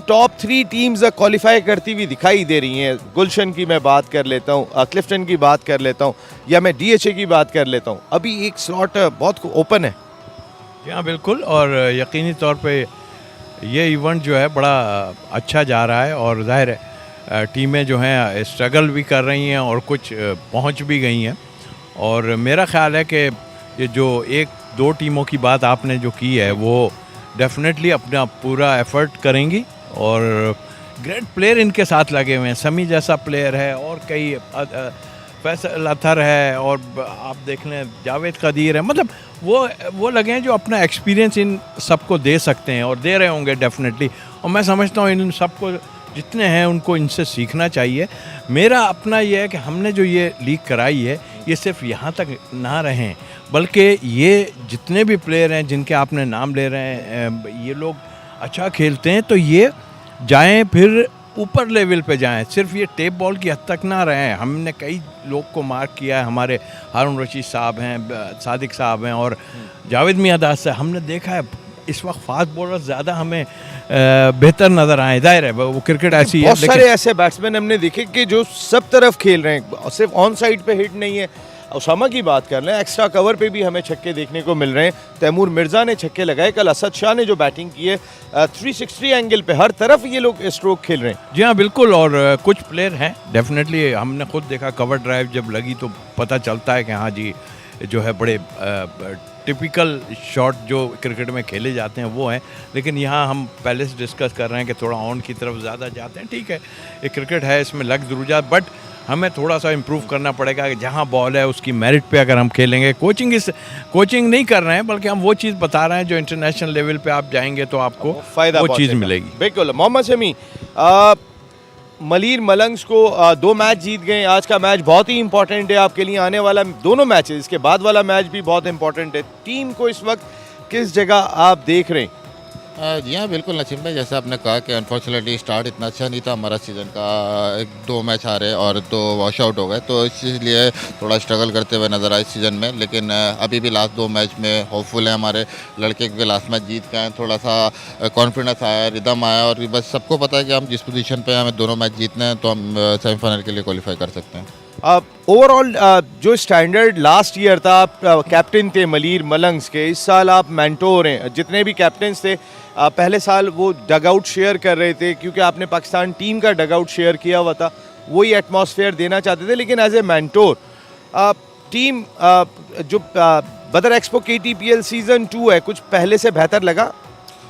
Top 3 teams qualify करती हुई दिखाई दे रही हैं। गुलशन की मैं बात कर लेता हूँ, क्लिफ्टन की बात कर लेता हूँ, या मैं DHA की बात कर लेता हूँ। अभी एक स्लॉट बहुत ओपन है। जी हाँ बिल्कुल, और यकीनी तौर पे ये इवेंट जो है बड़ा अच्छा जा रहा है, और ज़ाहिर है टीमें जो हैं स्ट्रगल भी कर रही हैं और कुछ पहुंच भी गई हैं। और मेरा ख्याल है कि ये जो 1-2 टीमों की बात आपने जो की है वो डेफिनेटली अपना पूरा एफर्ट करेंगी, और ग्रेट प्लेयर इनके साथ लगे हुए हैं। समी जैसा प्लेयर है, और कई फैसल अतर है, और आप देख लें जावेद कदीर है। मतलब वो लगे हैं जो अपना एक्सपीरियंस इन सबको दे सकते हैं, और दे रहे होंगे डेफिनेटली। और मैं समझता हूँ इन सबको जितने हैं उनको इनसे सीखना चाहिए। मेरा अपना ये है कि हमने जो ये लीग कराई है ये सिर्फ यहाँ तक ना रहें, बल्कि ये जितने भी प्लेयर हैं जिनके आपने नाम ले रहे हैं, ये लोग अच्छा खेलते हैं तो ये जाएं फिर ऊपर लेवल पे जाएं, सिर्फ ये टेप बॉल की हद तक ना रहें। हमने कई लोग को मार्क किया है, हमारे हारून रशीद साहब हैं, सादिक साहब हैं, और जावेद मियादाद से हमने देखा है इस वक्त फास्ट बॉलर ज़्यादा हमें बेहतर नज़र आए। जाहिर है वो क्रिकेट ऐसी है, बहुत सारे ऐसे बैट्समैन हमने देखे कि जो सब तरफ खेल रहे हैं, सिर्फ ऑन साइड पे हिट नहीं है। उसामा की बात कर लें, एक्स्ट्रा कवर पे भी हमें छक्के देखने को मिल रहे हैं। तैमूर मिर्ज़ा ने छक्के लगाए, कल असद शाह ने जो बैटिंग की है 360 एंगल पे हर तरफ ये लोग स्ट्रोक खेल रहे हैं। जी हाँ बिल्कुल, और कुछ प्लेयर हैं डेफिनेटली, हमने खुद देखा कवर ड्राइव जब लगी तो पता चलता है कि हाँ जी जो है बड़े टिपिकल शॉट जो क्रिकेट में खेले जाते हैं वो हैं। लेकिन यहाँ हम पहले से डिस्कस कर रहे हैं कि थोड़ा ऑन की तरफ ज़्यादा जाते हैं। ठीक है, ये क्रिकेट है, इसमें लग जरूर जाए, बट हमें थोड़ा सा इम्प्रूव करना पड़ेगा कि जहाँ बॉल है उसकी मेरिट पे अगर हम खेलेंगे। कोचिंग नहीं कर रहे हैं, बल्कि हम वो चीज़ बता रहे हैं जो इंटरनेशनल लेवल पे आप जाएंगे तो आपको फ़ायदा वो चीज़ मिलेगी। बिल्कुल। मोहम्मद शमी, मलीर मलंग्स को 2 मैच जीत गए। आज का मैच बहुत ही इंपॉर्टेंट है आपके लिए, आने वाला दोनों मैचेस, इसके बाद वाला मैच भी बहुत इंपॉर्टेंट है। टीम को इस वक्त किस जगह आप देख रहे हैं? जी हाँ बिल्कुल नसीम भाई, जैसे आपने कहा कि अनफॉर्चुनेटली स्टार्ट इतना अच्छा नहीं था हमारा सीज़न का। 2 मैच हारे और 2 वॉश आउट हो गए, तो इसलिए थोड़ा स्ट्रगल करते हुए नज़र आए सीज़न में। लेकिन अभी भी लास्ट 2 मैच में होपफुल है हमारे लड़के, क्योंकि लास्ट मैच जीत गए हैं, थोड़ा सा कॉन्फिडेंस आया, रिदम आया, और बस सबको पता है कि हम जिस पोजीशन पे हमें दोनों मैच जीतने हैं तो हम सेमीफाइनल के लिए क्वालिफाई कर सकते हैं। ओवरऑल जो स्टैंडर्ड लास्ट ईयर था, आप कैप्टन थे मलीर मलंग्स के, इस साल आप मेंटोर हैं। जितने भी कैप्टन्स थे पहले साल वो डग आउट शेयर कर रहे थे, क्योंकि आपने पाकिस्तान टीम का डग आउट शेयर किया हुआ था, वही एटमॉस्फेयर देना चाहते थे। लेकिन एज ए मेंटोर टीम जो बदर एक्सपो KTPL सीज़न 2 है, कुछ पहले से बेहतर लगा?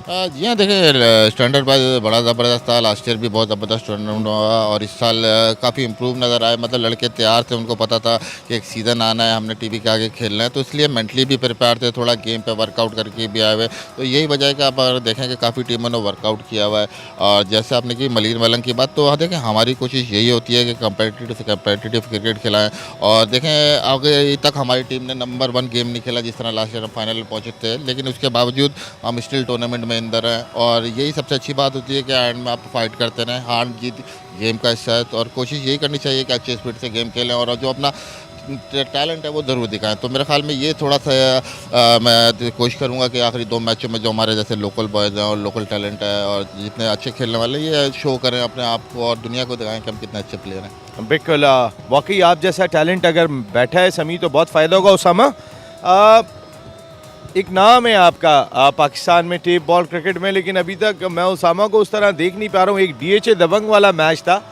जी हाँ, देखिए स्टैंडर्ड वाइज बड़ा ज़बरदस्त था। लास्ट ईयर भी बहुत ज़बरदस्त टूर्नामेंट हुआ, और इस साल काफ़ी इम्प्रूव नज़र आए। मतलब लड़के तैयार थे, उनको पता था कि एक सीज़न आना है, हमने टीवी के आगे खेलना है, तो इसलिए मेंटली भी प्रिपेयर थे, थोड़ा गेम पे वर्कआउट करके भी आए हुए। तो यही वजह है कि आप अगर देखें कि काफ़ी टीमों ने वर्कआउट किया हुआ है। और जैसे आपने की मलीर मलंग की बात, तो देखें हमारी कोशिश यही होती है कि कंपेटिटिव क्रिकेट खिलाएँ। और देखें आगे तक हमारी टीम ने नंबर 1 गेम नहीं खेला, जिस तरह लास्ट ईयर हम फाइनल में पहुँचे थे, लेकिन उसके बावजूद हम स्टिल टूर्नामेंट में अंदर हैं। और यही सबसे अच्छी बात होती है कि एंड में आप फाइट करते रहें, हार जीत गेम का हिस्सा है। और कोशिश यही करनी चाहिए कि अच्छे स्पीड से गेम खेलें, और जो अपना टैलेंट है वो ज़रूर दिखाएं। तो मेरे ख्याल में ये थोड़ा सा मैं कोशिश करूंगा कि आखिरी 2 मैचों में जो हमारे जैसे लोकल बॉयज़ हैं और लोकल टैलेंट है और जितने अच्छे खेलने वाले, ये शो करें अपने आप को और दुनिया को दिखाएं कि हम कितने अच्छे प्लेयर हैं। बिल्कुल, वाकई आप जैसा टैलेंट अगर बैठा है समी तो बहुत फ़ायदा होगा। उसामा, एक नाम है आपका पाकिस्तान में टेप बॉल क्रिकेट में, लेकिन अभी तक मैं उसामा को उस तरह देख नहीं पा रहा हूँ। एक DHA दबंग वाला मैच था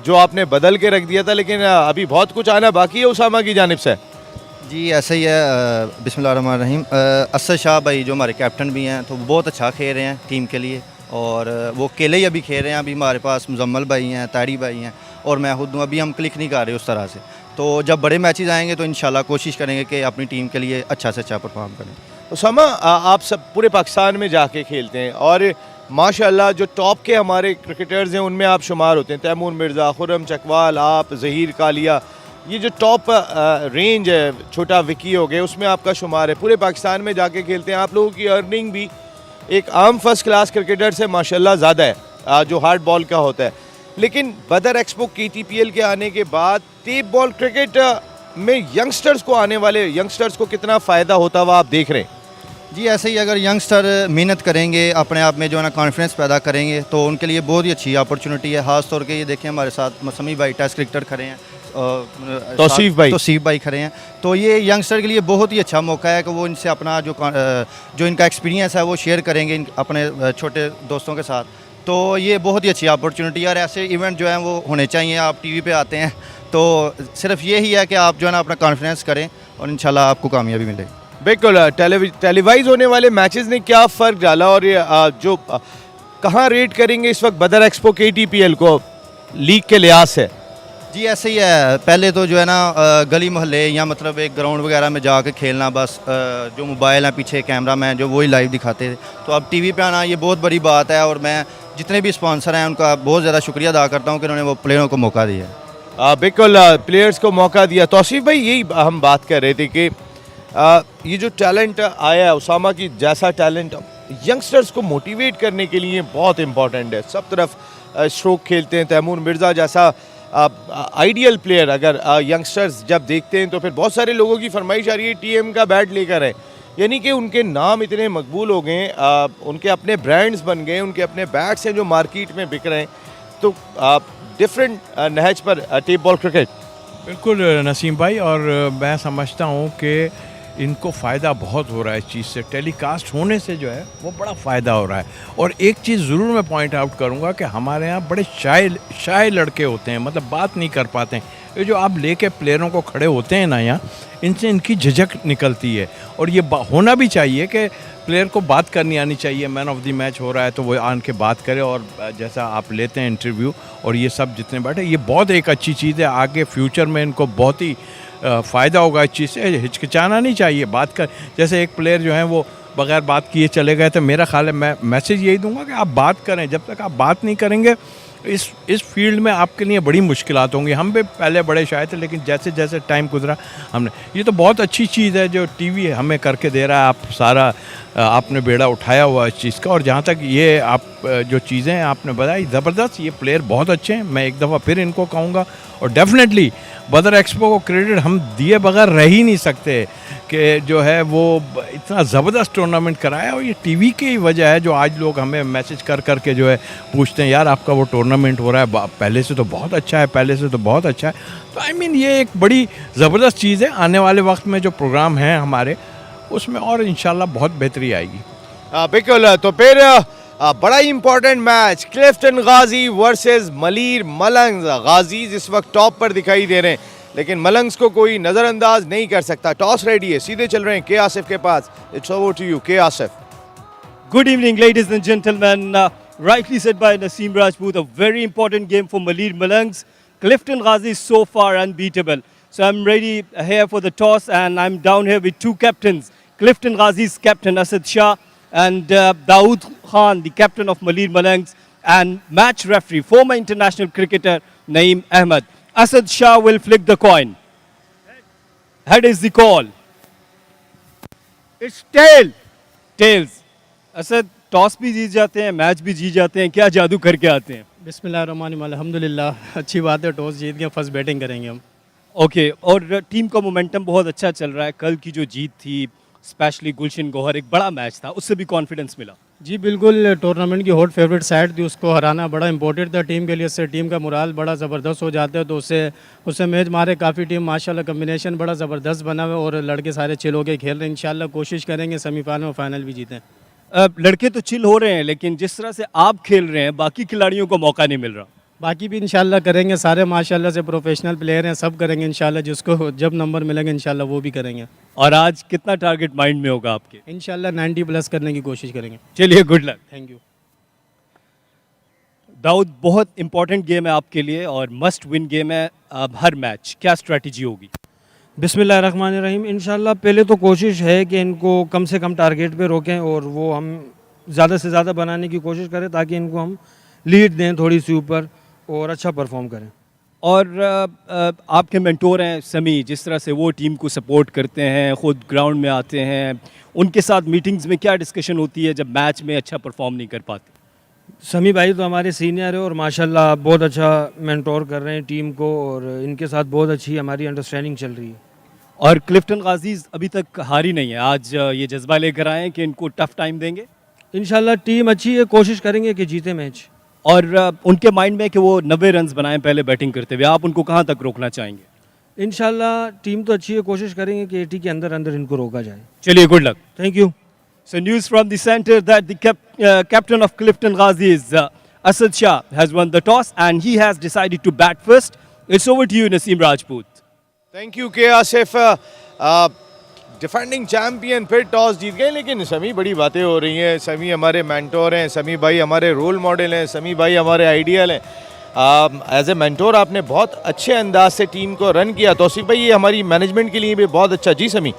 जो आपने बदल के रख दिया था, लेकिन अभी बहुत कुछ आना बाकी है उसामा की जानिब से। जी ऐसा ही है। बिस्मिल्लाहिर्रहमानिर्रहीम। असद शाह भाई जो हमारे कैप्टन भी हैं, तो वो बहुत अच्छा खेल रहे हैं टीम के लिए, और वो अकेले ही अभी खेल रहे हैं। अभी हमारे पास मुजम्मिल भाई हैं, ताहिरी भाई हैं, और मैं खुद हूँ। अभी हम क्लिक नहीं कर रहे उस तरह से, तो जब बड़े मैचेस आएंगे तो इंशाल्लाह कोशिश करेंगे कि अपनी टीम के लिए अच्छा से अच्छा परफॉर्म करें। उसामा, आप सब पूरे पाकिस्तान में जाके खेलते हैं, और माशाल्लाह जो टॉप के हमारे क्रिकेटर्स हैं उनमें आप शुमार होते हैं। तैमूर मिर्ज़ा, खुर्रम चकवाल, आप ज़हीर कालिया, ये जो टॉप रेंज है, छोटा विकी हो गए, उसमें आपका शुमार है। पूरे पाकिस्तान में जाके खेलते हैं, आप लोगों की अर्निंग भी एक आम फर्स्ट क्लास क्रिकेटर से माशाल्लाह ज़्यादा है जो हार्ड बॉल का होता है। लेकिन बदर एक्सपो KTPL के आने के बाद टेप बॉल क्रिकेट में यंगस्टर्स को, आने वाले यंगस्टर्स को कितना फ़ायदा होता हुआ आप देख रहे हैं? जी ऐसे ही अगर यंगस्टर मेहनत करेंगे, अपने आप में जो है ना कॉन्फिडेंस पैदा करेंगे, तो उनके लिए बहुत ही अच्छी अपॉर्चुनिटी है। ख़ास तौर के ये देखें हमारे साथ मुसम्मी भाई टेस्ट क्रिकेटर खड़े हैं, तौसीफ़ भाई खड़े हैं, तो ये यंगस्टर के लिए बहुत ही अच्छा मौका है कि वो इनसे अपना जो इनका एक्सपीरियंस है वो शेयर करेंगे अपने छोटे दोस्तों के साथ। तो ये बहुत ही अच्छी अपॉर्चुनिटी है और ऐसे इवेंट जो हैं वो होने चाहिए। आप टीवी पे आते हैं तो सिर्फ यही है कि आप जो है ना अपना कॉन्फिडेंस करें और इंशाल्लाह आपको कामयाबी मिलेगी। बिल्कुल, टेलीवाइज होने वाले मैचेस ने क्या फ़र्क डाला और ये जो कहाँ रेट करेंगे इस वक्त बदर एक्सपो KTPL को लीग के लिहाज से? जी ऐसे ही है, पहले तो जो है ना गली मोहल्ले या मतलब एक ग्राउंड वगैरह में जाके खेलना, बस जो मोबाइल हैं पीछे कैमरा मैन जो वही लाइव दिखाते थे। तो अब टीवी पे आना ये बहुत बड़ी बात है और मैं जितने भी स्पॉन्सर हैं उनका बहुत ज़्यादा शुक्रिया अदा करता हूँ कि उन्होंने वो प्लेयरों को मौका दिया। बिल्कुल, प्लेयर्स को मौका दिया। तौसीफ़ भाई, यही हम बात कर रहे थे कि ये जो टैलेंट आया है, उसामा की जैसा टैलेंट यंगस्टर्स को मोटिवेट करने के लिए बहुत इंपॉर्टेंट है। सब तरफ स्ट्रोक खेलते हैं, तैमूर मिर्ज़ा जैसा आइडियल प्लेयर अगर यंगस्टर्स जब देखते हैं तो फिर बहुत सारे लोगों की फरमाइश आ रही है TM का बैट लेकर आए, यानी कि उनके नाम इतने मकबूल हो गए, उनके अपने ब्रांड्स बन गए, उनके अपने बैट्स हैं जो मार्केट में बिक रहे हैं। तो डिफरेंट नहज पर टेप बॉल क्रिकेट। बिल्कुल नसीम भाई, और मैं समझता हूँ कि इनको फ़ायदा बहुत हो रहा है इस चीज़ से, टेलीकास्ट होने से जो है वो बड़ा फ़ायदा हो रहा है। और एक चीज़ ज़रूर मैं पॉइंट आउट करूँगा कि हमारे यहाँ बड़े शाय लड़के होते हैं, मतलब बात नहीं कर पाते हैं। ये जो आप लेके प्लेयरों को खड़े होते हैं ना यहाँ, इनसे इनकी झिझक निकलती है और ये होना भी चाहिए कि प्लेयर को बात करनी आनी चाहिए। मैन ऑफ द मैच हो रहा है तो वो आन के बात करे, और जैसा आप लेते हैं इंटरव्यू और ये सब जितने बैठे, ये बहुत एक अच्छी चीज़ है। आगे फ्यूचर में इनको बहुत ही फ़ायदा होगा इस चीज़ से। हिचकिचाना नहीं चाहिए बात कर। जैसे एक प्लेयर जो हैं वो बगैर बात किए चले गए, तो मेरा ख्याल है मैं मैसेज यही दूंगा कि आप बात करें। जब तक आप बात नहीं करेंगे इस फील्ड में आपके लिए बड़ी मुश्किलात होंगी। हम भी पहले बड़े शायद थे, लेकिन जैसे जैसे टाइम गुजरा हमने, ये तो बहुत अच्छी चीज़ है जो टीवी हमें करके दे रहा है। आप सारा आपने बेड़ा उठाया हुआ इस चीज़ का, और जहाँ तक ये आप जो चीज़ें आपने बताई ज़बरदस्त, ये प्लेयर बहुत अच्छे हैं। मैं एक दफ़ा फिर इनको कहूँगा, और डेफिनेटली बदर एक्सपो को क्रेडिट हम दिए बगैर रह ही नहीं सकते कि जो है वो इतना ज़बरदस्त टूर्नामेंट कराया। और ये टीवी की ही वजह है जो आज लोग हमें मैसेज कर के जो है पूछते हैं, यार आपका वो टूर्नामेंट हो रहा है, पहले से तो बहुत अच्छा है, पहले से तो बहुत अच्छा है। तो आई मीन ये एक बड़ी ज़बरदस्त चीज़ है। आने वाले वक्त में जो प्रोग्राम हैं हमारे, उसमें और इंशाल्लाह बहुत बेहतरी आएगी। बिल्कुल, तो फिर बड़ा ही important match Clifton Ghazi versus Malir मलंग्स। गाजीज इस वक्त टॉप पर दिखाई दे रहे हैं, लेकिन मलंग्स को कोई नज़रअंदाज नहीं कर सकता। टॉस रेडी है, सीधे चल रहे हैं के आसिफ के पास। इट्स ओवर टू यू के Asif. Good evening, ladies and gentlemen. Rightly said by Naseem Rajput, a very important game for Malir Malangs. Clifton Ghazis is so far unbeatable. So I'm ready here for the toss, and I'm down here with two captains. Clifton Ghazis captain Asad Shah and Dawood Khan, the captain of Malir Malangs, and match referee, former international cricketer Naeem Ahmed. Asad Shah will flick the coin. Head is the call. It's tail. Tails. Asad, toss भी जीत जाते हैं, match भी जीत जाते हैं, क्या जादू करके आते हैं? बिस्मिल्लाहिर्रहमानिर्रहीम, अल्हम्दुलिल्लाह, अच्छी बात है, टॉस जीत गए, फर्स्ट बैटिंग करेंगे हम। ओके, और टीम का मोमेंटम बहुत अच्छा चल रहा है। कल की जो जीत थी, स्पेशली गुलशन गौहर, एक बड़ा मैच था, उससे भी कॉन्फिडेंस मिला। जी बिल्कुल, टूर्नामेंट की हॉट फेवरेट साइड थी, उसको हराना बड़ा इंपॉर्टेंट था टीम के लिए। इससे टीम का मुराल बड़ा ज़बरदस्त हो जाता है, तो उससे मैच मारे काफ़ी टीम माशाल्लाह कम्बिनेशन बड़ा ज़बरदस्त बना हुआ है और लड़के सारे चिल होकर खेल रहे हैं। इंशाल्लाह कोशिश करेंगे सेमीफाइनल और फाइनल भी जीतें। लड़के तो चिल हो रहे हैं, लेकिन जिस तरह से आप खेल रहे हैं बाकी खिलाड़ियों को मौका नहीं मिल रहा। बाकी भी इंशाल्लाह करेंगे, सारे माशाल्लाह से प्रोफेशनल प्लेयर हैं, सब करेंगे इंशाल्लाह, जिसको जब नंबर मिलेंगे इंशाल्लाह वो भी करेंगे। और आज कितना टारगेट माइंड में होगा आपके? इंशाल्लाह 90 प्लस करने की कोशिश करेंगे। चलिए, good luck. Thank you. Dawood, बहुत इंपॉर्टेंट गेम है आपके लिए और मस्ट विन गेम है हर मैच, क्या स्ट्रेटजी होगी? बिस्मिल्लाहिर्रहमानिर्रहीम, इंशाल्लाह पहले तो कोशिश है कि इनको कम से कम टारगेट पे रोकें और वो हम ज़्यादा से ज़्यादा बनाने की कोशिश करें ताकि इनको हम लीड दें थोड़ी सी ऊपर और अच्छा परफॉर्म करें। और आपके मेंटोर हैं समी, जिस तरह से वो टीम को सपोर्ट करते हैं, ख़ुद ग्राउंड में आते हैं, उनके साथ मीटिंग्स में क्या डिस्कशन होती है जब मैच में अच्छा परफॉर्म नहीं कर पाते? समी भाई तो हमारे सीनियर है और माशाल्लाह बहुत अच्छा मेंटोर कर रहे हैं टीम को और इनके साथ बहुत अच्छी हमारी अंडरस्टैंडिंग चल रही है। और क्लिफ्टन गाजीज अभी तक हारी नहीं है, आज ये जज्बा लेकर आए हैं कि इनको टफ टाइम देंगे इंशाल्लाह टीम अच्छी है, कोशिश करेंगे कि जीते मैच। और उनके माइंड में है कि वो 90 रन बनाएं पहले बैटिंग करते हुए, आप उनको कहाँ तक रोकना चाहेंगे? इंशाल्लाह टीम तो अच्छी है, कोशिश करेंगे कि 80 के अंदर अंदर इनको रोका जाए। चलिए, good luck. Thank you. So news from the center that the captain of Clifton Ghazis, Asad Shah, has won the toss and he has decided to bat first. It's over to you, Naseem Rajput. Thank you के Asif. Defending champion फिर toss जीत गए, लेकिन समी बड़ी बातें हो रही हैं। समी हमारे मेंटोर हैं, समी भाई हमारे रोल मॉडल हैं, समी भाई हमारे आइडियल हैं। एज ए मेंटोर आपने बहुत अच्छे अंदाज से टीम को रन किया। तौसीफ भाई, ये हमारी मैनेजमेंट के लिए भी बहुत अच्छा। जी समी।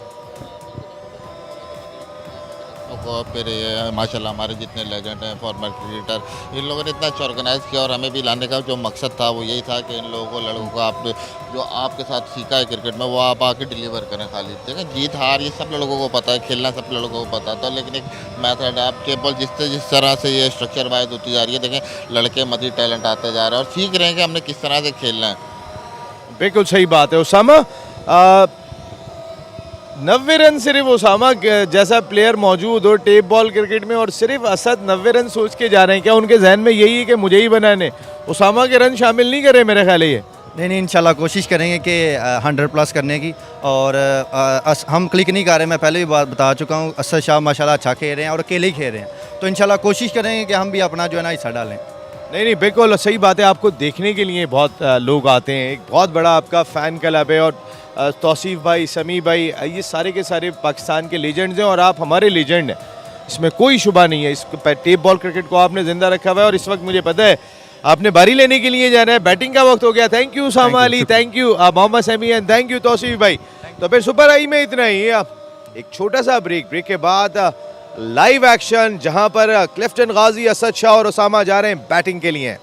और फिर ये माशाल्लाह हमारे जितने लेजेंड हैं, फॉर्मर क्रिकेटर, इन लोगों ने इतना अच्छा ऑर्गेनाइज़ किया और हमें भी लाने का जो मकसद था वो यही था कि इन लोगों को, लड़कों को, आप जो आपके साथ सीखा है क्रिकेट में वो आप आके डिलीवर करें। खाली देखें, जीत हार ये सब लड़कों को पता है, खेलना सब लड़कों को पता था, लेकिन एक मेथड है। आप केवल जिस तरह से ये स्ट्रक्चर वाइज होती जा रही है, देखें लड़के मजीद टैलेंट आते जा रहे हैं और सीख रहे हैं कि हमने किस तरह से खेलना है। बिल्कुल सही बात है उसामा। 90 रन सिर्फ उसामा जैसा प्लेयर मौजूद हो टेप बॉल क्रिकेट में, और सिर्फ असद 90 रन सोच के जा रहे हैं। क्या उनके जहन में यही है कि मुझे ही बनाने, उसामा के रन शामिल नहीं कर रहे? मेरे ख्याल है ये नहीं, इंशाल्लाह कोशिश करेंगे कि 100+ करने की। और हम क्लिक नहीं कर रहे, मैं पहले भी बात बता चुका हूँ। असद शाह माशाल्लाह अच्छा खेल रहे हैं और अकेले ही खेल रहे हैं, तो इंशाल्लाह कोशिश करेंगे कि हम भी अपना जो है ना हिस्सा डालें। नहीं, बिल्कुल सही बात है। आपको देखने के लिए बहुत लोग आते हैं, एक बहुत बड़ा आपका फ़ैन क्लब है। और तौसीफ भाई, समी भाई, ये सारे के सारे पाकिस्तान के लीजेंड्स हैं और आप हमारे लीजेंड हैं, इसमें कोई शुबा नहीं है। इस टेप बॉल क्रिकेट को आपने ज़िंदा रखा हुआ है और इस वक्त मुझे पता है आपने बारी लेने के लिए जाना है, बैटिंग का वक्त हो गया। Thank you Usama Ali, thank you Mohammad Sami and thank you Tausif भाई। तो फिर सुपर आई में इतना ही। एक छोटा सा ब्रेक के बाद लाइव एक्शन, जहाँ पर क्लिफ्टन गाजी, असद शाह और उसामा जा रहे हैं बैटिंग के लिए।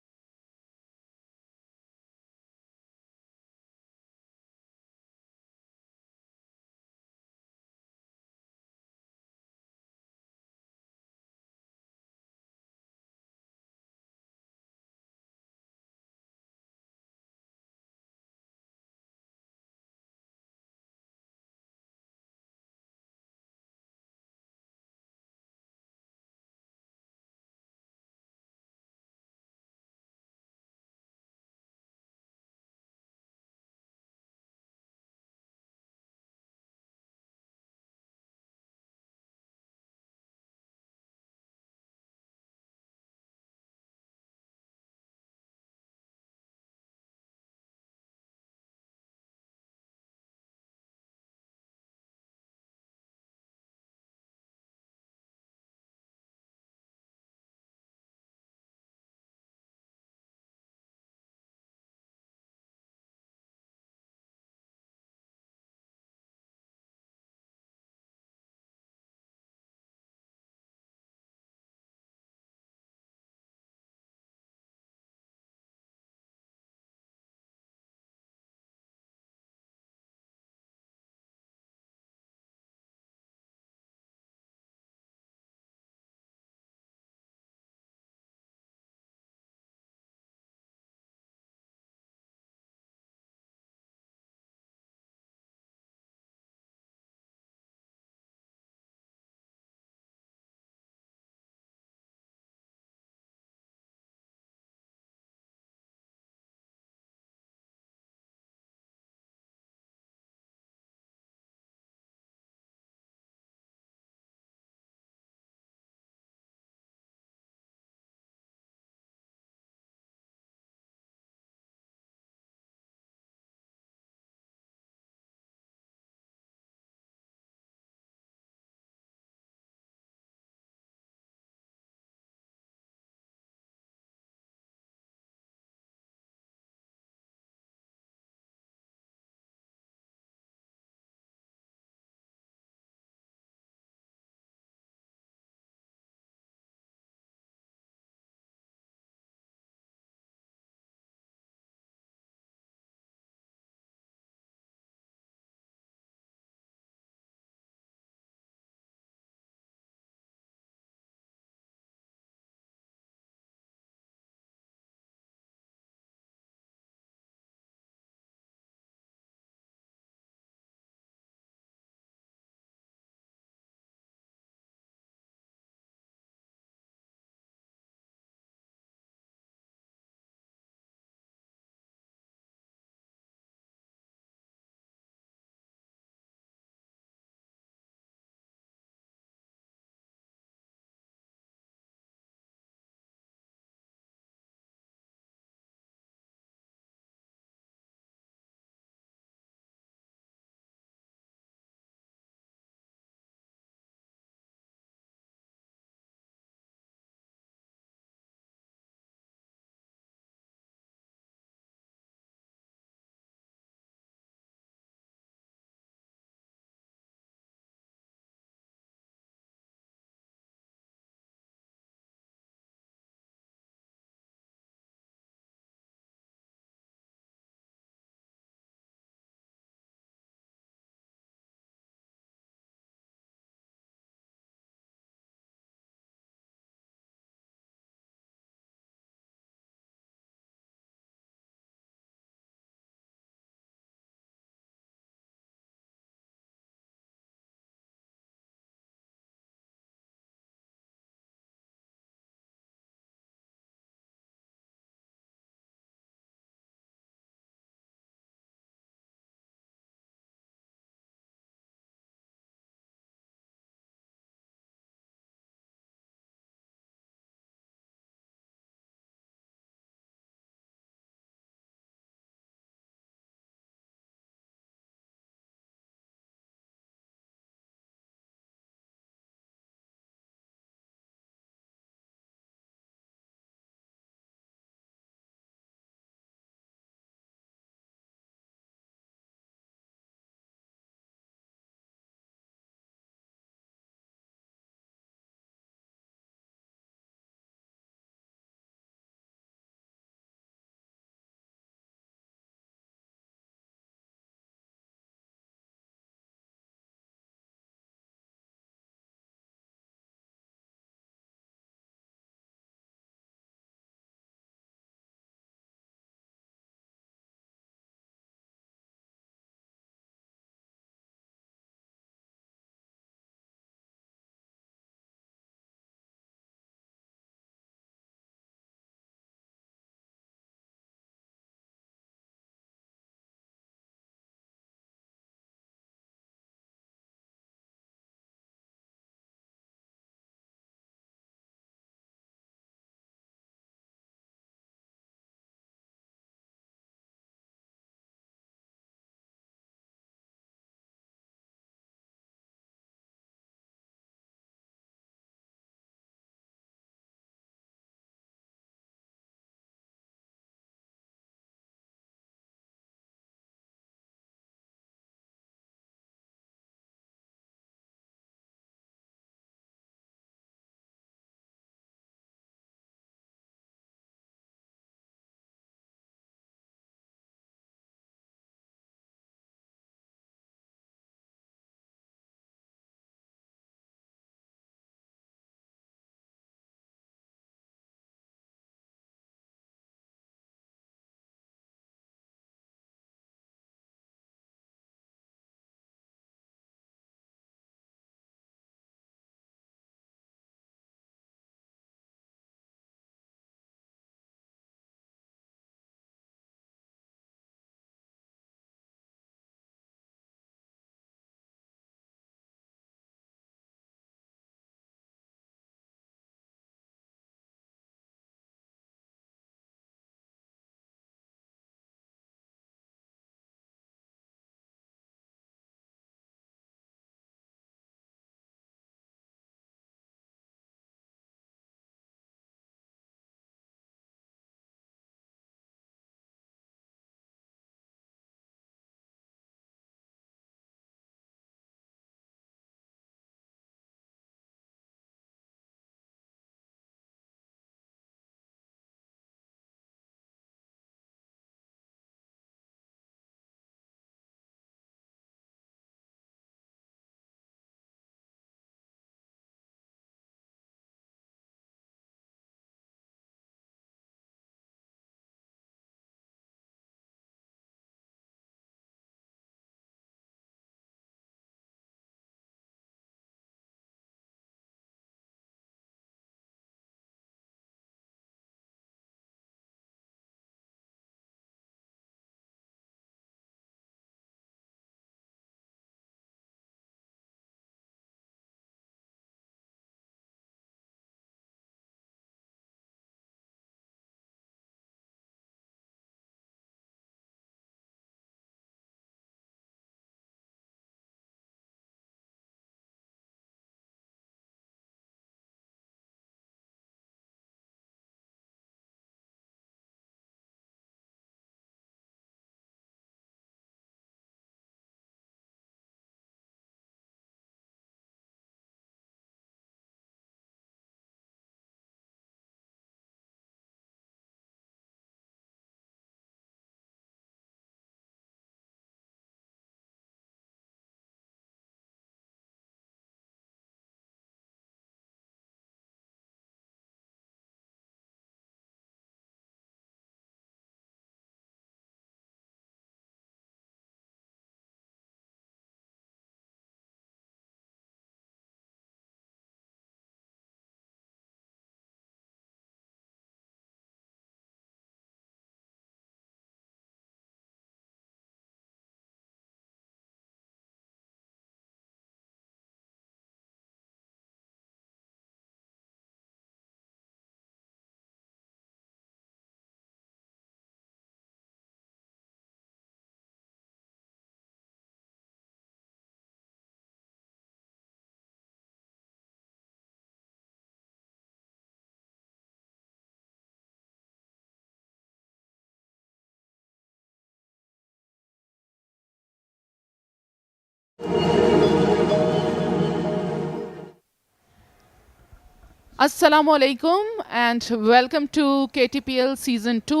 अस्सलामुअलैकुम and welcome to KTPL season 2।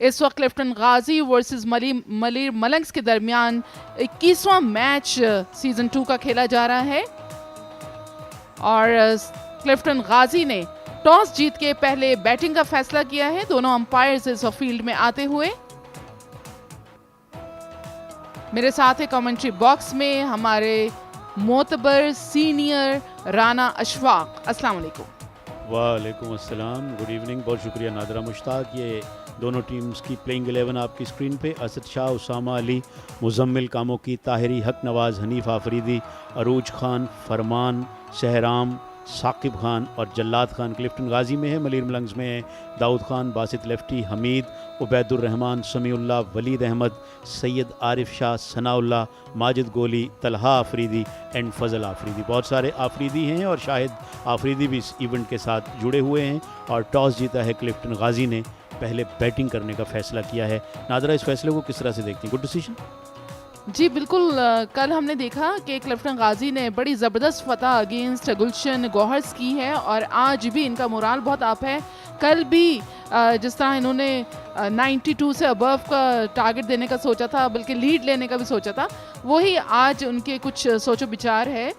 इस वक्त क्लिफ्टन गाजी वर्सेस मलीर मलंग्स के दरमियान 21वां मैच सीज़न 2 का खेला जा रहा है और क्लिफ्टन गाजी ने टॉस जीत के पहले बैटिंग का फैसला किया है। दोनों अंपायर्स इस फील्ड में आते हुए मेरे साथ है कमेंट्री बॉक्स में हमारे मोतबर सीनियर राना अशफाक। अस्सलाम वालेकुम। वालेकुम अस्सलाम, गुड इवनिंग। बहुत शुक्रिया नादरा मुश्ताक। ये दोनों टीम्स की प्लेइंग 11 आपकी स्क्रीन पे। असद शाह, उसामा अली, मुजम्मिल, कामोकी, ताहिरी, हक नवाज, हनीफ आफरीदी, अरूज खान, फरमान, सहराम, साकिब खान और जल्लात खान क्लिफ्टन गाजी में है। मलीर मलंग्स में है दाऊद खान, बासित लेफ्टी, हमीद, उबैदुर्रहमान, समीउल्लाह, वलीद अहमद, सैयद आरिफ शाह, सनाउल्लाह, माजिद गोली, तलहा आफरीदी एंड फजल आफरीदी। बहुत सारे आफरीदी हैं और शाहिद आफरीदी भी इस इवेंट के साथ जुड़े हुए हैं। और टॉस जीता है क्लिफ्टन गाजी ने, पहले बैटिंग करने का फैसला किया है। नादरा, इस फैसले को किस तरह से देखती हैं? Good decision? जी बिल्कुल। कल हमने देखा कि क्लिफ्टन गाजी ने बड़ी ज़बरदस्त फतह अगेंस्ट गुलशन गौहर्स की है और आज भी इनका मोराल बहुत अप है। कल भी जिस तरह इन्होंने 92 से अबव का टारगेट देने का सोचा था, बल्कि लीड लेने का भी सोचा था, वही आज उनके कुछ सोचो विचार है।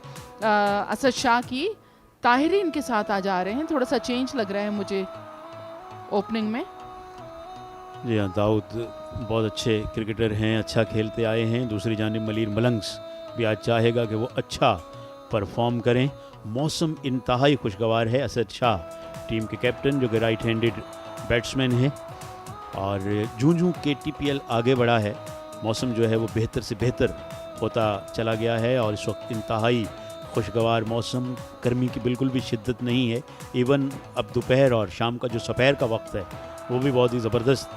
असद शाह की, ताहिरी इनके साथ आज आ रहे हैं। थोड़ा सा चेंज लग रहा है मुझे ओपनिंग में। जी हाँ, दाऊद बहुत अच्छे क्रिकेटर हैं, अच्छा खेलते आए हैं। दूसरी जानिब मलीर मलंग्स भी आज चाहेगा कि वो अच्छा परफॉर्म करें। मौसम इंतहाई खुशगवार है। असद शाह टीम के कैप्टन, जो कि राइट हैंडेड बैट्समैन हैं, और जूं KTPL आगे बढ़ा है, मौसम जो है वो बेहतर से बेहतर होता चला गया है और इस वक्त इंतहाई खुशगवार मौसम, गर्मी की बिल्कुल भी शिद्दत नहीं है। इवन अब दोपहर और शाम का जो सपहर का वक्त है वो भी बहुत ही ज़बरदस्त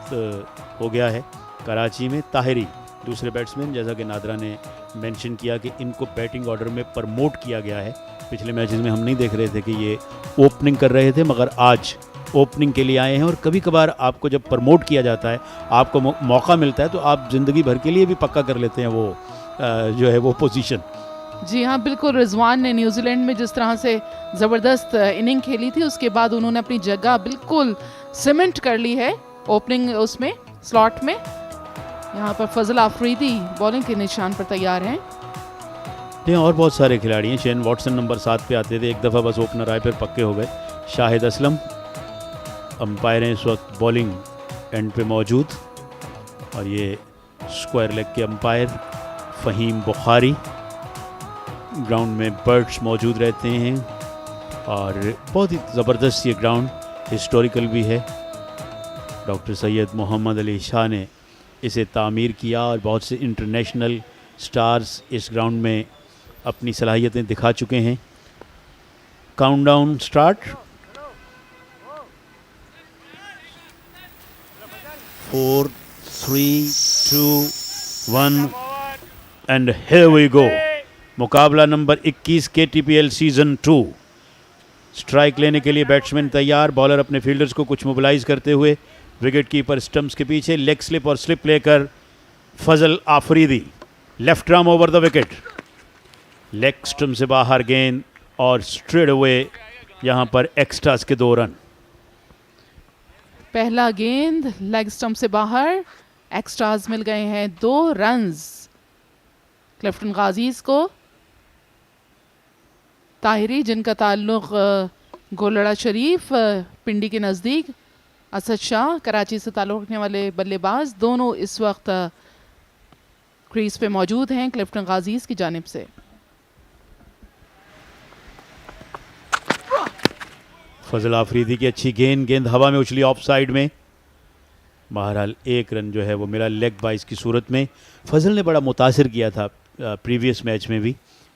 हो गया है कराची में। ताहिरी दूसरे बैट्समैन, जैसा कि नादरा ने मेंशन किया कि इनको बैटिंग ऑर्डर में प्रमोट किया गया है। पिछले मैचेस में हम नहीं देख रहे थे कि ये ओपनिंग कर रहे थे, मगर आज ओपनिंग के लिए आए हैं। और कभी कभार आपको जब प्रमोट किया जाता है, आपको मौका मिलता है, तो आप ज़िंदगी भर के लिए भी पक्का कर लेते हैं वो जो है वो पोजीशन। जी हाँ बिल्कुल। रिजवान ने न्यूजीलैंड में जिस तरह से ज़बरदस्त इनिंग खेली थी, उसके बाद उन्होंने अपनी जगह बिल्कुल सीमेंट कर ली है ओपनिंग उसमें स्लॉट में। यहाँ पर फजल आफरीदी बॉलिंग के निशान पर तैयार हैं। और बहुत सारे खिलाड़ी हैं। शेन वॉटसन नंबर 7 पे आते थे, एक दफ़ा बस ओपनर आए, फिर पक्के हो गए। शाहिद असलम अंपायर हैं इस वक्त बॉलिंग एंड पे मौजूद, और ये स्क्वायर लेग के अंपायर फ़हीम बुखारी। ग्राउंड में बर्ड्स मौजूद रहते हैं और बहुत ही ज़बरदस्त ये ग्राउंड हिस्टोरिकल भी है। डॉक्टर सैयद मोहम्मद अली शाह ने इसे तामीर किया और बहुत से इंटरनेशनल स्टार्स इस ग्राउंड में अपनी सलाहियतें दिखा चुके हैं। Countdown start. 4, 3, 2, 1 and here we go. मुकाबला नंबर 21 KTPL सीज़न 2। स्ट्राइक लेने के लिए बैट्समैन तैयार, बॉलर अपने फील्डर्स को कुछ मोबिलाइज करते हुए, विकेट कीपर स्टंप्स के पीछे, लेग स्लिप और स्लिप लेकर Fazal Afridi, left arm over the wicket, leg stump से बाहर गेंद और स्ट्रेट अवे यहाँ पर एक्स्ट्रास के 2 रन। पहला गेंद लेग स्टंप से बाहर, एक्स्ट्रास मिल गए हैं 2 रन्स क्लिफ्टन गाजीज को। ताहिरी, जिनका ताल्लुक गोलड़ा शरीफ पिंडी के नज़दीक, असद शाह कराची से ताल्लुक़ रखने वाले बल्लेबाज, दोनों इस वक्त क्रीज पे मौजूद हैं क्लिफ्टन गाजीज की जानिब से। फजल आफरीदी की अच्छी गेंद हवा में उछली ऑफ साइड में। बहरहाल 1 रन जो है वो मिला लेग बाइस की सूरत में। फजल ने बड़ा मुतासिर किया था प्रीवियस मैच में भी।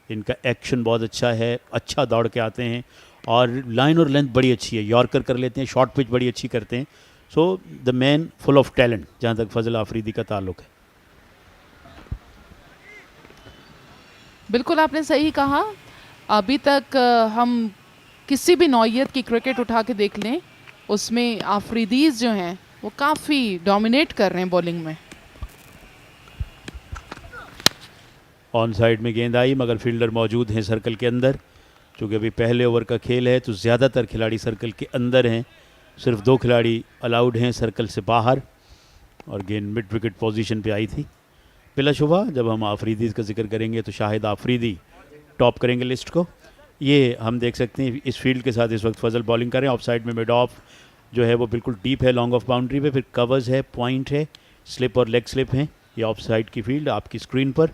इनका एक्शन बहुत अच्छा है, अच्छा दौड़ के आते हैं और लाइन और लेंथ बड़ी अच्छी है, यॉर्कर कर लेते हैं, शॉर्ट पिच बड़ी अच्छी करते हैं। So the man full of talent जहाँ तक फजल आफरीदी का ताल्लुक है। बिल्कुल आपने सही कहा। अभी तक हम किसी भी नौइयत की क्रिकेट उठा के देख लें, उसमें आफरीदीज जो हैं वो काफ़ी डोमिनेट कर रहे हैं बॉलिंग में। ऑन साइड में गेंद आई, मगर फील्डर मौजूद हैं सर्कल के अंदर। क्योंकि अभी पहले ओवर का खेल है तो ज़्यादातर खिलाड़ी सर्कल के अंदर हैं, सिर्फ 2 खिलाड़ी अलाउड हैं सर्कल से बाहर, और गेंद मिड विकेट पोजीशन पे आई थी। बिलाशुबा जब हम आफरीदी का जिक्र करेंगे तो शाहिद आफरीदी टॉप करेंगे लिस्ट को। ये हम देख सकते हैं इस फील्ड के साथ इस वक्त फजल बॉलिंग करें, ऑफ साइड में मिड ऑफ जो है वो बिल्कुल डीप है लॉन्ग ऑफ बाउंड्री पे, फिर कवर्स है, पॉइंट है, स्लिप और लेग स्लिप हैं। ये ऑफ साइड की फील्ड आपकी स्क्रीन पर।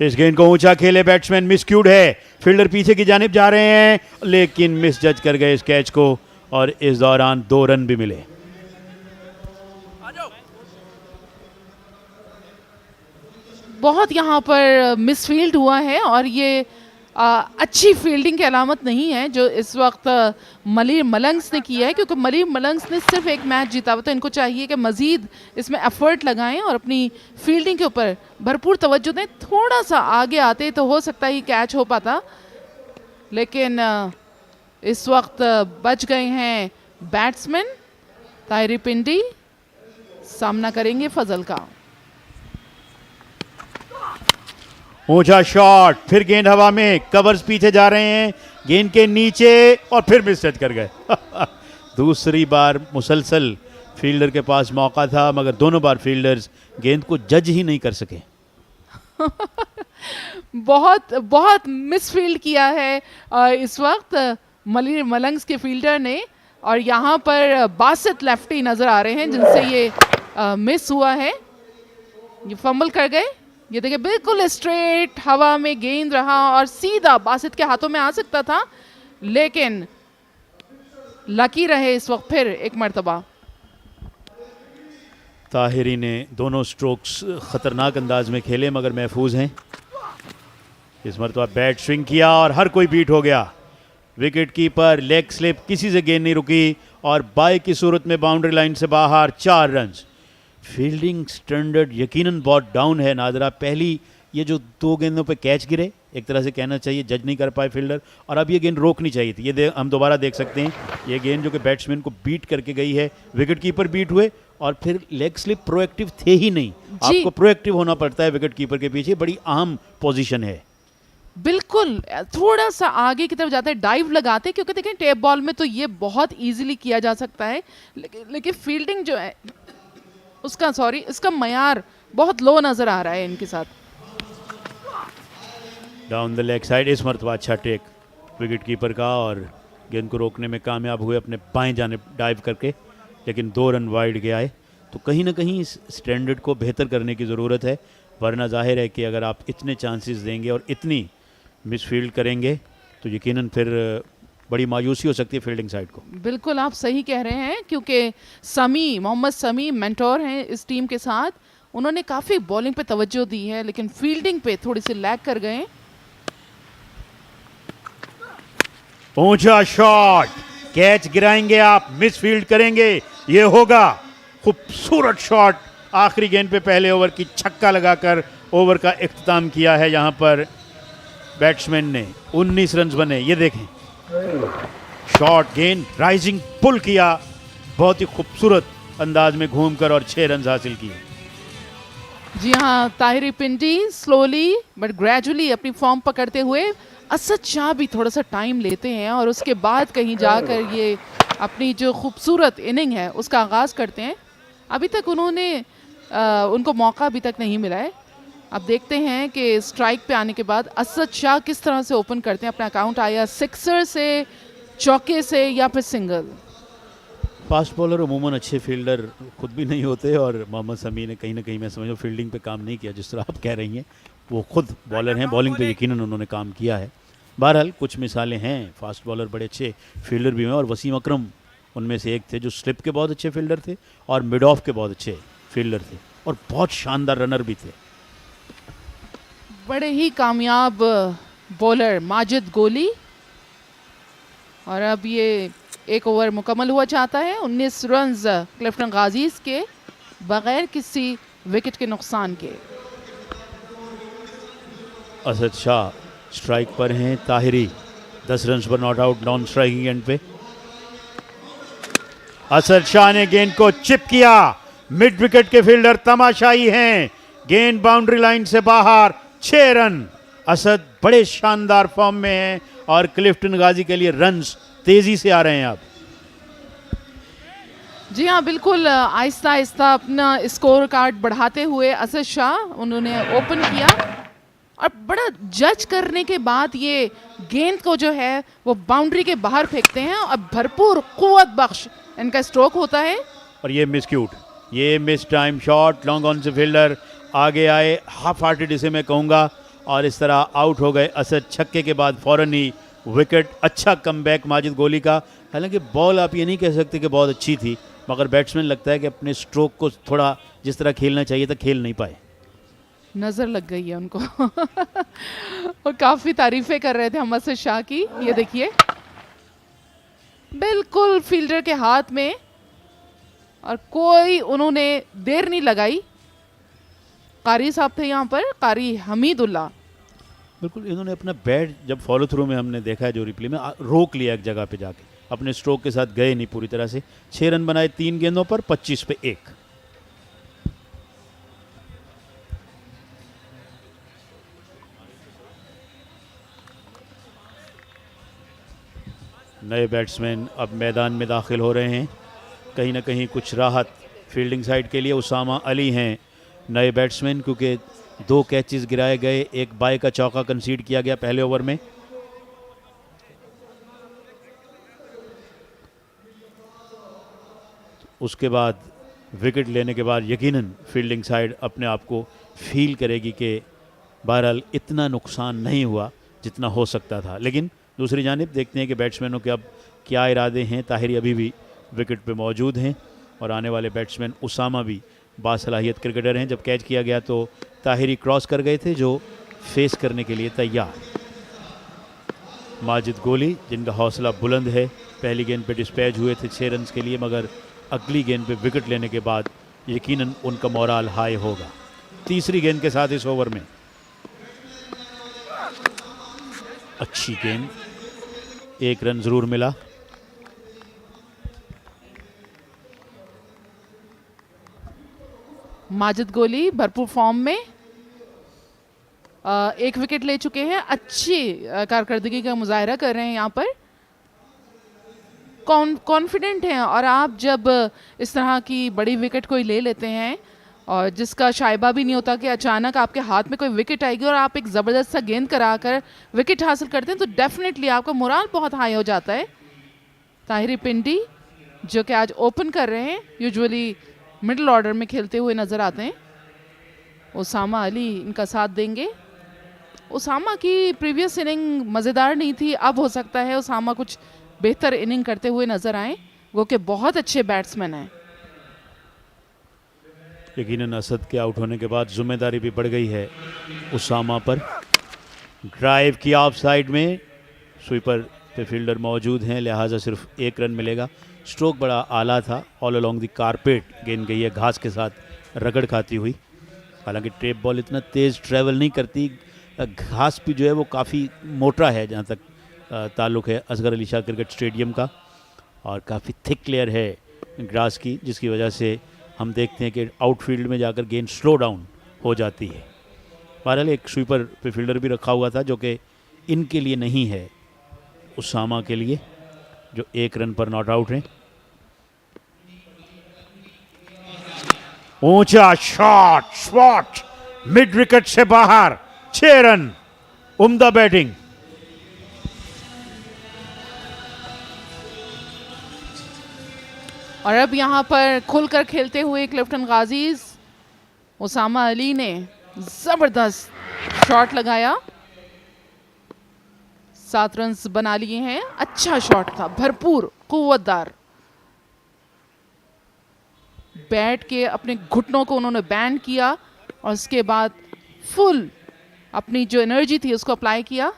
इस गेंद को ऊंचा खेले बैट्समैन, मिसक्यूड है, फील्डर पीछे की जानिब जा रहे हैं लेकिन मिस जज कर गए इस कैच को, और इस दौरान 2 रन भी मिले। बहुत यहाँ पर मिसफील्ड हुआ है और ये अच्छी फील्डिंग की अलामत नहीं है जो इस वक्त मलीर मलंग्स ने किया है, क्योंकि मलीर मलंग्स ने सिर्फ एक मैच जीता हुआ, तो इनको चाहिए कि मज़ीद इसमें एफर्ट लगाएं और अपनी फील्डिंग के ऊपर भरपूर तवज्जो दें। थोड़ा सा आगे आते तो हो सकता है कैच हो पाता, लेकिन इस वक्त बच गए हैं बैट्समैन। ताहिरी पिंडी सामना करेंगे फजल का। ऊंचा शॉट, फिर गेंद हवा में, कवर्स पीछे जा रहे हैं, गेंद के नीचे और फिर मिस टच कर गए। दूसरी बार मुसलसल फील्डर के पास मौका था मगर दोनों बार फील्डर्स गेंद को जज ही नहीं कर सके। बहुत बहुत मिसफील्ड किया है इस वक्त मलीर मलंग्स के फील्डर ने, और यहाँ पर बासित लेफ्टी नज़र आ रहे हैं जिनसे ये मिस हुआ है। ये फंबल कर गए। ये देखिए बिल्कुल स्ट्रेट हवा में गेंद रहा और सीधा बासित के हाथों में आ सकता था, लेकिन लकी रहे इस वक्त फिर एक मर्तबा। ताहिरी ने दोनों स्ट्रोक्स ख़तरनाक अंदाज में खेले मगर महफूज हैं। इस मरतबा बैट स्विंग किया और हर कोई बीट हो गया। विकेट कीपर, लेग स्लिप, किसी से गेंद नहीं रुकी और बाई की सूरत में बाउंड्री लाइन से बाहर 4 रन। फील्डिंग स्टैंडर्ड यकीनन बहुत डाउन है नादरा। पहली ये जो 2 गेंदों पे कैच गिरे, एक तरह से कहना चाहिए जज नहीं कर पाए फील्डर, और अब ये गेंद रोकनी चाहिए थी। ये हम दोबारा देख सकते हैं, ये गेंद जो कि बैट्समैन को बीट करके गई है, विकेट कीपर बीट हुए और फिर लेग स्लिप प्रोएक्टिव थे ही नहीं। आपको प्रोएक्टिव होना पड़ता है विकेट कीपर के पीछे, बड़ी अहम पोजीशन है। बिल्कुल थोड़ा सा आगे की तरफ जाते हैं, डाइव लगाते, क्योंकि देखें टेप बॉल में तो ये बहुत इजीली किया जा सकता है, लेकिन फील्डिंग जो है उसका इसका मयार बहुत लो नजर आ रहा है इनके साथ। डाउन द लेग साइड, इस मरतबा अच्छा टेक विकेट कीपर का और गेंद को रोकने में कामयाब हुए अपने बाएं जाने डाइव करके, लेकिन 2 रन वाइड गया है। तो कहीं ना कहीं इस स्टैंडर्ड को बेहतर करने की ज़रूरत है, वरना जाहिर है कि अगर आप इतने चांसेस देंगे और इतनी मिसफील्ड करेंगे तो यकीनन फिर बड़ी मायूसी हो सकती है फील्डिंग साइड को। बिल्कुल आप सही कह रहे हैं, क्योंकि मोहम्मद समी मेंटोर हैं इस टीम के साथ, उन्होंने काफ़ी बॉलिंग पे तवज्जो दी है लेकिन फील्डिंग पे थोड़ी सी लैग कर गए। ऊंचा शॉट, कैच गिराएंगे आप, मिसफील्ड करेंगे, ये होगा। खूबसूरत शॉट, आखिरी गेंद पे पहले ओवर की छक्का लगाकर ओवर का इख्तिताम किया है यहाँ पर बैट्समैन ने। 19 रन बने, ये देखें शॉट, गेंद राइजिंग पुल किया बहुत ही खूबसूरत अंदाज में घूमकर और 6 रन हासिल किए। जी हाँ, ताहिरी पिंडी स्लोली बट ग्रेजुअली अपनी फॉर्म पकड़ते हुए, असद शाह भी थोड़ा सा टाइम लेते हैं और उसके बाद कहीं जाकर ये अपनी जो खूबसूरत इनिंग है उसका आगाज़ करते हैं। अभी तक उनको मौका अभी तक नहीं मिला है। अब देखते हैं कि स्ट्राइक पे आने के बाद असद शाह किस तरह से ओपन करते हैं अपना अकाउंट, आया सिक्सर से, चौके से या फिर सिंगल। फास्ट बॉलर अमूमन अच्छे फील्डर खुद भी नहीं होते और मोहम्मद समी ने कहीं ना कहीं मैं समझो फील्डिंग पे काम नहीं किया जिस तरह आप कह रही हैं। वो खुद बॉलर हैं, बॉलिंग पे यकीनन उन्होंने काम किया है। बहरहाल कुछ मिसालें हैं, फास्ट बॉलर बड़े अच्छे फील्डर भी हैं और वसीम अकरम उनमें से एक थे जो स्लिप के बहुत अच्छे फील्डर थे और मिड ऑफ के बहुत अच्छे फील्डर थे और बहुत शानदार रनर भी थे। बड़े ही कामयाब बॉलर माजिद गोली, और अब ये एक ओवर मुकम्मल हुआ चाहता है। 19 रन क्लिफ्टन गाजीज के बगैर किसी विकेट के नुकसान के। असद शाह स्ट्राइक पर हैं, ताहिरी 10 रन पर not out non striking and पे। असद शाह ने गेंद को चिप किया, मिड विकेट के फील्डर तमाशाई हैं, गेंद बाउंड्री लाइन से बाहर, 6 रन। असद बड़े शानदार फॉर्म में हैं और क्लिफ्टन गाजी के लिए रन्स तेजी से आ रहे हैं। अब जी हाँ, बिल्कुल आहिस्ता आहिस्ता अपना स्कोर कार्ड बढ़ाते हुए असद शाह उन्होंने ओपन किया और बड़ा जज करने के बाद ये गेंद को जो है वो बाउंड्री के बाहर फेंकते हैं और भरपूर कुव्वत बख्श इनका स्ट्रोक होता है। और ये मिसक्यूट, ये miss time shot, long on से फील्डर आगे आए, हाफ हार्टेड इसे मैं कहूँगा, और इस तरह आउट हो गए असद। छक्के के बाद फौरन ही विकेट। अच्छा कमबैक माजिद गोली का। हालांकि बॉल आप ये नहीं कह सकते कि बहुत अच्छी थी, मगर बैट्समैन लगता है कि अपने स्ट्रोक को थोड़ा जिस तरह खेलना चाहिए था खेल नहीं पाए। नज़र लग गई है उनको और काफ़ी तारीफ़ें कर रहे थे हम असद शाह की। ये देखिए बिल्कुल फील्डर के हाथ में और कोई उन्होंने देर नहीं लगाई। कारी साहब थे यहाँ पर, कारी हमीदुल्लाह। बिल्कुल इन्होंने अपना बैट जब फॉलो थ्रू में हमने देखा है जो रिप्ले में, रोक लिया एक जगह पे जाके, अपने स्ट्रोक के साथ गए नहीं पूरी तरह से। 6 रन बनाए 3 गेंदों पर, 25 पे 1। नए बैट्समैन अब मैदान में दाखिल हो रहे हैं। कहीं ना कहीं कुछ राहत फील्डिंग साइड के लिए उसामा अली हैं नए बैट्समैन, क्योंकि 2 कैचेस गिराए गए, एक बाय का चौका कंसीड किया गया पहले ओवर में। उसके बाद विकेट लेने के बाद यकीनन फील्डिंग साइड अपने आप को फील करेगी कि बहरहाल इतना नुकसान नहीं हुआ जितना हो सकता था। लेकिन दूसरी जानिब देखते हैं कि बैट्समैनों के अब क्या इरादे हैं। ताहिरी अभी भी विकेट पे मौजूद हैं और आने वाले बैट्समैन उसामा भी बासलाहियत क्रिकेटर हैं। जब कैच किया गया तो ताहिरी क्रॉस कर गए थे, जो फेस करने के लिए तैयार। माजिद गोली जिनका हौसला बुलंद है, पहली गेंद पे डिस्पैच हुए थे 6 रन के लिए, मगर अगली गेंद पे विकेट लेने के बाद यकीनन उनका मोराल हाई होगा। तीसरी गेंद के साथ इस ओवर में अच्छी गेंद, 1 रन ज़रूर मिला। माजिद गोली भरपूर फॉर्म में 1 विकेट ले चुके हैं, अच्छी कारकर्दगी का मुजाहरा कर रहे हैं यहाँ पर, कॉन्फिडेंट हैं। और आप जब इस तरह की बड़ी विकेट कोई ले लेते हैं और जिसका शायबा भी नहीं होता कि अचानक आपके हाथ में कोई विकेट आएगी और आप एक ज़बरदस्त सा गेंद कराकर विकेट हासिल करते हैं, तो डेफिनेटली आपका मोराल बहुत हाई हो जाता है। ताहिरी पिंडी जो कि आज ओपन कर रहे हैं, यूजुअली मिडिल ऑर्डर में खेलते हुए नज़र आते हैं। उसामा अली इनका साथ देंगे। उसामा की प्रीवियस इनिंग मज़ेदार नहीं थी, अब हो सकता है उसामा कुछ बेहतर इनिंग करते हुए नज़र आए, वो कि बहुत अच्छे बैट्समैन हैं। यकीनन असद के आउट होने के बाद जिम्मेदारी भी बढ़ गई है उसामा पर। ड्राइव किया ऑफ साइड में, स्वीपर पे फील्डर मौजूद हैं, लिहाजा सिर्फ 1 रन मिलेगा। स्ट्रोक बड़ा आला था, ऑल अलोंग द कारपेट गेंद गई है घास के साथ रगड़ खाती हुई। हालांकि टेप बॉल इतना तेज़ ट्रैवल नहीं करती, घास भी जो है वो काफ़ी मोटा है जहाँ तक ताल्लुक़ है असगर अली शाह क्रिकेट स्टेडियम का, और काफ़ी थिक लेयर है ग्रास की, जिसकी वजह से हम देखते हैं कि आउटफील्ड में जाकर गेंद स्लो डाउन हो जाती है। बहरहाल एक स्वीपर पे फील्डर भी रखा हुआ था जो कि इनके लिए नहीं है, उसामा के लिए, जो 1 रन पर नॉट आउट हैं। ऊंचा शॉट मिड विकेट से बाहर, 6 रन, उम्दा बैटिंग। और अब यहाँ पर खुलकर खेलते हुए क्लिफ्टन गाजीज, उसामा अली ने ज़बरदस्त शॉट लगाया, 7 रन बना लिए हैं। अच्छा शॉट था, भरपूर कुव्वतदार। बैट के अपने घुटनों को उन्होंने बैंड किया और उसके बाद फुल अपनी जो एनर्जी थी उसको अप्लाई किया।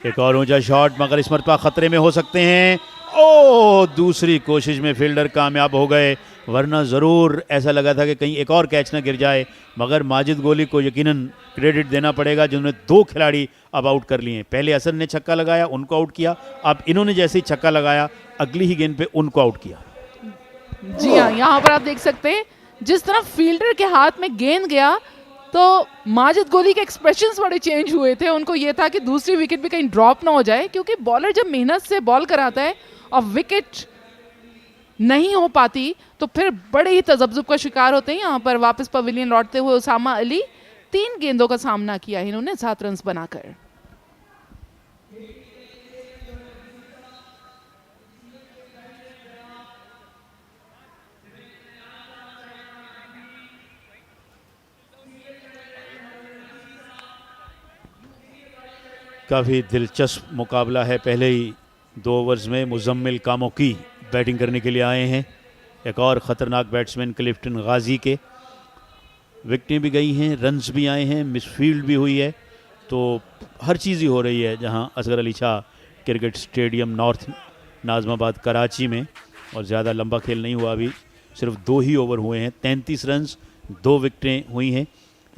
एक और ऊंचा शॉट, मगर इस मरतबा खतरे में हो सकते हैं। ओ दूसरी कोशिश में फील्डर कामयाब हो गए, वरना ज़रूर ऐसा लगा था कि कहीं एक और कैच ना गिर जाए। मगर माजिद गोली को यकीनन क्रेडिट देना पड़ेगा जिन्होंने 2 खिलाड़ी अब आउट कर लिए हैं। पहले असद ने छक्का लगाया, उनको आउट किया, अब इन्होंने जैसे ही छक्का लगाया अगली ही गेंद पे उनको आउट किया। जी हाँ, यहाँ पर आप देख सकते हैं जिस तरह फील्डर के हाथ में गेंद गया तो माजिद गोली के एक्सप्रेशंस बड़े चेंज हुए थे। उनको ये था कि दूसरी विकेट भी कहीं ड्रॉप ना हो जाए, क्योंकि बॉलर जब मेहनत से बॉल कराता है और विकेट नहीं हो पाती तो फिर बड़े ही तजब्जुब का शिकार होते हैं। यहाँ पर वापस पवेलियन लौटते हुए उसामा अली 3 गेंदों का सामना किया है इन्होंने 7 रन बनाकर। काफ़ी दिलचस्प मुकाबला है। पहले ही 2 ओवर्स में मुजम्मिल कामोकी बैटिंग करने के लिए आए हैं। एक और ख़तरनाक बैट्समैन क्लिफ्टन गाजी के विकेटें भी गई हैं, रन्स भी आए हैं, मिसफील्ड भी हुई है, तो हर चीज़ ही हो रही है जहां Asghar Ali Shah cricket stadium north Nazimabad Karachi में। और ज़्यादा लंबा खेल नहीं हुआ, अभी सिर्फ 2 ही ओवर हुए हैं। 33 रन्स, 2 विकेटें हुई हैं।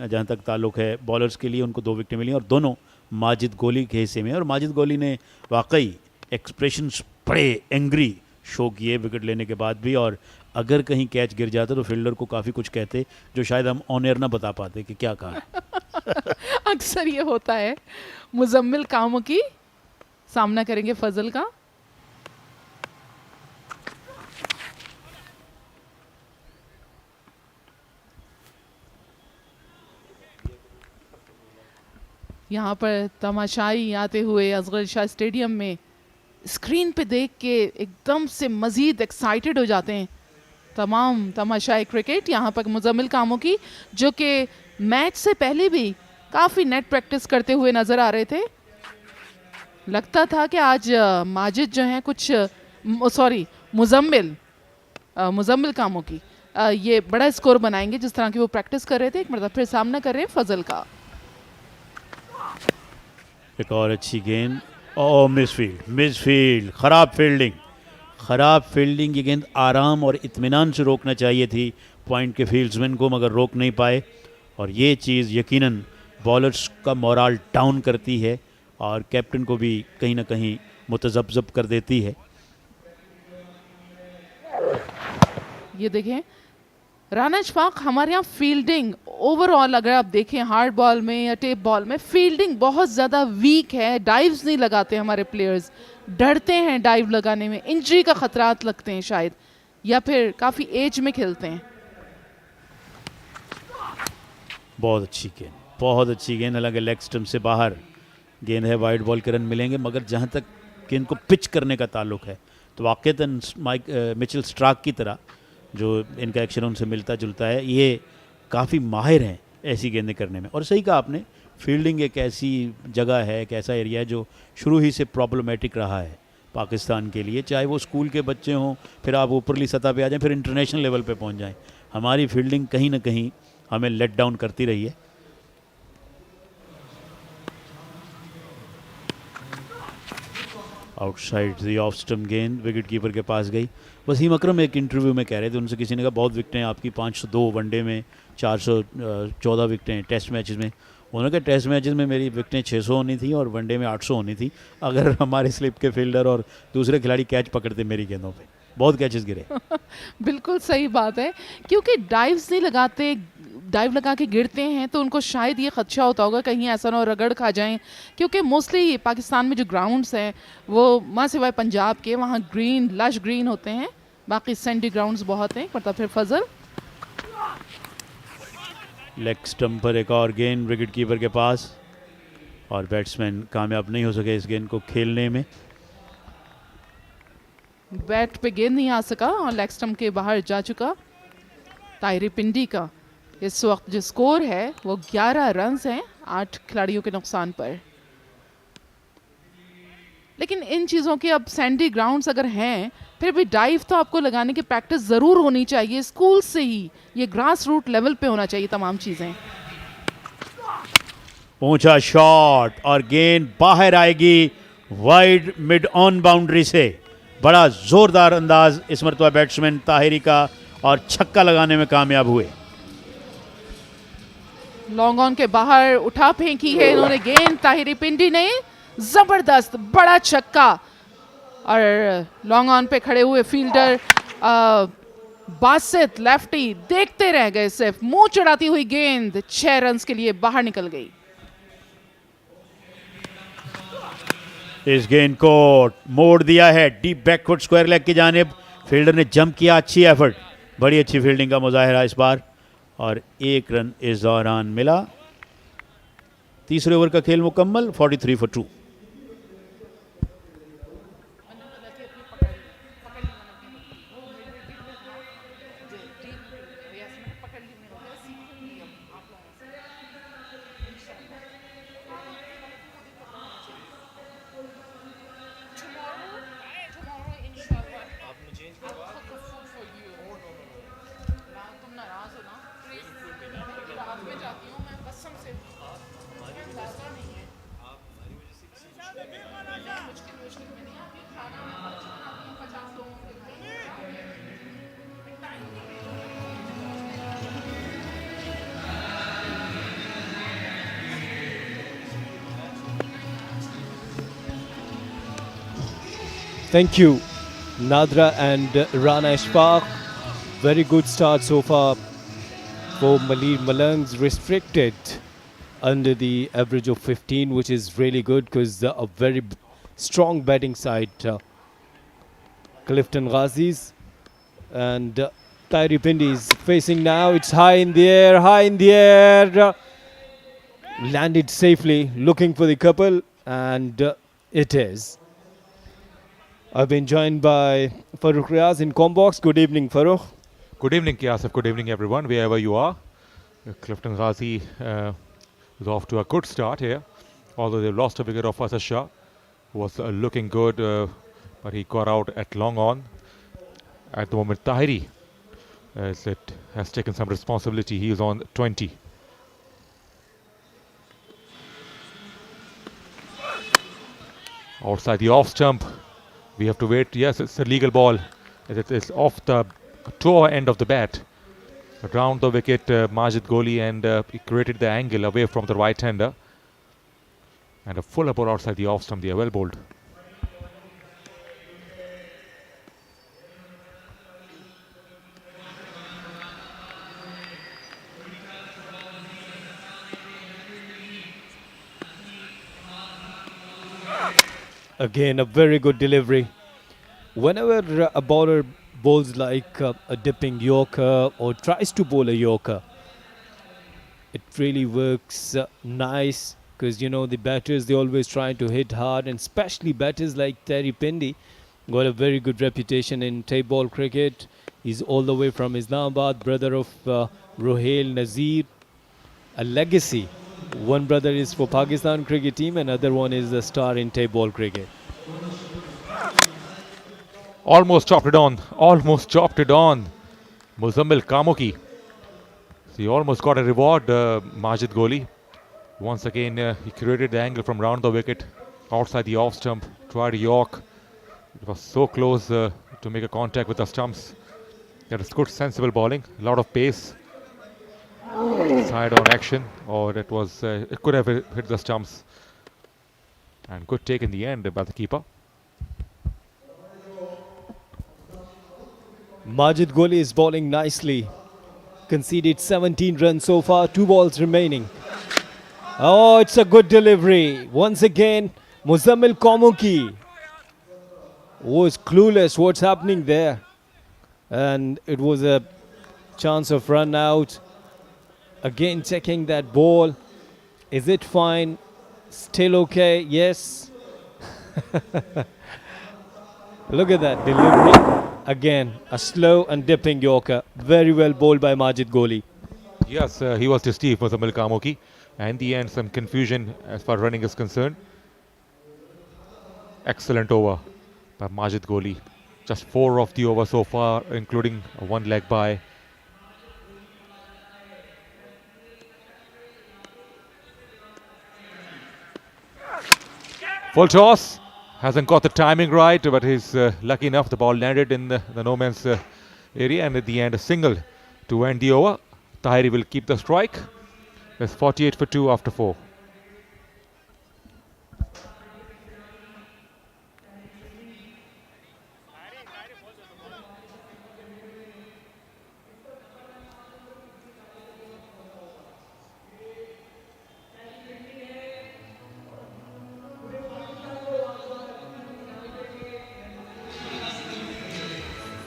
जहाँ तक ताल्लुक़ है बॉलर्स के लिए, उनको 2 विकेटें मिली और दोनों माजिद गोली के हिस्से में। और माजिद गोली ने वाकई एक्सप्रेशंस बड़े एंग्री शो किए विकेट लेने के बाद भी। और अगर कहीं कैच गिर जाता तो फील्डर को काफ़ी कुछ कहते, जो शायद हम ऑन एयर ना बता पाते कि क्या कहा है। अक्सर ये होता है। मुजम्मिल कामोकी सामना करेंगे फजल का। यहाँ पर तमाशाई आते हुए असगर शाह स्टेडियम में स्क्रीन पे देख के एकदम से मज़ीद एक्साइटेड हो जाते हैं तमाम तमाशाई क्रिकेट। यहाँ पर मुजम्मिल कामोकी जो कि मैच से पहले भी काफ़ी नेट प्रैक्टिस करते हुए नज़र आ रहे थे। लगता था कि आज माजिद जो हैं कुछ मुजम्मिल कामोकी ये बड़ा स्कोर बनाएंगे जिस तरह की वो प्रैक्टिस कर रहे थे। एक मतलब फिर सामना कर रहे हैं फजल का। एक और अच्छी गेंद, ओ मिसफील्ड, ख़राब फील्डिंग। ये गेंद आराम और इत्मीनान से रोकना चाहिए थी पॉइंट के फील्ड्समैन को, मगर रोक नहीं पाए। और ये चीज़ यकीनन बॉलर्स का मोराल डाउन करती है और कैप्टन को भी कहीं ना कहीं मुतज़ब्ज़ब कर देती है। ये देखें राना इशफाक, हमारे यहाँ फील्डिंग ओवरऑल अगर आप देखें हार्ड बॉल में या टेप बॉल में फील्डिंग बहुत ज़्यादा वीक है। डाइव्स नहीं लगाते हमारे प्लेयर्स, डरते हैं डाइव लगाने में, इंजरी का खतरात लगते हैं शायद, या फिर काफ़ी एज में खेलते हैं। बहुत अच्छी गेंद, हालांकि लेग स्टंप से बाहर गेंद है, वाइड बॉल के रन मिलेंगे। मगर जहाँ तक गेंद को पिच करने का ताल्लुक है तो वाक़ईतन मिचेल स्टार्क की तरह जो इनका एक्शन उनसे मिलता जुलता है, ये काफ़ी माहिर हैं ऐसी गेंदें करने में। और सही कहा आपने, फील्डिंग एक ऐसी जगह है, एक ऐसा एरिया है जो शुरू ही से प्रॉब्लमेटिक रहा है पाकिस्तान के लिए, चाहे वो स्कूल के बच्चे हों, फिर आप ऊपरली सतह पे आ जाएं, फिर इंटरनेशनल लेवल पे पहुंच जाएं। हमारी फील्डिंग कहीं ना कहीं हमें लेट डाउन करती रही है। आउटसाइड द ऑफ स्टंप गेंद विकेट कीपर के पास गई। वसीम अकरम एक इंटरव्यू में कह रहे थे, उनसे किसी ने कहा बहुत विकेटें आपकी, 502 वनडे में, 414 विकेटें टेस्ट मैचेस में। उन्होंने कहा टेस्ट मैचेस में मेरी विकेटें 600 होनी थी और वनडे में 800 होनी थी, अगर हमारे स्लिप के फील्डर और दूसरे खिलाड़ी कैच पकड़ते मेरी गेंदों पे। बहुत कैचेस गिरे। बिल्कुल सही बात है, क्योंकि डाइव्स नहीं लगाते, डाइव लगा के गिरते हैं तो उनको शायद ये खदशा होता होगा कहीं ऐसा ना हो रगड़ खा जाएं, क्योंकि मोस्टली पाकिस्तान में जो ग्राउंड्स हैं वो माँ सिवाय पंजाब के वहाँ ग्रीन, लश ग्रीन होते हैं, बाकी सैंडी ग्राउंड्स बहुत हैं। मतलब फिर फजल लेग स्टंप पर एक और गेंद विकेट कीपर के पास और बैट्समैन कामयाब नहीं हो सके इस गेंद को खेलने में। बैट पे गेंद नहीं आ सका और लेग स्टंप के बाहर जा चुका। ताहिरी पिंडी का इस वक्त जो स्कोर है वो 11 रन्स हैं 8 खिलाड़ियों के नुकसान पर। लेकिन इन चीज़ों के अब सैंडी ग्राउंड्स अगर हैं फिर भी डाइव तो आपको लगाने की प्रैक्टिस ज़रूर होनी चाहिए, स्कूल से ही ये ग्रास रूट लेवल पे होना चाहिए तमाम चीज़ें। ऊंचा शॉट और गेंद बाहर आएगी वाइड मिड ऑन बाउंड्री से। बड़ा ज़ोरदार अंदाज इस मरतबा बैट्समैन ताहिरी का, और छक्का लगाने में कामयाब हुए। लॉन्ग ऑन के बाहर उठा फेंकी है इन्होंने गेंद, ताहिरी पिंडी ने जबरदस्त बड़ा छक्का। और लॉन्ग ऑन पे खड़े हुए फील्डर बासित लेफ्टी देखते रह गए, सिर्फ मुंह चढ़ाती हुई गेंद 6 रन्स के लिए बाहर निकल गई। इस गेंद को मोड़ दिया है डीप बैकफुट स्क्वायर लेग की जानिब, फील्डर ने जंप किया, अच्छी एफर्ट, बड़ी अच्छी फील्डिंग का मुजाहिरा इस बार, और 1 रन इस दौरान मिला। तीसरे ओवर का खेल मुकम्मल, 43 for 2। Thank you, Nadra and Rana Ishfaq. Very good start so far for Malir Malangs, restricted under the average of 15, which is really good because a very strong batting side. Clifton Ghazis and Tahiri Pindi is facing now. It's high in the air. Landed safely, looking for the couple, and it is. I've been joined by Farooq Riaz in Combox. Good evening, Farooq. Good evening, Kiasif. Good evening, everyone, wherever you are. Clifton Ghazi is off to a good start here, although they lost a wicket of Asad Shah, who was looking good, but he got out at long on. At the moment, Tahiri has taken some responsibility. He is on 20. Outside the off stump. We have to wait. Yes, it's a legal ball. It's off the toe end of the bat. Around the wicket, �𝐚𝐥𝐸, and he created the angle away from the right-hander. And a fuller ball outside the off stump. They are well bowled. Again, a very good delivery. Whenever a bowler bowls like a dipping Yorker or tries to bowl a Yorker, it really works nice, because you know the batters, they always try to hit hard, and especially batters like Tahiri Pindi got a very good reputation in tape ball cricket. He's all the way from Islamabad, brother of Ruhail Nazir, a legacy. One brother is for Pakistan cricket team, and other one is a star in tape ball cricket. Almost chopped it on. Muzammil Kamoki. So he almost got a reward, 𝐻𝐸. Once again, he created the angle from round the wicket, outside the off stump, tried York. It was so close to make a contact with the stumps. That is good, sensible bowling, a lot of pace. Side on action, or it could have hit the stumps. And good take in the end by the keeper. 𝐻𝐸 is bowling nicely. Conceded 17 runs so far, 2 balls remaining. Oh, it's a good delivery. Once again, Muzammil Kamoki was clueless what's happening there. And it was a chance of run out. Again, checking that ball. Is it fine? Still okay? Yes. Look at that delivery. Again, a slow and dipping Yorker. Very well bowled by 𝐻𝐸. Yes, he was deceived, Muzammil Kamoki. And in the end, some confusion as far as running is concerned. Excellent over by 𝐻𝐸. Just 4 of the over so far, including a 1 leg by. Full toss. Hasn't got the timing right, but he's lucky enough. The ball landed in the no man's area, and at the end, a single to end the over. Tahiri will keep the strike. There's 48 for 2 after 4.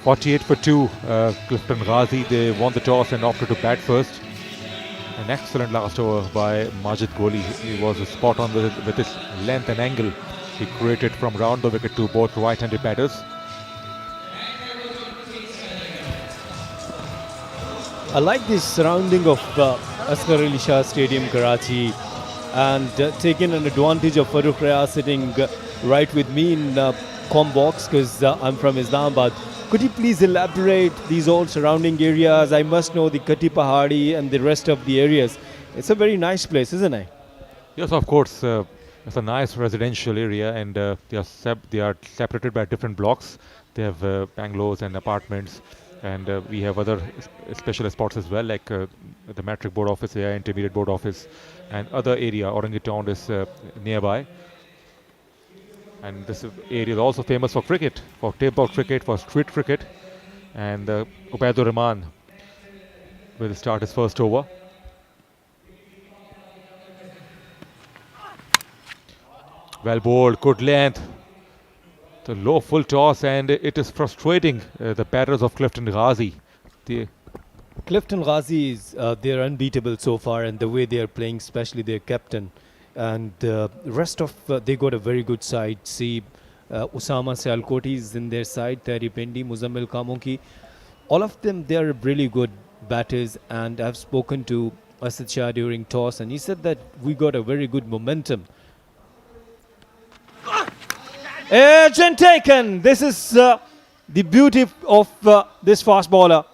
(48 for 2). Clifton Ghazi, they won the toss and opted to bat first. An excellent last over by Majid Gholi. He was spot on with his length and angle he created from round the wicket to both right-handed batters. I like the surrounding of Asghar Ali Shah Stadium, Karachi, and taking an advantage of Farooq Raya sitting right with me in com box because I'm from Islamabad. Could you please elaborate these all surrounding areas? I must know the Kati Pahari and the rest of the areas. It's a very nice place, isn't it? Yes, of course. It's a nice residential area, and they are separated by different blocks. They have bungalows and apartments, and we have other special spots as well, like the Matric Board Office, the Intermediate Board Office, and other area. Orangutan is nearby. And this area is also famous for cricket, for table cricket, for street cricket. And Ubaidur Rahman will start his first over. Well bowled, good length. The low full toss, and it is frustrating the batters of Clifton Ghazi. Clifton Ghazi is they're unbeatable so far, and the way they are playing, especially their captain. And the rest of they got a very good side. See, Usama Sialkot is in their side, Tahiri, Pindi, Muzammil, Kamoki. All of them, they are really good batters. And I've spoken to Asad Shah during toss, and he said that we got a very good momentum. Edge and taken. This is the beauty of this fast bowler,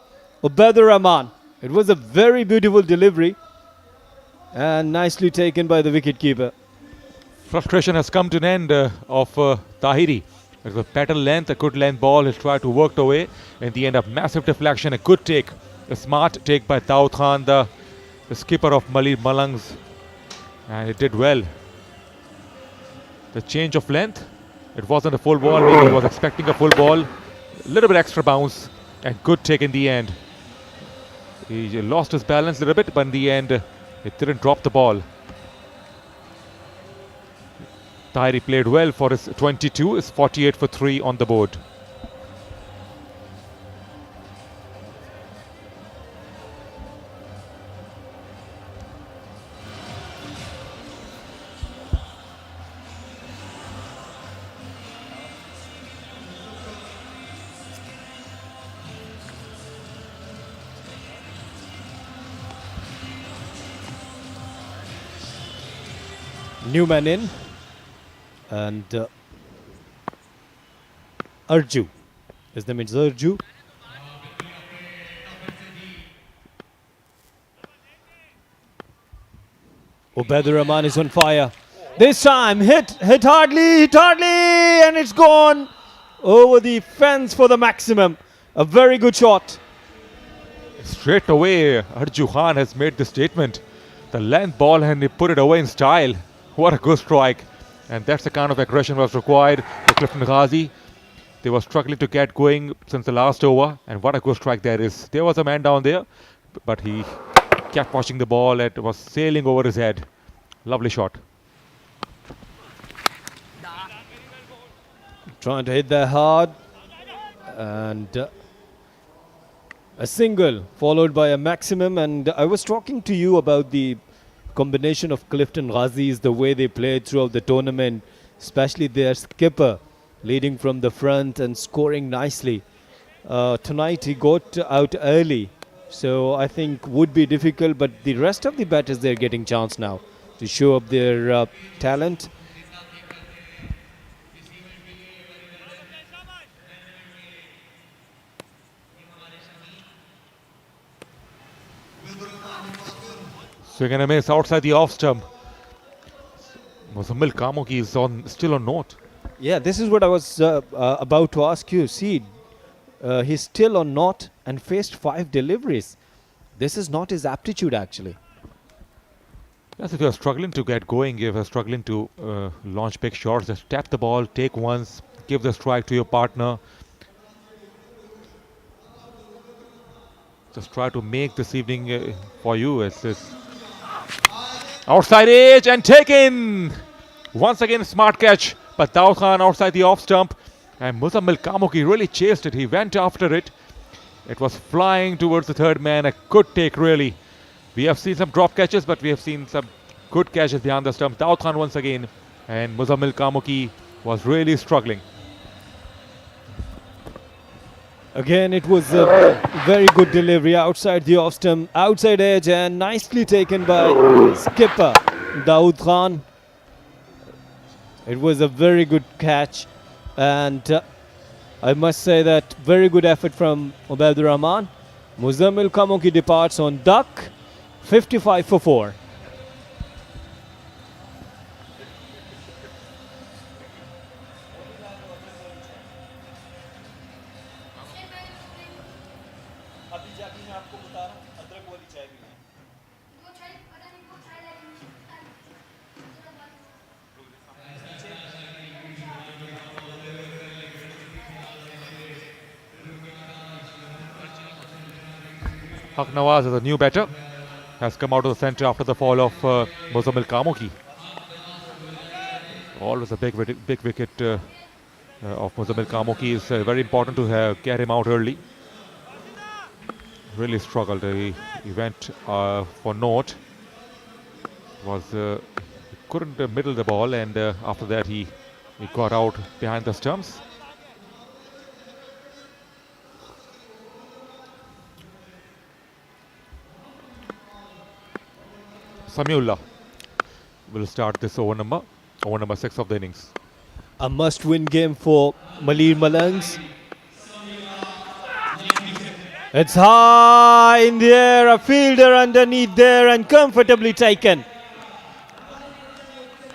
Ubaidur Rahman. It was a very beautiful delivery. And nicely taken by the wicketkeeper. Frustration has come to an end of Tahiri. It was a better length, a good length ball. He's tried to work away. In the end, a massive deflection, a good take. A smart take by Dawood Khan, the skipper of Malir Malangs. And it did well. The change of length. It wasn't a full ball. Maybe he was expecting a full ball. A little bit extra bounce. And good take in the end. He lost his balance a little bit, but in the end, it didn't drop the ball. Tahiri played well for his 22. It's 48 for 3 on the board. New man in, and �𝐚𝐥𝐢𝐫. His name is �𝐚𝐥𝐢𝐫. Ubaidur Rahman is on fire. This time hit hardly, and it's gone over the fence for the maximum. A very good shot. Straight away, 𝐻𝐴𝐺𝐢 Khan has made the statement. The length ball, and he put it away in style. What a good strike. And that's the kind of aggression was required for Clifton Ghazi. They were struggling to get going since the last over. And what a good strike there is. There was a man down there, but he kept watching the ball. It was sailing over his head. Lovely shot. Trying to hit that hard. And a single followed by a maximum. And I was talking to you about the combination of Clifton Ghazis, the way they played throughout the tournament, especially their skipper leading from the front and scoring nicely. Tonight he got out early, so I think would be difficult, but the rest of the batters, they're getting chance now to show up their talent. Swing and a miss outside the off stump. Muzammil Kamoki is still on note. Yeah, this is what I was about to ask you. See, he's still on naught and faced 5 deliveries. This is not his aptitude, actually. Yes, if you're struggling to get going, if you're struggling to launch big shots, just tap the ball, take ones, give the strike to your partner. Just try to make this evening for you. It's outside edge and taken. Once again, smart catch. But Dawood Khan outside the off stump. And Muzammil Kamoki really chased it. He went after it. It was flying towards the third man. A good take, really. We have seen some drop catches, but we have seen some good catches behind the stump. Dawood Khan once again. And Muzammil Kamoki was really struggling. Again, it was a very good delivery outside the off stump, outside edge, and nicely taken by skipper Dawood Khan. It was a very good catch, and I must say that very good effort from Ubaid Rahman. Muzammil Kamoki departs on duck, 55 for 4. Nawaz is a new batter, has come out of the centre after the fall of Muzammil Kamoki. Always a big wicket of Muzammil Kamoki is very important to get him out early. Really struggled. He went for naught. He couldn't middle the ball, and after that he got out behind the stumps. Samiullah will start this over number 6 of the innings. A must-win game for Malir Malangs. It's high in the air, a fielder underneath there and comfortably taken.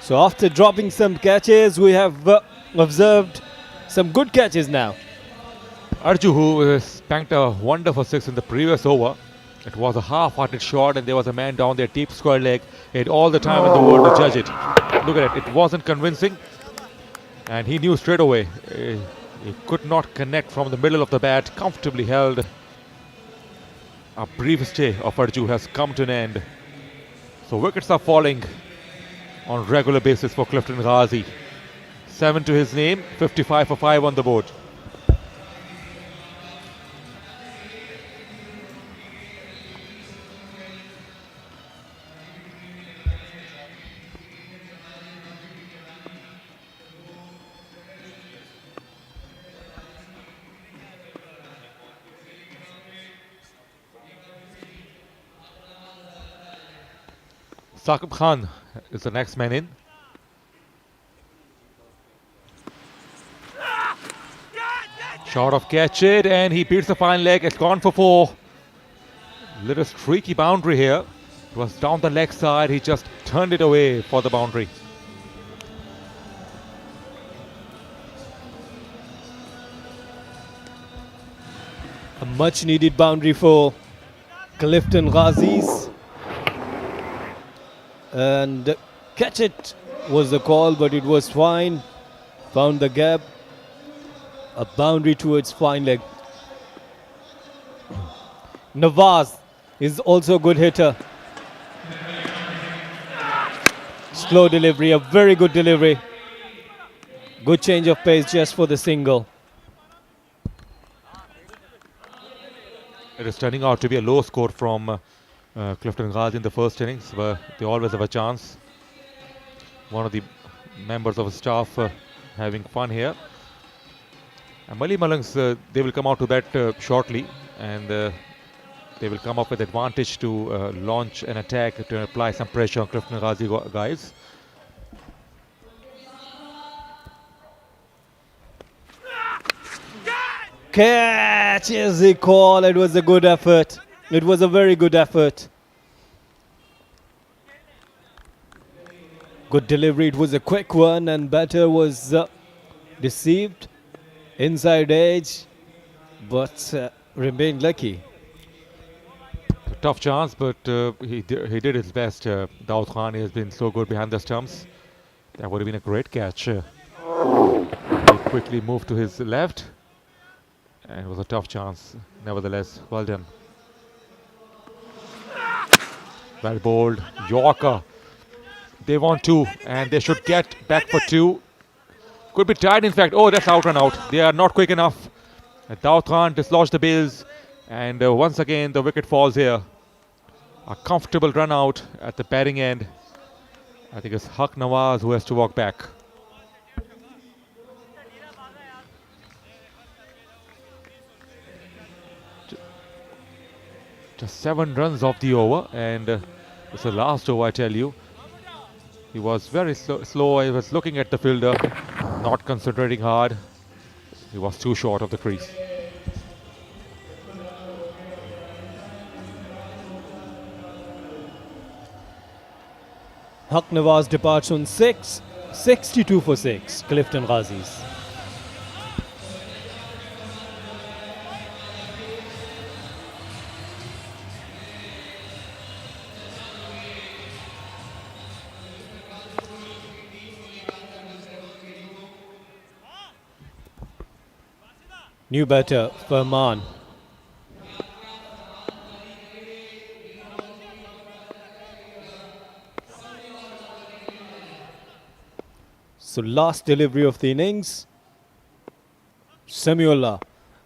So after dropping some catches, we have observed some good catches now. Arju, who spanked a wonderful 6 in the previous over. It was a half-hearted shot, and there was a man down there, deep square leg. He had all the time in the world to judge it. Look at it, it wasn't convincing. And he knew straight away. He could not connect from the middle of the bat, comfortably held. A brief stay of Arju has come to an end. So wickets are falling on regular basis for Clifton Ghazi. 7 to his name, 55 for 5 on the board. Saqib Khan is the next man in. Short of catch it, and he beats the fine leg. It's gone for 4. Little streaky boundary here. It was down the leg side. He just turned it away for the boundary. A much needed boundary for Clifton Ghazis. And catch it was the call, but it was fine. Found the gap. A boundary towards fine leg. Nawaz is also a good hitter. Slow delivery, a very good delivery. Good change of pace just for the single. It is turning out to be a low score from Clifton Ghazi in the first innings, but they always have a chance. One of the members of the staff having fun here. And Malir Malangs, they will come out to bat shortly, and they will come up with advantage to launch an attack to apply some pressure on Clifton Ghazi guys. Catch is the call. It was a good effort. It was a very good effort. Good delivery. It was a quick one, and batter was deceived, inside edge, but remained lucky. Tough chance, but he did his best. Dawood Khan has been so good behind the stumps. That would have been a great catch. He quickly moved to his left, and it was a tough chance. Nevertheless, well done. Well bowled. Yorker. They want two, and they should get back for two. Could be tied, in fact. Oh, that's out and out. They are not quick enough. Dawood Khan dislodged the bails, and once again the wicket falls here. A comfortable run out at the batting end. I think it's Nawaz who has to walk back. Just 7 runs off the over, and it's the last over, I tell you. He was very slow. He was looking at the fielder, not concentrating hard. He was too short of the crease. Nawaz departs on 6, 62 for 6, Clifton Ghazis. New batter, Farman. So last delivery of the innings. Samiullah,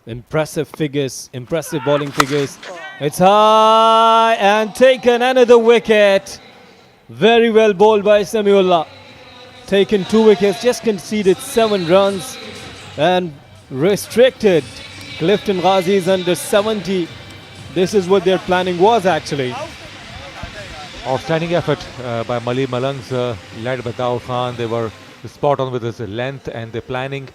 impressive figures, impressive bowling figures. It's high and taken another wicket. Very well bowled by Samiullah. Taken 2 wickets, just conceded 7 runs and restricted Clifton Ghazis under 70. This is what their planning was actually. Outstanding effort by Malangs, led by Dawood Khan. They were spot on with his length and their planning,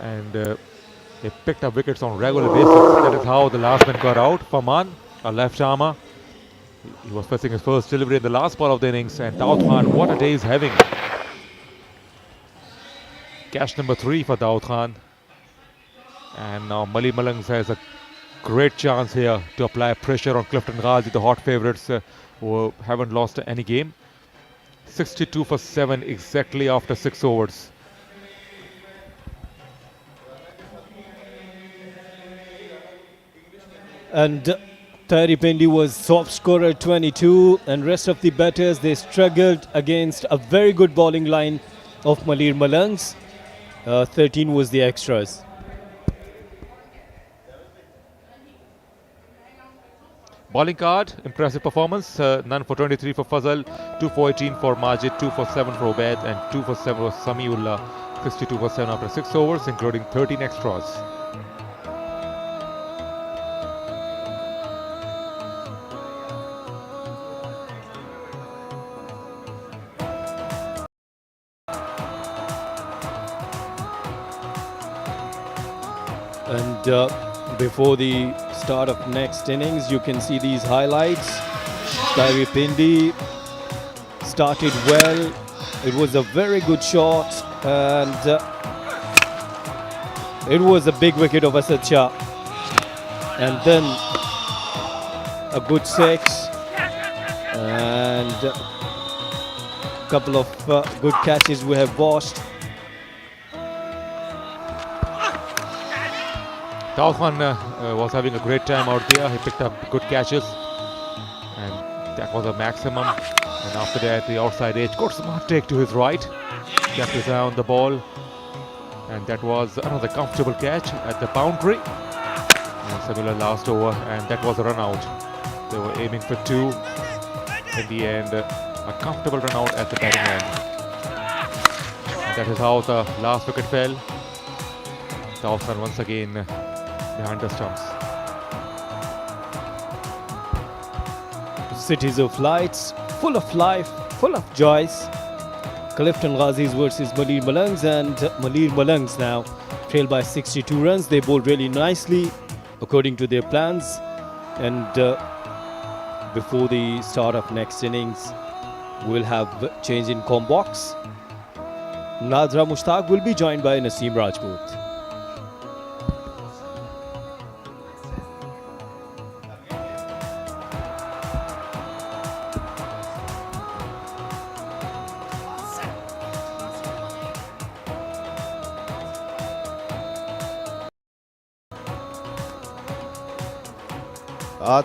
and they picked up wickets on regular basis. That is how the last man got out. Farman, a left armer. He was facing his first delivery in the last ball of the innings, and Dawood Khan, what a day he's having. Catch number 3 for Dawood Khan. And now Malangs has a great chance here to apply pressure on Clifton Ghazis, the hot favourites who haven't lost any game. 62 for 7 exactly after 6 overs. And Tahiri Pindi was top scorer 22, and rest of the batters, they struggled against a very good bowling line of Malangs. 13 was the extras. Bowling card, impressive performance. None for 23 for Fazal, 2 for 18 for Majid, 2 for 7 for Ubaid, and 2 for 7 for Samiullah. 62 for 7 after 6 overs, including 13 extras. And before the start of next innings, you can see these highlights. Tahiri Pindi started well. It was a very good shot, and it was a big wicket of Asad Shah. And then a good 6 and a couple of good catches we have watched. Dawood Khan was having a great time out there. He picked up good catches, and that was a maximum. And after that, the outside edge got smart take to his right, kept his eye on the ball, and that was another comfortable catch at the boundary. And similar last over, and that was a run out. They were aiming for 2. In the end, a comfortable run out at the batting end. And that is how the last wicket fell. Dawood Khan once again behind the stumps. Cities of lights, full of life, full of joys. Clifton Ghazis versus Malangs, and Malangs now trail by 62 runs. They bowled really nicely according to their plans, and before the start of next innings we'll have change in comp box. Nadra Mushtaq will be joined by Naseem Rajput.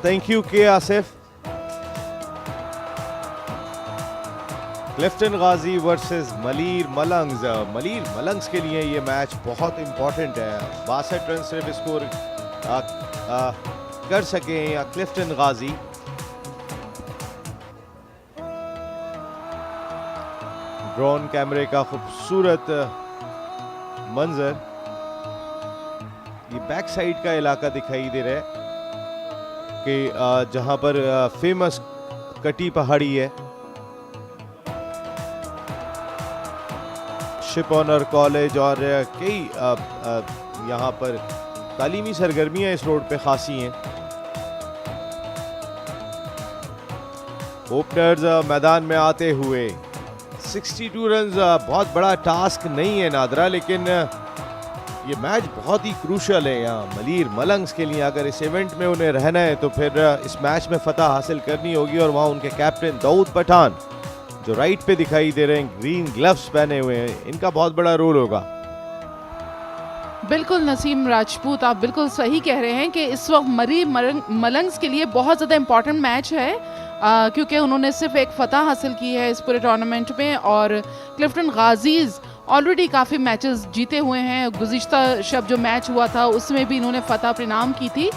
Thank you, K. Asif. Clifton Ghazi versus Malir Malangs. Malir Malangs के लिए ये match बहुत important है। 62 run सिर्फ score कर सके या क्लिफ्टन गाजी। Drone कैमरे का खूबसूरत मंजर। ये बैक साइड का इलाका दिखाई दे रहा है कि जहां पर फेमस कटी पहाड़ी है। शिप ऑनर कॉलेज और कई यहाँ पर तालीमी सरगर्मियाँ इस रोड पे खासी हैं। ओपनर्स मैदान में आते हुए 62 रन बहुत बड़ा टास्क नहीं है नादरा, लेकिन ये मैच बहुत ही क्रूशल है यहाँ मलीर मलंग्स के लिए। अगर इस इवेंट में उन्हें रहना है तो फिर इस मैच में फतह हासिल करनी होगी। और वहाँ उनके कैप्टन दाऊद पठान जो राइट पे दिखाई दे रहे हैं, ग्रीन ग्लव्स पहने हुए हैं, इनका बहुत बड़ा रोल होगा। बिल्कुल नसीम राजपूत, आप बिल्कुल सही कह रहे हैं कि इस वक्त मलीर मलंग्स के लिए बहुत ज़्यादा इंपॉर्टेंट मैच है, क्योंकि उन्होंने सिर्फ एक फ़तह हासिल की है इस पूरे टूर्नामेंट में। और क्लिफ्टन गाजीज़ ऑलरेडी काफ़ी मैचेस जीते हुए हैं। गुज़िश्ता शब जो मैच हुआ था उसमें भी इन्होंने फ़तह अपने नाम की थी।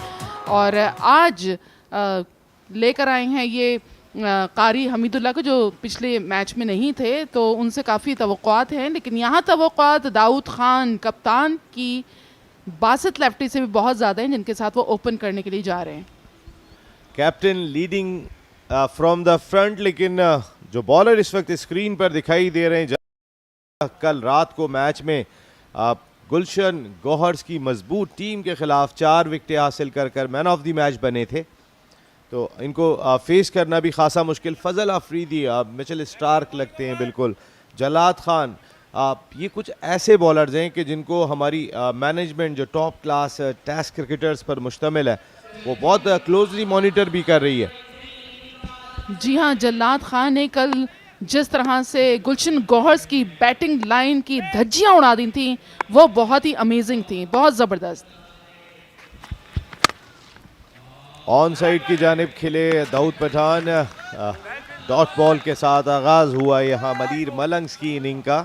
और आज लेकर आए हैं ये कारी हमीदुल्लाह को, जो पिछले मैच में नहीं थे, तो उनसे काफ़ी तवक्कुआत हैं। लेकिन यहाँ तवक्कुआत दाऊद खान कप्तान की 62 लेफ्टी से भी बहुत ज़्यादा हैं, जिनके साथ वो ओपन करने के लिए जा रहे हैं। Captain leading from the front, लेकिन जो बॉलर इस वक्त स्क्रीन पर दिखाई दे रहे हैं, कल रात को मैच में गुलशन गौहर्स की मजबूत टीम के खिलाफ 4 विकेटें हासिल कर मैन ऑफ द मैच बने थे, तो इनको फेस करना भी खासा मुश्किल। फजल अफरीदी मिचेल स्टार्क लगते हैं बिल्कुल। जलात खान, ये कुछ ऐसे बॉलर्स हैं कि जिनको हमारी मैनेजमेंट जो टॉप क्लास टेस्ट क्रिकेटर्स पर मुश्तमिल है वो बहुत क्लोजली मॉनिटर भी कर रही है। जी हाँ, जल्लात खान ने कल जिस तरह से गुलशन गौहर्स की बैटिंग लाइन की धज्जियां उड़ा दी थी वो बहुत ही अमेजिंग थी, बहुत ज़बरदस्त। ऑन साइड की जानिब खिले दाऊद पठान। डॉट बॉल के साथ आगाज हुआ यहाँ मलीर मलंग्स की इनिंग का।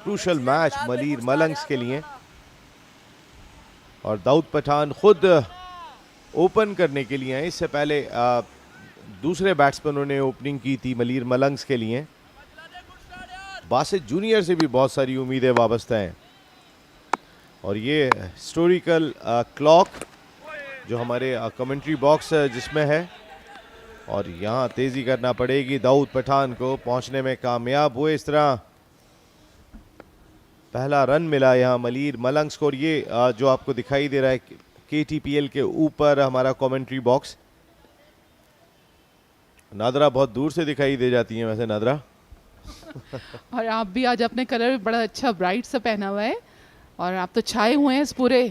क्रूशल मैच मलीर मलंग्स के लिए, और दाऊद पठान खुद ओपन करने के लिए हैं। इससे पहले दूसरे बैट्समैनों ने ओपनिंग की थी मलीर मलंग्स के लिए। बासित जूनियर से भी बहुत सारी उम्मीदें वाबस्ता हैं। और ये हिस्टोरिकल क्लॉक जो हमारे कमेंट्री बॉक्स जिसमें है, और यहाँ तेज़ी करना पड़ेगी दाऊद पठान को, पहुँचने में कामयाब हुए। इस तरह पहला रन मिला यहाँ मलीर मलंग्स को। और ये जो आपको दिखाई दे रहा है KTPL के ऊपर हमारा कमेंट्री बॉक्स। नादरा बहुत दूर से दिखाई दे जाती हैं वैसे नादरा। और आप भी आज अपने कलर बड़ा अच्छा ब्राइट सा पहना हुआ है, और आप तो छाए हुए हैं इस पूरे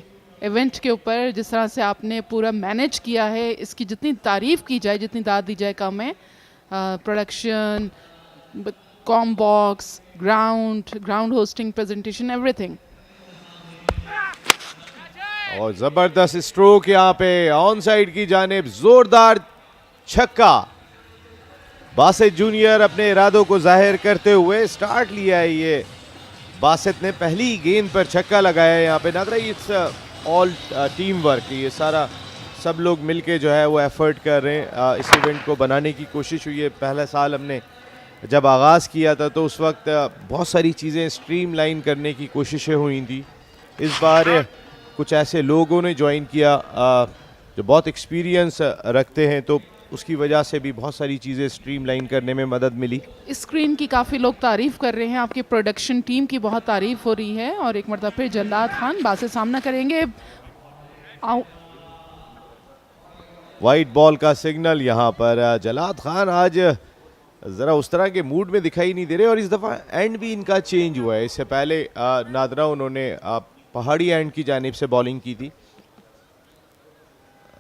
इवेंट के ऊपर। जिस तरह से आपने पूरा मैनेज किया है, इसकी जितनी तारीफ़ की जाए, जितनी दाद दी जाए कम है। Production, com box, ground hosting, presentation, everything. और ज़बरदस्त स्ट्रोक यहाँ पे ऑन साइड की जानिब, जोरदार छक्का। बासित जूनियर अपने इरादों को जाहिर करते हुए स्टार्ट लिया है। ये बासित ने पहली गेंद पर छक्का लगाया है यहाँ पे। NADRA it's all team work, ये सारा सब लोग मिलके जो है वो एफर्ट कर रहे हैं। इस इवेंट को बनाने की कोशिश हुई है। पहला साल हमने जब आगाज़ किया था तो उस वक्त बहुत सारी चीज़ें स्ट्रीमलाइन करने की कोशिशें हुई थी। इस बार कुछ ऐसे लोगों ने ज्वाइन किया जो बहुत एक्सपीरियंस रखते हैं, तो उसकी वजह से भी बहुत सारी चीज़ें स्ट्रीमलाइन करने में मदद मिली। स्क्रीन की काफ़ी लोग तारीफ़ कर रहे हैं, आपकी प्रोडक्शन टीम की बहुत तारीफ़ हो रही है। और एक मरतबा फिर जल्लात खान बात से सामना करेंगे। वाइट बॉल का सिग्नल यहाँ पर। जल्लात खान आज ज़रा उस तरह के मूड में दिखाई नहीं दे रहे, और इस दफ़ा एंड भी इनका चेंज हुआ है। इससे पहले नादरा उन्होंने पहाड़ी एंड की जानिब से बॉलिंग की थी,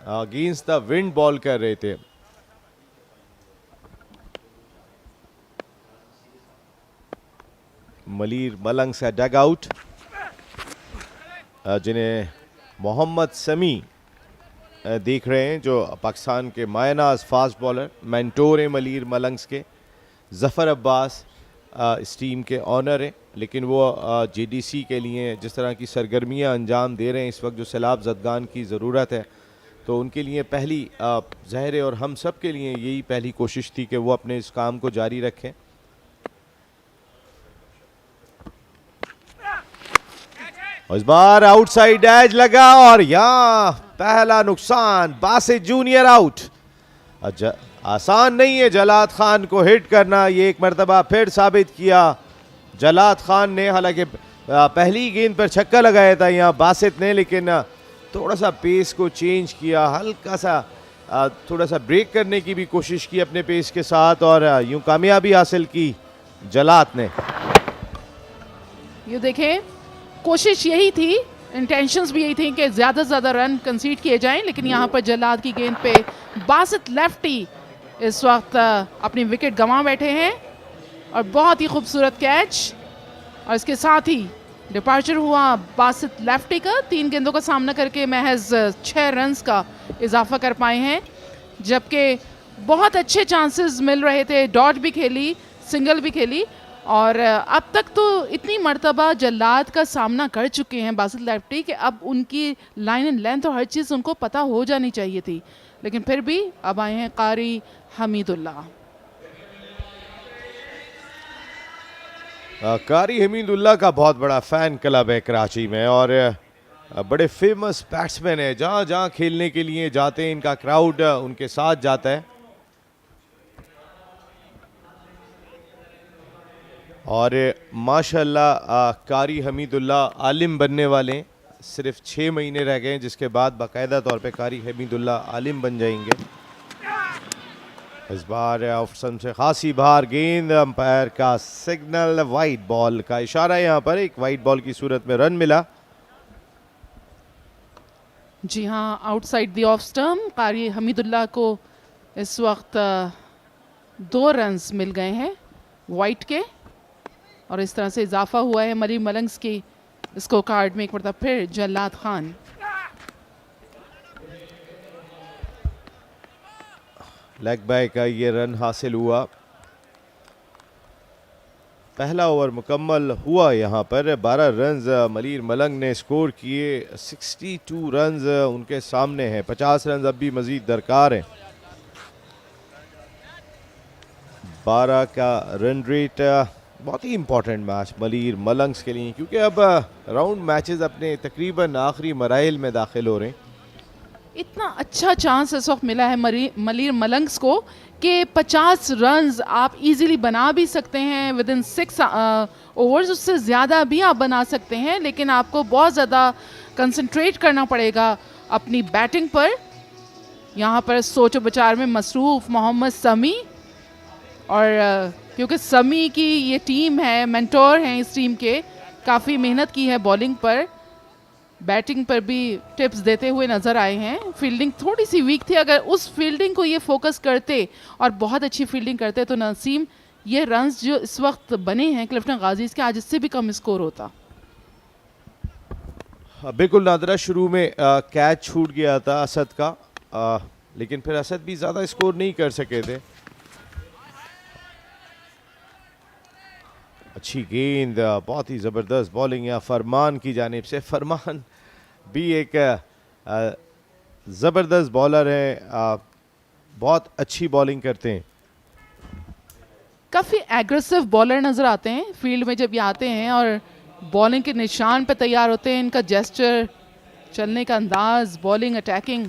अगेंस्ट द विंड बॉल कर रहे थे। मलीर मलंग्स का डग आउट, जिन्हें मोहम्मद समी देख रहे हैं, जो पाकिस्तान के मायनाज फास्ट बॉलर, मेंटोर हैं मलीर मलंग्स के। ज़फ़र अब्बास इस टीम के ऑनर हैं, लेकिन वो जेडीसी के लिए जिस तरह की सरगर्मियां अंजाम दे रहे हैं इस वक्त, जो सैलाब ज़दगान की ज़रूरत है, तो उनके लिए पहली ज़ाहिर है और हम सब के लिए यही पहली कोशिश थी कि वो अपने इस काम को जारी रखें। और इस बार आउटसाइड एज लगा और यहाँ पहला नुकसान, बासित जूनियर आउट। आसान नहीं है जलात खान को हिट करना, ये एक मरतबा फिर साबित किया जलात खान ने। हालांकि पहली गेंद पर छक्का लगाया था यहाँ बासित ने, लेकिन थोड़ा सा पेस को चेंज किया, हल्का सा थोड़ा सा ब्रेक करने की भी कोशिश की अपने पेस के साथ, और यूं कामयाबी हासिल की जलात ने। ये देखें, कोशिश यही थी, इंटेंशंस भी यही थी कि ज़्यादा से ज़्यादा रन कंसीड किए जाएं, लेकिन यहाँ पर जल्लाद की गेंद पे बासित लेफ्टी इस वक्त अपनी विकेट गंवा बैठे हैं, और बहुत ही खूबसूरत कैच। और इसके साथ ही डिपार्चर हुआ बासित लेफ्टी का, 3 गेंदों का सामना करके महज 6 रन्स का इजाफा कर पाए हैं, जबकि बहुत अच्छे चांसेस मिल रहे थे। डॉट भी खेली, सिंगल भी खेली, और अब तक तो इतनी मर्तबा जल्लाद का सामना कर चुके हैं बासित लेफ्टी कि अब उनकी लाइन एंड लेंथ और हर चीज़ उनको पता हो जानी चाहिए थी, लेकिन फिर भी अब आए हैं कारी हमीदुल्लाह। कारी हमीदुल्लाह का बहुत बड़ा फ़ैन क्लब है कराची में, और बड़े फेमस बैट्समैन है। जहाँ जहाँ खेलने के लिए जाते हैं इनका क्राउड उनके साथ जाता है, और माशाल्लाह कारी हमीदुल्लाह आलिम बनने वाले हैं। सिर्फ 6 महीने रह गए हैं, जिसके बाद बाकायदा तौर पे कारी हमीदुल्लाह आलिम बन जाएंगे। इस बार ऑफ स्टंप से खासी बाहर गेंद, अंपायर का सिग्नल, वाइट बॉल का इशारा। यहाँ पर एक वाइट बॉल की सूरत में रन मिला। जी हाँ, आउटसाइड द ऑफ स्टंप कारी हमीदुल्लाह को इस वक्त 2 रन्स मिल गए हैं वाइट के, और इस तरह से इजाफा हुआ है मलीर मलंग्स की स्कोर कार्ड में। एक मरतबा फिर जल्लाद खान। लेग बाय का ये रन हासिल हुआ। पहला ओवर मुकम्मल हुआ यहाँ पर। 12 रन्स मलीर मलंग ने स्कोर किए, 62 रन्स उनके सामने हैं, 50 रन्स अब भी मजीद दरकार हैं। 12 का रन रेट, बहुत ही इंपॉर्टेंट मैच मलीर मलंग्स के लिए, क्योंकि अब राउंड मैचेस अपने तकरीबन आखिरी मराइल में दाखिल हो रहे हैं। इतना अच्छा चांस इस वक्त मिला है मलीर मलंग्स को कि 50 रन्स आप इजीली बना भी सकते हैं विद इन 6 ओवर्स, उससे ज़्यादा भी आप बना सकते हैं, लेकिन आपको बहुत ज़्यादा कंसंट्रेट करना पड़ेगा अपनी बैटिंग पर। यहाँ पर सोचो विचार में मसरूफ़ मोहम्मद समी, और क्योंकि समी की ये टीम है, मेंटोर हैं इस टीम के, काफ़ी मेहनत की है बॉलिंग पर, बैटिंग पर भी टिप्स देते हुए नज़र आए हैं। फील्डिंग थोड़ी सी वीक थी, अगर उस फील्डिंग को ये फोकस करते और बहुत अच्छी फील्डिंग करते तो नसीम ये रन्स जो इस वक्त बने हैं क्लिफ्टन गाजीज के, आज इससे भी कम स्कोर होता। बिल्कुल नादरा, शुरू में कैच छूट गया था असद का, लेकिन फिर असद भी ज़्यादा स्कोर नहीं कर सके थे। अच्छी गेंद, बहुत ही ज़बरदस्त बॉलिंग यहाँ फरमान की जानिब से। फरमान भी एक ज़बरदस्त बॉलर है, बहुत अच्छी बॉलिंग करते हैं। काफ़ी एग्रेसिव बॉलर नज़र आते हैं फील्ड में जब ये आते हैं और बॉलिंग के निशान पे तैयार होते हैं। इनका जेस्चर, चलने का अंदाज, bowling attacking.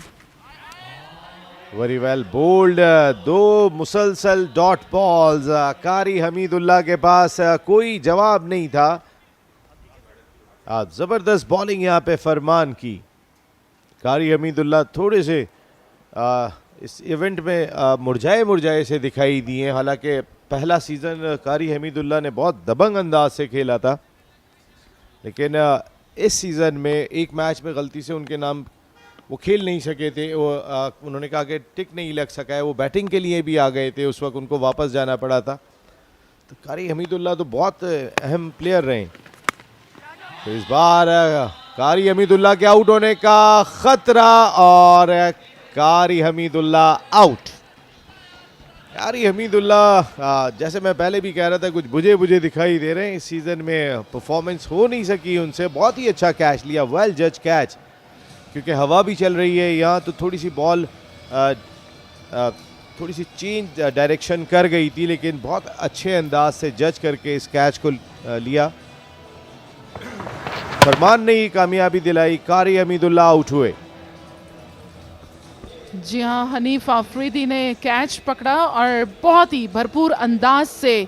Very well bowled, 2 मुसलसल डॉट बॉल्स। कारी हमीदुल्लाह के पास कोई जवाब नहीं था। ज़बरदस्त बॉलिंग यहाँ पे फरमान की। कारी हमीदुल्लाह थोड़े से इस इवेंट में मुरझाए से दिखाई दिए, हालांकि पहला सीज़न कारी हमीदुल्लाह ने बहुत दबंग अंदाज से खेला था, लेकिन इस सीज़न में एक मैच में गलती से उनके नाम वो खेल नहीं सके थे। वो उन्होंने कहा कि टिक नहीं लग सका है, वो बैटिंग के लिए भी आ गए थे, उस वक्त उनको वापस जाना पड़ा था। तो कारी हमीदुल्लाह तो बहुत अहम प्लेयर रहे। तो इस बार कारी हमीदुल्लाह के आउट होने का खतरा और कारी हमीदुल्लाह आउट। कारी हमीदुल्लाह जैसे मैं पहले भी कह रहा था, कुछ बुझे बुझे दिखाई दे रहे हैं। इस सीज़न में परफॉर्मेंस हो नहीं सकी उनसे। बहुत ही अच्छा कैच लिया, वेल जज कैच, क्योंकि हवा भी चल रही है यहाँ, तो थोड़ी सी बॉल थोड़ी सी चेंज डायरेक्शन कर गई थी, लेकिन बहुत अच्छे अंदाज से जज करके इस कैच को लिया। फरमान ने ही कामयाबी दिलाई, कारी हमीदुल्लाह आउट हुए। जी हाँ, हनीफ आफरीदी ने कैच पकड़ा और बहुत ही भरपूर अंदाज से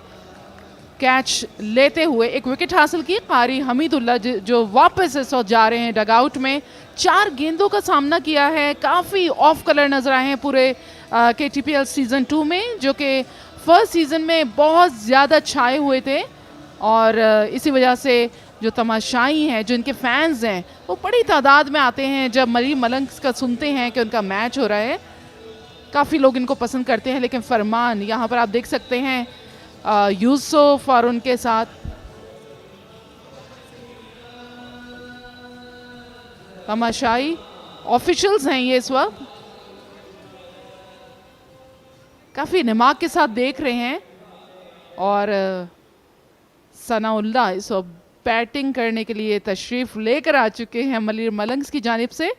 कैच लेते हुए एक विकेट हासिल की। कारी हमीदुल्लाह जो वापस इस वक्त जा रहे हैं डगआउट में, 4 गेंदों का सामना किया है, काफ़ी ऑफ कलर नजर आए हैं पूरे KTPL सीज़न 2 में, जो कि फर्स्ट सीज़न में बहुत ज़्यादा छाए हुए थे। और इसी वजह से जो तमाशाई हैं, जो इनके फैंस हैं, वो बड़ी तादाद में आते हैं जब मलीर मलंग्स का सुनते हैं कि उनका मैच हो रहा है। काफ़ी लोग इनको पसंद करते हैं। लेकिन फरमान यहाँ पर आप देख सकते हैं यूसुफ और उनके साथ तमाशाई ऑफिशियल्स हैं ये इस वक्त, काफ़ी दिमाग के साथ देख रहे हैं। और सनाउल्लाह इस वक्त बैटिंग करने के लिए तशरीफ लेकर आ चुके हैं मलीर मलंग्स की जानिब से।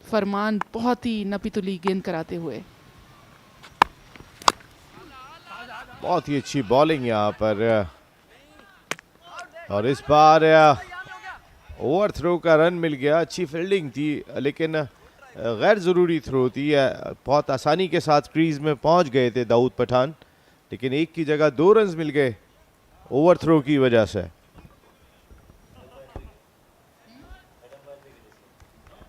फरमान बहुत ही नपीतुली गेंद कराते हुए, बहुत ही अच्छी बॉलिंग यहाँ पर। और इस बार ओवर थ्रो का रन मिल गया। अच्छी फील्डिंग थी, लेकिन गैर ज़रूरी थ्रो थी। बहुत आसानी के साथ क्रीज में पहुँच गए थे दाऊद पठान, लेकिन एक की जगह 2 रन मिल गए ओवर थ्रो की वजह से।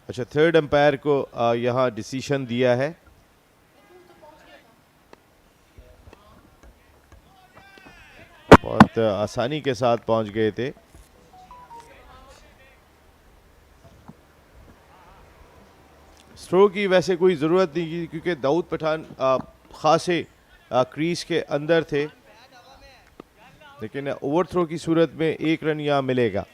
अच्छा, थर्ड अंपायर को यहाँ डिसीजन दिया है। बहुत आसानी के साथ पहुंच गए थे। स्ट्रोक की वैसे कोई ज़रूरत नहीं की, क्योंकि दाऊद पठान खासे क्रीज के अंदर थे, लेकिन ओवर थ्रो की सूरत में 1 रन यहाँ मिलेगा।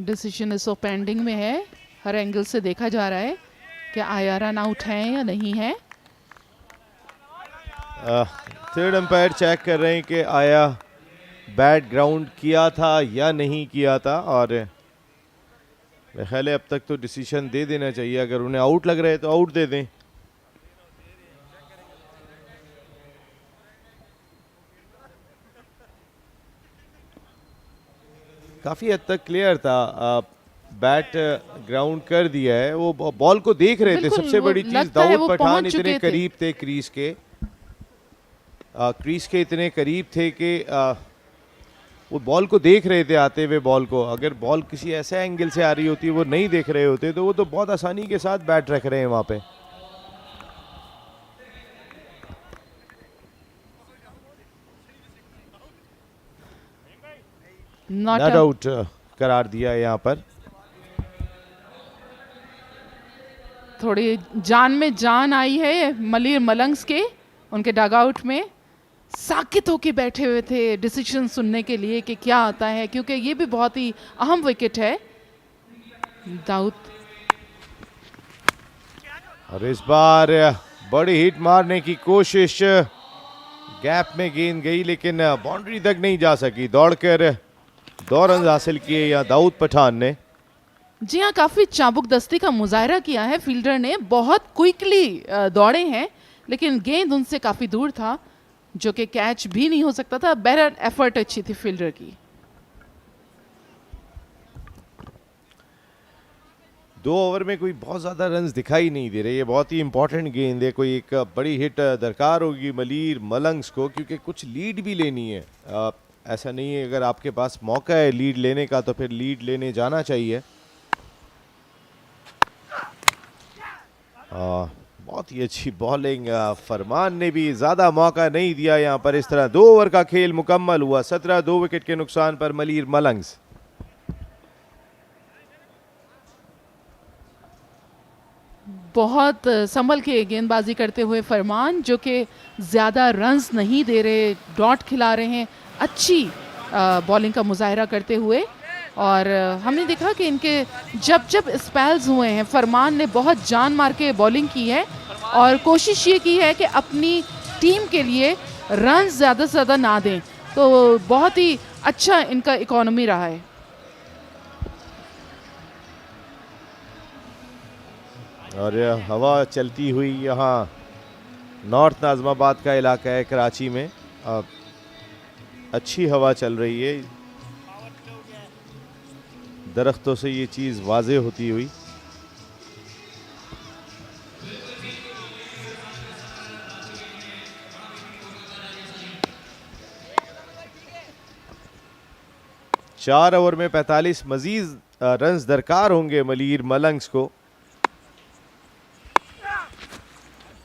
डिसीजन इस वक्त पेंडिंग में है। हर एंगल से देखा जा रहा है कि आया रन आउट है या नहीं है। थर्ड अंपायर चेक कर रहे हैं कि आया बैट ग्राउंड किया था या नहीं किया था, और मेरे ख्याल है अब तक तो डिसीजन दे देना चाहिए। अगर उन्हें आउट लग रहा है तो आउट दे दें। काफ़ी हद तक क्लियर था, बैट ग्राउंड कर दिया है। वो बॉल को देख रहे थे। सबसे बड़ी चीज़, दाऊद पठान इतने करीब थे क्रीज के, क्रीज के इतने करीब थे कि वो बॉल को देख रहे थे आते हुए बॉल को। अगर बॉल किसी ऐसे एंगल से आ रही होती, वो नहीं देख रहे होते, तो वो तो बहुत आसानी के साथ बैट रख रहे हैं वहाँ पे। नॉट आउट करार दिया है यहाँ पर। थोड़ी जान में जान आई है मलीर मलंग्स के, उनके डगआउट में साकित होके बैठे हुए थे डिसीजन सुनने के लिए कि क्या आता है, क्योंकि ये भी बहुत ही अहम विकेट है। दाऊद, और इस बार बड़ी हिट मारने की कोशिश, गैप में गेंद गई लेकिन बाउंड्री तक नहीं जा सकी। दौड़कर 2 रन हासिल किए यहाँ दाऊद पठान ने। जी हाँ, काफ़ी चाबुक दस्ती का मुजाहरा किया है फील्डर ने, बहुत क्विकली दौड़े हैं, लेकिन गेंद उनसे काफ़ी दूर था, जो कि कैच भी नहीं हो सकता था। बहरहाल एफर्ट अच्छी थी फील्डर की। 2 ओवर में कोई बहुत ज़्यादा रन्स दिखाई नहीं दे रहे। ये बहुत ही इंपॉर्टेंट गेंद है, कोई एक बड़ी हिट दरकार होगी मलीर मलंग्स को, क्योंकि कुछ लीड भी लेनी है। ऐसा नहीं है, अगर आपके पास मौका है लीड लेने का तो फिर लीड लेने जाना चाहिए। बहुत ही अच्छी बॉलिंग, फरमान ने भी ज़्यादा मौका नहीं दिया यहाँ पर। इस तरह 2 ओवर का खेल मुकम्मल हुआ, 17 2 विकेट के नुकसान पर मलीर मलंग्स। बहुत संभल के गेंदबाजी करते हुए फरमान, जो कि ज़्यादा रन्स नहीं दे रहे, डॉट खिला रहे हैं, अच्छी बॉलिंग का मुजाहरा करते हुए। और हमने देखा कि इनके जब जब स्पेल्स हुए हैं फरमान ने बहुत जान मार के बॉलिंग की है और कोशिश ये की है कि अपनी टीम के लिए रन ज़्यादा से ज़्यादा ना दें। तो बहुत ही अच्छा इनका इकोनॉमी रहा है। और हवा चलती हुई यहाँ नॉर्थ नाज़माबाद का इलाका है कराची में, अच्छी हवा चल रही है, दरख्तों से ये चीज़ वाज़े होती हुई। चार ओवर में 45 मजीद रन्स दरकार होंगे मलीर मलंग्स को,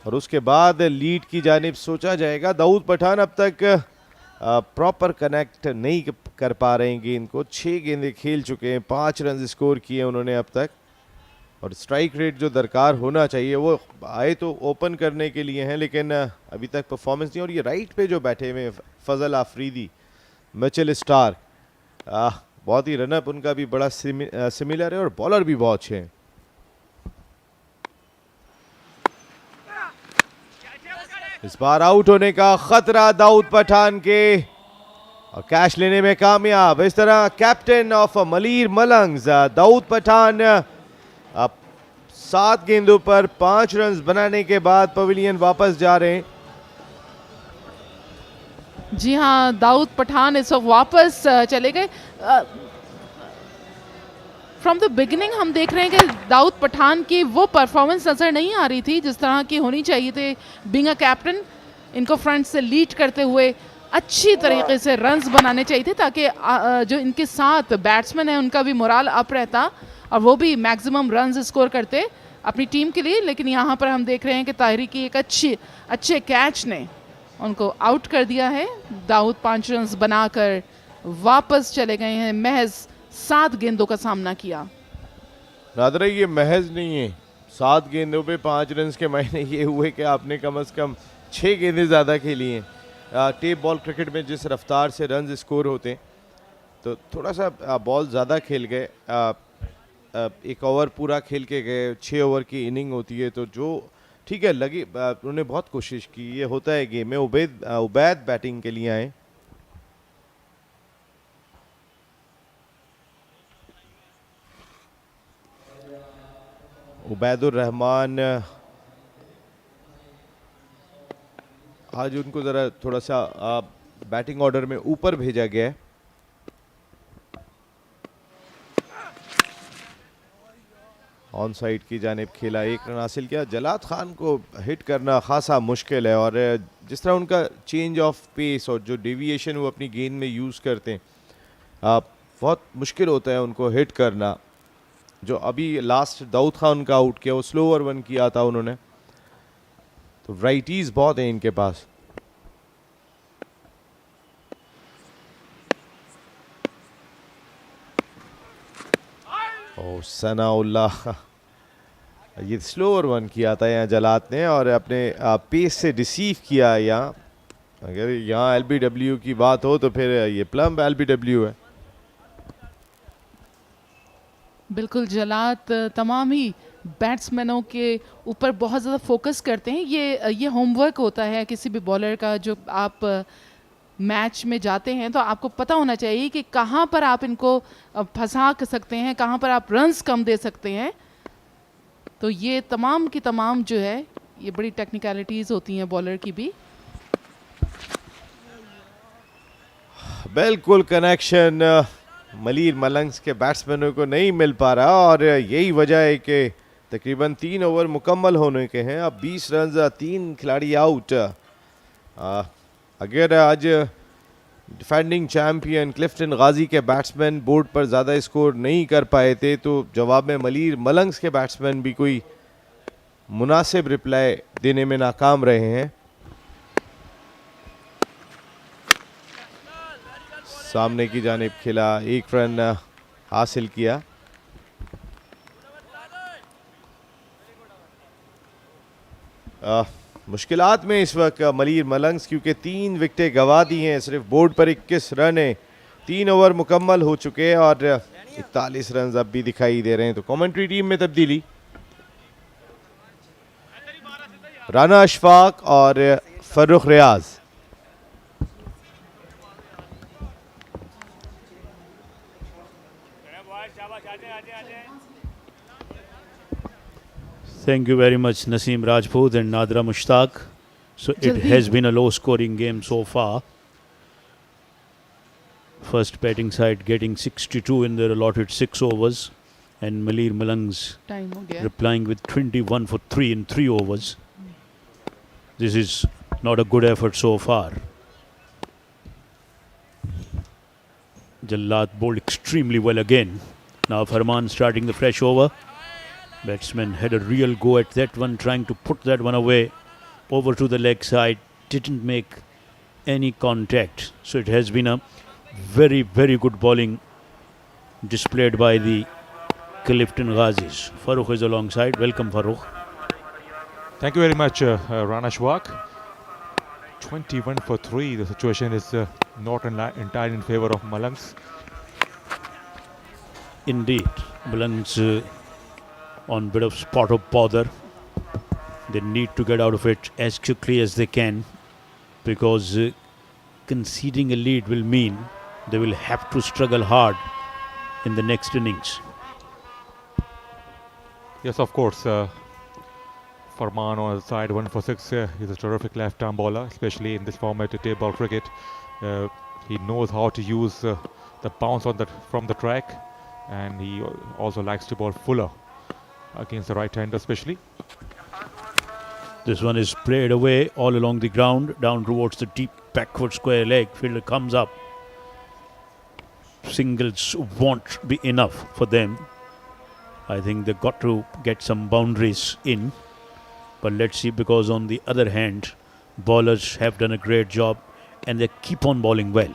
और उसके बाद लीड की जानिब सोचा जाएगा। दाऊद पठान अब तक प्रॉपर कनेक्ट नहीं कर पा रहे हैं गेंद को। 6 गेंदें खेल चुके हैं, 5 रन स्कोर किए उन्होंने अब तक, और स्ट्राइक रेट जो दरकार होना चाहिए वो आए तो ओपन करने के लिए हैं, लेकिन अभी तक परफॉर्मेंस नहीं। और ये राइट पे जो बैठे हुए फजल आफरीदी, मिचेल स्टार्क, बहुत ही रनअप उनका भी बड़ा सिमिलर है, और बॉलर भी बहुत अच्छे हैं। इस बार आउट होने का खतरा दाऊद पठान के, और कैच लेने में कामयाब। इस तरह कैप्टन ऑफ मलीर मलंग्स दाऊद पठान अब 7 गेंदों पर 5 रन बनाने के बाद पवेलियन वापस जा रहे हैं। जी हाँ, दाऊद पठान इस वक्त वापस चले गए। फ्रॉम द बिगिनिंग हम देख रहे हैं कि दाऊद पठान की वो परफॉर्मेंस नज़र नहीं आ रही थी जिस तरह की होनी चाहिए थे। बीइंग अ कैप्टन, इनको फ्रंट से लीड करते हुए अच्छी तरीके से रन्स बनाने चाहिए थे, ताकि जो इनके साथ बैट्समैन है उनका भी मोराल अप रहता और वो भी मैक्सिमम रन्स स्कोर करते अपनी टीम के लिए। लेकिन यहाँ पर हम देख रहे हैं कि ताहिरी की एक अच्छे कैच ने उनको आउट कर दिया है। दाऊद 5 रन्स बनाकर वापस चले गए हैं। महज 7 गेंदों का सामना किया। नादरा, ये महज नहीं है, 7 गेंदों पे 5 रन के मायने ये हुए कि आपने कम से कम 6 गेंदें ज़्यादा खेली हैं। टेप बॉल क्रिकेट में जिस रफ्तार से रन स्कोर होते हैं, तो थोड़ा सा बॉल ज़्यादा खेल गए। 1 ओवर पूरा खेल के गए, 6 ओवर की इनिंग होती है, तो जो ठीक है लगी, उन्होंने बहुत कोशिश की। ये होता है गेम में। उबैद बैटिंग के लिए आए। उबैदुर रहमान, आज उनको ज़रा थोड़ा सा बैटिंग ऑर्डर में ऊपर भेजा गया है। ऑन साइड की जानिब खेला, 1 रन हासिल किया। जलात खान को हिट करना खासा मुश्किल है, और जिस तरह उनका चेंज ऑफ पेस और जो डेविएशन वो अपनी गेंद में यूज़ करते हैं, बहुत मुश्किल होता है उनको हिट करना। जो अभी लास्ट दाऊद खान का आउट किया वो स्लोअर 1 किया था उन्होंने, तो वैराइटीज़ बहुत हैं इनके पास। ओ सनाउल्लाह, ये स्लोअर 1 किया था यहाँ जलात ने, और अपने पेस से रिसीव किया यहाँ। अगर यहाँ LBW की बात हो तो फिर ये प्लम्ब LBW है। बिल्कुल, जलात तमाम ही बैट्समैनों के ऊपर बहुत ज़्यादा फोकस करते हैं। ये होमवर्क होता है किसी भी बॉलर का। जो आप मैच में जाते हैं तो आपको पता होना चाहिए कि कहाँ पर आप इनको फंसा सकते हैं, कहाँ पर आप रन्स कम दे सकते हैं। तो ये तमाम की तमाम जो है ये बड़ी टेक्निकलिटीज़ होती हैं बॉलर की भी। बिल्कुल कनेक्शन मलीर मलंग्स के बैट्समैनों को नहीं मिल पा रहा और यही वजह है कि तकरीबन 3 ओवर मुकम्मल होने के हैं। अब 20 रन, 3 खिलाड़ी आउट। अगर आज डिफेंडिंग चैम्पियन क्लिफ्टन गाजी के बैट्समैन बोर्ड पर ज़्यादा स्कोर नहीं कर पाए थे तो जवाब में मलीर मलंग्स के बैट्समैन भी कोई मुनासिब रिप्लाई देने में नाकाम रहे हैं। सामने की जानिब खेला, 1 रन हासिल किया। मुश्किलात में इस वक्त मलीर मलंग्स, क्योंकि 3 विकेटें गंवा दी हैं। सिर्फ बोर्ड पर 21 रन है। 3 ओवर मुकम्मल हो चुके हैं और 41 रन अब भी दिखाई दे रहे हैं। तो कमेंट्री टीम में तब्दीली, राना अशफाक और फर्रुख रियाज। Thank you very much, Naseem Rajput and Nadra Mushtaq. So it has been a low-scoring game so far. First batting side getting 62 in their allotted 6 overs, and Malir Malangs replying with 21 for 3 in 3 overs. This is not a good effort so far. Jallat bowled extremely well again. Now Farman starting the fresh over. Batsman had a real go at that one, trying to put that one away over to the leg side. Didn't make any contact. So it has been a very, very good bowling displayed by the Clifton Ghazis. Farooq is alongside. Welcome, Farooq. Thank you very much, Rana Shwak. 21 for 3. The situation is not entirely in favor of Malangs. Indeed. Malangs on a bit of spot of bother. They need to get out of it as quickly as they can, because conceding a lead will mean they will have to struggle hard in the next innings. Yes, of course. Farman on the side, 1 for 6. He's a terrific left-arm bowler, especially in this format of table cricket. He knows how to use the bounce on from the track, and he also likes to bowl fuller against the right-hander especially. This one is played away all along the ground, down towards the deep backward square leg. Fielder comes up. Singles won't be enough for them. I think they've got to get some boundaries in. But let's see, because on the other hand, bowlers have done a great job and they keep on bowling well.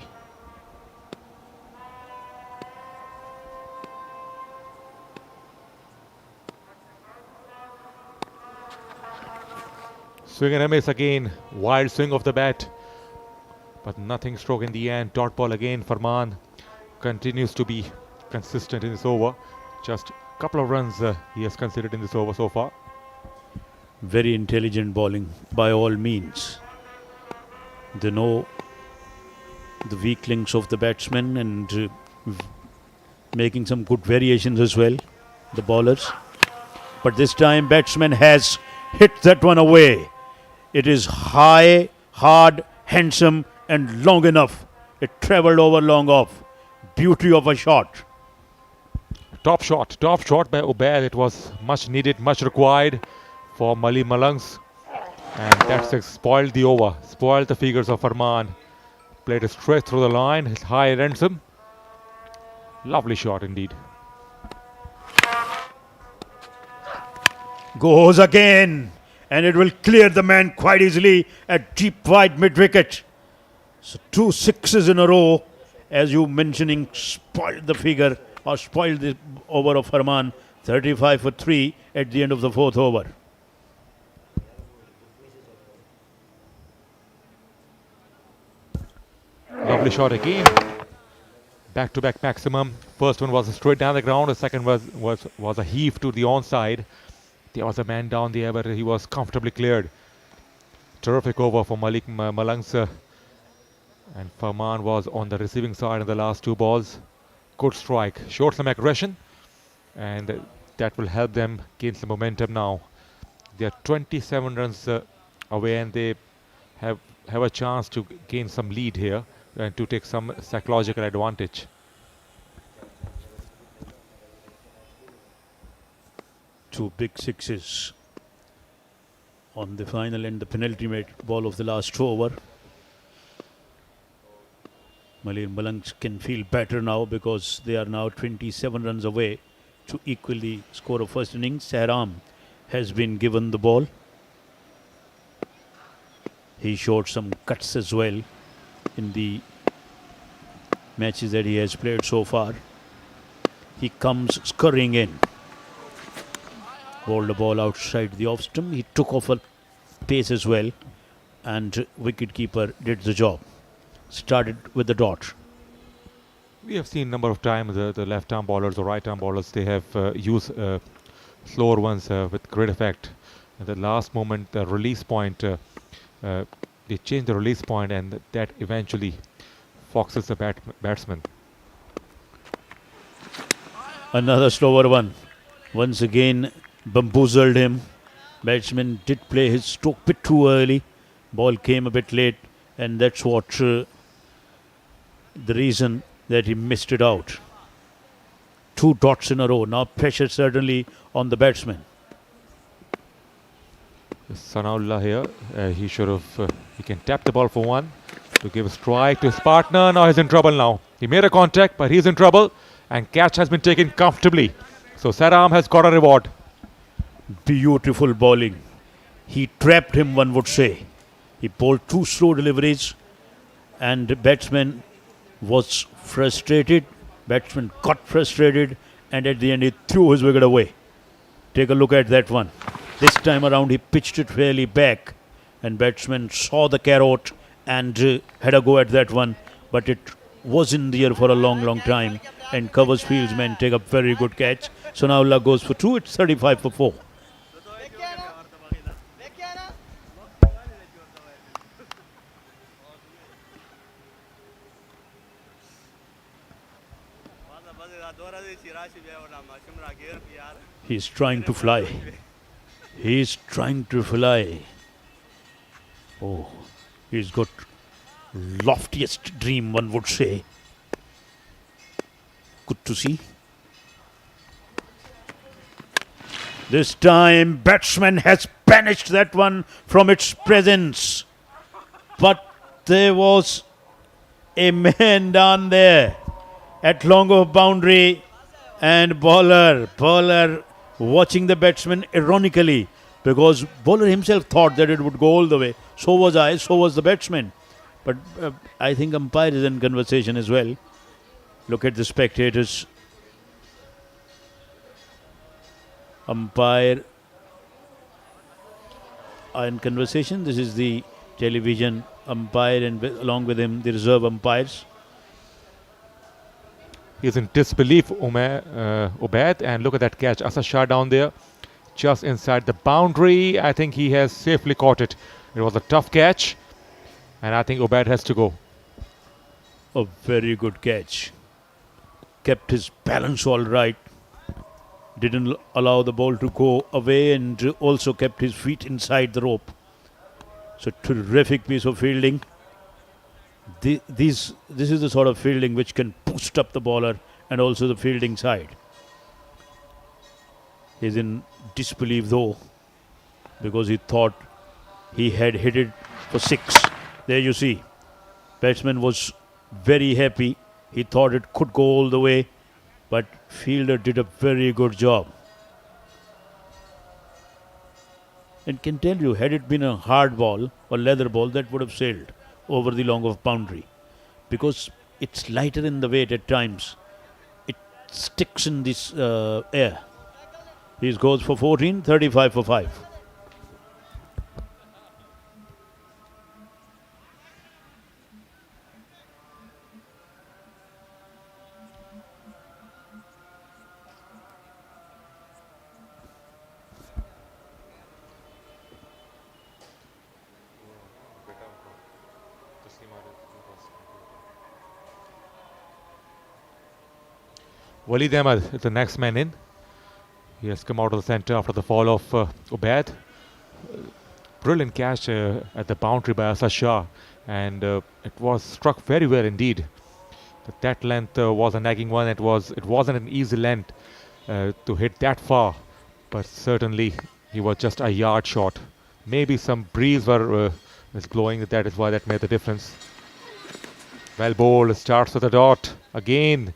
Swing and a miss again. Wild swing of the bat, but nothing stroke in the end. Dot ball again. Farman continues to be consistent in this over. Just a couple of runs he has considered in this over so far. Very intelligent bowling by all means. They know the weak links of the batsmen and making some good variations as well, the bowlers. But this time batsman has hit that one away. It is high, hard, handsome and long enough. It travelled over long off. Beauty of a shot. Top shot by 𝐓𝐚𝐴. It was much needed, much required for Malir Malangs. And that's spoiled the over, spoiled the figures of Farman. Played it straight through the line, his high ransom. Lovely shot indeed. Goes again, and it will clear the man quite easily at deep wide mid-wicket. So 2 sixes in a row, as you mentioning, spoiled the figure or spoiled the over of Farman. 35 for 3 at the end of the 4th over. Lovely shot again. Back-to-back maximum. First one was straight down the ground. The second was a heave to the onside. There was a man down there, but he was comfortably cleared. Terrific over for Malangs. And Farman was on the receiving side in the last 2 balls. Good strike. Showed some aggression. And that will help them gain some momentum now. They are 27 runs away, and they have a chance to gain some lead here and to take some psychological advantage. 2 big sixes on the final and the penultimate ball of the last over. Malir Malangs can feel better now because they are now 27 runs away to equal the score of first innings. Sehram has been given the ball. He showed some cuts as well in the matches that he has played so far. He comes scurrying in. Bowled the ball outside the off stump. He took off a pace as well, and wicketkeeper did the job. Started with the dot. We have seen a number of times the left-arm bowlers or right-arm bowlers, they have used slower ones with great effect. At the last moment, the release point, they change the release point, and that eventually foxes the batsman. Another slower one. Once again, bamboozled him. Batsman did play his stroke a bit too early. Ball came a bit late, and that's what the reason that he missed it out. 2 dots in a row. Now pressure certainly on the batsman. Sanaullah here, he should have, he can tap the ball for one to give a strike to his partner. Now he's in trouble now. He made a contact, but he's in trouble, and catch has been taken comfortably. So Sehram has got a reward. Beautiful bowling. He trapped him, one would say. He bowled 2 slow deliveries, and the batsman was frustrated. Batsman got frustrated, and at the end he threw his wicket away. Take a look at that one. This time around he pitched it fairly back, and batsman saw the carrot and had a go at that one, but it was in the air for a long time, and covers fieldsmen take a very good catch. So now Allah goes for 2. It's 35 for 4. He's trying to fly. He's trying to fly. Oh, he's got loftiest dream, one would say. Good to see. This time, batsman has banished that one from its presence. But there was a man down there at long of boundary, and bowler watching the batsman ironically, because bowler himself thought that it would go all the way. So was I, so was the batsman. But I think umpire is in conversation as well. Look at the spectators. Umpire are in conversation. This is the television umpire, and along with him the reserve umpires. He's in disbelief, Ubaid, and look at that catch. Asad Shah down there, just inside the boundary. I think he has safely caught it. It was a tough catch, and I think Ubaid has to go. A very good catch. Kept his balance all right. Didn't allow the ball to go away, and also kept his feet inside the rope. So terrific piece of fielding. This is the sort of fielding which can boost up the bowler and also the fielding side. He's in disbelief though, because he thought he had hit it for 6. There you see. Batsman was very happy. He thought it could go all the way, but fielder did a very good job. And can tell you, had it been a hard ball or leather ball, that would have sailed over the long of boundary, because it's lighter in the weight at times. It sticks in this air. He goes for 14, 35 for 5. Walid Ahmed is the next man in. He has come out of the centre after the fall of Ubaid. Brilliant catch at the boundary by Asad Shah, and it was struck very well indeed. That length was a nagging one. It wasn't an easy length to hit that far, but certainly he was just a yard short. Maybe some breeze was blowing, that is why that made the difference. Well bowled, starts with a dot. Again,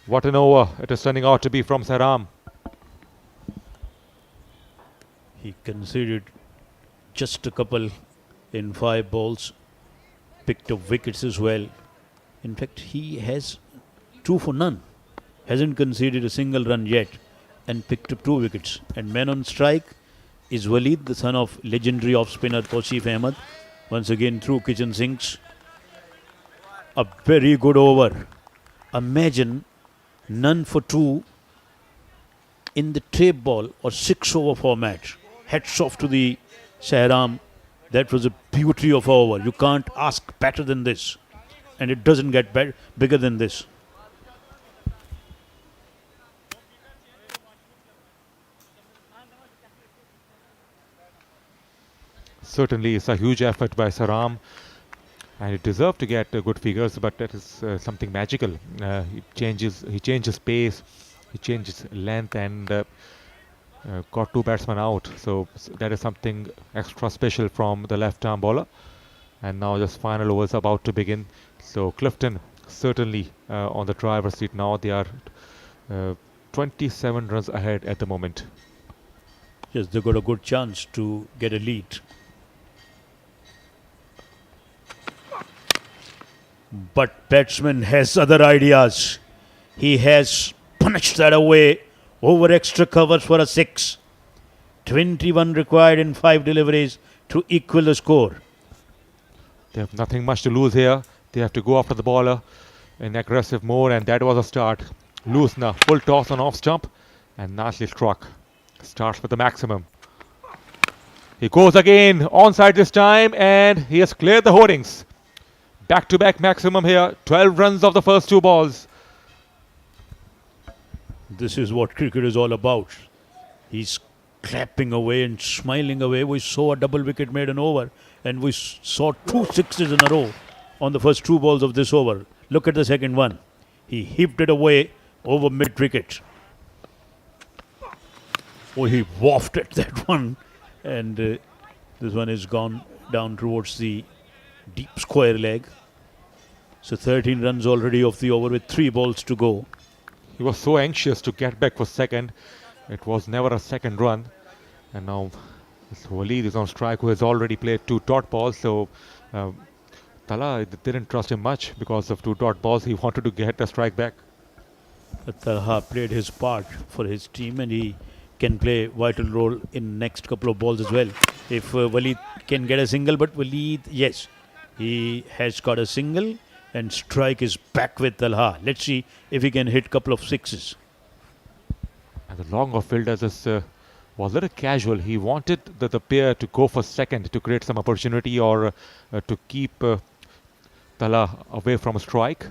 what an over it is turning out to be from Sehram. He conceded just a couple in 5 balls, picked up wickets as well. In fact, he has 2 for none, hasn't conceded a single run yet, and picked up 2 wickets. And man on strike is Waleed, the son of legendary off-spinner 𝐓𝐿, once again through kitchen sinks. A very good over. Imagine none for 2 in the tape ball or 6 over format. Hats off to the Sehram. That was a beauty of over. You can't ask better than this, and it doesn't get bigger than this. Certainly it's a huge effort by Sehram, and it deserved to get good figures, but that is something magical. He changes pace, he changes length, and got 2 batsmen out. So that is something extra special from the left arm bowler. And now just final overs about to begin. So Clifton certainly on the driver's seat now. They are 27 runs ahead at the moment. Yes, they got a good chance to get a lead. But batsman has other ideas. He has punched that away over extra covers for a 6. 21 required in 5 deliveries to equal the score. They have nothing much to lose here. They have to go after the bowler in aggressive mode, and that was a start. Loose now, full toss on off stump, and nicely struck. Starts with the maximum. He goes again, onside this time, and he has cleared the hoardings. Back-to-back maximum here, 12 runs of the first 2 balls. This is what cricket is all about. He's clapping away and smiling away. We saw a double wicket made an over, and we saw 2 sixes in a row on the first 2 balls of this over. Look at the second one. He heaved it away over mid-wicket. Oh, he wafted that one, and this one has gone down towards the deep square leg. So 13 runs already off the over with 3 balls to go. He was so anxious to get back for second. It was never a second run. And now Waleed is on strike, who has already played 2 dot balls. So Talha didn't trust him much because of 2 dot balls. He wanted to get a strike back. Talha played his part for his team, and he can play vital role in next couple of balls as well. If Waleed can get a single, but Waleed, yes, he has got a single, and strike is back with Talha. Let's see if he can hit couple of 6s. And the long off fielder was a little casual. He wanted the pair to go for second to create some opportunity, or to keep Talha away from a strike.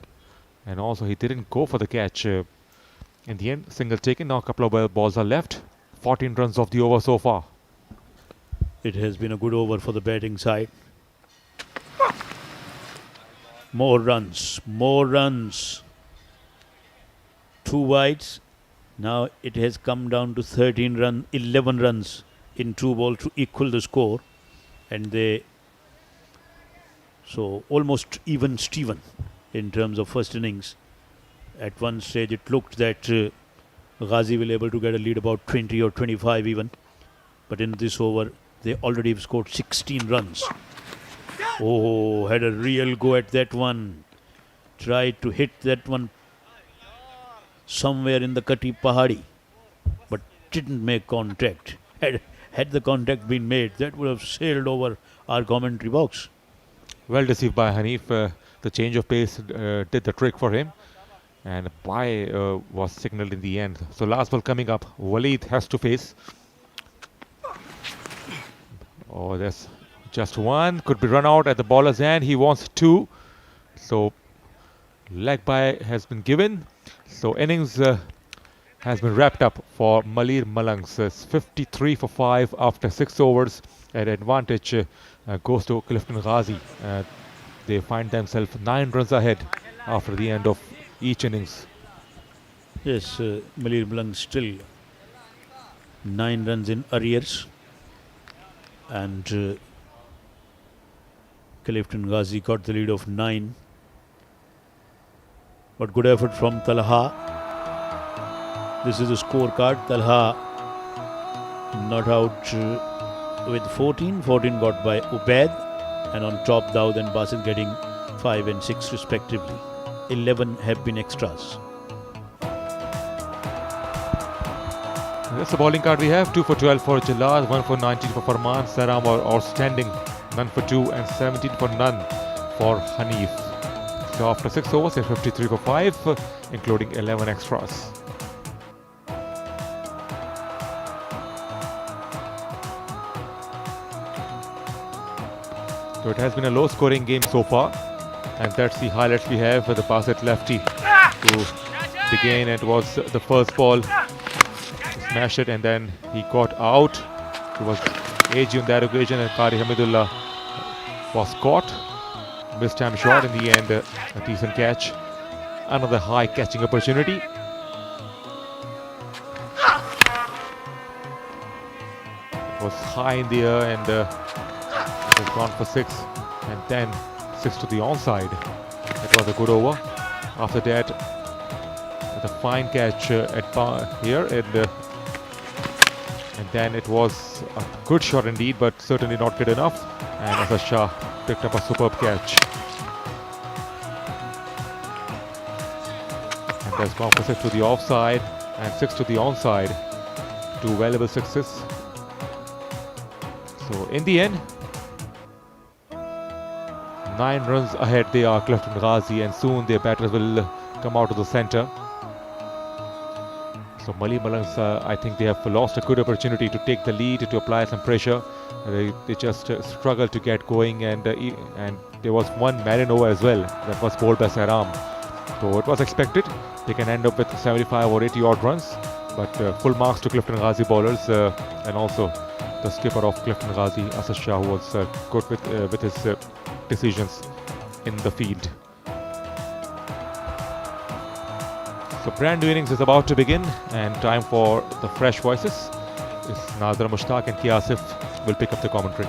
And also he didn't go for the catch. In the end, single taken. Now a couple of balls are left. 14 runs off the over so far. It has been a good over for the batting side. More runs, more runs. 2 wides. Now it has come down to 11 runs in 2 balls to equal the score. And so almost even Steven in terms of first innings. At one stage it looked that Ghazi will able to get a lead about 20 or 25 even. But in this over, they already have scored 16 runs. Oh, had a real go at that one. Tried to hit that one somewhere in the Pahari, but didn't make contact. Had the contact been made, that would have sailed over our commentary box. Well deceived by Hanif. The change of pace did the trick for him, and bye was signalled in the end. So last ball coming up, Waleed has to face. Oh, there's just one. Could be run out at the bowler's end. He wants 2. So leg bye has been given. So innings has been wrapped up for Malir Malangs. It's 53 for 5 after 6 overs. And advantage goes to Clifton Ghazi. They find themselves 9 runs ahead after the end of each innings. Yes, Malir Malangs still 9 runs in arrears. And Clifton Ghazi got the lead of 9. But good effort from Talha. This is the scorecard. Talha not out with 14. 14 got by 𝐓𝐿𝐵. And on top, Dawood and Basit getting 5 and 6 respectively. 11 have been extras. That's the bowling card we have. 2 for 12 for Jallat, 1 for 19 for Farman. Sehram outstanding. None for 2 and 17 for none for Hanif. So after 6 overs, they're 53 for 5, including 11 extras. So it has been a low scoring game so far, and that's the highlights we have for the Basit lefty to begin. It was the first ball, smashed it, and then he got out. It was AG on that occasion, and Qari Hamidullah was caught. Missed time shot in the end, a decent catch. Another high catching opportunity. It was high in the air, and it was gone for 6, and then 6 to the onside. It was a good over. After that, the fine catch at here, and then it was a good shot indeed, but certainly not good enough. And Asad Shah picked up a superb catch. And that's gone for 6 to the offside and 6 to the onside. 2 valuable sixes. So in the end, 9 runs ahead they are, Clifton Ghazi, and soon their batters will come out of the centre. So Malangs, I think they have lost a good opportunity to take the lead, to apply some pressure. They just struggled to get going, and there was one Marin over as well that was bowled by Sehram. So it was expected they can end up with 75 or 80 odd runs, but full marks to Clifton Ghazi bowlers, and also the skipper of Clifton Ghazi, Asad Shah, who was good with his decisions in the field. So brand new innings is about to begin, and time for the fresh voices. Nazar Mushtaq and Asif will pick up the commentary.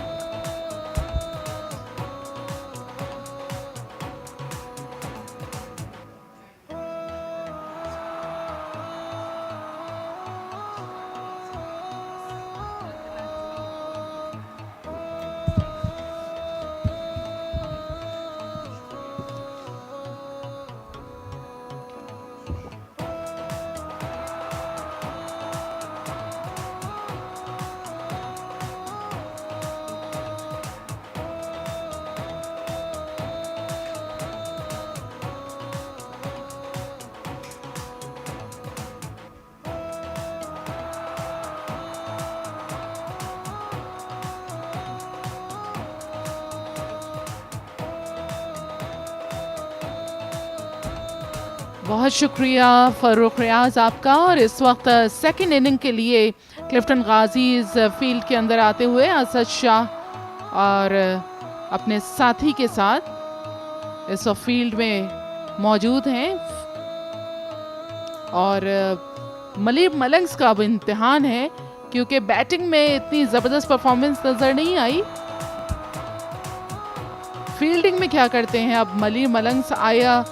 बहुत शुक्रिया फ़ारूक रियाज आपका। और इस वक्त second inning के लिए Clifton गाजीज field के अंदर आते हुए असद शाह और अपने साथी के साथ इस वक्त फील्ड में मौजूद हैं। और मलीर मलंग्स का अब इम्तिहान है, क्योंकि बैटिंग में इतनी ज़बरदस्त परफॉर्मेंस नज़र नहीं आई। फील्डिंग में क्या करते हैं अब मलीर मलंग्स? आया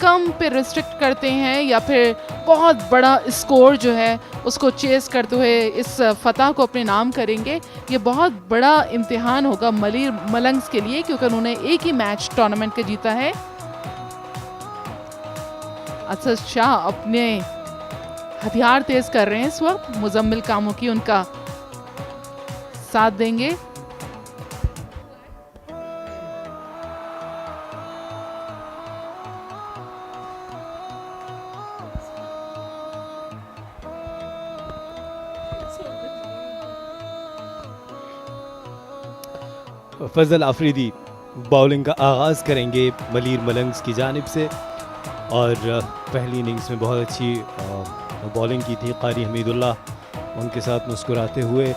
कम पे रिस्ट्रिक्ट करते हैं या फिर बहुत बड़ा स्कोर जो है उसको चेस करते हुए इस फतह को अपने नाम करेंगे? ये बहुत बड़ा इम्तिहान होगा मलीर मलंग्स के लिए, क्योंकि उन्होंने एक ही मैच टूर्नामेंट के जीता है। असद शाह अपने हथियार तेज कर रहे हैं इस वक्त। मुजम्मिल कामोकी उनका साथ देंगे। फजल आफरीदी बॉलिंग का आगाज़ करेंगे मलीर मलंग्स की जानिब से। और पहली इनिंग्स में बहुत अच्छी बॉलिंग की थी क़ारी हमीदुल्लाह उनके साथ मुस्कुराते हुए।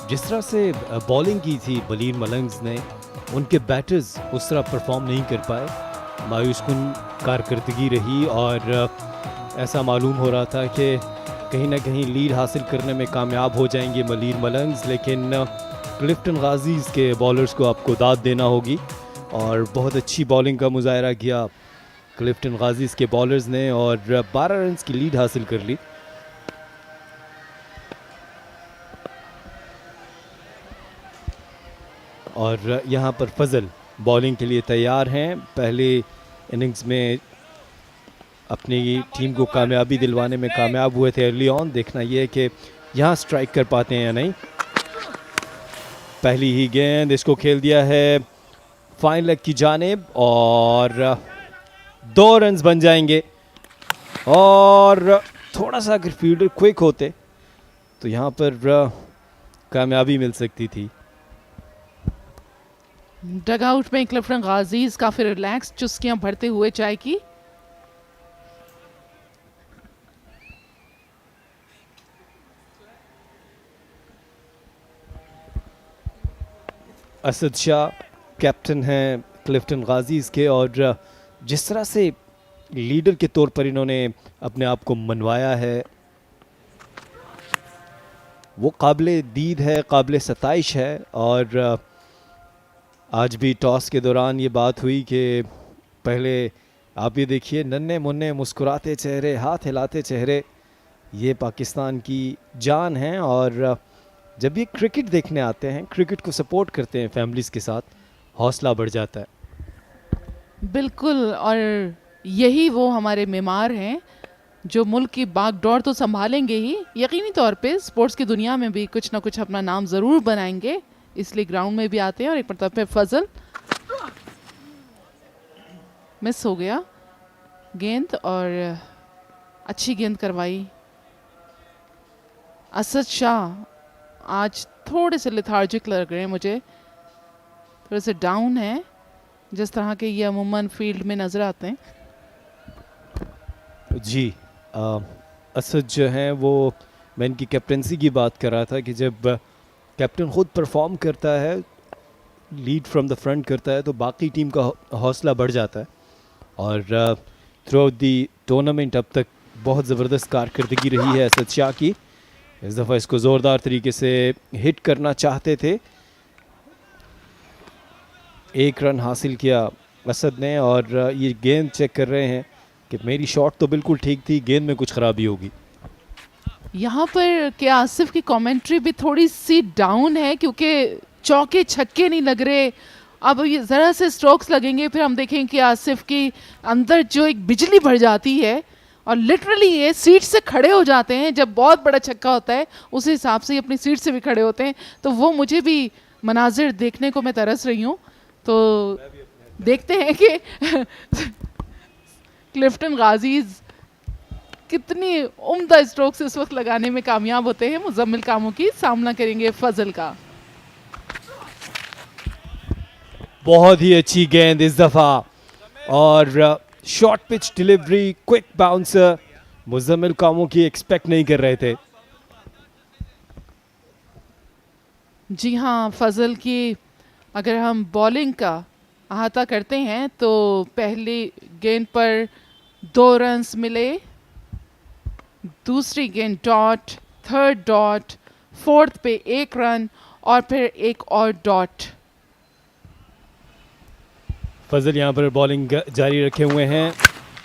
जिस तरह से बॉलिंग की थी मलीर मलंग्स ने, उनके बैटर्स उस तरह परफॉर्म नहीं कर पाए। मायूस कुन कारकर्दगी रही और ऐसा मालूम हो रहा था कि कहीं ना कहीं लीड हासिल करने में कामयाब हो जाएंगे मलीर मलंग्स, लेकिन क्लिफ्टन गाजीज़ के बॉलर्स को आपको दाद देना होगी और बहुत अच्छी बॉलिंग का मुजाहरा किया क्लिफ्टन गाजीज़ के बॉलर्स ने और 12 रन्स की लीड हासिल कर ली। और यहाँ पर फजल बॉलिंग के लिए तैयार हैं। पहले इनिंग्स में अपनी टीम को कामयाबी दिलवाने में कामयाब हुए थे अर्ली ऑन। देखना यह है कि यहाँ स्ट्राइक कर पाते हैं या नहीं। पहली ही गेंद इसको खेल दिया है फाइन लेग की जानिब और 2 रन्स बन जाएंगे। और थोड़ा सा अगर फील्डर क्विक होते तो यहाँ पर कामयाबी मिल सकती थी। डगआउट में क्लिफ्टन गाजीज काफी रिलैक्स चुस्कियां भरते हुए चाय की। असद शाह कैप्टन हैं क्लिफ्टन गाजीज़ के और जिस तरह से लीडर के तौर पर इन्होंने अपने आप को मनवाया है वो काबिल दीद है, काबिल सताइश है। और आज भी टॉस के दौरान ये बात हुई कि पहले आप ये देखिए नन्हे मुन्ने मुस्कुराते चेहरे, हाथ हिलाते चेहरे, ये पाकिस्तान की जान हैं। और जब ये क्रिकेट देखने आते हैं, क्रिकेट को सपोर्ट करते हैं फैमिलीज़ के साथ, हौसला बढ़ जाता है। बिल्कुल, और यही वो हमारे मेमार हैं जो मुल्क की बागडोर तो संभालेंगे ही, यकीनी तौर पे स्पोर्ट्स की दुनिया में भी कुछ ना कुछ अपना नाम ज़रूर बनाएंगे, इसलिए ग्राउंड में भी आते हैं। और एक मरतबा पे फजल मिस हो गया गेंद और अच्छी गेंद करवाई। असद शाह आज थोड़े से लिथार्जिक लग रहे हैं मुझे, थोड़े से डाउन है, जिस तरह के ये अमूमन फील्ड में नज़र आते हैं। जी असद जो हैं वो, मैं इनकी कैप्टनसी की बात कर रहा था कि जब कैप्टन ख़ुद परफॉर्म करता है, लीड फ्रॉम द फ्रंट करता है, तो बाकी टीम का हौसला बढ़ जाता है। और थ्रू आउट दी टूर्नामेंट अब तक बहुत ज़बरदस्त कारकर्दगी रही है असद शाह की। इस दफ़ा इसको ज़ोरदार तरीके से हिट करना चाहते थे, 1 रन हासिल किया असद ने। और ये गेंद चेक कर रहे हैं कि मेरी शॉट तो बिल्कुल ठीक थी, गेंद में कुछ ख़राबी होगी। यहाँ पर क्या आसिफ की कमेंट्री भी थोड़ी सी डाउन है क्योंकि चौके छक्के नहीं लग रहे। अब ये ज़रा से स्ट्रोक्स लगेंगे फिर हम देखेंगे कि आसिफ की अंदर जो एक बिजली भर जाती है और लिटरली ये सीट से खड़े हो जाते हैं। जब बहुत बड़ा छक्का होता है उस हिसाब से अपनी सीट से भी खड़े होते हैं, तो वो मुझे भी मनाजिर देखने को मैं तरस रही हूँ। तो देखते हैं कि क्लिफ्टन गाजीज़ कितनी उम्दा स्ट्रोक्स इस वक्त लगाने में कामयाब होते हैं। मुजम्मिल कामोकी सामना करेंगे फजल का। बहुत ही अच्छी गेंद इस दफ़ा और short pitch delivery, quick bouncer, Muzammil Kamoki expect नहीं कर रहे थे। जी हाँ, फजल की अगर हम बॉलिंग का अहाता करते हैं तो पहली गेंद पर 2 रन्स मिले, दूसरी गेंद डॉट, थर्ड डॉट, फोर्थ पे 1 रन और फिर एक और डॉट। फजल यहाँ पर बॉलिंग जारी रखे हुए हैं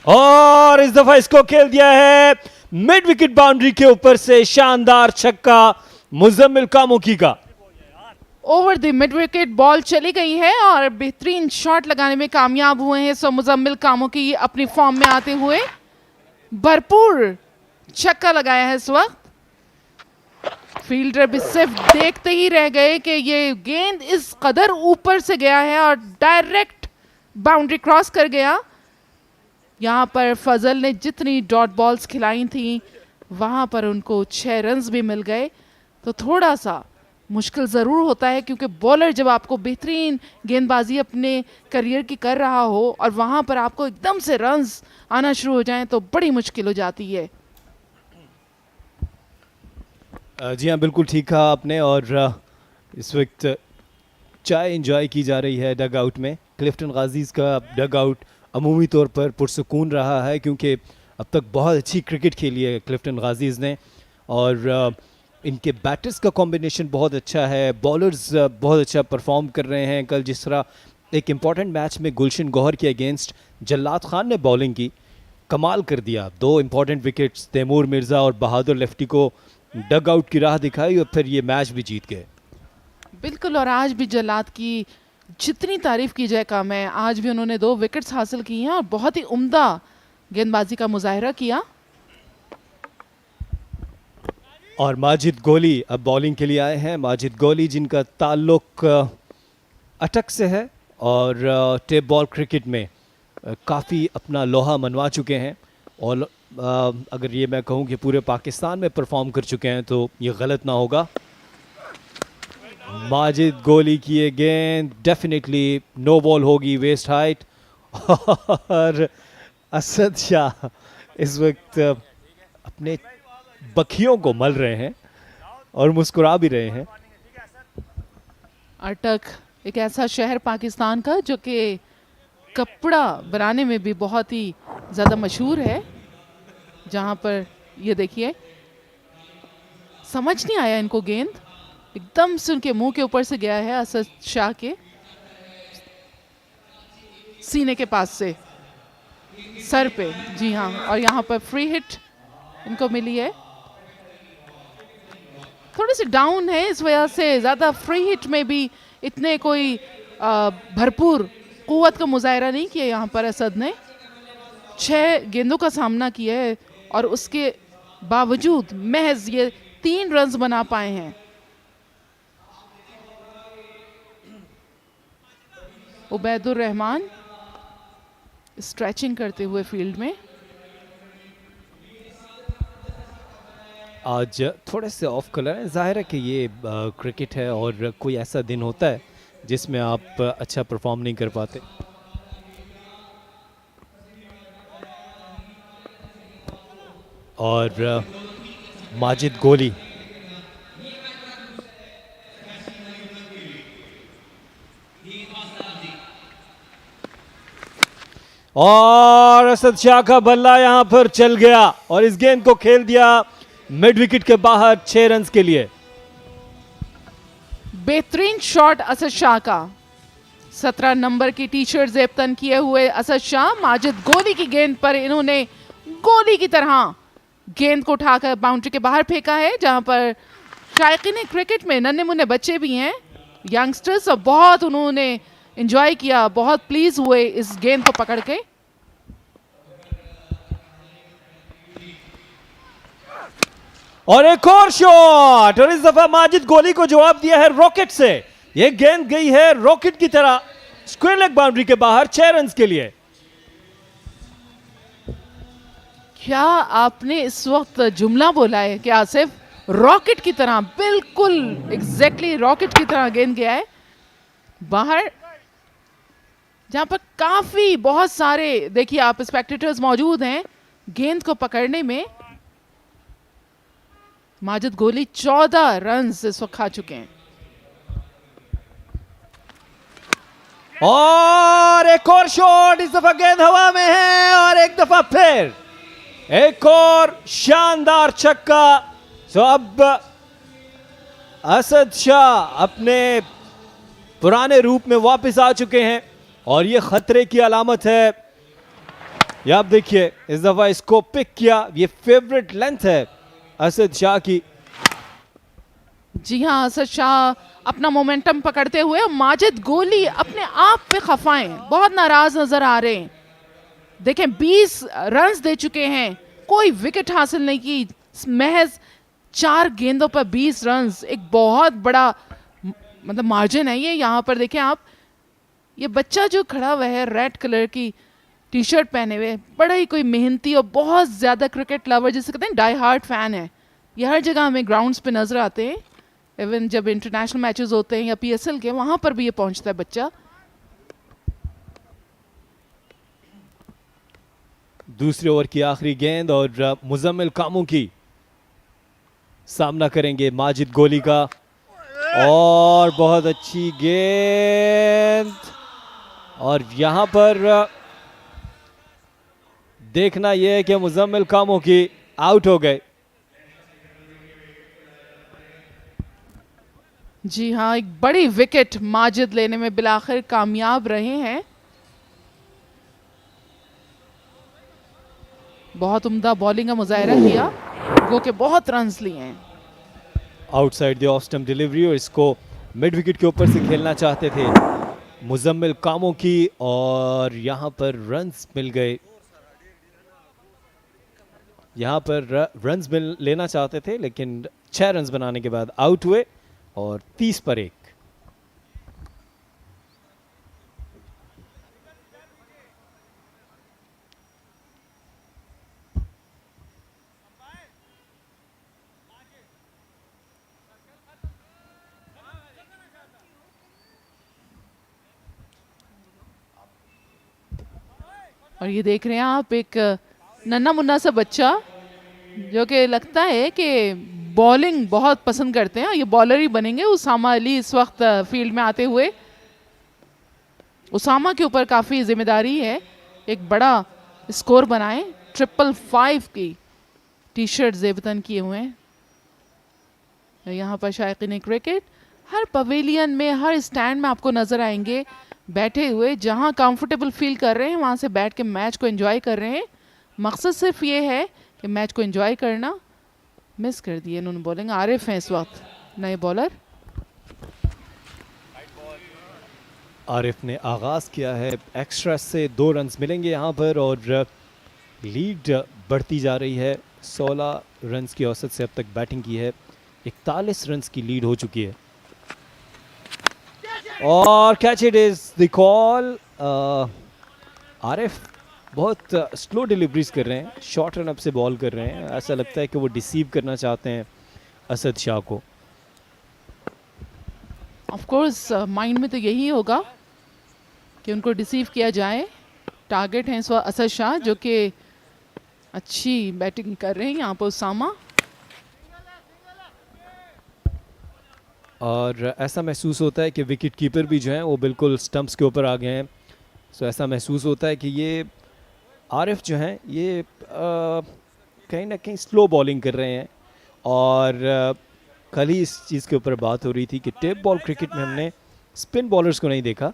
और इस दफा इसको खेल दिया है मिड विकेट बाउंड्री के ऊपर से, शानदार छक्का मुजम्मिल कामोकी का। Over the mid wicket ball चली गई है और बेहतरीन शॉट लगाने में कामयाब हुए हैं। सो मुजम्मिल कामोकी अपनी फॉर्म में आते हुए भरपूर छक्का लगाया है इस वक्त। फील्डर भी सिर्फ देखते ही रह गए कि ये गेंद इस कदर ऊपर से गया है और डायरेक्ट बाउंड्री क्रॉस कर गया। यहाँ पर फजल ने जितनी डॉट बॉल्स खिलाई थी वहाँ पर उनको 6 रन्स भी मिल गए। तो थोड़ा सा मुश्किल ज़रूर होता है क्योंकि बॉलर जब आपको बेहतरीन गेंदबाजी अपने करियर की कर रहा हो और वहाँ पर आपको एकदम से रन्स आना शुरू हो जाएं तो बड़ी मुश्किल हो जाती है। जी हाँ, बिल्कुल ठीक कहा आपने। और इस वक्त चाय एंजॉय की जा रही है डग आउट में। क्लिफ्टन गाजीज़ का डग आउट अमूमी तौर पर पुरसुकून रहा है क्योंकि अब तक बहुत अच्छी क्रिकेट खेली है क्लिफ्टन गाजीज़ ने। और इनके बैटर्स का कॉम्बिनेशन बहुत अच्छा है, बॉलर्स बहुत अच्छा परफॉर्म कर रहे हैं। कल जिस तरह एक इम्पॉर्टेंट मैच में गुलशन गौहर के अगेंस्ट जल्लात खान ने बॉलिंग की, कमाल कर दिया। 2 इम्पॉर्टेंट विकेट्स तैमूर मिर्ज़ा और बहादुर लेफ्टी को डग आउट की राह दिखाई और फिर ये मैच भी जीत गए। बिल्कुल, और आज भी जल्लात की जितनी तारीफ की जाए कम है। आज भी उन्होंने 2 विकेट्स हासिल की हैं और बहुत ही उम्दा गेंदबाजी का मुजाहरा किया। और माजिद गोली अब बॉलिंग के लिए आए हैं। माजिद गोली जिनका ताल्लुक अटक से है और टेप बॉल क्रिकेट में काफ़ी अपना लोहा मनवा चुके हैं और अगर ये मैं कहूँ कि पूरे पाकिस्तान में परफॉर्म कर चुके हैं तो ये गलत ना होगा। माजिद गोली की ये गेंद डेफिनेटली नो बॉल होगी, वेस्ट हाइट। और असद शाह इस वक्त अपने बखियों को मल रहे हैं और मुस्कुरा भी रहे हैं। अटक एक ऐसा शहर पाकिस्तान का जो कि कपड़ा बनाने में भी बहुत ही ज़्यादा मशहूर है, जहाँ पर ये देखिए समझ नहीं आया इनको, गेंद एकदम से उनके मुंह के ऊपर से गया है असद शाह के सीने के पास से सर पे। जी हाँ, और यहाँ पर फ्री हिट इनको मिली है। थोड़ी सी डाउन है, इस वजह से ज़्यादा फ्री हिट में भी इतने कोई भरपूर कुव्वत का मुजाहरा नहीं किया। यहाँ पर असद ने 6 गेंदों का सामना किया है और उसके बावजूद महज ये 3 रन्स बना पाए हैं। उबैदुर रहमान स्ट्रेचिंग करते हुए फील्ड में। आज थोड़े से ऑफ कलर है, जाहिर है कि ये क्रिकेट है और कोई ऐसा दिन होता है जिसमें आप अच्छा परफॉर्म नहीं कर पाते। और माजिद गोली और असद शाह का बल्ला यहां पर चल गया और इस गेंद को खेल दिया मिड विकेट के बाहर 6 रन्स के लिए। बेहतरीन शॉट असद शाह का। 17 नंबर की टी शर्ट ज़ेबतन किए हुए असद शाह माजिद गोली की गेंद पर इन्होंने गोली की तरह गेंद को उठाकर बाउंड्री के बाहर फेंका है, जहां पर शायकीन क्रिकेट में नन्हे मुन्ने बच्चे भी हैं, यंगस्टर्स, और बहुत उन्होंने एंजॉय किया, बहुत प्लीज हुए इस गेंद को पकड़ के। और एक और शॉट और इस दफा माजिद गोली को जवाब दिया है रॉकेट से। ये गेंद गई है रॉकेट की तरह स्क्वायर लेग बाउंड्री के बाहर 6 रन्स के लिए। क्या आपने इस वक्त जुमला बोला है कि आसिफ, रॉकेट की तरह, बिल्कुल एग्जैक्टली रॉकेट की तरह गेंद गया है बाहर, जहां पर काफी बहुत सारे देखिए आप स्पेक्टेटर्स मौजूद हैं गेंद को पकड़ने में। माजिद गोली 14 रन इस वक्त खा चुके हैं। और एक और शॉट, इस दफा गेंद हवा में है और एक दफा फिर एक और शानदार छक्का। सो अब असद शाह अपने पुराने रूप में वापस आ चुके हैं और ये खतरे की अलामत है। ये आप देखिए इस दफा इसको पिक किया, ये फेवरेट लेंथ है असद शाह की। जी हाँ, असद शाह अपना मोमेंटम पकड़ते हुए, माजिद गोली अपने आप पे खफा हैं, बहुत नाराज नजर आ रहे हैं। देखें 20 रन्स दे चुके हैं, कोई विकेट हासिल नहीं की, महज 4 गेंदों पर 20 रन्स, एक बहुत बड़ा मतलब मार्जिन है ये। यहाँ पर देखें आप, ये बच्चा जो खड़ा हुआ है रेड कलर की टी शर्ट पहने हुए, बड़ा ही कोई मेहनती और बहुत ज़्यादा क्रिकेट लवर, जिसे कहते हैं डाई हार्ट फैन है। ये हर जगह हमें ग्राउंड्स पे नज़र आते हैं, इवन जब इंटरनेशनल मैचेस होते हैं या पीएसएल के, वहाँ पर भी ये पहुँचता है बच्चा। दूसरे ओवर की आखिरी गेंद और मुजम्मिल कामोकी सामना करेंगे माजिद गोली का और बहुत अच्छी गेंद। और यहाँ पर देखना यह है कि मुजम्मिल कामोकी आउट हो गए। जी हाँ, एक बड़ी विकेट माजिद लेने में बिलाखिर कामयाब रहे हैं। बहुत उम्दा बॉलिंग का मुजाहरा किया, गो के बहुत रन्स लिए हैं। Outside the off stump delivery, और इसको मिड विकेट के ऊपर से खेलना चाहते थे मुजम्मिल कामोकी, और यहाँ पर रन्स मिल गए। यहाँ पर रन्स मिल लेना चाहते थे, लेकिन 6 रन्स बनाने के बाद आउट हुए, और 30 पर 1। और ये देख रहे हैं आप एक नन्हा मुन्ना सा बच्चा जो कि लगता है कि बॉलिंग बहुत पसंद करते हैं, ये बॉलर ही बनेंगे। उसामा अली इस वक्त फील्ड में आते हुए, उसामा के ऊपर काफ़ी जिम्मेदारी है, एक बड़ा स्कोर बनाएं। 555 की टी शर्ट जेबतन किए हुए हैं। यहाँ पर शायकीन क्रिकेट हर पवेलियन में, हर स्टैंड में आपको नज़र आएंगे बैठे हुए, जहाँ कंफर्टेबल फील कर रहे हैं वहाँ से बैठ के मैच को एंजॉय कर रहे हैं। मकसद सिर्फ ये है कि मैच को एंजॉय करना। मिस कर दिए इन्होंने बॉलिंग। आरिफ हैं इस वक्त नए बॉलर। आरिफ ने आगाज़ किया है, एक्स्ट्रा से 2 रन्स मिलेंगे यहाँ पर, और लीड बढ़ती जा रही है। 16 रन्स की औसत से अब तक बैटिंग की है, 41 रन्स की लीड हो चुकी है। और catch it is the call. Arif बहुत स्लो डिलीवरीज कर रहे हैं, शॉर्ट रन अप से बॉल कर रहे हैं। ऐसा लगता है कि वो डिसीव करना चाहते हैं असद शाह को। ऑफ कोर्स माइंड में तो यही होगा कि उनको डिसीव किया जाए। टारगेट हैं इस वक्त असद शाह, जो कि अच्छी बैटिंग कर रहे हैं। यहाँ पर उसामा, और ऐसा महसूस होता है कि विकेट कीपर भी जो हैं वो बिल्कुल स्टंप्स के ऊपर आ गए हैं। सो ऐसा महसूस होता है कि ये आरिफ जो हैं ये कहीं ना कहीं स्लो बॉलिंग कर रहे हैं। और कल ही इस चीज़ के ऊपर बात हो रही थी कि टेप बॉल क्रिकेट में हमने स्पिन बॉलर्स को नहीं देखा।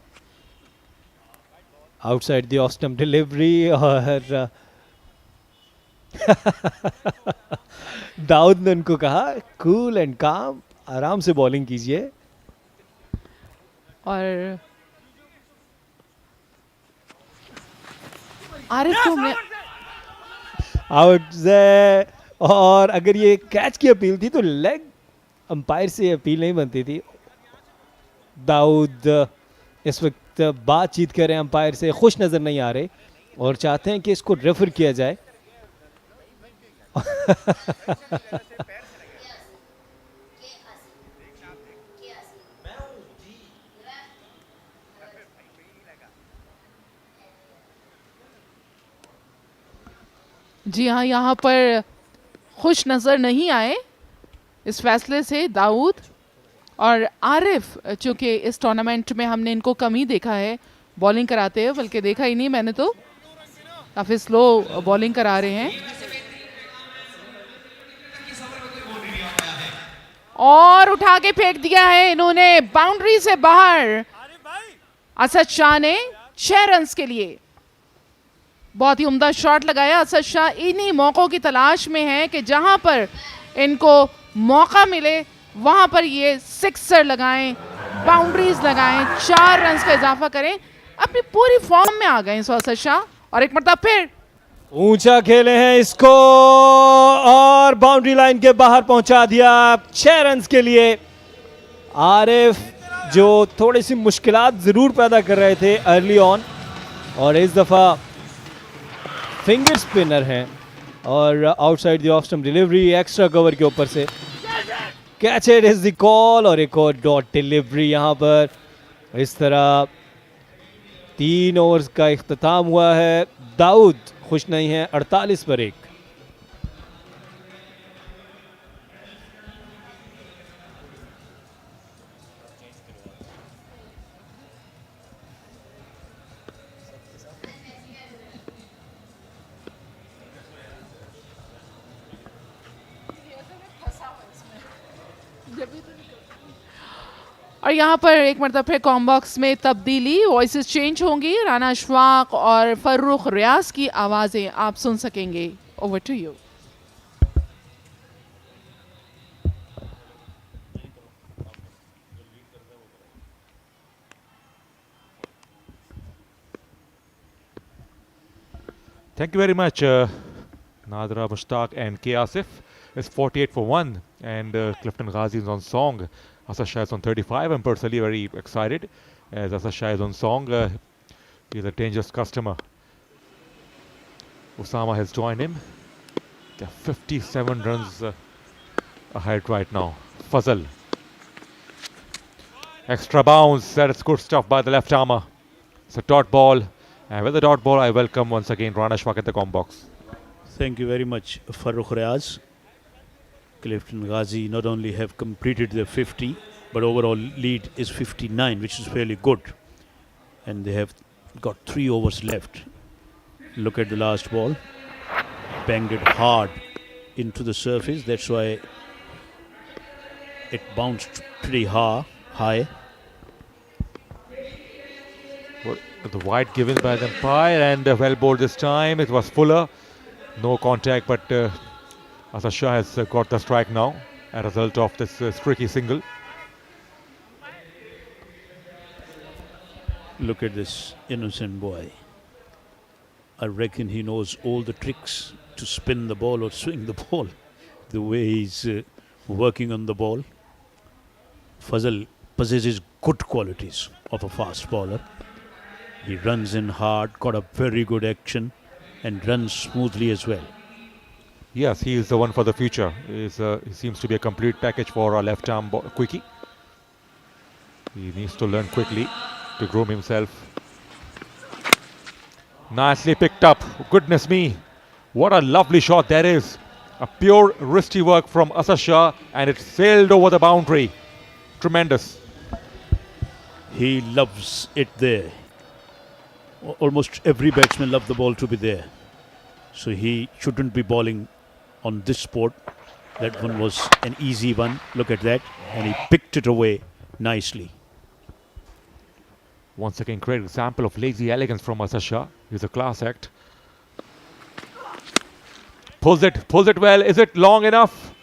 Outside the off stump delivery, और दाऊद ने उनको कहा कूल एंड काम, आराम से बॉलिंग कीजिए। और आरिफ को हमने आउट से, और अगर ये कैच की अपील थी तो लेग अंपायर से अपील नहीं बनती थी। दाऊद इस वक्त बातचीत कर रहे हैं अंपायर से, खुश नज़र नहीं आ रहे और चाहते हैं कि इसको रेफर किया जाए। जी हाँ, यहाँ पर खुश नज़र नहीं आए इस फैसले से दाऊद और आरिफ, चूँकि इस टूर्नामेंट में हमने इनको कम ही देखा है बॉलिंग कराते हुए, बल्कि देखा ही नहीं मैंने, तो काफ़ी स्लो बॉलिंग करा रहे हैं। और उठा के फेंक दिया है इन्होंने बाउंड्री से बाहर। असद शाह ने 6 रन्स के लिए बहुत ही उम्दा शॉट लगाया। असद शाह इन्हीं मौक़ों की तलाश में है कि जहां पर इनको मौका मिले वहां पर ये सिक्सर लगाएं, बाउंड्रीज लगाएं, 4 रन्स का इजाफा करें। अपनी पूरी फॉर्म में आ गए इस असद शाह, और एक मरतबा फिर ऊंचा खेले हैं इसको और बाउंड्री लाइन के बाहर पहुंचा दिया 6 रन्स के लिए। आरिफ जो थोड़ी सी मुश्किलात ज़रूर पैदा कर रहे थे अर्ली ऑन, और इस दफ़ा फिंगर स्पिनर हैं और outside the off stump delivery extra cover के ऊपर से catch it is the call, और एक और डॉट डिलीवरी। यहाँ पर इस तरह 3 ओवर्स का इख्तिताम हुआ है। दाऊद खुश नहीं है, 48 पर 1। और यहाँ पर एक मरतबा फिर कॉम्बॉक्स में तब्दीली, वॉइसेस चेंज होंगी। राना अशफाक और फर्रुख रियाज की आवाज़ें आप सुन सकेंगे। Over to you. Thank you very much, Nadra Mushtaq and K. Asif. It's 48 for 1, and Clifton Ghazi is on song. Asad Shah is on 35. I'm personally very excited as Asad Shah is on song. He's a dangerous customer. Usama has joined him. They're 57 runs ahead right now. Fazal. Extra bounce. That is good stuff by the left armer. It's a dot ball. And with the dot ball, I welcome once again Rana Ashfaq at the com box. Thank you very much, Farruq Riaz. Clifton Ghazi not only have completed their 50, but overall lead is 59, which is fairly good. And they have got 3 overs left. Look at the last ball. Banged it hard into the surface. That's why it bounced pretty high. The wide given by the umpire and well bowled this time. It was Fuller. No contact, but Asad Shah has got the strike now as a result of this streaky single. Look at this innocent boy. I reckon he knows all the tricks to spin the ball or swing the ball. The way he's working on the ball. Fazal possesses good qualities of a fast bowler. He runs in hard, got a very good action and runs smoothly as well. Yes, he is the one for the future. He seems to be a complete package for our left arm quickie. He needs to learn quickly to groom himself. Nicely picked up. Goodness me. What a lovely shot that is. A pure wristy work from Asad Shah and it sailed over the boundary. Tremendous. He loves it there. Almost every batsman loves the ball to be there. So he shouldn't be bowling on this spot. That one was an easy one. Look at that. And he picked it away nicely. Once again, great example of lazy elegance from Asad Shah. He's a class act. Pulls it well. Is it long enough?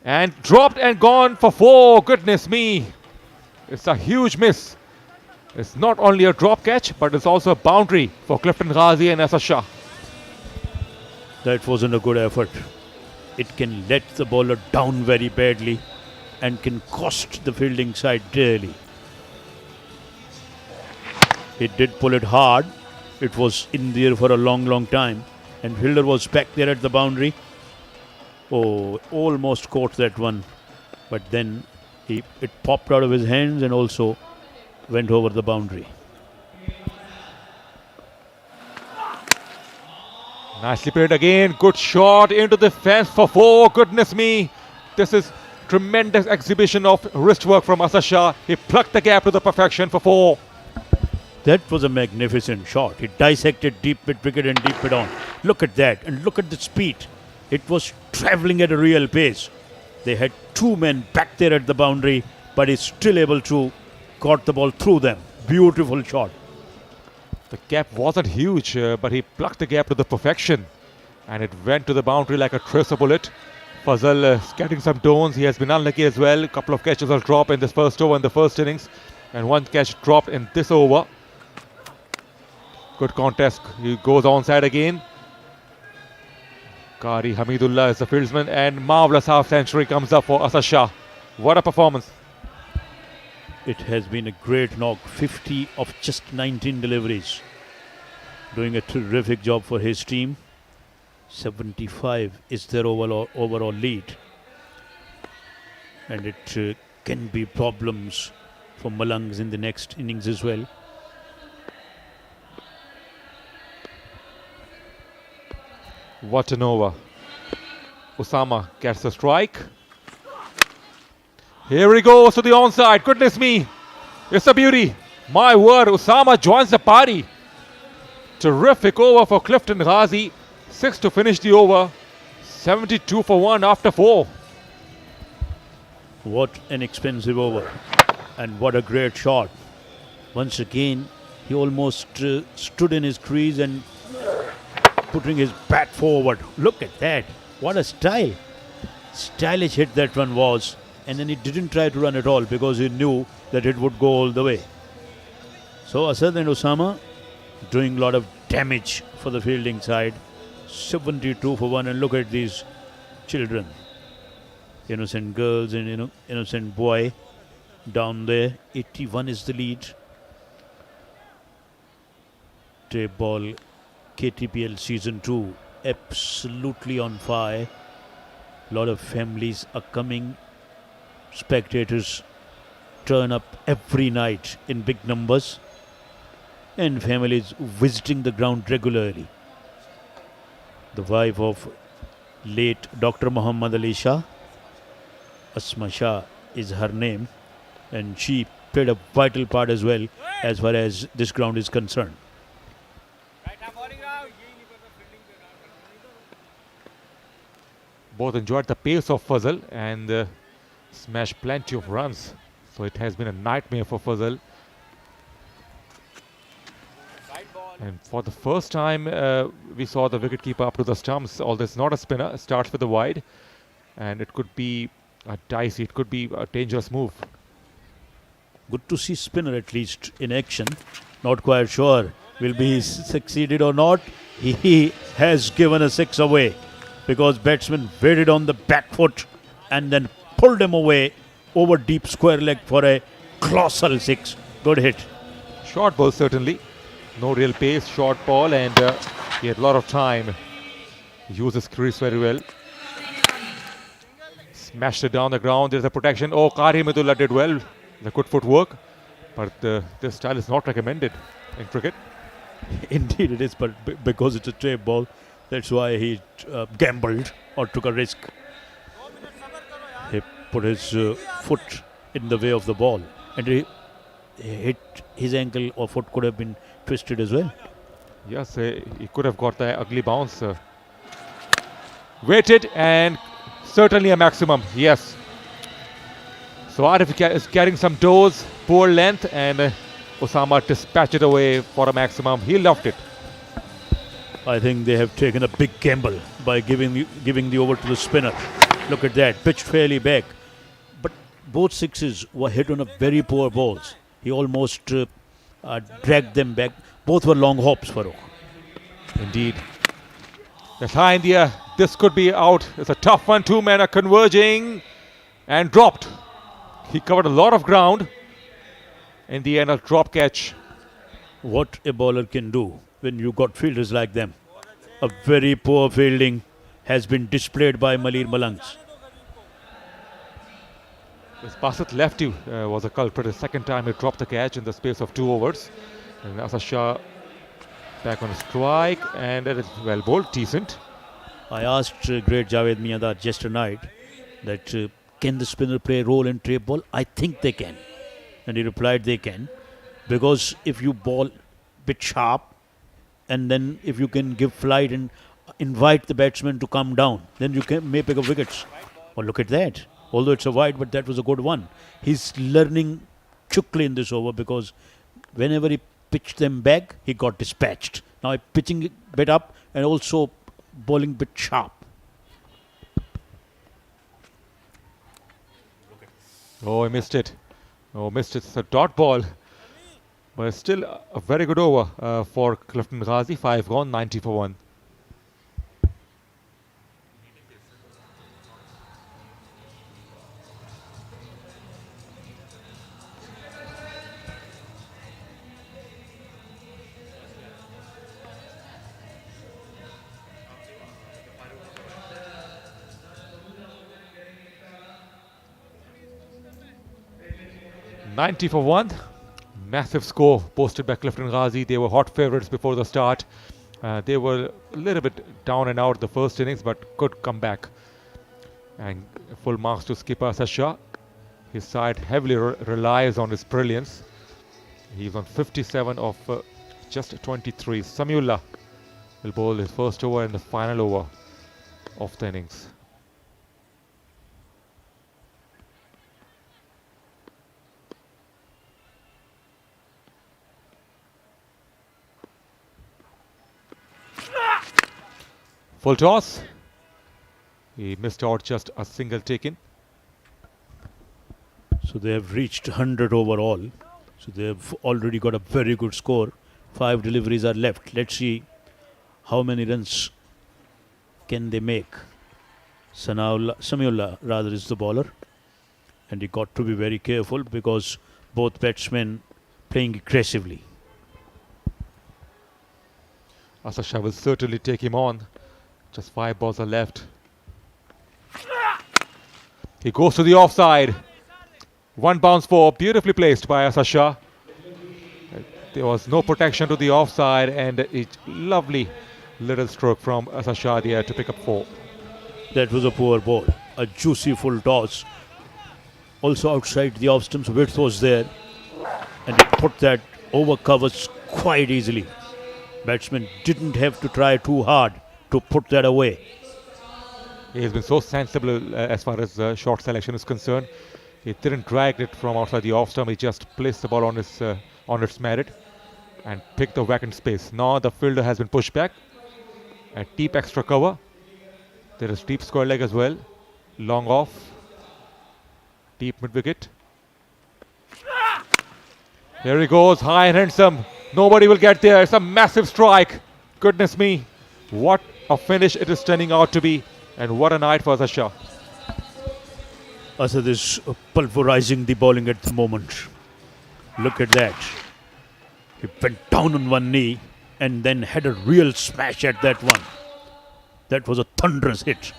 And dropped and gone for 4. Goodness me. It's a huge miss. It's not only a drop catch, but it's also a boundary for Clifton Ghazi and Asad Shah. That wasn't a good effort. It can let the bowler down very badly and can cost the fielding side dearly. He did pull it hard. It was in the air for a long time. And fielder was back there at the boundary. Oh, almost caught that one. But then it popped out of his hands and also went over the boundary. Nicely played again. Good shot into the fence for 4. Goodness me. This is tremendous exhibition of wrist work from Asad Shah. He plucked the gap to the perfection for 4. That was a magnificent shot. He dissected deep mid wicket and deep mid on. Look at that and look at the speed. It was travelling at a real pace. They had 2 men back there at the boundary, but he's still able to got the ball through them. Beautiful shot. The gap wasn't huge, but he plucked the gap to the perfection. And it went to the boundary like a tracer bullet. Fazal getting some tones. He has been unlucky as well. A couple of catches will drop in this first over in the first innings. And 1 catch dropped in this over. Good contest. He goes onside again. Qari Hamidullah is the fieldsman. And marvellous half century comes up for Asad Shah. What a performance. It has been a great knock. 50 of just 19 deliveries. Doing a terrific job for his team. 75 is their overall lead. And it can be problems for Malangs in the next innings as well. What an over. Usama gets a strike. Here he goes to the onside. Goodness me. It's a beauty. My word, Usama joins the party. Terrific over for Clifton Ghazi. 6 to finish the over. 72 for 1 after 4. What an expensive over. And what a great shot. Once again, he almost stood in his crease and putting his bat forward. Look at that. What a style. Stylish hit that one was. And then he didn't try to run at all because he knew that it would go all the way. So Asad and Usama doing a lot of damage for the fielding side. 72 for 1. And look at these children. Innocent girls and innocent boy down there. 81 is the lead. Tape ball, KTPL season 2, absolutely on fire. A lot of families are coming. Spectators turn up every night in big numbers. And families visiting the ground regularly. The wife of late Dr. Muhammad Ali Shah, Asma Shah is her name, and she played a vital part as well as far as this ground is concerned. Both enjoyed the pace of Fazal and smashed plenty of runs. So it has been a nightmare for Fazal. And for the first time, we saw the wicketkeeper up to the stumps. Although it's not a spinner, starts with a wide. And it could be a dicey, it could be a dangerous move. Good to see spinner at least in action. Not quite sure will be succeeded or not. He has given a 6 away because batsman waited on the back foot and then pulled him away over deep square leg for a colossal 6. Good hit. Short ball certainly. No real pace, short ball, and he had a lot of time. He used his crease very well. Smashed it down the ground. There's a protection. Oh, Karimidullah did well. The good footwork. But this style is not recommended in cricket. Indeed it is, but because it's a tape ball, that's why he gambled or took a risk. He put his foot in the way of the ball. And he hit his ankle or foot could have been twisted as well. Yes, he could have got the ugly bounce. Waited and certainly a maximum, yes. So Arif is carrying some dose, poor length, and Usama dispatched it away for a maximum. He loved it. I think they have taken a big gamble by giving the over to the spinner. Look at that, pitched fairly back. But both sixes were hit on a very poor balls. He almost dragged them back. Both were long hops, Farooq. Indeed. That's high in the air. This could be out. It's a tough one. Two men are converging and dropped. He covered a lot of ground. In the end, a drop catch. What a bowler can do when you got fielders like them. A very poor fielding has been displayed by Malir Malangs. This Basit lefty was a culprit. The second time he dropped the catch in the space of 2 overs. And Asad Shah back on a strike, and it is well bowled, decent. I asked great 𝐌𝐚𝐺𝐸 just tonight that can the spinner play a role in trap ball? I think they can. And he replied they can. Because if you ball bit sharp and then if you can give flight and invite the batsman to come down, then you may pick up wickets. Oh, look at that. Although it's a wide, but that was a good one. He's learning quickly in this over because whenever he pitched them back, he got dispatched. Now pitching it bit up and also bowling bit sharp. Oh, he missed it. Oh, missed it. It's a dot ball. But it's still a very good over for Clifton Ghazi. 5 gone, 90 for 1. $90 for 1. Massive score posted by Clifton Ghazi. They were hot favourites before the start. They were a little bit down and out the first innings, but could come back. And full marks to skipper Asad Shah. His side heavily relies on his brilliance. He's on 57 of just 23. Samiullah will bowl his first over and the final over of the innings. Full toss. He missed out just a single taken. So they have reached 100 overall. So they have already got a very good score. 5 deliveries are left. Let's see how many runs can they make. Samiullah rather is the bowler. And he got to be very careful because both batsmen playing aggressively. Asad Shah will certainly take him on. Just 5 balls are left. He goes to the offside. One bounce for, beautifully placed by Asad Shah. There was no protection to the offside, and a lovely little stroke from Asad Shah there to pick up 4. That was a poor ball. A juicy full toss. Also outside the off stumps, width was there. And he put that over covers quite easily. Batsman didn't have to try too hard to put that away. He has been so sensible as far as short selection is concerned. He didn't drag it from outside the off stump. He just placed the ball on its merit and picked the vacant space. Now the fielder has been pushed back. A deep extra cover. There is deep square leg as well. Long off. Deep mid wicket. Here he goes, high and handsome. Nobody will get there. It's a massive strike. Goodness me. What a finish it is turning out to be. And what a night for Asad Shah. Asad is pulverizing the bowling at the moment. Look at that. He went down on one knee and then had a real smash at that one. That was a thunderous hit.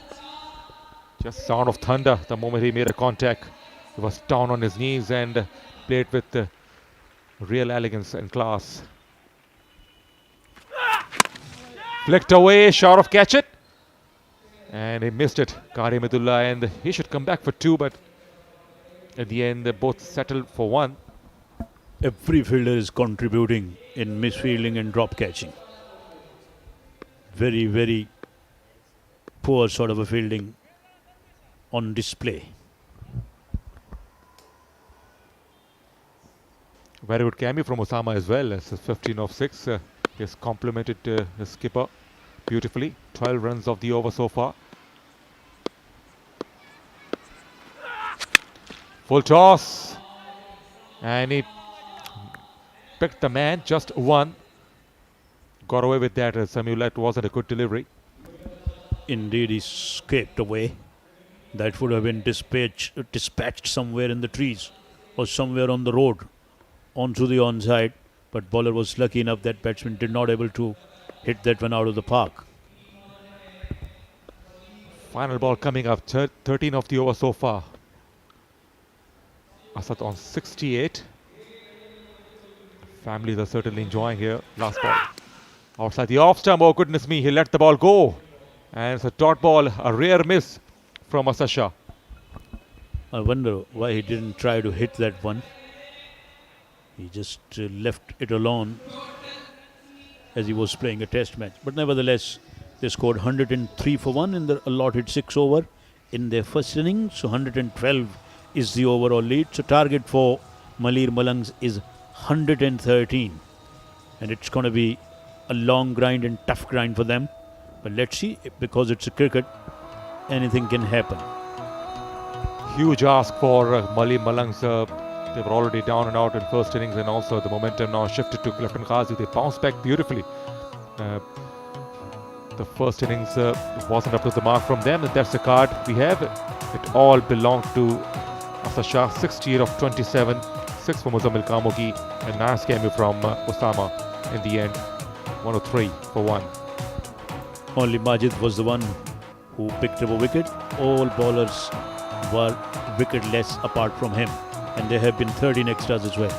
Just sound of thunder the moment he made a contact. He was down on his knees and played with real elegance and class. Flicked away, short of catch it. And he missed it, Karimullah, and he should come back for 2, but at the end they both settled for 1. Every fielder is contributing in misfielding and drop catching. Very, very poor sort of a fielding on display. Very good cameo from Usama as well. It's 15 of 6. He has complimented his skipper beautifully. 12 runs of the over so far. Full toss. And he picked the man, just 1. Got away with that. Samiullah, it wasn't a good delivery. Indeed, he escaped away. That would have been dispatched somewhere in the trees or somewhere on the road onto the onside. But bowler was lucky enough that batsman did not able to hit that one out of the park. Final ball coming up. 13 of the over so far. Asad on 68. Families are certainly enjoying here. Last ball. Outside the off stump. Oh goodness me, he let the ball go. And it's a dot ball, a rare miss from Asad Shah. I wonder why he didn't try to hit that one. He just left it alone as he was playing a test match. But nevertheless, they scored 103 for 1 in the allotted 6 over in their first innings. So 112 is the overall lead. So target for Malir Malangs is 113. And it's going to be a long grind and tough grind for them. But let's see, because it's a cricket, anything can happen. Huge ask for Malir Malangs. They were already down and out in first innings, and also the momentum now shifted to Clifton Ghazis. They bounced back beautifully. The first innings wasn't up to the mark from them, and that's the card we have. It all belonged to Asad Shah. 68 of 27, 6 for Muzammil Kamoki, and nice cameo from Usama in the end. 103 for 1. Only Majid was the one who picked up a wicket. All bowlers were wicketless apart from him. And there have been 13 extras as well.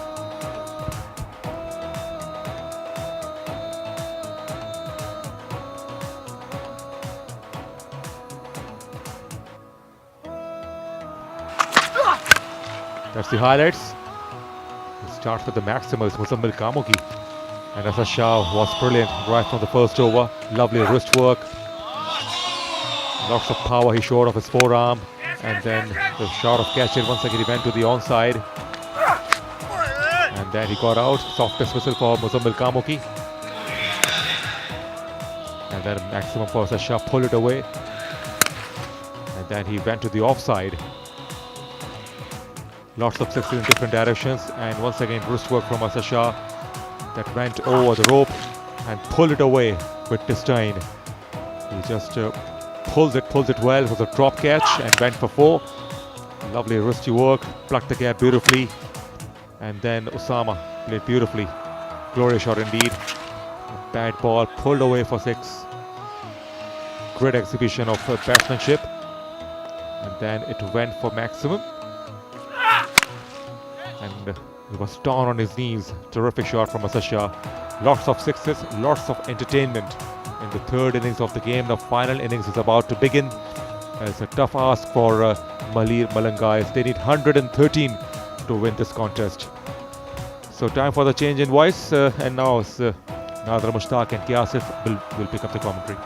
That's the highlights. It starts with the Maximals, Muzammil Kamoki. And Asad Shah was brilliant right from the first over. Lovely wrist work. Lots of power he showed off his forearm. And then the shot of catch it. Once again he went to the onside. And then he got out. Soft dismissal for Muzammil Kamoki. And And then maximum for Asad Shah, pulled it away. And then he went to the offside. Lots of sixes in different directions. And once again, wrist work from Asad Shah that went over the rope and pulled it away with disdain. He just pulls it well. It was a drop catch and went for 4. Lovely wristy work, plucked the gap beautifully. And then Usama played beautifully. Glorious shot indeed. A bad ball, pulled away for 6. Great exhibition of batsmanship. And then it went for maximum. And he was down on his knees. Terrific shot from Asad Shah. Lots of sixes, lots of entertainment in the third innings of the game. The final innings is about to begin. It's a tough ask for Malir Malang guys. They need 113 to win this contest. So time for the change in voice. And now Nadra Mushtaq and Asif will pick up the commentary.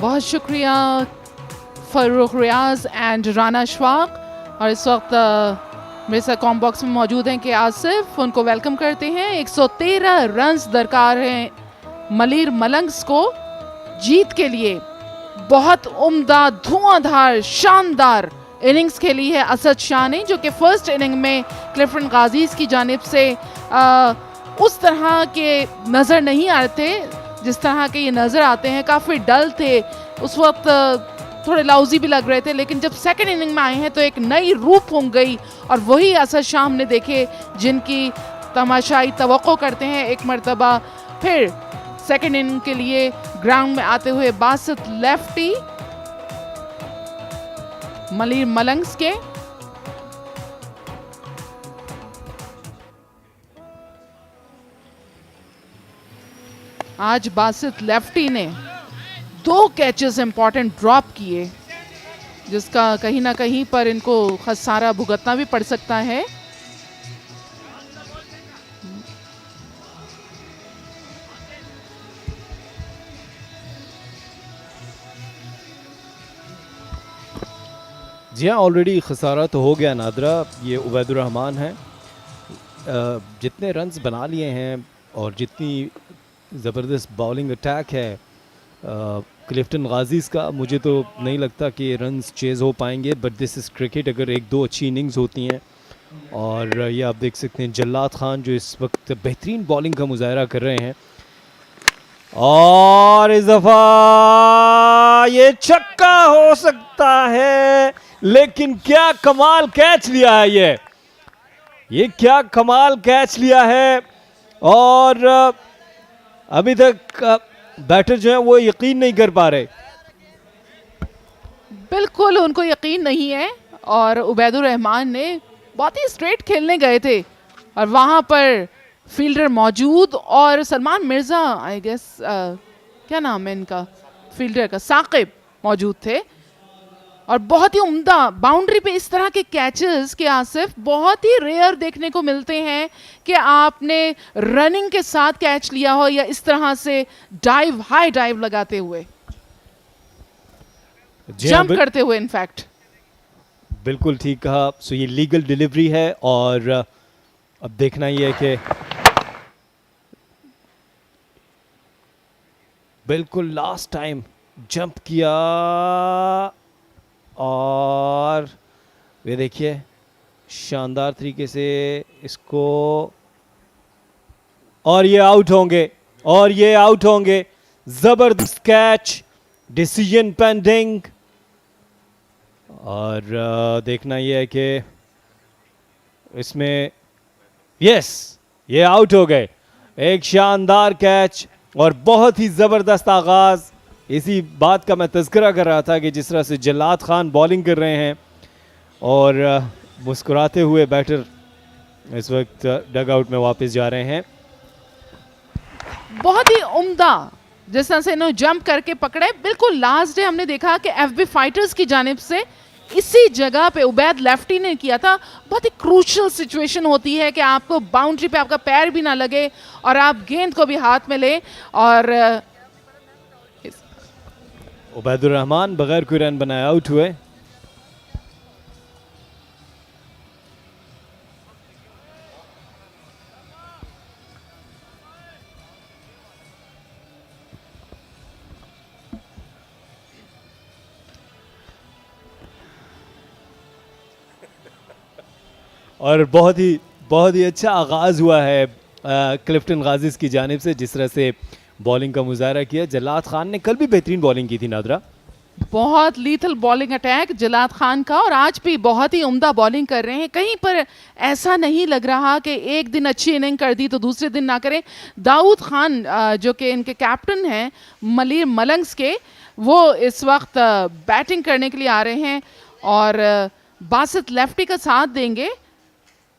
बहुत शुक्रिया फ़रूख रियाज and Rana Ashfaq. और इस वक्त मेरे साथ com box में मौजूद हैं कि आसिफ, उनको वेलकम करते हैं। 113 रन्स दरकार हैं मलीर मलंग्स को जीत के लिए। बहुत उम्दा, धुआंधार, शानदार इनिंग्स खेली है असद शाह ने, जो कि फर्स्ट इनिंग में क्लिफ्टन गाजीज की जानिब से उस तरह के नज़र नहीं आ रहे थे जिस तरह के ये नज़र आते हैं। काफ़ी डल थे उस वक्त, थोड़े लाउजी भी लग रहे थे, लेकिन जब सेकंड इनिंग में आए हैं तो एक नई रूप होंग गई। और वही असद शाह हमने देखे जिनकी तमाशाई तवक्को करते हैं एक मरतबा फिर सेकंड इनिंग के लिए ग्राउंड में आते हुए। बासित लेफ्टी मलीर मलंग्स के। आज बासित लेफ्टी ने 2 कैचेस इंपॉर्टेंट ड्रॉप किए, जिसका कहीं ना कहीं पर इनको खसारा भुगतना भी पड़ सकता है। जी हाँ, ऑलरेडी खसारा तो हो गया नादरा। ये उबैदुर रहमान है, जितने रन्स बना लिए हैं और जितनी ज़बरदस्त बॉलिंग अटैक है क्लिफ्टन गाजीज़ का, मुझे तो नहीं लगता कि रन्स चेज़ हो पाएंगे। But this is cricket. अगर 1-2 अच्छी इनिंग्स होती हैं, और ये आप देख सकते हैं जल्लात खान जो इस वक्त बेहतरीन बॉलिंग का मुजाहरा कर रहे हैं। और इस दफ़ा ये छक्का हो सकता है, लेकिन क्या कमाल कैच लिया है ये क्या कमाल कैच लिया है। और अभी तक बैटर जो है वो यकीन नहीं कर पा रहे। बिल्कुल उनको यकीन नहीं है। और उबैदुर रहमान ने बहुत ही स्ट्रेट खेलने गए थे और वहाँ पर फील्डर मौजूद और सलमान मिर्ज़ा, आई गेस क्या नाम है इनका फील्डर का, साकिब मौजूद थे। और बहुत ही उम्दा बाउंड्री पे इस तरह के कैचेस के आसिफ बहुत ही रेयर देखने को मिलते हैं कि आपने रनिंग के साथ कैच लिया हो या इस तरह से डाइव, हाई डाइव लगाते हुए, जंप करते हुए। इनफैक्ट बिल्कुल ठीक कहा। सो ये लीगल डिलीवरी है और अब देखना ये है कि बिल्कुल लास्ट टाइम जंप किया और ये देखिए शानदार तरीके से इसको, और ये आउट होंगे जबरदस्त कैच, डिसीजन पेंडिंग। और देखना ये है कि इसमें यस ये आउट हो गए। एक शानदार कैच और बहुत ही ज़बरदस्त आगाज़। इसी बात का मैं तज़किरा कर रहा था कि जिस तरह से जल्लात खान बॉलिंग कर रहे हैं और मुस्कुराते हुए बैटर इस वक्त डग आउट में वापस जा रहे हैं। बहुत ही उम्दा जिस तरह से इन्होंने जंप करके पकड़े। बिल्कुल लास्ट डे हमने देखा कि एफबी फाइटर्स की जानिब से इसी जगह पे उबैद लेफ्टी ने किया था। बहुत ही क्रूशल सिचुएशन होती है कि आपको बाउंड्री पे आपका पैर भी ना लगे और आप गेंद को भी हाथ में लें। और उबैदुर रहमान बगैर कोई रन बनाए आउट हुए। और बहुत ही अच्छा आगाज़ हुआ है क्लिफ्टन गाजिस की जानिब से, जिस तरह से बॉलिंग का मुजाहरा किया। जल्लाद खान ने कल भी बेहतरीन बॉलिंग की थी नादरा। बहुत लीथल बॉलिंग अटैक जलाद खान का, और आज भी बहुत ही उम्दा बॉलिंग कर रहे हैं। कहीं पर ऐसा नहीं लग रहा कि एक दिन अच्छी इनिंग कर दी तो दूसरे दिन ना करें। दाऊद खान जो कि इनके कैप्टन हैं मलीर मलंग्स के, वो इस वक्त बैटिंग करने के लिए आ रहे हैं और बासित लेफ्टी का साथ देंगे।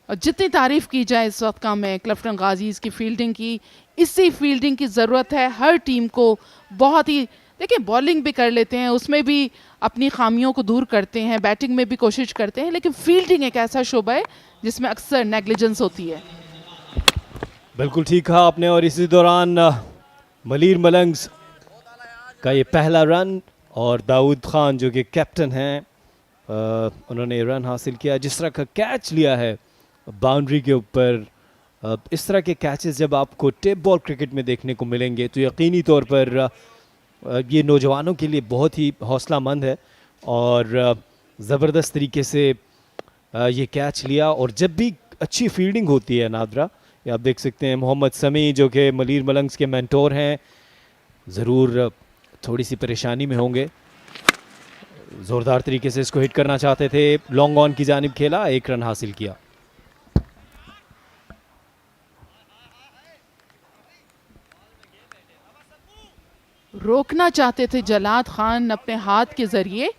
और जितनी तारीफ़ की जाए इस वक्त का में क्लिफ्टन गाजीज़ की फील्डिंग की, इसी फील्डिंग की ज़रूरत है हर टीम को। बहुत ही देखिए बॉलिंग भी कर लेते हैं, उसमें भी अपनी खामियों को दूर करते हैं, बैटिंग में भी कोशिश करते हैं, लेकिन फील्डिंग एक ऐसा शोबा है जिसमें अक्सर नेग्लिजेंस होती है। बिल्कुल ठीक कहा आपने। और इसी दौरान मलीर मलंग्स का ये पहला रन, और दाऊद खान जो कि कैप्टन हैं उन्होंने रन हासिल किया। जिस तरह का कैच लिया है बाउंड्री के ऊपर, इस तरह के कैचेस जब आपको टेप बॉल क्रिकेट में देखने को मिलेंगे तो यकीनी तौर पर ये नौजवानों के लिए बहुत ही हौसलामंद है। और ज़बरदस्त तरीके से ये कैच लिया। और जब भी अच्छी फील्डिंग होती है नादरा, ये आप देख सकते हैं मोहम्मद समी जो कि मलीर मलंग्स के मेंटोर हैं, ज़रूर थोड़ी सी परेशानी में होंगे। ज़ोरदार तरीके से इसको हिट करना चाहते थे, लॉन्ग ऑन की जानिब खेला, एक रन हासिल किया। रोकना चाहते थे जलाद खान अपने हाथ के ज़रिए,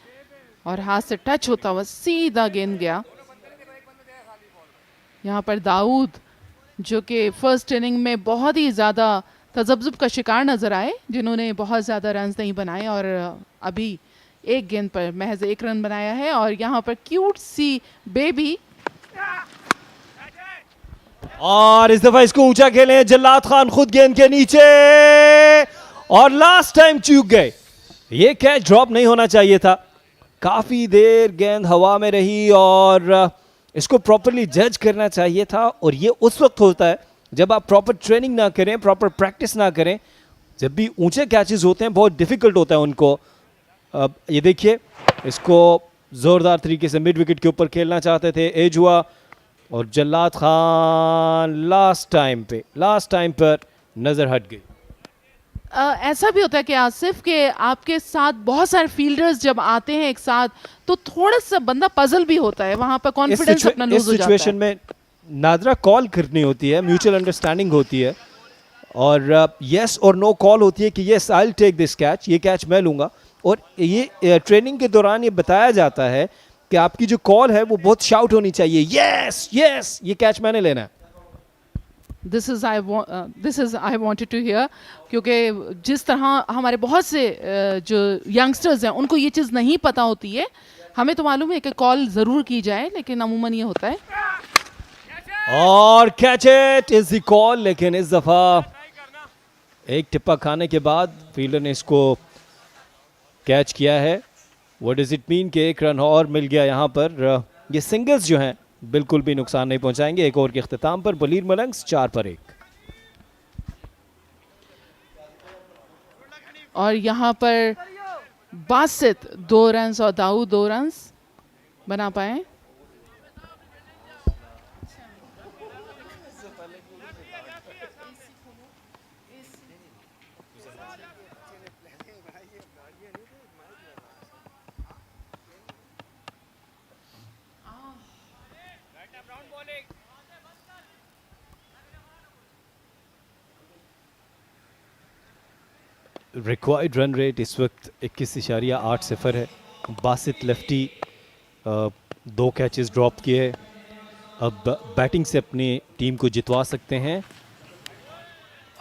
और हाथ से टच होता हुआ सीधा गेंद गया। यहाँ पर दाऊद जो कि फर्स्ट इनिंग में बहुत ही ज़्यादा तजब्जुब का शिकार नज़र आए, जिन्होंने बहुत ज़्यादा रन्स नहीं बनाए, और अभी एक गेंद पर महज एक रन बनाया है। और यहाँ पर क्यूट सी बेबी, और इस दफा इसको ऊंचा खेले जल्लाद खान खुद गेंद के नीचे, और लास्ट टाइम चूक गए। ये कैच ड्रॉप नहीं होना चाहिए था। काफ़ी देर गेंद हवा में रही और इसको प्रॉपरली जज करना चाहिए था। और ये उस वक्त होता है जब आप प्रॉपर ट्रेनिंग ना करें, प्रॉपर प्रैक्टिस ना करें। जब भी ऊंचे कैचेस होते हैं बहुत डिफ़िकल्ट होता है उनको। अब ये देखिए, इसको ज़ोरदार तरीके से मिड विकेट के ऊपर खेलना चाहते थे, एज हुआ, और जल्लाद खान लास्ट टाइम पर नज़र हट गई। ऐसा भी होता है कि आसिफ के आपके साथ बहुत सारे फील्डर्स जब आते हैं एक साथ, तो थोड़ा सा बंदा पजल भी होता है, वहाँ पर कॉन्फिडेंस अपना लूज हो जाता है। इस सिचुएशन में नादरा कॉल करनी होती है, म्यूचुअल अंडरस्टैंडिंग होती है, और यस और नो कॉल होती है कि yes I will take this catch, ये कैच मैं लूँगा। और ये ट्रेनिंग के दौरान ये बताया जाता है कि आपकी जो कॉल है वो बहुत शाउट होनी चाहिए, यस यस ये कैच मैंने लेना है। This is I wanted to hear, क्योंकि जिस तरह हमारे बहुत से जो यंगस्टर्स हैं उनको ये चीज़ नहीं पता होती है। हमें तो मालूम है कि कॉल ज़रूर की जाए, लेकिन अमूमन ये होता है। और catch it is the call, लेकिन इस दफ़ा एक टिप्पा खाने के बाद फील्डर ने इसको कैच किया है। व्हाट डज इट मीन कि एक रन और मिल गया यहाँ पर। ये सिंगल्स जो हैं बिल्कुल भी नुकसान नहीं पहुंचाएंगे। एक ओवर के अख्तिताम पर मलीर मलंग्स 4 पर 1। और यहाँ पर बासित 2 रन और दाऊद 2 रन बना पाए। रिक्वायर्ड रन रेट इस वक्त 21.80 है। बासित लेफ्टी 2 कैचेस ड्रॉप किए, अब बैटिंग से अपनी टीम को जितवा सकते हैं।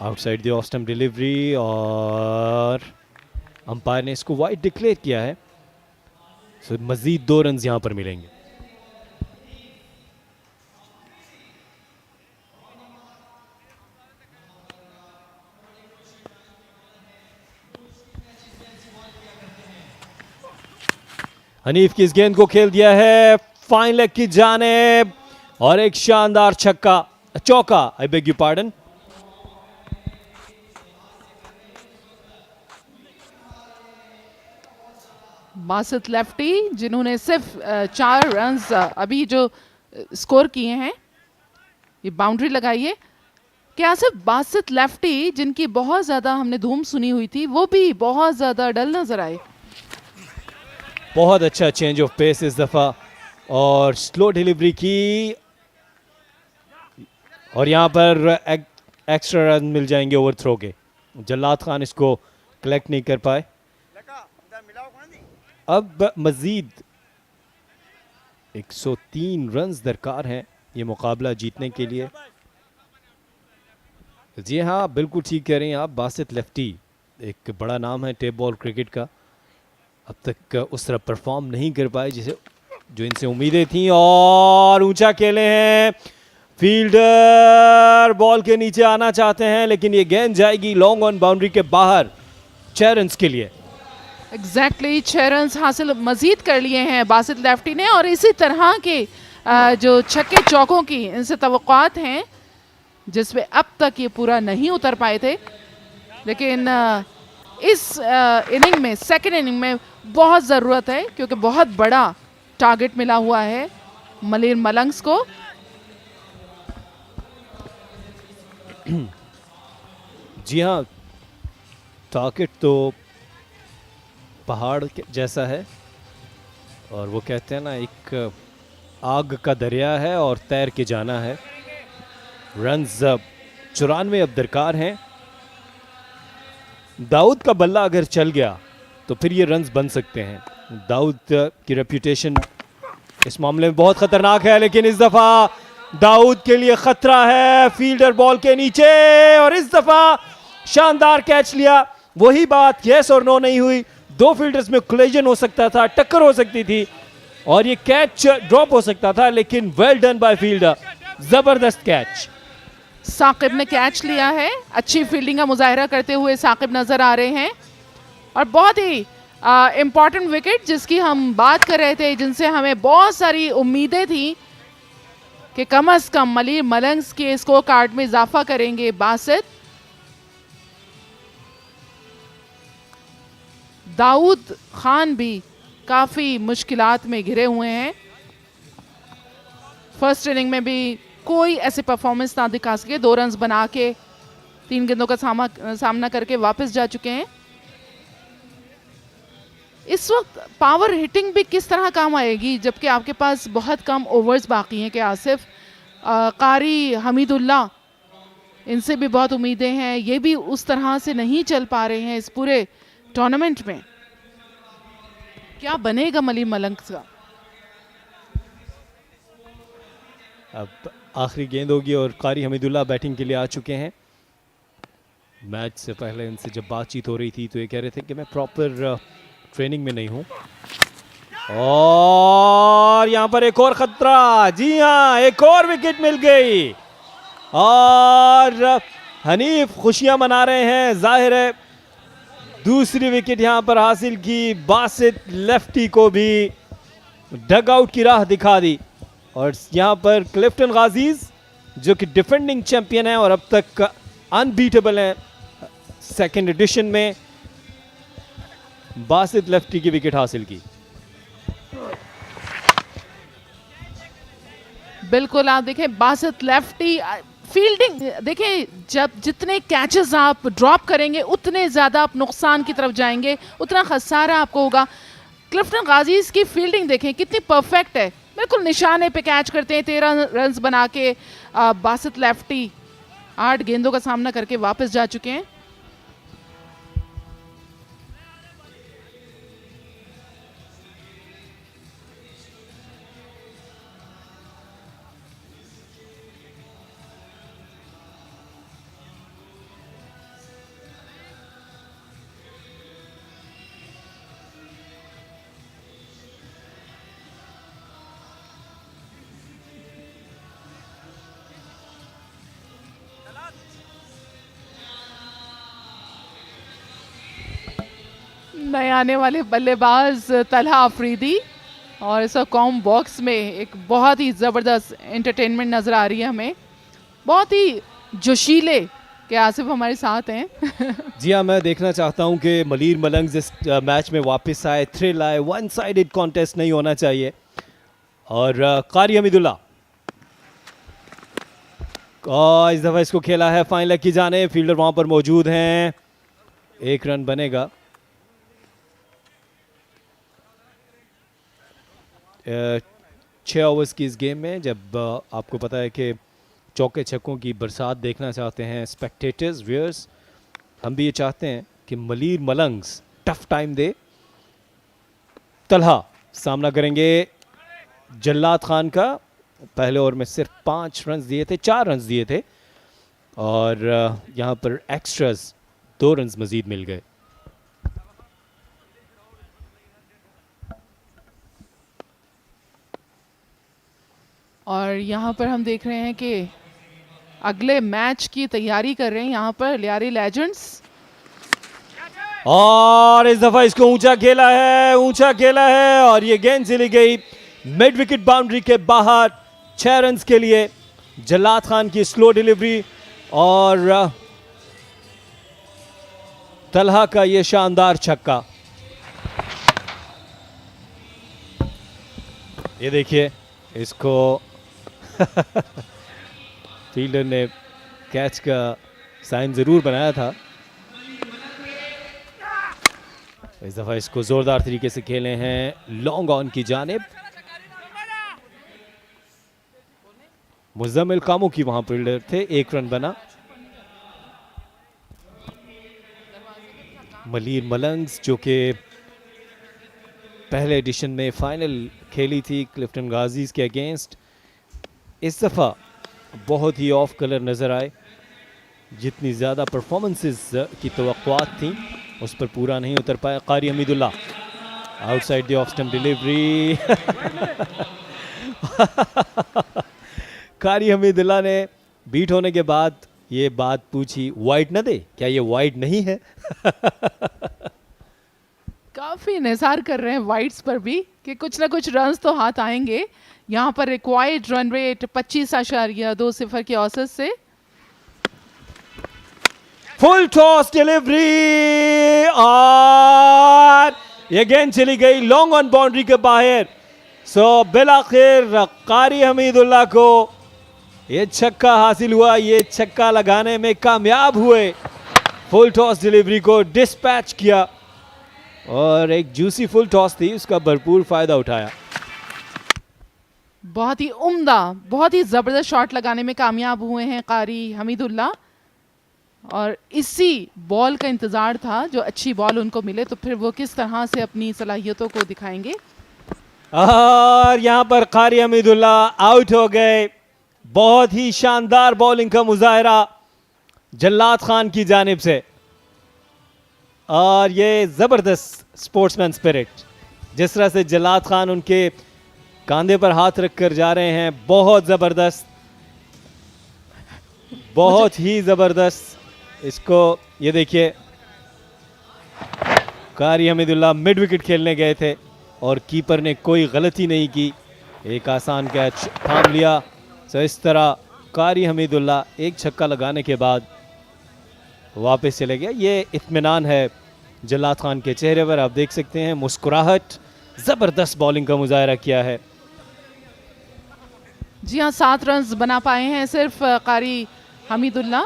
Outside the off stump delivery, और अंपायर ने इसको वाइड डिक्लेयर किया है। सो मज़ीद 2 रन यहाँ पर मिलेंगे। हनीफ की इस गेंद को खेल दिया है फाइन लेग की जानिब, और एक शानदार चौका, I beg you pardon. Basit lefty जिन्होंने सिर्फ 4 रन अभी जो स्कोर किए हैं। ये बाउंड्री लगाइए क्या सिर्फ बासित लेफ्टी जिनकी बहुत ज़्यादा हमने धूम सुनी हुई थी वो भी बहुत ज़्यादा डल नज़र आए। बहुत अच्छा चेंज ऑफ पेस इस दफ़ा और स्लो डिलीवरी की और यहाँ पर एक्स्ट्रा रन मिल जाएंगे ओवर थ्रो के। जल्लाद खान इसको कलेक्ट नहीं कर पाए। अब मजीद 103 रन्स दरकार हैं ये मुकाबला जीतने के लिए। जी हाँ, बिल्कुल ठीक कह रहे हैं आप। बासित लेफ्टी एक बड़ा नाम है टेप बॉल क्रिकेट का, अब तक उस तरह परफॉर्म नहीं कर पाए जिसे जो इनसे उम्मीदें थी। और ऊंचा खेले हैं, फील्डर बॉल के नीचे आना चाहते हैं लेकिन ये गेंद जाएगी लॉन्ग ऑन बाउंड्री के बाहर 6 रन्स के लिए। एग्जैक्टली 6 रन्स हासिल मजीद कर लिए हैं बासित लेफ्टी ने। और इसी तरह के जो छक्के चौकों की इनसे तवक्कुआत हैं जिसपे अब तक ये पूरा नहीं उतर पाए थे, लेकिन इस इनिंग में सेकेंड इनिंग में बहुत ज़रूरत है क्योंकि बहुत बड़ा टारगेट मिला हुआ है मलीर मलंग्स को। जी हाँ, टारगेट तो पहाड़ जैसा है और वो कहते हैं ना एक आग का दरिया है और तैर के जाना है। रन्स 94 अब दरकार हैं। दाऊद का बल्ला अगर चल गया तो फिर ये रन्स बन सकते हैं। दाऊद की रेप्यूटेशन इस मामले में बहुत खतरनाक है लेकिन इस दफा दाऊद के लिए खतरा है फील्डर बॉल के नीचे और इस दफा शानदार कैच लिया। वही बात यस और नो नहीं हुई, 2 फील्डर्स में कोलिजन हो सकता था, टक्कर हो सकती थी और ये कैच ड्रॉप हो सकता था, लेकिन वेल डन बाय फील्डर, जबरदस्त कैच। साकिब ने कैच लिया है, अच्छी फील्डिंग का मुजाहिरा करते हुए साकिब नजर आ रहे हैं और बहुत ही इम्पॉर्टेंट विकेट जिसकी हम बात कर रहे थे, जिनसे हमें बहुत सारी उम्मीदें थी कि कम अज कम मलीर मलंग्स के स्कोर कार्ड में इजाफा करेंगे बासित। दाऊद खान भी काफ़ी मुश्किलात में घिरे हुए हैं। फर्स्ट इनिंग में भी कोई ऐसे परफॉर्मेंस ना दिखा सके, 2 रन्स बना के 3 गेंदों का सामना करके वापस जा चुके हैं। इस वक्त पावर हिटिंग भी किस तरह काम आएगी जबकि आपके पास बहुत कम ओवर्स बाकी हैं कि आसिफ कारी हमीदुल्ला इनसे भी बहुत उम्मीदें हैं, ये भी उस तरह से नहीं चल पा रहे हैं इस पूरे टूर्नामेंट में। क्या बनेगा मलीर मलंग्स का? अब आखिरी गेंद होगी और कारी हमीदुल्ला बैटिंग के लिए आ चुके हैं। मैच से पहले इनसे जब बातचीत हो रही थी तो ये कह रहे थे कि मैं प्रॉपर ट्रेनिंग में नहीं हूं और यहां पर एक और खतरा। जी हां, एक और विकेट मिल गई और हनीफ खुशियां मना रहे हैं। जाहिर है दूसरी विकेट यहां पर हासिल की, बासित लेफ्टी को भी डग आउट की राह दिखा दी और यहां पर क्लिफ्टन गाजीज जो कि डिफेंडिंग चैंपियन है और अब तक अनबीटेबल है सेकेंड एडिशन में, बासित लेफ्टी की विकेट हासिल की। बिल्कुल, आप देखें बासित लेफ्टी फील्डिंग देखें, जब जितने कैचेस आप ड्रॉप करेंगे उतने ज़्यादा आप नुकसान की तरफ जाएंगे, उतना खसारा आपको होगा। क्लिफ्टन गाजीज की फील्डिंग देखें कितनी परफेक्ट है, बिल्कुल निशाने पे कैच करते हैं। 13 रन्स बना के बासित लेफ्टी 8 गेंदों का सामना करके वापस जा चुके हैं। नए आने वाले बल्लेबाज तलहा अफरीदी और इस कॉम बॉक्स में एक बहुत ही ज़बरदस्त एंटरटेनमेंट नज़र आ रही है हमें, बहुत ही जोशीले के आसिफ हमारे साथ हैं। जी हाँ, मैं देखना चाहता हूँ कि मलीर मलंग्स इस मैच में वापस आए, थ्रिल आए, वन साइडेड कॉन्टेस्ट नहीं होना चाहिए। और कारी हमीदुल्ला और इस दफ़ा इसको खेला है फाइन लेग की जाने, फील्डर वहाँ पर मौजूद हैं, 1 रन बनेगा। 6 ओवर्स की इस गेम में, जब आपको पता है कि चौके छक्कों की बरसात देखना चाहते हैं स्पेक्टेटर्स, व्यूअर्स, हम भी ये चाहते हैं कि मलीर मलंग्स टफ टाइम दे। तलहा सामना करेंगे जल्लात खान का, पहले ओवर में सिर्फ 5 रन दिए थे, 4 रन दिए थे, और यहाँ पर एक्स्ट्रास 2 रन मजीद मिल गए। और यहाँ पर हम देख रहे हैं कि अगले मैच की तैयारी कर रहे हैं यहाँ पर लियारी लेजेंड्स। और इस दफा इसको ऊंचा खेला है, ऊंचा खेला है, और ये गेंद चली गई मिड विकेट बाउंड्री के बाहर। 6 रन के लिए जल्लात खान की स्लो डिलीवरी और तलहा का ये शानदार छक्का। ये देखिए इसको फील्डर ने कैच का साइन जरूर बनाया था। इस दफा इसको जोरदार तरीके से खेले हैं लॉन्ग ऑन की जानिब। मुजम्मिल कामोकी वहां फील्डर थे, 1 रन बना। मलीर मलंग्स जो कि पहले एडिशन में फाइनल खेली थी क्लिफ्टन गाजीज के अगेंस्ट, इस दफ़ा बहुत ही ऑफ कलर नज़र आए। जितनी ज़्यादा परफॉर्मेंसेस की तवक्कुआत थी उस पर पूरा नहीं उतर पाया। कारी Hameedullah outside the off stump delivery. कारी हमीदुल्लाह ने बीट होने के बाद ये बात पूछी, वाइड न दे, क्या ये वाइड नहीं है? काफ़ी निसार कर रहे हैं वाइड्स पर भी कि कुछ ना कुछ रन्स तो हाथ आएंगे। यहाँ पर रिक्वायर्ड रन रेट 25.20 के औसत से। फुल टॉस डिलीवरी और ये गेंद चली गई लॉन्ग ऑन बाउंड्री के बाहर। सो बिलाखिर कारी हमीदुल्लाह को ये छक्का हासिल हुआ, ये छक्का लगाने में कामयाब हुए। फुल टॉस डिलीवरी को डिस्पैच किया और एक जूसी फुल टॉस थी, उसका भरपूर फायदा उठाया। बहुत ही उम्दा, बहुत ही ज़बरदस्त शॉट लगाने में कामयाब हुए हैं कारी हमीदुल्लाह, और इसी बॉल का इंतज़ार था, जो अच्छी बॉल उनको मिले तो फिर वो किस तरह से अपनी सलाहियतों को दिखाएंगे। और यहाँ पर कारी हमीदुल्लाह आउट हो गए। बहुत ही शानदार बॉलिंग का मुजाहरा जल्लात खान की जानिब से, और ये ज़बरदस्त स्पोर्ट्समैन स्पिरिट, जिस तरह से जल्लात खान उनके कांधे पर हाथ रखकर जा रहे हैं, बहुत ज़बरदस्त, बहुत ही ज़बरदस्त। इसको ये देखिए, कारी हमीदुल्लाह मिड विकेट खेलने गए थे और कीपर ने कोई गलती नहीं की, एक आसान कैच थाम लिया। तो इस तरह कारी हमीदुल्लाह एक छक्का लगाने के बाद वापस चले गए। ये इत्मीनान है जल्लात खान के चेहरे पर, आप देख सकते हैं मुस्कुराहट। ज़बरदस्त बॉलिंग का मुजाहरा किया है। जी हाँ, 7 रन बना पाए हैं सिर्फ कारी हमीदुल्लाह।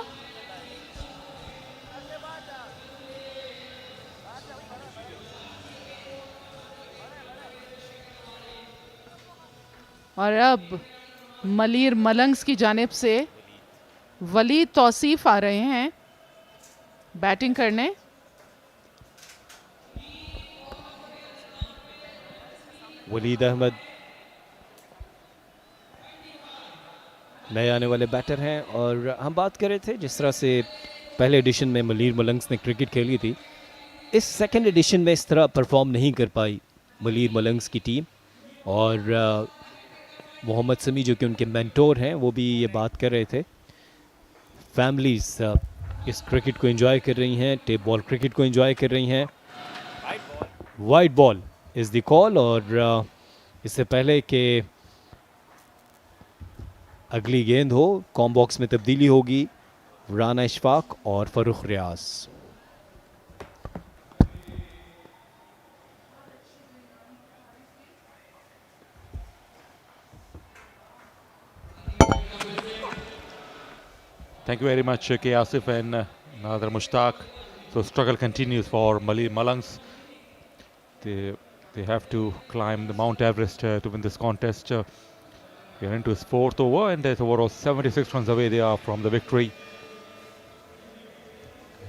और अब मलीर मलंग्स की जानिब से वली तौसीफ आ रहे हैं बैटिंग करने। वलीद अहमद नए आने वाले बैटर हैं, और हम बात कर रहे थे जिस तरह से पहले एडिशन में मलीर मलंग्स ने क्रिकेट खेली थी, इस सेकंड एडिशन में इस तरह परफॉर्म नहीं कर पाई मलीर मलंग्स की टीम। और मोहम्मद समी जो कि उनके मेंटोर हैं, वो भी ये बात कर रहे थे, फैमिलीज इस क्रिकेट को एंजॉय कर रही हैं, टेप बॉल क्रिकेट को एंजॉय कर रही हैं। Wide ball is the call, और इससे पहले कि अगली गेंद हो, कॉम बॉक्स में तब्दीली होगी। राना इशफाक और फरुख रियाज। Thank you very much, K. Asif and Nader Mushtaq. So struggle continues for Malangs. They have to climb the Mount Everest to win this contest. We are into his fourth over, and there's overall 76 runs away they are from the victory.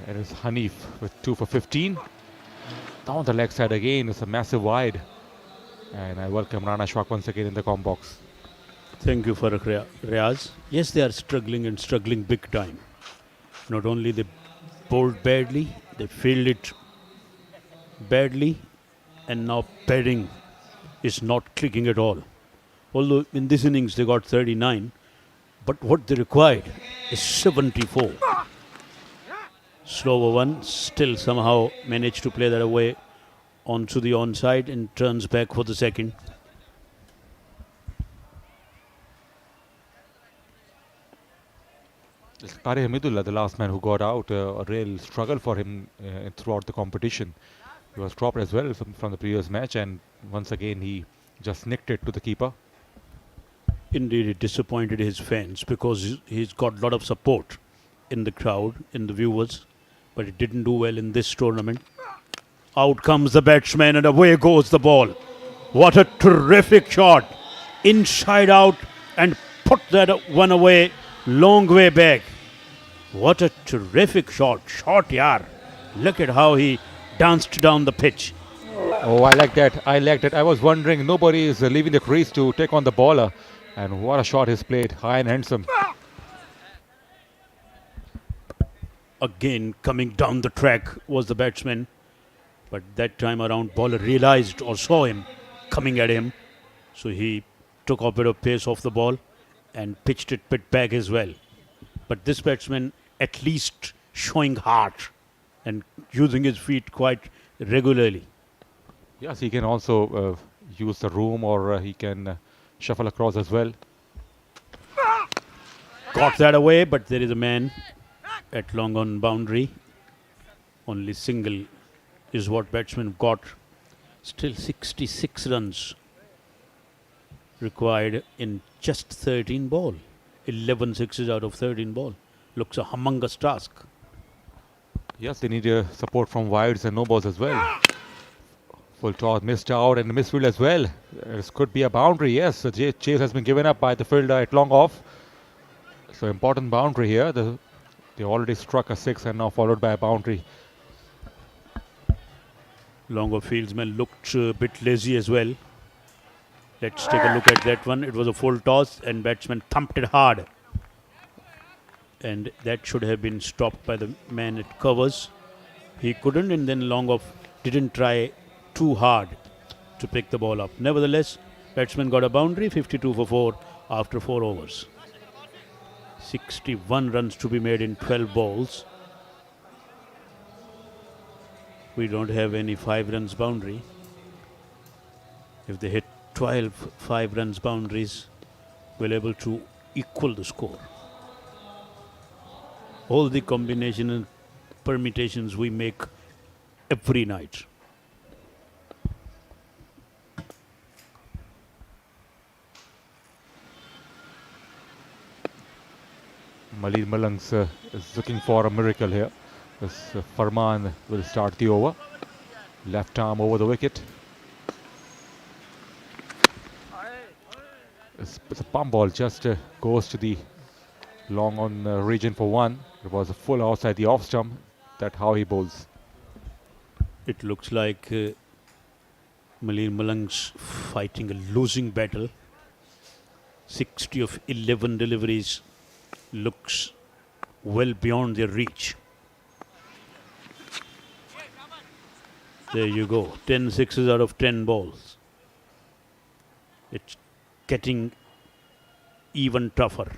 It is Hanif with 2 for 15. Down the leg side again, it's a massive wide. And I welcome Rana Shwak once again in the com box. Thank you for Riaz. Yes, they are struggling and struggling big time. Not only they bowled badly, they fielded it badly, and now batting is not clicking at all. Although in this innings they got 39, but what they required is 74. Slower one, still somehow managed to play that away onto the onside and turns back for the second. It's Tariq Hamidullah, the last man who got out, a real struggle for him throughout the competition. He was dropped as well from the previous match, and once again he just nicked it to the keeper. Indeed, it disappointed his fans because he's got a lot of support in the crowd, in the viewers, but it didn't do well in this tournament. Out comes the batsman and away goes the ball. What a terrific shot. Inside out and put that one away, long way back. What a terrific shot. Shot, yaar. Look at how he danced down the pitch. Oh, I like that. I liked it. I was wondering, nobody is leaving the crease to take on the bowler. And what a shot he's played. High and handsome. Again, coming down the track was the batsman. But that time around, bowler realized or saw him coming at him. So he took a bit of pace off the ball and pitched it bit back as well. But this batsman at least showing heart and using his feet quite regularly. Yes, he can also use the room, or he can shuffle across as well. Got that away, but there is a man at long on boundary. Only single is what batsman got. Still 66 runs required in just 13 ball. 11 sixes out of 13 ball. Looks a humongous task. Yes, they need support from wides and no balls as well. Full toss missed out, and the misfield as well. This could be a boundary, yes. The chase has been given up by the fielder at long off. So important boundary here. They already struck a 6 and now followed by a boundary. Longer fieldsman looked a bit lazy as well. Let's take a look at that one. It was a full toss and batsman thumped it hard. And that should have been stopped by the man at covers. He couldn't, and then long off didn't try too hard to pick the ball up. Nevertheless, batsman got a boundary, 52 for 4 after 4 overs. 61 runs to be made in 12 balls. We don't have any 5 runs boundary. If they hit 12 5 runs boundaries, we're able to equal the score. All the combination and permutations we make every night. Malir Malangs is looking for a miracle here. This Farman will start the over. Left arm over the wicket. It's a pump ball, just goes to the long on region for 1. It was a full outside the off stump. That's how he bowls. It looks like Malir Malangs fighting a losing battle. 60 of 11 deliveries looks well beyond their reach. There you go, 10 sixes out of 10 balls. It's getting even tougher.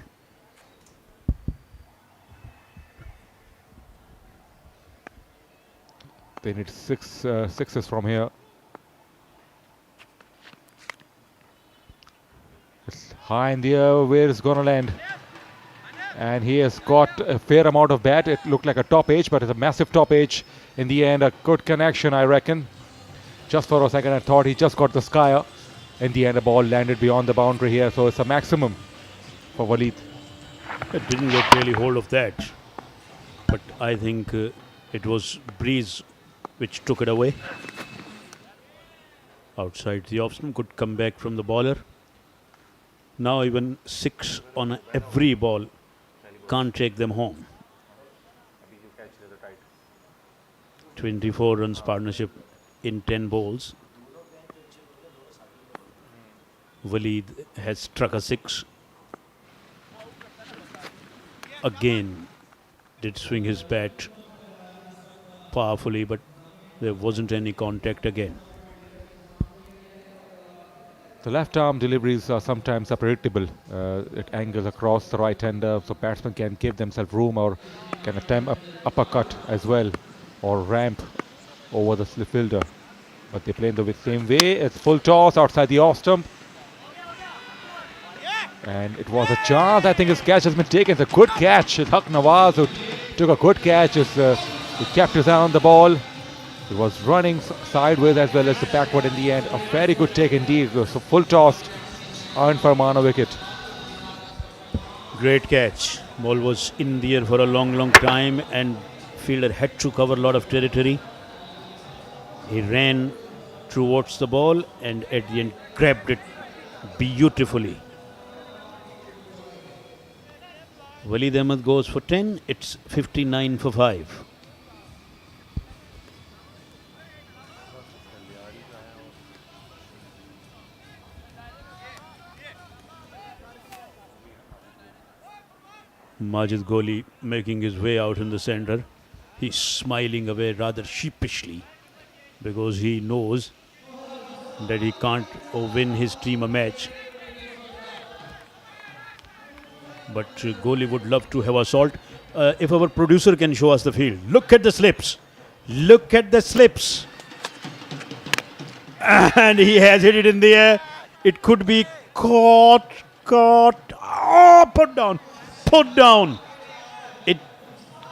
They need sixes from here. It's high in the air. Where it's going to land? And he has got a fair amount of bat. It looked like a top edge, but it's a massive top edge. In the end, a good connection, I reckon. Just for a second, I thought he just got the skyer. In the end, the ball landed beyond the boundary here. So it's a maximum for Waleed. It didn't get really hold of that. But I think it was breeze which took it away. Outside the off stump, could come back from the bowler. Now even 6 on every ball can't take them home. 24 runs partnership in 10 balls. Waleed has struck a 6. Again did swing his bat powerfully, but there wasn't any contact again. The left arm deliveries are sometimes unpredictable. It angles across the right hander, so batsmen can give themselves room or can attempt uppercut as well or ramp over the slip fielder. But they play in the same way. It's full toss outside the off stump. And it was a chance. I think his catch has been taken. It's a good catch. It's Nawaz who took a good catch. He kept his eye on the ball. He was running sideways as well as the backward in the end. A very good take indeed. So full tossed, earned Farman a wicket. Great catch. Ball was in the air for a long time and fielder had to cover a lot of territory. He ran towards the ball and at the end grabbed it beautifully. Waleed Ahmed goes for 10. It's 59 for 5. Majid Gholi making his way out in the centre. He's smiling away rather sheepishly because he knows that he can't win his team a match. But Gholi would love to have a salt. If our producer can show us the field. Look at the slips. Look at the slips. And he has hit it in the air. It could be caught. Oh, put down. Put down. It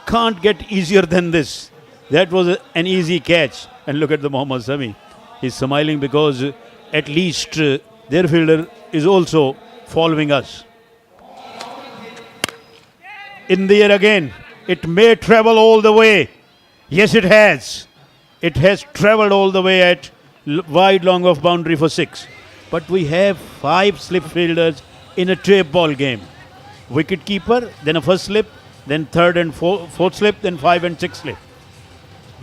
can't get easier than this. That was an easy catch. And look at the Mohammad Sami. He's smiling because at least their fielder is also following us. In the air again. It may travel all the way. Yes, it has. It has travelled all the way at wide long off boundary for 6. But we have 5 slip fielders in a tape ball game. Wicket keeper, then a first slip, then third and fourth slip, then 5 and 6 slip.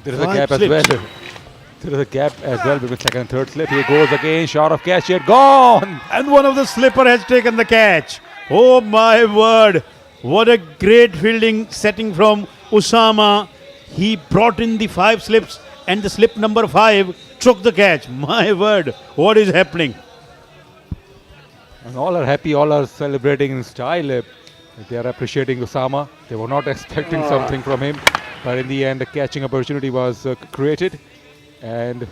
There is a gap as well. There is a gap as well between second and third slip. Here goes again, short of catch yet, gone! And one of the slipper has taken the catch. Oh my word. What a great fielding setting from Usama. He brought in the 5 slips and the slip number 5 took the catch. My word, what is happening? And all are happy, all are celebrating in style. They are appreciating Usama. They were not expecting something from him. But in the end, a catching opportunity was created. And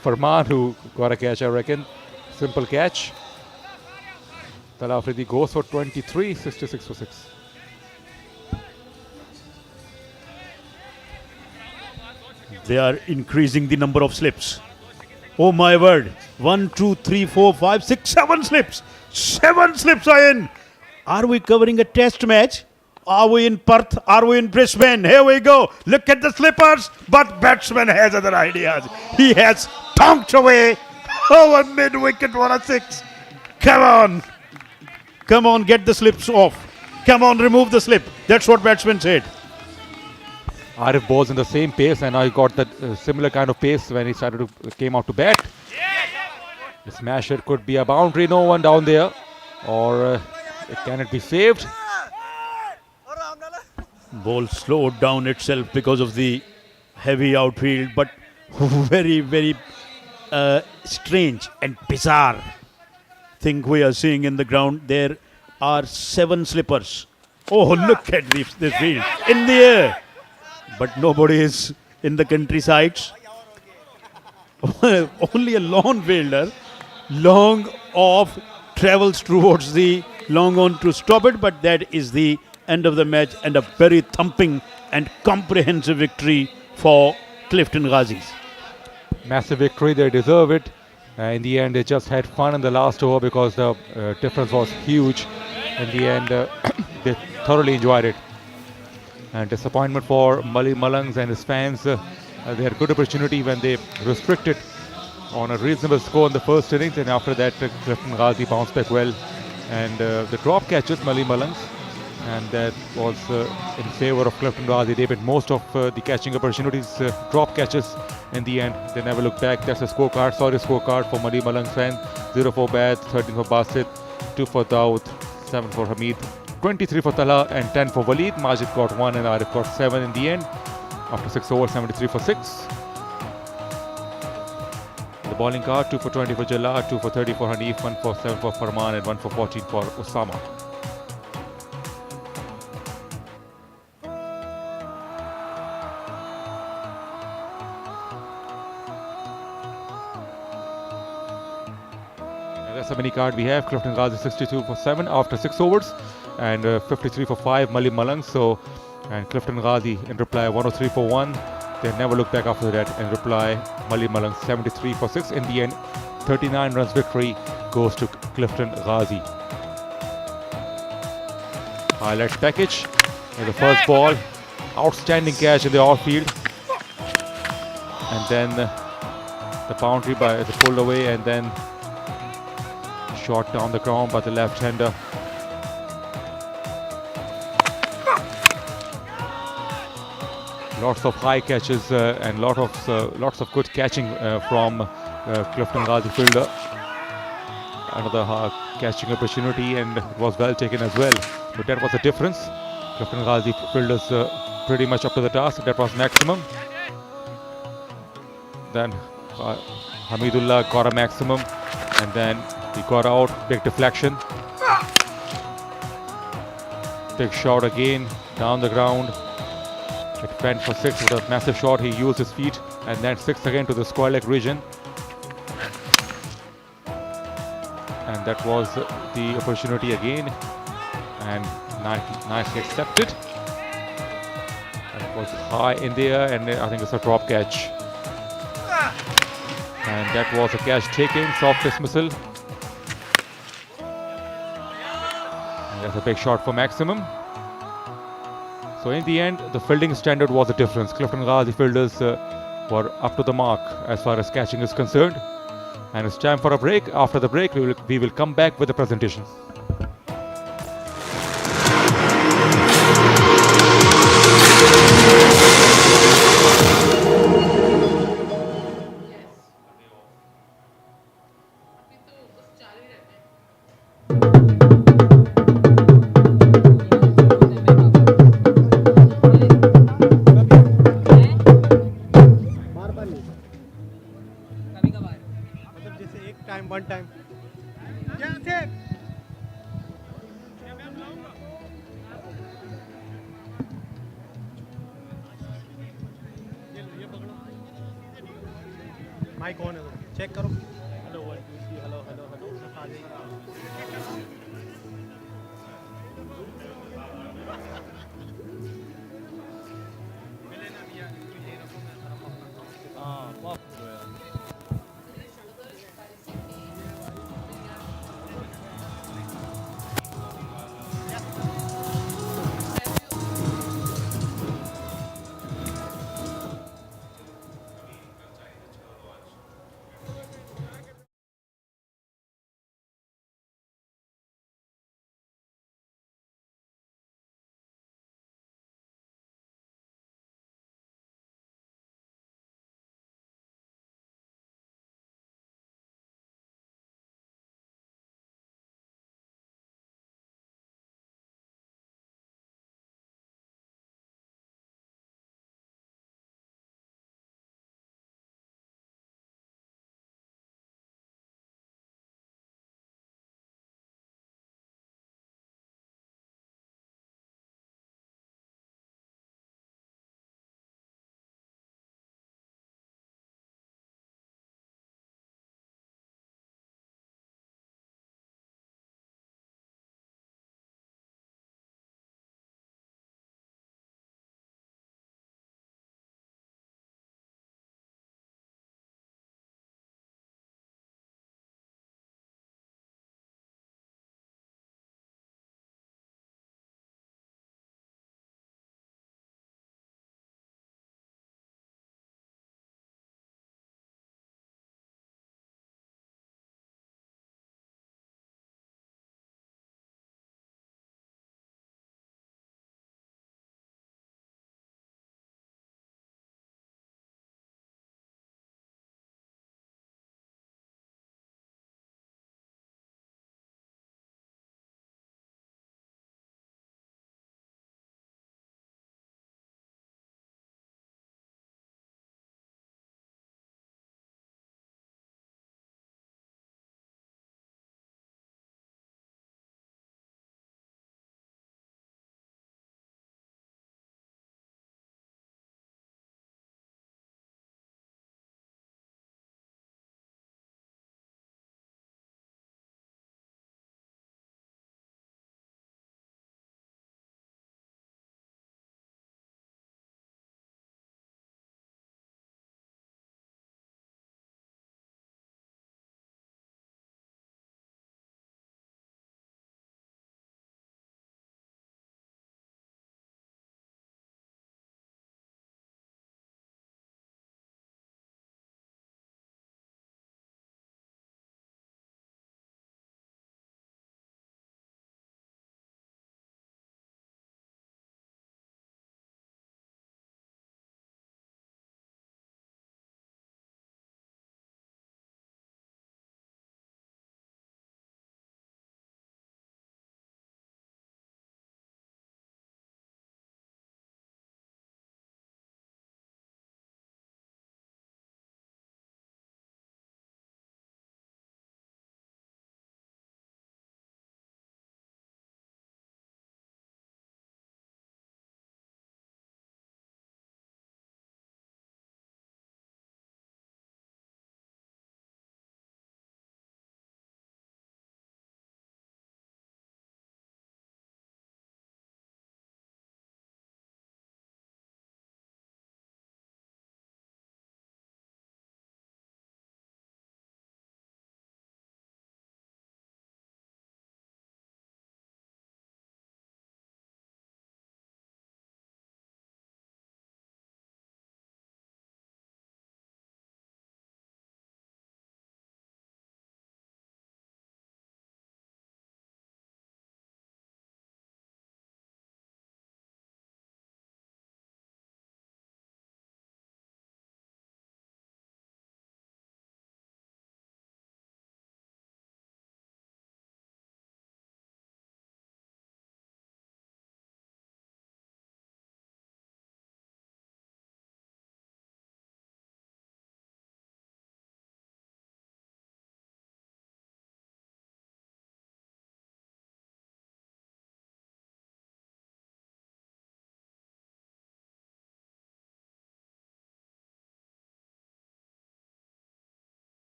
Farman, who got a catch, I reckon. Simple catch. Talal Afridi goes for 23, 66 for 6. They are increasing the number of slips. Oh my word. 1, 2, 3, 4, 5, 6, 7 slips. 7 slips are in. Are we covering a test match? Are we in Perth? Are we in Brisbane? Here we go. Look at the slippers. But batsman has other ideas. He has tonked away over mid-wicket for a 6. Come on. Come on, get the slips off. Come on, remove the slip. That's what batsman said. Arif balls in the same pace, and I got that similar kind of pace when he came out to bat. The smasher could be a boundary, no one down there, or can it be saved? Ball slowed down itself because of the heavy outfield, but very, very strange and bizarre thing we are seeing in the ground. There are 7 slippers. Oh, look at this field in the air. But nobody is in the countrysides. Only a lone fielder, long off, travels towards the long on to stop it. But that is the end of the match and a very thumping and comprehensive victory for Clifton Ghazis. Massive victory, they deserve it. In the end, they just had fun in the last over because the difference was huge. In the end, they thoroughly enjoyed it. And disappointment for Malangs and his fans. They had good opportunity when they restricted on a reasonable score in the first innings, and after that Clifton Ghazi bounced back well. And the drop catches Malangs, and that was in favor of Clifton Ghazi. They made most of the catching opportunities, drop catches in the end. They never looked back. That's a scorecard, sorry scorecard for Malangs fan. 0 for Bad, 13 for Basit, 2 for Dawood, 7 for Hamid, 23 for Talha and 10 for Waleed. Majid got 1 and Arif got 7 in the end. After 6 overs, 73 for 6. The bowling card, 2 for 20 for Jallat, 2 for 30 for Hanif, 1 for 7 for Farman and 1 for 14 for Usama. That's the mini card we have. Clifton Ghazi 62 for 7 after 6 overs and 53 for 5 Malangs. So, and Clifton Ghazi in reply 103 for 1. They never looked back after that. In reply, Malangs 73 for 6. In the end, 39 runs victory goes to Clifton Ghazi. Highlights package in the first ball. Outstanding catch in the outfield. And then the boundary by the pulled away, and then shot down the ground by the left-hander. Lots of high catches and lots of good catching from Clifton Ghazi fielder. Another catching opportunity, and it was well taken as well. But that was the difference. Clifton Ghazi fielders pretty much up to the task. That was maximum. Then Hamidullah got a maximum, and then he got out. Big deflection. Big shot again down the ground. It went for 6 with a massive shot. He used his feet, and then 6 again to the square leg region. And that was the opportunity again, and nicely accepted. It was high in the air, and I think it's a drop catch. And that was a catch taken, soft dismissal. And that's a big shot for maximum. So in the end, the fielding standard was the difference. Clifton Ghazi fielders were up to the mark as far as catching is concerned. And it's time for a break. After the break, we will come back with the presentation. Mike on है तो check करो hello 1 2 3 hello hello hello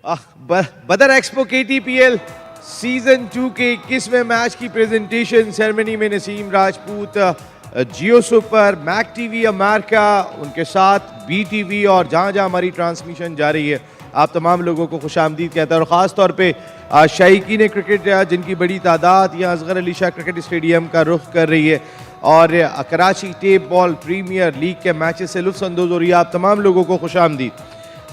Badar expo KTPL season 2 के 21वें match की presentation ceremony में Naseem Rajput, Geo super, Mac TV America, उनके साथ BTV और जहाँ जहाँ हमारी ट्रांसमिशन जारी है, आप तमाम लोगों को खुशामदीद कहता है। और ख़ास तौर पे शायकीन क्रिकेट जिनकी बड़ी तादाद यहाँ असगर अली शाह क्रिकेट स्टेडियम का रुख कर रही है और Karachi tape ball premier league के मैचेस से लुत्फ़ अंदोज़ हो रही है, आप तमाम लोगों को खुशामदीद।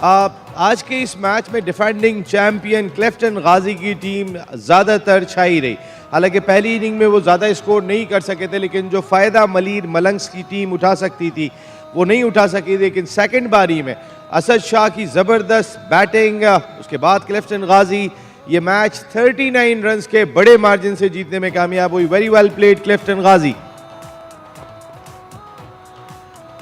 आज के इस मैच में डिफेंडिंग चैम्पियन क्लिफ्टन गाजी की टीम ज़्यादातर छाई रही। हालांकि पहली इनिंग में वो ज़्यादा स्कोर नहीं कर सके थे, लेकिन जो फ़ायदा मलीर मलंग्स की टीम उठा सकती थी वो नहीं उठा सकी। लेकिन सेकंड बारी में असद शाह की ज़बरदस्त बैटिंग, उसके बाद क्लिफ्टन गाजी ये मैच 39 रन्स के बड़े मार्जिन से जीतने में कामयाब हुई। Very well played Clifton Ghazi.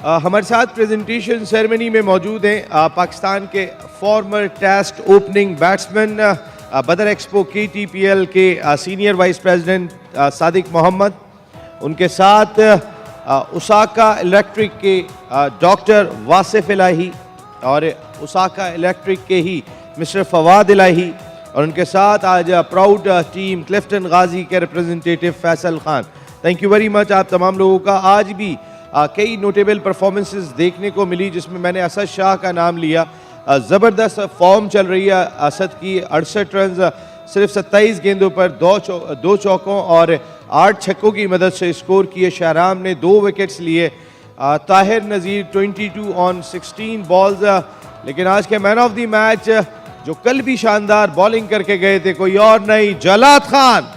हमारे साथ प्रेजेंटेशन सेरेमनी में मौजूद हैं पाकिस्तान के former test opening batsman, Badar expo KTPL के senior vice president Sadiq Mohammad, उनके साथ उसाका इलेक्ट्रिक के डॉक्टर वासिफ इलाही और उसाका इलेक्ट्रिक के ही मिस्टर फवाद इलाही, और उनके साथ आज प्राउड टीम क्लिफ्टन गाजी के representative Faisal Khan. Thank you very much आप तमाम लोगों का। आज भी कई नोटेबल परफॉर्मेंसेस देखने को मिली, जिसमें मैंने असद शाह का नाम लिया। ज़बरदस्त फॉर्म चल रही है असद की। 68 रन सिर्फ 27 गेंदों पर 2 चौकों और 8 छक्कों की मदद से स्कोर किए। शहराम ने 2 विकेट्स लिए। ताहिर नज़ीर 22 ऑन 16 बॉल्स। लेकिन आज के मैन ऑफ द मैच जो कल भी शानदार बॉलिंग करके गए थे, कोई और नहीं, जलात खान।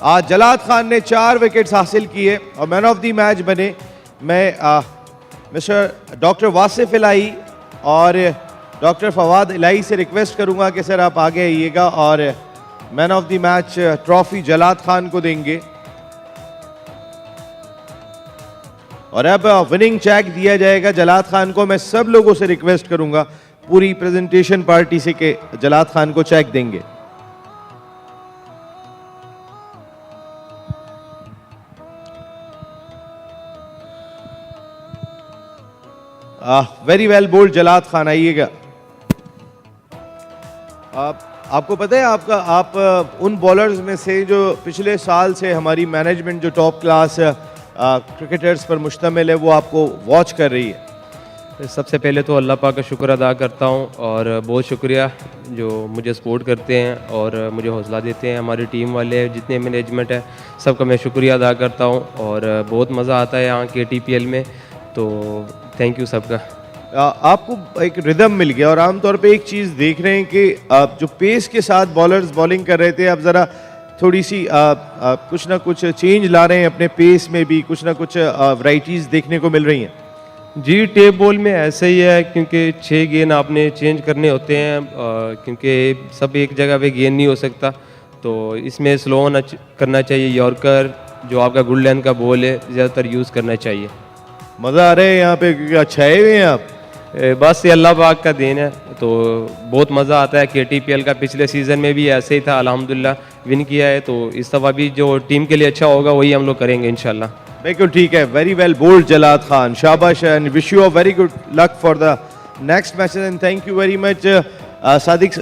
आज जलात खान ने 4 विकेट्स हासिल किए और मैन ऑफ द मैच बने। मैं मिस्टर डॉक्टर वासिफ इलाही और डॉक्टर फवाद इलाही से रिक्वेस्ट करूंगा कि सर आप आगे आइएगा और man of the match trophy Jalat Khan को देंगे। और अब विनिंग चेक दिया जाएगा जलात खान को। मैं सब लोगों से रिक्वेस्ट करूंगा पूरी प्रेजेंटेशन पार्टी से कि जलात खान को चेक देंगे। Very well bowled Jalat Khan, आइएगा। आपको पता है आप उन बॉलर्स में से जो पिछले साल से हमारी मैनेजमेंट जो टॉप क्लास क्रिकेटर्स पर मुश्तमिल है वो आपको वॉच कर रही है। सबसे पहले तो अल्लाह पाक का शुक्र अदा करता हूँ और बहुत शुक्रिया जो मुझे सपोर्ट करते हैं और मुझे हौसला देते हैं। हमारी टीम वाले जितने मैनेजमेंट है सबका मैं शुक्रिया अदा करता हूँ और बहुत मज़ा आता है यहाँ KTPL में, तो थैंक यू सबका। आपको एक रिदम मिल गया और आमतौर पे एक चीज़ देख रहे हैं कि आप जो पेस के साथ बॉलर्स बॉलिंग कर रहे थे, अब ज़रा थोड़ी सी कुछ ना कुछ चेंज ला रहे हैं अपने पेस में भी, कुछ ना कुछ वैराइटीज़ देखने को मिल रही हैं। जी टेप बॉल में ऐसे ही है क्योंकि 6 गेंद आपने चेंज करने होते हैं क्योंकि सब एक जगह पे गेंद नहीं हो सकता, तो इसमें स्लो ऑन करना चाहिए। यॉर्कर जो आपका गुड लेंथ का बॉल है ज़्यादातर यूज़ करना चाहिए। मज़ा आ रहा है यहाँ पे, अच्छाए हुए हैं आप। बस ये अल्लाह पाक का देन है, तो बहुत मज़ा आता है। KTPL का पिछले सीज़न में भी ऐसे ही था, अल्हम्दुलिल्लाह विन किया है, तो इस दफ़ा भी जो टीम के लिए अच्छा होगा वही हम लोग करेंगे इंशाल्लाह। बिल्कुल ठीक है। Very well bowled Jalat Khan, शाबाश and wish you a very good luck for the next matches and thank you very much Sadiq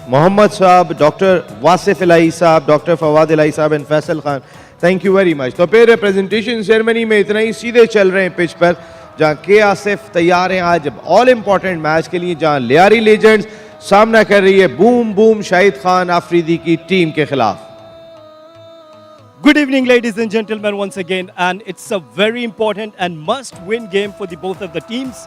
Mohammad sahab, doctor Wasif Ilahi sahab, doctor Fawad Ilahi sahab and Faisal Khan, thank you very much. तो फिर प्रेजेंटेशन सेरेमनी में इतना ही, सीधे चल रहे हैं पिच पर जहाँ के आसिफ तैयार हैं आज ऑल इम्पॉर्टेंट मैच के लिए, जहाँ लियारी लेजेंड्स सामना कर रही है बूम बूम शाहिद खान आफरीदी की टीम के खिलाफ। Good evening, ladies and gentlemen, once again, and it's a very important and must-win game for both of the teams,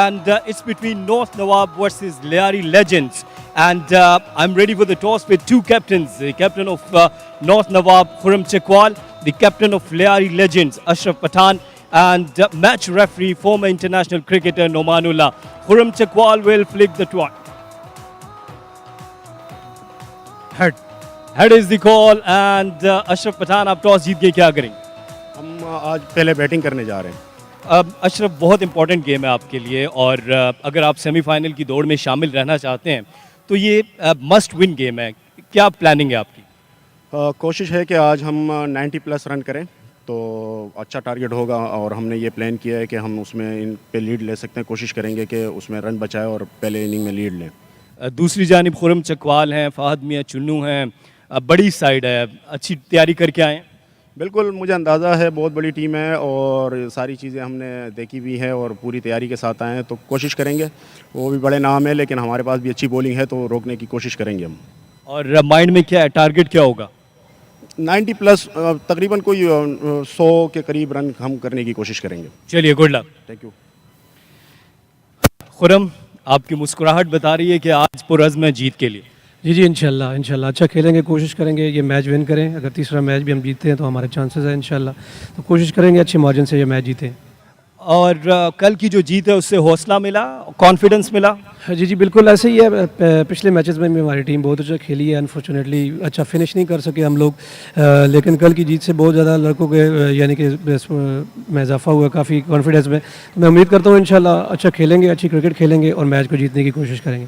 and it's between North Nawab versus Liari Legends, and I'm ready for the toss with 2 captains, the captain of North Nawab, 𝐓𝐞𝐚𝐦, the captain of Liari Legends, Ashraf Pathan, and match referee, former international cricketer Nomanullah. 𝐓𝐞𝐚𝐦 will flick the twine. Head. Head is the call, and Ashraf Pathan, आप toss जीत के क्या करेंगे? हम आज पहले batting करने जा रहे हैं। अशरफ, बहुत इंपॉर्टेंट गेम है आपके लिए और अगर आप सेमीफाइनल की दौड़ में शामिल रहना चाहते हैं तो ये मस्ट विन गेम है, क्या प्लानिंग है आपकी? कोशिश है कि आज हम 90+ रन करें तो अच्छा टारगेट होगा और हमने ये प्लान किया है कि हम उसमें इन पे लीड ले सकते हैं। कोशिश करेंगे कि उसमें रन बचाएं और पहले इनिंग में लीड लें। दूसरी जानिब खुरम चकवाल हैं, फ़हद मियाँ चुन्नू हैं, बड़ी साइड है, अच्छी तैयारी करके आए हैं। बिल्कुल मुझे अंदाज़ा है बहुत बड़ी टीम है और सारी चीज़ें हमने देखी भी है और पूरी तैयारी के साथ आए हैं, तो कोशिश करेंगे। वो भी बड़े नाम है लेकिन हमारे पास भी अच्छी बॉलिंग है तो रोकने की कोशिश करेंगे हम। और माइंड में क्या है, टारगेट क्या होगा? 90 प्लस तकरीबन कोई 100 के करीब रन हम करने की कोशिश करेंगे। चलिए, good luck. Thank you. Khurram, आपकी मुस्कुराहट बता रही है कि आज पुरज़्म है जीत के लिए। जी इंशाल्लाह इंशाल्लाह अच्छा खेलेंगे, कोशिश करेंगे ये मैच विन करें। अगर तीसरा मैच भी हम जीतते हैं तो हमारे चांसेस हैं इंशाल्लाह, तो कोशिश करेंगे अच्छे मार्जिन से ये मैच जीतें। और कल की जो जीत है उससे हौसला मिला, कॉन्फिडेंस मिला। जी बिल्कुल ऐसे ही है। पिछले मैचेस में भी हमारी टीम बहुत अच्छा खेली है, अनफॉर्चुनेटली अच्छा फिनिश नहीं कर सके हम लोग, लेकिन कल की जीत से बहुत ज़्यादा लड़कों के यानी कि में इजाफा हुआ काफ़ी कॉन्फिडेंस में। तो मैं उम्मीद करता हूँ इंशाल्लाह अच्छा खेलेंगे, अच्छी क्रिकेट खेलेंगे और मैच को जीतने की कोशिश करेंगे।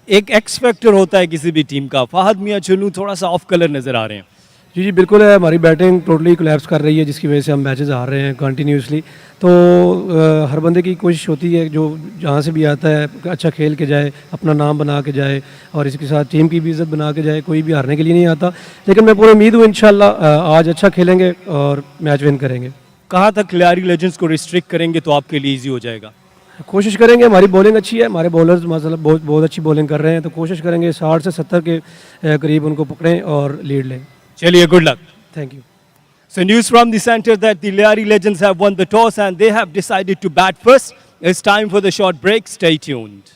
एक एक्स फैक्टर होता है किसी भी टीम का, फ़हद मियाँ चुन्नू थोड़ा सा ऑफ कलर नज़र आ रहे हैं। जी बिल्कुल है, हमारी बैटिंग टोटली कोलैप्स कर रही है जिसकी वजह से हम मैचेस हार रहे हैं कंटिन्यूसली। तो हर बंदे की कोशिश होती है जो जहाँ से भी आता है अच्छा खेल के जाए, अपना नाम बना के जाए और इसके साथ टीम की भी इज़्ज़त बना के जाए। कोई भी हारने के लिए नहीं आता, लेकिन मैं पूरी उम्मीद हूँ इंशाल्लाह आज अच्छा खेलेंगे और मैच विन करेंगे। कहाँ तक खिलाड़ी लेजेंड्स को रिस्ट्रिक्ट करेंगे तो आपके लिए ईजी हो जाएगा? कोशिश करेंगे, हमारी बॉलिंग अच्छी है, हमारे बॉलर्स मतलब बहुत अच्छी बॉलिंग कर रहे हैं, तो कोशिश करेंगे 60 से 70 के करीब उनको पकड़ें और लीड लें। चलिए, good luck. Thank you. So news from the center that the Liari Legends have won the toss and they have decided to bat first. It's time for the short break. Stay tuned.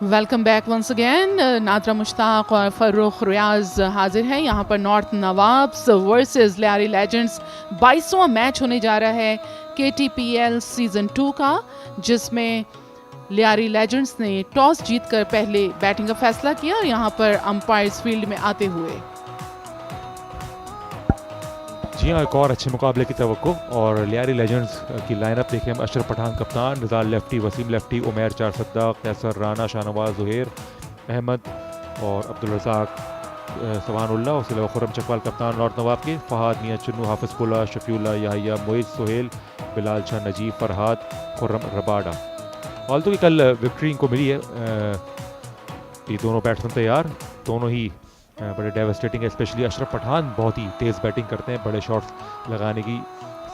Welcome back once again. Nadra Mushtaq और फ़र्रुख रियाज हाजिर हैं यहाँ पर। North Nawabs versus Lyari legends 22वां match होने जा रहा है KTPL सीज़न 2 का, जिसमें लियारी लेजेंड्स ने टॉस जीतकर पहले बैटिंग का फैसला किया और यहाँ पर अंपायर्स फील्ड में आते हुए। जी हाँ, एक और अच्छे मुकाबले की तवक्को। और लियारी लेजेंड्स की लाइनअप देखें हम। अशरफ पठान कप्तान, निज़ार लेफ्टी, वसीम लेफ्टी, उमैर चार सद्दाक, कैसर राना, शाहनवाज ज़ुहैर, अहमद और अब्दुल रज़ाक सवानुल्लाह। उसके अलावा खुर्रम चकवाल कप्तान नॉर्थ नवाब के, फहाद, मियां चुन्नू, हाफिज़ुल्लाह, शफीउल्लाह, याहिया, मोइज़, सोहेल, बिलाल शाह, नजीब, फरहाद, खुर्रम, रबाडा। ऑल्दो कि कल विक्ट्री इनको मिली है, ये दोनों बैट्समैन तैयार, दोनों ही बड़े डेवास्टेटिंग है। स्पेशली अशरफ पठान बहुत ही तेज़ बैटिंग करते हैं, बड़े शॉट्स लगाने की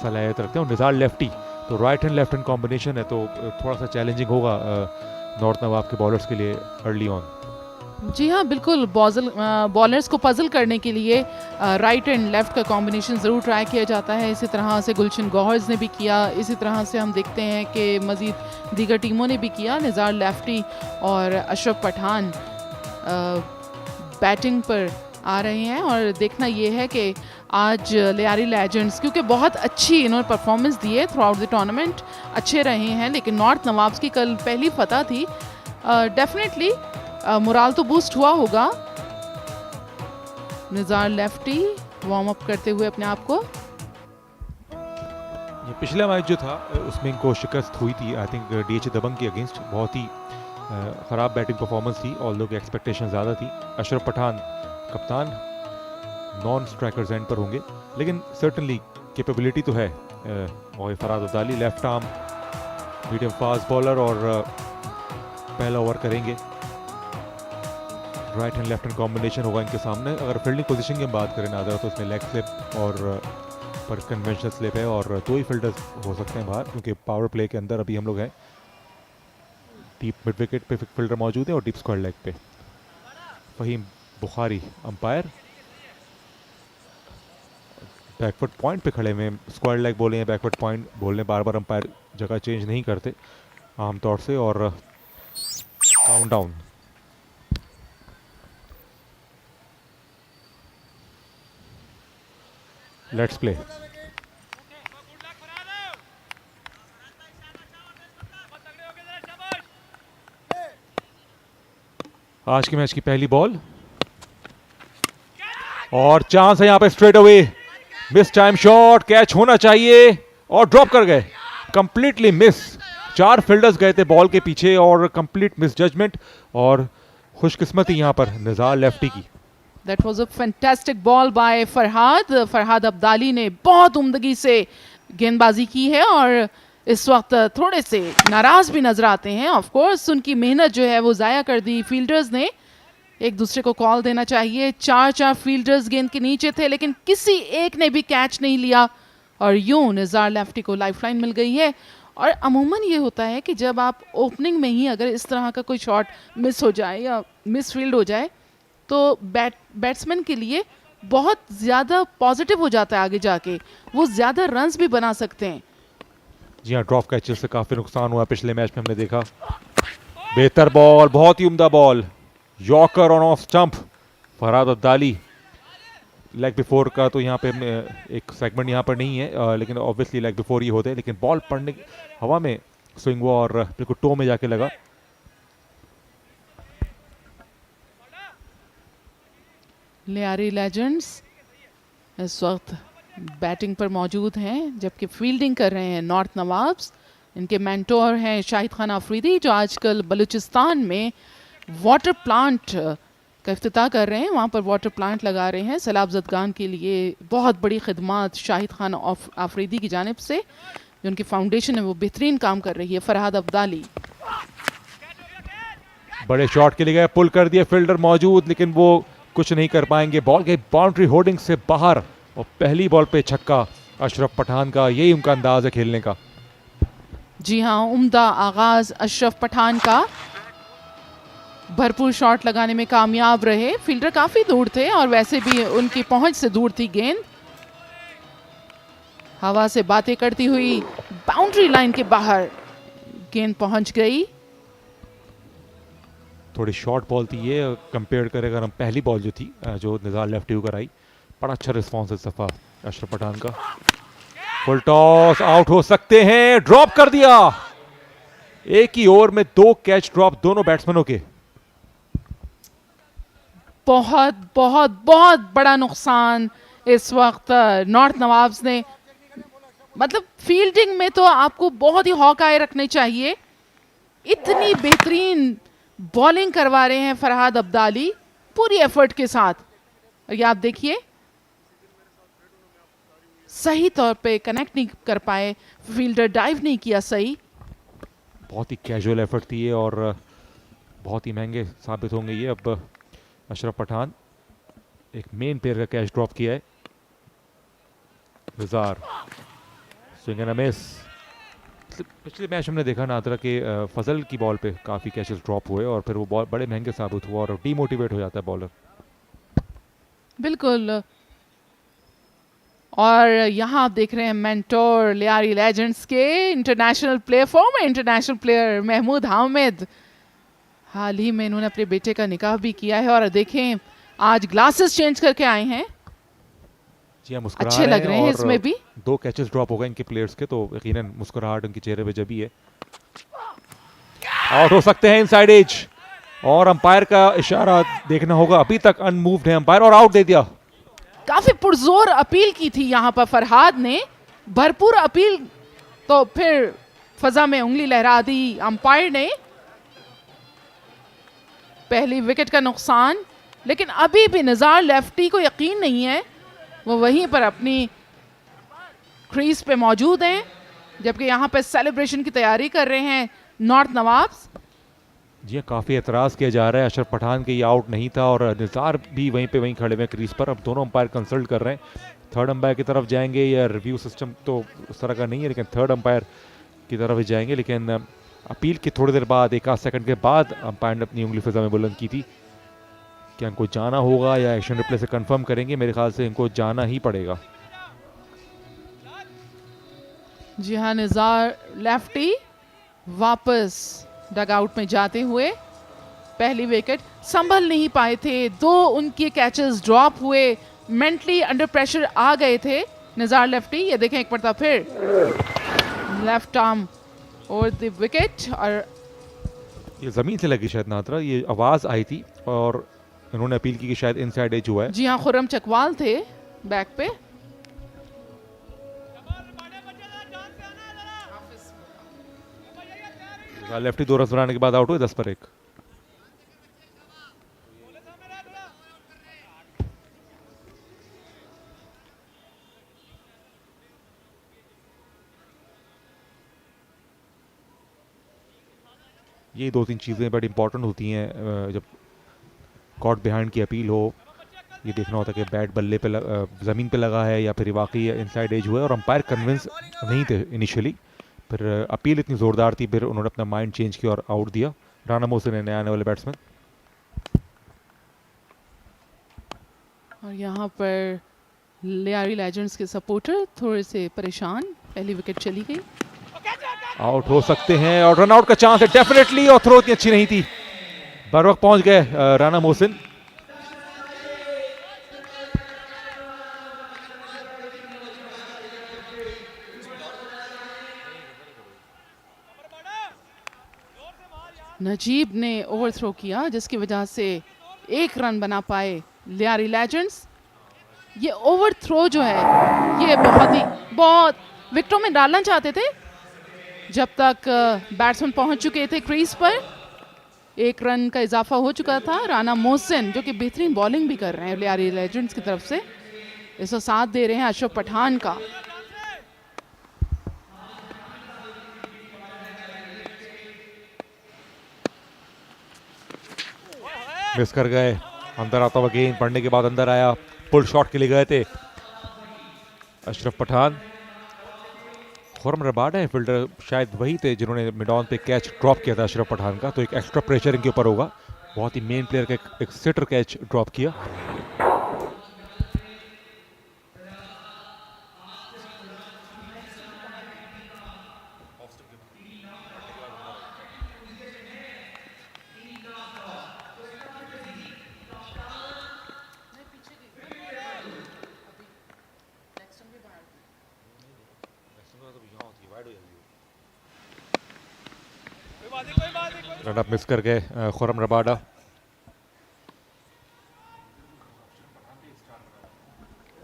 सलाहियत रखते हैं। और निज़ार लेफ्टी, तो right hand left hand combination है, तो थोड़ा सा चैलेंजिंग होगा नॉर्थ नवाब के बॉलर्स के लिए अर्ली ऑन। जी हाँ, बिल्कुल। बॉलर्स को पजल करने के लिए राइट एंड लेफ्ट का कॉम्बिनेशन ज़रूर ट्राई किया जाता है। इसी तरह से गुलशन गौहर्स ने भी किया, इसी तरह से हम देखते हैं कि मज़ीद दीगर टीमों ने भी किया। निज़ार लेफ्टी और अशरफ पठान बैटिंग पर आ रहे हैं और देखना ये है कि आज लियारी लेजेंड्स, क्योंकि बहुत अच्छी इन्होंने परफॉर्मेंस दी है थ्रू आउट द टूर्नामेंट, अच्छे रहे हैं, लेकिन नॉर्थ नवाब्स की कल पहली फतह थी। डेफिनेटली मोराल तो बूस्ट हुआ होगा। निज़ार लेफ्टी वार्म अप करते हुए अपने आप को। ये पिछला मैच जो था उसमें इनको शिकस्त हुई थी, आई थिंक DH दबंग के अगेंस्ट। बहुत ही ख़राब बैटिंग परफॉर्मेंस थी, ऑल्दो की एक्सपेक्टेशन ज़्यादा थी। अशरफ पठान कप्तान, नॉन स्ट्राइकर्स एंड पर होंगे, लेकिन सर्टनली कैपेबिलिटी तो है। और Farhad Abdali left arm medium fast bowler और पहला ओवर करेंगे। Right hand left hand combination होगा इनके सामने। अगर फील्डिंग पोजीशन की हम बात करें नादर, तो उसमें लेग स्लिप और पर कन्वेंशनल स्लिप है, और दो ही फील्डर्स हो सकते हैं बाहर, क्योंकि पावर प्ले के अंदर अभी हम लोग हैं। डीप मिड विकेट पे फील्डर मौजूद है और डीप स्क्वायर लेग पे Faheem Bukhari umpire. Back foot point पे खड़े हुए, स्क्वायर लेग बोले हैं, बैकफुट पॉइंट बोलने, बार बार अंपायर जगह चेंज नहीं करते आमतौर से। और काउंट डाउन, लेट्स प्ले। आज के मैच की पहली बॉल और चांस है यहां पे straight away. Miss time shot, catch होना चाहिए और ड्रॉप कर गए, कंप्लीटली मिस। 4 फील्डर्स गए थे बॉल के पीछे और कंप्लीट मिस जजमेंट, और खुशकिस्मती यहां पर निज़ार लेफ्टी की। That was a fantastic ball by Farhad Abdali ने बहुत उम्दगी से गेंदबाजी की है और इस वक्त थोड़े से नाराज भी नजर आते हैं। ऑफ कोर्स उनकी मेहनत जो है वो ज़ाया कर दी फील्डर्स ने। एक दूसरे को कॉल देना चाहिए। 4 फील्डर्स गेंद के नीचे थे, लेकिन किसी एक ने भी कैच नहीं लिया और यूं निज़ार लेफ्टी को लाइफलाइन मिल गई है। और अमूमन ये होता है कि जब आप ओपनिंग में ही अगर इस तरह का कोई शॉट मिस हो जाए या मिस फील्ड हो जाए, तो बैट्समैन के लिए बहुत ज़्यादा पॉजिटिव हो जाता है आगे जाके, वो ज़्यादा रन्स भी बना सकते हैं। जी हाँ, ड्रॉप कैचेस से काफ़ी नुकसान हुआ पिछले मैच में, हमने देखा। बेहतर बॉल, बहुत ही उम्दा ball, yorker on off stump. Farhad Abdali leg before का तो यहाँ पे एक सेगमेंट यहाँ पर नहीं है, लेकिन ऑब्वियसली लेग बिफोर ही होते हैं, लेकिन बॉल पड़ने हवा में स्विंग हुआ और बिल्कुल टो में जाके लगा। लियारी लेजेंड्स इस वक्त बैटिंग पर मौजूद हैं, जबकि फील्डिंग कर रहे हैं नॉर्थ नवाब्स। इनके मेंटोर हैं शाहिद खान अफरीदी, जो आजकल बलूचिस्तान में वाटर प्लांट का इफ्तिताह कर रहे हैं। वहाँ पर वाटर प्लांट लगा रहे हैं सैलाब ज़दगान के लिए। बहुत बड़ी खिदमत शाहिद खान अफरीदी की जानिब से, जो उनकी फाउंडेशन है वो बेहतरीन काम कर रही है। फरहाद अब्दाली बड़े शॉट के लिए गए, पुल कर दिया, फील्डर मौजूद, लेकिन वो कुछ नहीं कर पाएंगे। बॉल गई बाउंड्री होर्डिंग से बाहर और पहली बॉल पे छक्का अशरफ पठान का। यही उनका अंदाज है खेलने का। जी हाँ, उम्दा आगाज अशरफ पठान का। भरपूर शॉट लगाने में कामयाब रहे। फील्डर काफ़ी दूर थे और वैसे भी उनकी पहुंच से दूर थी गेंद। हवा से बातें करती हुई बाउंड्री लाइन के बाहर गेंद पहुंच गई। थोड़ी शॉर्ट बॉल थी ये, कंपेयर करें अगर हम पहली बॉल जो थी जो निज़ार लेफ्टी को कराई, बड़ा अच्छा रिस्पॉन्स इस दफ़ा अशरफ पठान का। फुल टॉस, आउट हो सकते हैं, ड्रॉप कर दिया। एक ही ओवर में 2 कैच ड्रॉप दोनों बैट्समैनों के। बहुत बहुत बहुत बड़ा नुकसान इस वक्त नॉर्थ नवाब्स ने, मतलब फील्डिंग में तो आपको बहुत ही हॉक आए रखने चाहिए। इतनी बेहतरीन बॉलिंग करवा रहे हैं फरहाद अब्दाली पूरी एफर्ट के साथ। और ये आप देखिए सही तौर पे कनेक्ट नहीं कर पाए, फील्डर डाइव नहीं किया सही। बहुत ही कैजुअल एफर्ट थी ये और बहुत ही महंगे साबित होंगे ये। अब अशरफ पठान एक मेन प्लेयर का कैच ड्रॉप किया है। Nizar swing and a miss. पिछले मैच हमने देखा नादरा के फजल की बॉल पे काफ़ी कैचेस ड्रॉप हुए और फिर वो बॉल बड़े महंगे साबित हुआ और डीमोटिवेट हो जाता है बॉलर। बिल्कुल। और यहाँ आप देख रहे हैं मेंटोर लियारी लेजेंड्स के international player, former international player Mahmood Hamid. हाल ही में इन्होंने अपने बेटे का निकाह भी किया है और देखें आज ग्लासेस चेंज करके आए हैं। जी हाँ, मुस्कुरा अच्छे लग रहे हैं इसमें भी। 2 कैचेस ड्रॉप हो गए इनके प्लेयर्स के, तो यकीनन मुस्कुराहट उनके चेहरे पे जबी है। आउट हो सकते हैं इनसाइड एज और अंपायर का इशारा देखना होगा। अभी तक अनमूव्ड है अंपायर और आउट दे दिया। काफी पुरजोर अपील की थी यहाँ पर फरहाद ने, भरपूर अपील, तो फिर फजा में उंगली लहरा दी अंपायर ने। पहली विकेट का नुकसान, लेकिन अभी भी निज़ार लेफ्टी को यकीन नहीं है, वो वहीं पर अपनी क्रीज पे मौजूद हैं, जबकि यहाँ पे सेलिब्रेशन की तैयारी कर रहे हैं नॉर्थ नवाब्स। जी काफ़ी एतराज़ किया जा रहा है, अशरफ पठान के ये आउट नहीं था और निज़ार भी वहीं खड़े हुए क्रीज पर। अब दोनों अंपायर कंसल्ट कर रहे हैं, थर्ड अंपायर की तरफ जाएंगे या रिव्यू सिस्टम तो उस तरह का नहीं है, लेकिन थर्ड अंपायर की तरफ ही जाएंगे। लेकिन अपील की थोड़ी देर बाद, एक आध सेकंड के बाद अंपायर ने अपनी उंगली फिजा में बुलंद की थी। क्या इनको जाना होगा या एक्शन रिप्ले से कंफर्म करेंगे? मेरे ख्याल से इनको जाना ही पड़ेगा। जी हाँ, निज़ार लेफ्टी वापस डगआउट में जाते हुए पहली विकेट संभल नहीं पाए थे, 2 उनके कैचेस ड्रॉप हुए, मेंटली अंडर प्रेशर आ गए थे निज़ार लेफ्टी। ये देखें एक पड़ता फिर लेफ्ट आर्म और द विकेट, और ये ज़मीन से लगी शायद नादरा, ये आवाज़ आई थी और इन्होंने अपील की कि शायद इनसाइड एज हुआ है। जी हाँ, खुर्रम चकवाल थे बैक पे। लेफ्टी 2 रन बनाने के बाद आउट हुए 10 पर 1। ये 2-3 चीज़ें बड़ी इंपॉर्टेंट होती हैं जब कॉट बिहाइंड की अपील हो। ये देखना होता है कि बैट बल्ले पे ज़मीन पे लगा है या फिर वाकई इनसाइड एज हुआ है। और अंपायर कन्विंस नहीं थे इनिशियली, फिर अपील इतनी ज़ोरदार थी, फिर उन्होंने अपना माइंड चेंज किया और आउट दिया। राना मोहसिन है नए आने वाले बैट्समैन। और यहाँ पर लियारी लेजेंड्स के सपोर्टर थोड़े से परेशान, पहली विकेट चली गई। आउट हो सकते हैं और रन आउट का चांस है डेफिनेटली, और थ्रो इतनी अच्छी नहीं थी, बर वक्त पहुंच गए राना मोहसिन। नजीब ने ओवर थ्रो किया जिसकी वजह से 1 रन बना पाए लियारी लेजेंड्स। ये ओवर थ्रो जो है ये बहुत विकेटों में डालना चाहते थे, जब तक बैट्समैन पहुंच चुके थे क्रीज पर। 1 रन का इजाफा हो चुका था। राना मोहसिन जो कि बेहतरीन बॉलिंग भी कर रहे हैं लियारी लेजेंड्स की तरफ से, इसको साथ दे रहे हैं अशरफ पठान का। मिस कर गए, अंदर आता हुआ गेंद पड़ने के बाद अंदर आया, पुल शॉट के लिए गए थे अशरफ पठान। खुर्रम रबाड है फील्डर, शायद वही थे जिन्होंने मिड ऑन पे कैच ड्रॉप किया था अशरफ पठान का, तो एक एक्स्ट्रा प्रेशर इनके ऊपर होगा। बहुत ही मेन प्लेयर का एक सिटर कैच ड्रॉप किया। रन अप मिस कर गए खुर्रम रबाडा।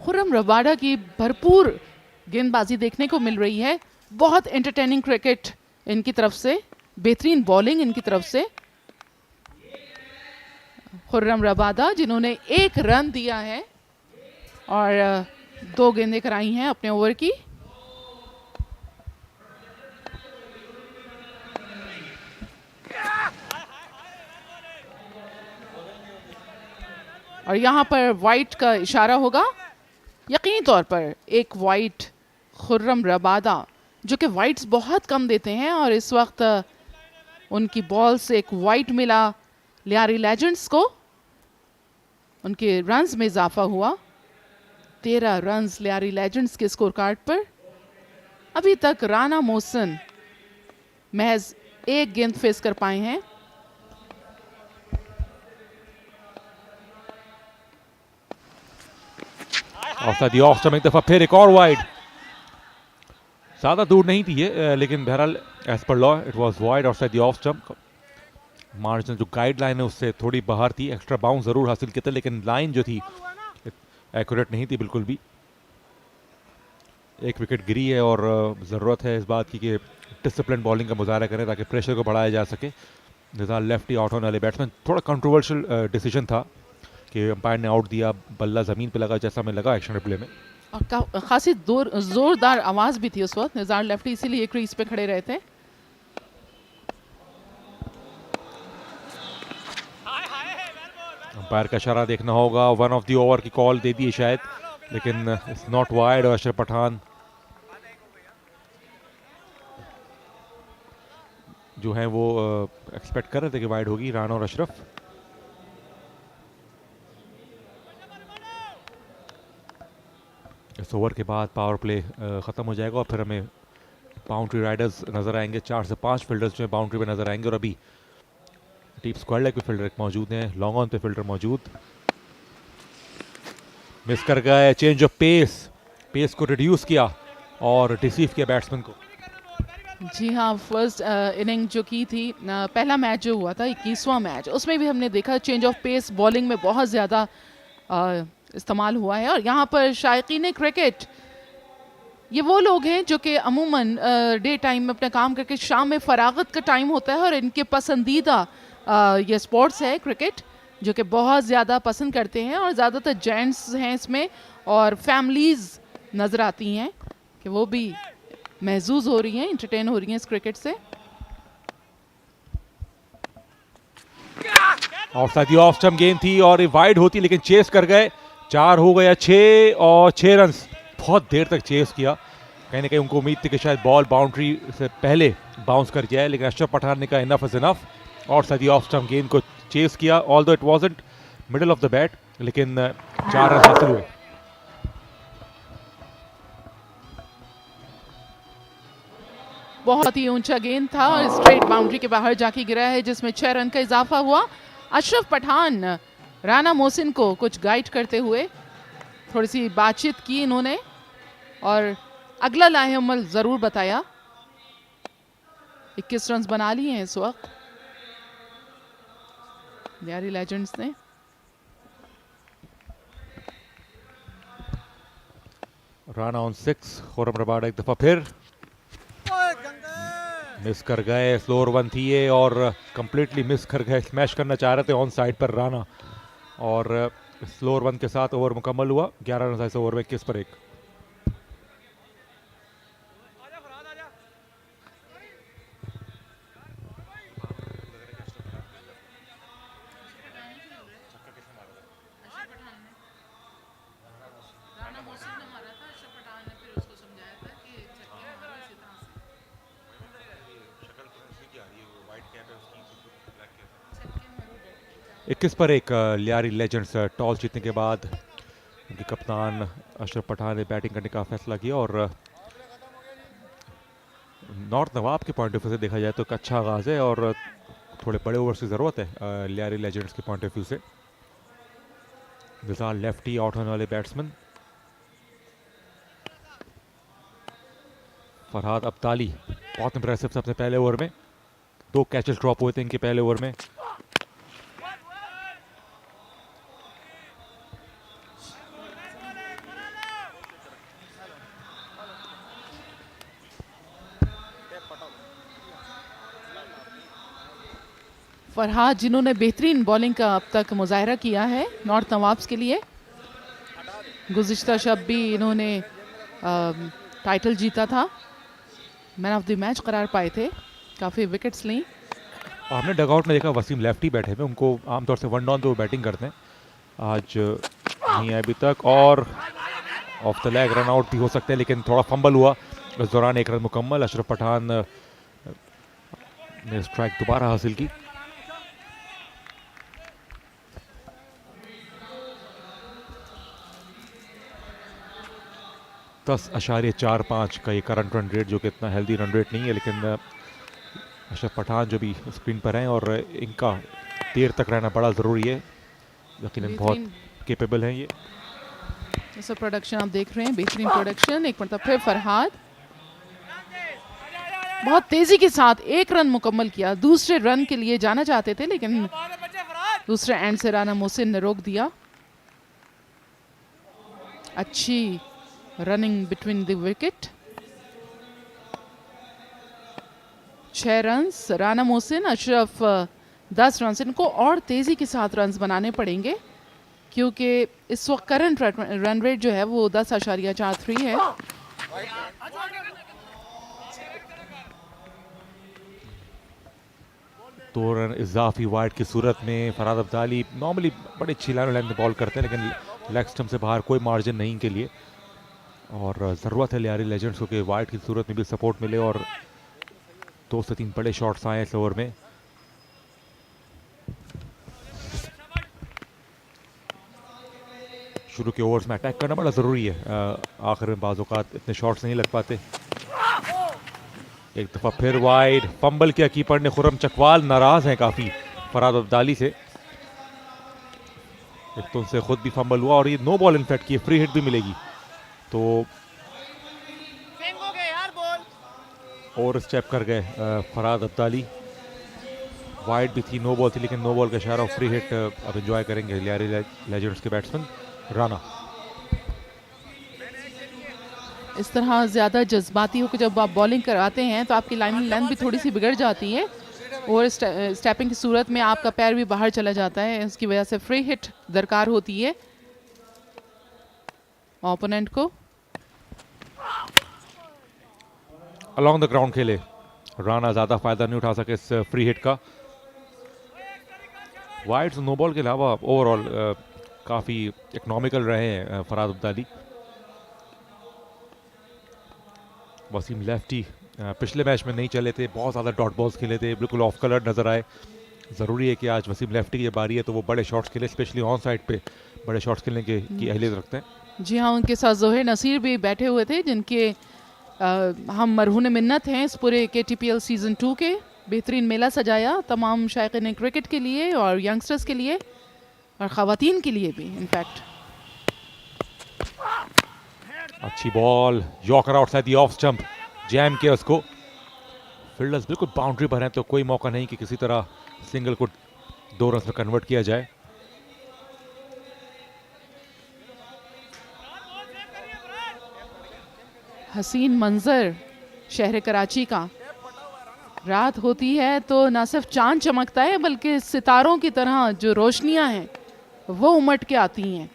खुर्रम रबाडा की भरपूर गेंदबाजी देखने को मिल रही है। बहुत एंटरटेनिंग क्रिकेट इनकी तरफ से, बेहतरीन बॉलिंग इनकी तरफ से। खुर्रम रबाडा जिन्होंने 1 रन दिया है और 2 गेंदें कराई हैं अपने ओवर की। और यहाँ पर वाइट का इशारा होगा, यकीनी तौर पर एक वाइट खुर्रम रबाडा, जो कि वाइट्स बहुत कम देते हैं और इस वक्त उनकी बॉल से एक वाइट मिला लियारी लेजेंड्स को। उनके रन्स में इजाफा हुआ, 13 रन्स लियारी लेजेंड्स के स्कोर कार्ड पर। अभी तक राना मोहसिन महज 1 गेंद फेस कर पाए हैं। ऑफसाइड ऑफ स्टंप, एक दफा फिर एक और वाइड। ज़्यादा दूर नहीं थी ये, लेकिन बहरहाल as per law it was wide offside off stump. Margin जो गाइडलाइन है उससे थोड़ी बाहर थी, एक्स्ट्रा बाउंस ज़रूर हासिल किया था, लेकिन लाइन जो थी एक्यूरेट नहीं थी बिल्कुल भी। 1 विकेट गिरी है और ज़रूरत है इस बात की कि डिसिप्लिन बॉलिंग का मुजाहरा करें ताकि प्रेशर को बढ़ाया जा सके। निज़ार लेफ्टी आउट होने वाले बैट्समैन, थोड़ा कंट्रोवर्शियल डिसीजन था कि अंपायर ने आउट दिया, बल्ला ज़मीन पे लगा जैसा हमें लगा एक्शन रिप्ले में। और खासी जोरदार आवाज़ भी थी उस वक्त। निज़ार लेफ्टी इसीलिए क्रीज पे खड़े रहे थे। अंपायर का इशारा देखना होगा, 1 ऑफ द ओवर की कॉल दे दी शायद, लेकिन इट्स नॉट वाइड। और अशरफ पठान जो है वो एक्सपेक्ट कर रहे थे कि वाइड होगी, राना और अशरफ। इस ओवर के बाद पावर प्ले ख़त्म हो जाएगा और फिर हमें बाउंड्री राइडर्स नज़र आएंगे। 4 से 5 फील्डर्स जो बाउंड्री पे नज़र आएंगे और अभी डीप स्क्वायर लेग पे फील्डर मौजूद हैं, लॉन्ग ऑन पे फील्डर मौजूद। मिस कर गए, चेंज ऑफ पेस को रिड्यूस किया और रिसीव किया बैट्समैन को। जी हाँ, फर्स्ट इनिंग जो की थी, पहला मैच जो हुआ था 21वां मैच, उसमें भी हमने देखा चेंज ऑफ पेस बॉलिंग में बहुत ज़्यादा इस्तेमाल हुआ है। और यहाँ पर शायकीन क्रिकेट, ये वो लोग हैं जो कि अमूमन डे टाइम में अपना काम करके शाम में फरागत का टाइम होता है और इनके पसंदीदा ये स्पोर्ट्स है क्रिकेट, जो कि बहुत ज़्यादा पसंद करते हैं। और ज़्यादातर जेंट्स हैं इसमें और फैमिलीज़ नज़र आती हैं कि वो भी महजूज हो रही हैं, इंटरटेन हो रही हैं इस क्रिकेट से। ऑफसाइड ऑफ स्टंप गेंद थी और ये वाइड होती, लेकिन चेस कर गए। 4 हो गया, 6 और 6 रन। बहुत देर तक चेस किया, कहीं ना कहीं उनको उम्मीद थी कि शायद बॉल बाउंड्री से पहले बाउंस कर जाए, लेकिन अशरफ पठान ने कहा इनफ इज इनफ और सदी ऑफ स्टंप गेंद को चेस किया। Although it wasn't middle of the bat, लेकिन 4 रन हासिल हुए। बहुत ही ऊंचा गेंद था और स्ट्रेट बाउंड्री के बाहर जाके गिरा है, जिसमें 6 रन का इजाफा हुआ। अशरफ पठान राना मोहसिन को कुछ गाइड करते हुए थोड़ी सी बातचीत की इन्होंने और अगला लाहेअमल ज़रूर बताया। 21 रन बना लिए हैं इस वक्त लियारी लेजेंड्स ने। राना ऑन 6, खुर्रम रबाडा एक दफा फिर मिस कर गए। स्लोअर 1 थी ये और कंप्लीटली मिस कर गए। स्मैश करना चाह रहे थे ऑन साइड पर राना और स्लोअर 1 के साथ ओवर मुकम्मल हुआ। 11 रन ऐसे ओवर में 21 पर 1। इक्कीस पर 1 लियारी लेजेंड्स टॉस जीतने के बाद उनके कप्तान अशरफ पठान ने बैटिंग करने का फैसला किया और नॉर्थ नवाब के पॉइंट ऑफ व्यू से देखा जाए तो एक अच्छा आगाज़ है और थोड़े बड़े ओवर्स की ज़रूरत है लियारी लेजेंड्स के पॉइंट ऑफ व्यू से। ग़ज़ाल लेफ्टी आउट होने वाले बैट्समैन। फरहाद अब्ताली बहुत इंप्रेसिव था अपने पहले ओवर में, 2 कैचेस ड्रॉप हुए थे इनके पहले ओवर में। फरहाद जिन्होंने बेहतरीन बॉलिंग का अब तक मुजाहरा किया है नॉर्थ नवाब्स के लिए, गुज़िश्ता शब भी इन्होंने टाइटल जीता था, मैन ऑफ द मैच करार पाए थे, काफ़ी विकेट्स ली। और हमने डगआउट में देखा वसीम लेफ्टी बैठे हुए, उनको आमतौर से 1 डाउन पे वो बैटिंग करते हैं, आज नहीं आए अभी तक। और of the leg run out भी हो सकते हैं, लेकिन थोड़ा फंबल हुआ इस दौरान। 1 रन मुकम्मल, अशरफ पठान ने स्ट्राइक दोबारा हासिल की। दस 10.45 का ये करंट रन रेट, जो कि इतना हेल्दी रन रेट नहीं है, लेकिन अशरफ पठान जो भी स्क्रीन पर हैं और इनका देर तक रहना बड़ा ज़रूरी है, यकीनन बहुत केपेबल हैं ये। ऐसा प्रोडक्शन आप देख रहे हैं, बेहतरीन प्रोडक्शन। एक मतलब फिर फरहाद बहुत तेजी के साथ 1 रन मुकम्मल किया, दूसरे रन के लिए जाना चाहते थे, लेकिन दूसरे एंड से राना मोहसिन ने रोक दिया। अच्छी running between the wicket, 6 runs Rana Mohsin, Ashraf 10 run. इनको और तेजी के साथ रन्स बनाने पड़ेंगे, क्योंकि इस वक्त करंट रन रेट जो है वो 10.43 है। दो रन इजाफी वाइड की सूरत में फरहाद अब्दाली नॉर्मली बड़ी अच्छी लाइन लेंथ बॉल करते हैं, लेकिन लेग स्टंप से बाहर कोई मार्जिन नहीं इनके लिए, और ज़रूरत है लियारी लेजेंड्स को कि वाइड की सूरत में भी सपोर्ट मिले और 2 से 3 बड़े शॉट्स आए इस ओवर में। शुरू के ओवर्स में अटैक करना बड़ा ज़रूरी है, आखिर में बाज़ औक़ात इतने शॉट्स नहीं लग पाते। एक दफ़ा फिर वाइड, फंबल किया कीपर ने। खुर्रम चकवाल नाराज़ हैं काफ़ी फरहाद अब्दाली से, एक तो उनसे खुद भी फंबल हुआ और ये नो बॉल इनफेक्ट की फ्री हिट भी मिलेगी, तो ओवर स्टेप कर गए फरहाद अब्दाली। वाइड भी थी, नो बॉल थी, लेकिन नो बॉल का इशारा, फ्री हिट अब एंजॉय करेंगे लियारी लेजेंड्स के बैट्समैन राना। इस तरह ज़्यादा जज्बाती होकर जब आप बॉलिंग कराते हैं तो आपकी लाइन लेंथ भी थोड़ी सी बिगड़ जाती है, और स्टेपिंग की सूरत में आपका पैर भी बाहर चला जाता है, इसकी वजह से फ्री हिट दरकार होती है ओपोनेंट को। अलॉन्ग द ग्राउंड खेले राना, ज़्यादा फ़ायदा नहीं उठा सके इस फ्री हिट का। वाइड्स नो बॉल के अलावा ओवरऑल काफ़ी इकनॉमिकल रहे हैं फरहाद अब्दाली। वसीम लेफ्टी पिछले मैच में नहीं चले थे, बहुत ज़्यादा डॉट बॉल्स खेले थे, बिल्कुल ऑफ कलर नज़र आए। ज़रूरी है कि आज वसीम लेफ्टी की बारी है तो वो बड़े शॉट्स खेले, स्पेशली ऑन साइड पे बड़े शॉट्स खेलने की अहलियत रखते हैं। जी हाँ, उनके साथ ज़ोहर नसीर भी बैठे हुए थे, जिनके हम मरहून मिन्नत हैं इस पूरे KTPL सीज़न 2 के। बेहतरीन मेला सजाया तमाम शायकीन क्रिकेट के लिए और यंगस्टर्स के लिए और ख़वातीन के लिए भी इनफैक्ट। अच्छी ball, yorker outside the off stump, jam किया उसको। फील्डर्स बिल्कुल बाउंड्री पर हैं, तो कोई मौका नहीं कि किसी तरह सिंगल को 2 रन में कन्वर्ट किया जाए। हसीन मंजर शहर कराची का, रात होती है तो ना सिर्फ चांद चमकता है बल्कि सितारों की तरह जो रोशनियां हैं वो उमट के आती हैं।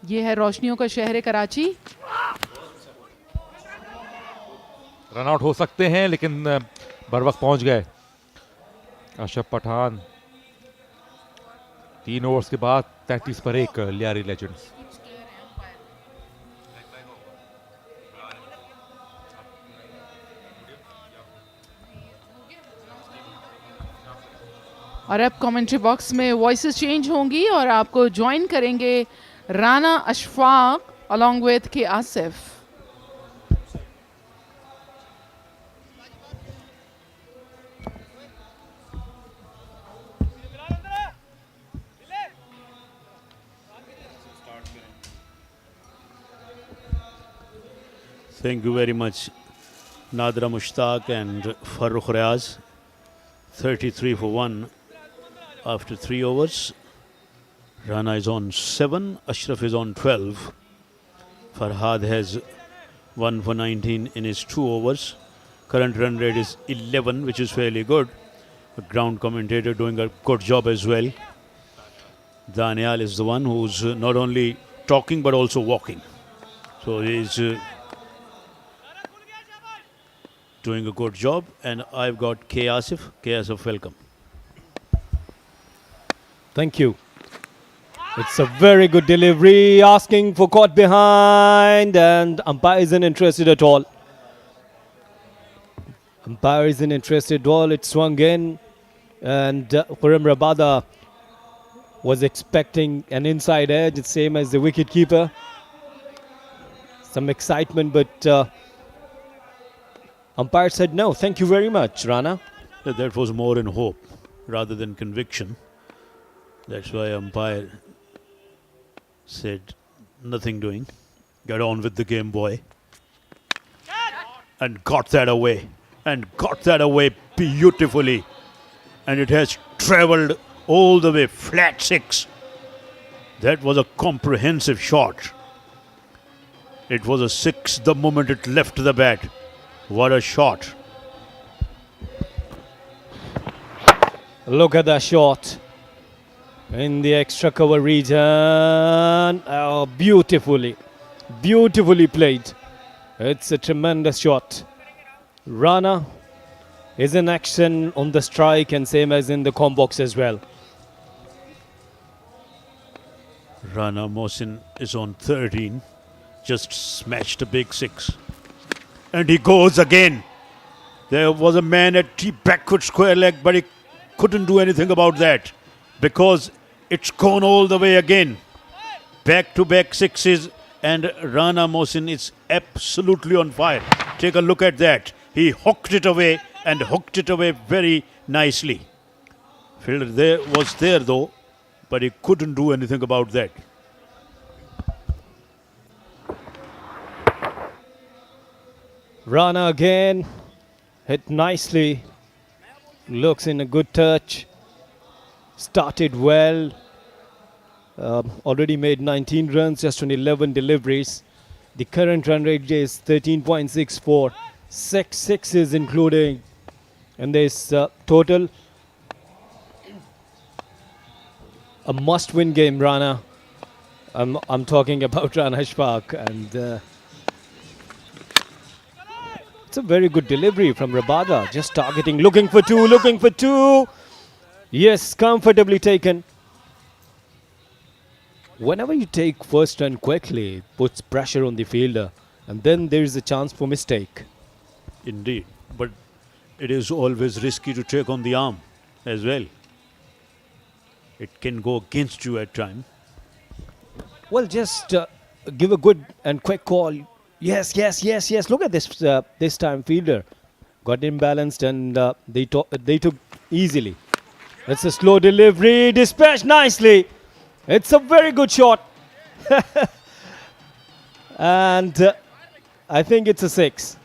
ये है रोशनियों का शहर कराची। रन आउट हो सकते हैं, लेकिन बर वक्त पहुंच गए अशरफ पठान। 3 ओवर्स के बाद 33 पर 1 लियारी लेजेंड्स। और अब कमेंट्री बॉक्स में वॉइसेस चेंज होंगी और आपको ज्वाइन करेंगे राना अशफाक अलॉन्ग विद के Asif. Thank you very much, Nadra Mushtaq and Farrukh Riaz. 33 for 1 after 3 overs. Rana is on 7, Ashraf is on 12. Farhad has 1 for 19 in his 2 overs. Current run rate is 11, which is fairly good. The ground commentator doing a good job as well. Daniel is the one who's not only talking but also walking. So he's doing a good job. And I've got K. Asif. K. Asif, welcome. Thank you. It's a very good delivery, asking for caught behind, and umpire isn't interested at all. Umpire isn't interested at all. It swung in, and Khurram Rabada was expecting an inside edge, the same as the wicket-keeper. Some excitement, but umpire said no, thank you very much, Rana. That was more in hope rather than conviction. That's why umpire said nothing doing. Get on with the game, boy. And got that away. And got that away beautifully. And it has travelled all the way, flat 6. That was a comprehensive shot. It was a 6 the moment it left the bat. What a shot. Look at that shot. In the extra cover region. Oh, beautifully played. It's a tremendous shot. Rana is in action on the strike, and same as in the comp box as well. Rana Mohsin is on 13. Just smashed a big 6. And he goes again. There was a man at backward square leg, but he couldn't do anything about that, because it's gone all the way again. Back-to-back 6s, and Rana Mohsin is absolutely on fire. Take a look at that. He hooked it away, and hooked it away very nicely. Fielder was there though, but he couldn't do anything about that. Rana again, hit nicely. Looks in a good touch. Started well. Already made 19 runs just on 11 deliveries. The current run rate is 13.64. 6 sixes including in this total. A must-win game, Rana. I'm talking about Rana Ashfaq, and it's a very good delivery from Rabada. Just targeting, looking for two. Yes, comfortably taken. Whenever you take first run quickly, it puts pressure on the fielder, and then there is a chance for mistake. Indeed, but it is always risky to take on the arm as well. It can go against you at times. Well, just give a good and quick call. Yes. Look at this this time fielder. Got imbalanced, and they took easily. It's a slow delivery, dispatched nicely. It's a very good shot. And I think it's a 6.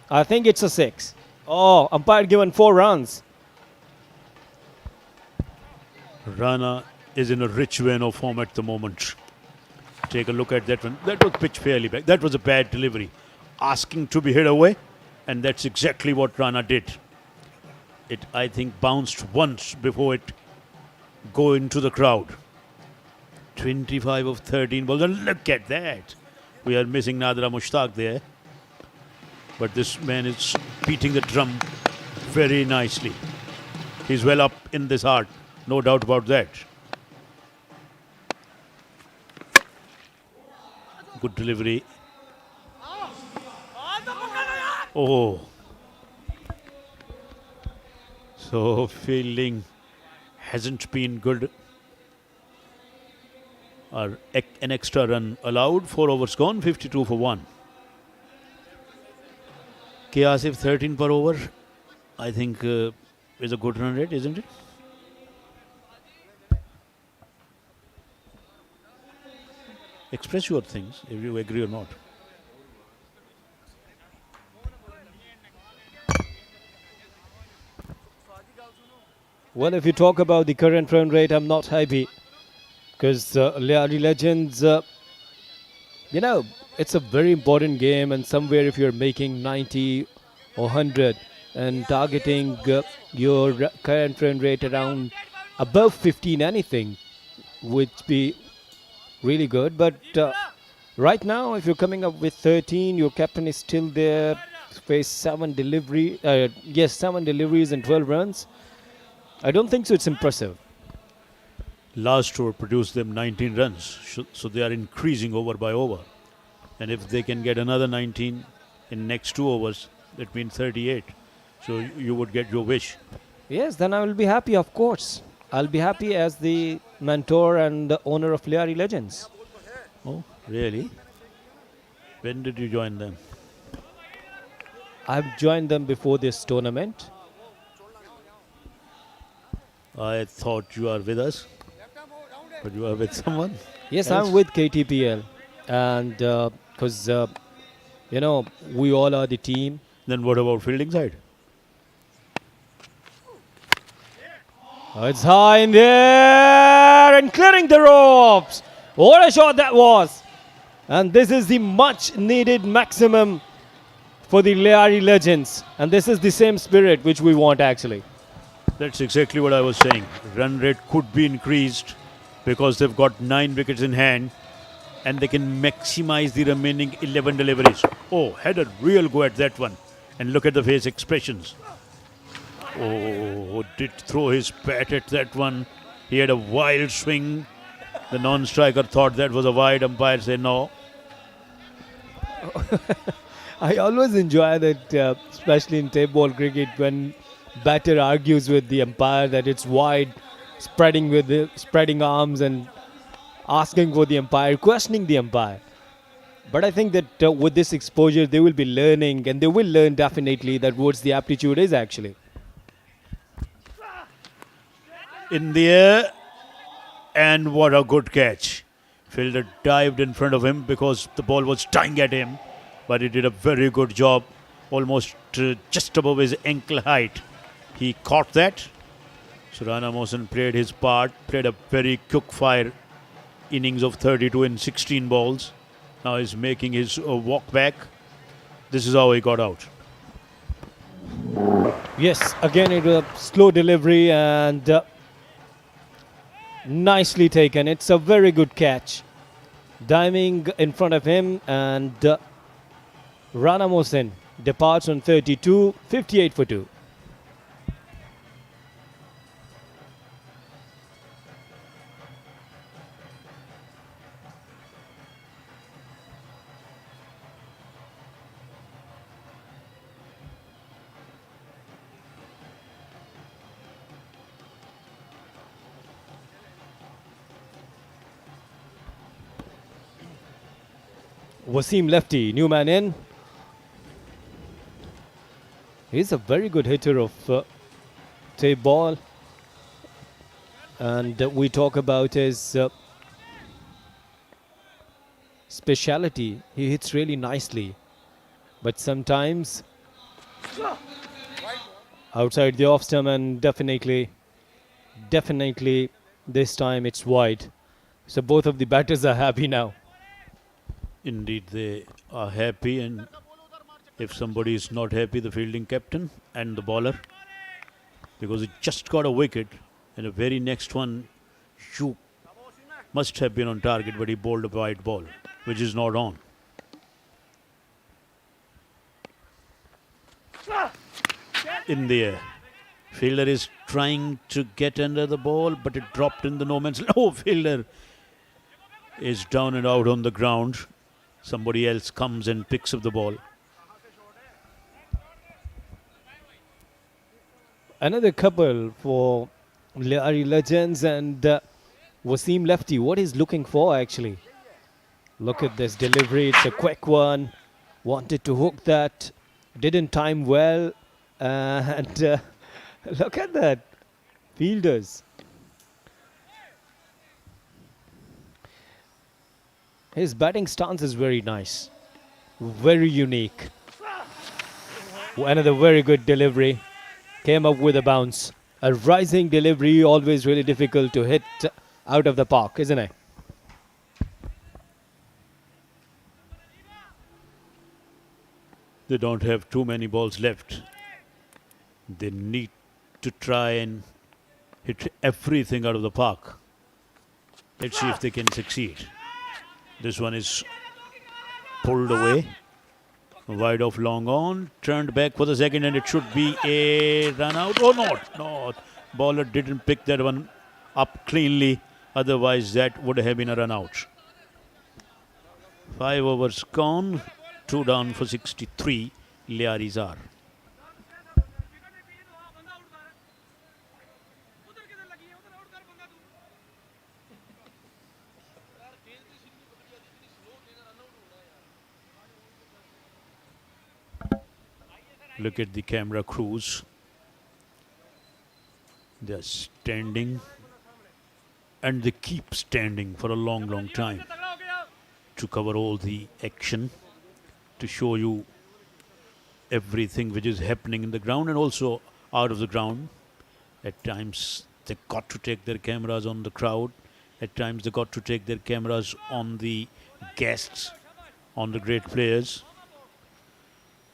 Oh, umpire given 4 runs. Rana is in a rich vein of form at the moment. Take a look at that one. That was pitched fairly back. That was a bad delivery. Asking to be hit away, and that's exactly what Rana did. It, I think, bounced once before it go into the crowd. 25 of 13 balls, and look at that. We are missing Nadra Mushtaq there. But this man is beating the drum very nicely. He's well up in this art, no doubt about that. Good delivery. Oh. So fielding hasn't been good. An extra run allowed, 4 overs gone, 52 for 1. K. Asif 13 per over, I think is a good run rate, isn't it? Express your things, if you agree or not. Well, if you talk about the current run rate, I'm not happy because Layari Legends, you know, it's a very important game, and somewhere if you're making 90 or 100 and targeting your current run rate around above 15 anything would be really good. But right now, if you're coming up with 13, your captain is still there, face 7 deliveries and 12 runs. I don't think so. It's impressive. Last over produced them 19 runs, so they are increasing over by over. And if they can get another 19 in next 2 overs, that means 38. So you would get your wish. Yes, then I will be happy, of course. I'll be happy as the mentor and the owner of Layari Legends. Oh, really? When did you join them? I've joined them before this tournament. I thought you are with us, but you are with someone. Yes, else? I'm with KTPL, and because you know, we all are the team. Then what about fielding side? Oh, it's high in there and clearing the ropes. What a shot that was! And this is the much needed maximum for the Layari Legends, and this is the same spirit which we want actually. That's exactly what I was saying. Run rate could be increased because they've got 9 wickets in hand and they can maximize the remaining 11 deliveries. Oh, had a real go at that one. And look at the face expressions. Oh, did throw his bat at that one. He had a wild swing. The non-striker thought that was a wide. Umpire said no. I always enjoy that, especially in tape ball cricket, when batter argues with the umpire that it's wide, spreading arms and asking for the umpire, questioning the umpire. But I think that with this exposure, they will be learning, and they will learn definitely that what the aptitude is actually. In the air, and what a good catch. Fielder dived in front of him because the ball was tying at him, but he did a very good job, almost just above his ankle height. He caught that. So Rana Mohsen played his part, played a very quick fire innings of 32 in 16 balls. Now he's making his walk back. This is how he got out. Yes, again it was a slow delivery and nicely taken. It's a very good catch. Diving in front of him, and Rana Mohsen departs on 32, 58 for 2. Wasim lefty, new man in. He's a very good hitter of tape ball. And we talk about his speciality. He hits really nicely. But sometimes outside the off stump, and definitely this time it's wide. So both of the batters are happy now. Indeed, they are happy, and if somebody is not happy, the fielding captain and the bowler, because he just got a wicket, and the very next one, you must have been on target, but he bowled a wide ball, which is not on. In the air. Fielder is trying to get under the ball, but it dropped in the no man's land. Oh, fielder is down and out on the ground. Somebody else comes and picks up the ball. Another couple for Layari Legends, and Wasim lefty. What he's looking for actually. Look at this delivery. It's a quick one. Wanted to hook that. Didn't time well. And look at that. Fielders. His batting stance is very nice. Very unique. Another very good delivery. Came up with a bounce. A rising delivery, always really difficult to hit out of the park, isn't it? They don't have too many balls left. They need to try and hit everything out of the park. Let's see if they can succeed. This one is pulled away. Wide off, long on. Turned back for the second, and it should be a run out. Oh, not. Bowler didn't pick that one up cleanly. Otherwise, that would have been a run out. 5 overs gone. 2 down for 63. Liaris are. Look at the camera crews. They're standing, and they keep standing for a long, long time to cover all the action, to show you everything which is happening in the ground and also out of the ground. At times they got to take their cameras on the crowd. At times they got to take their cameras on the guests, on the great players.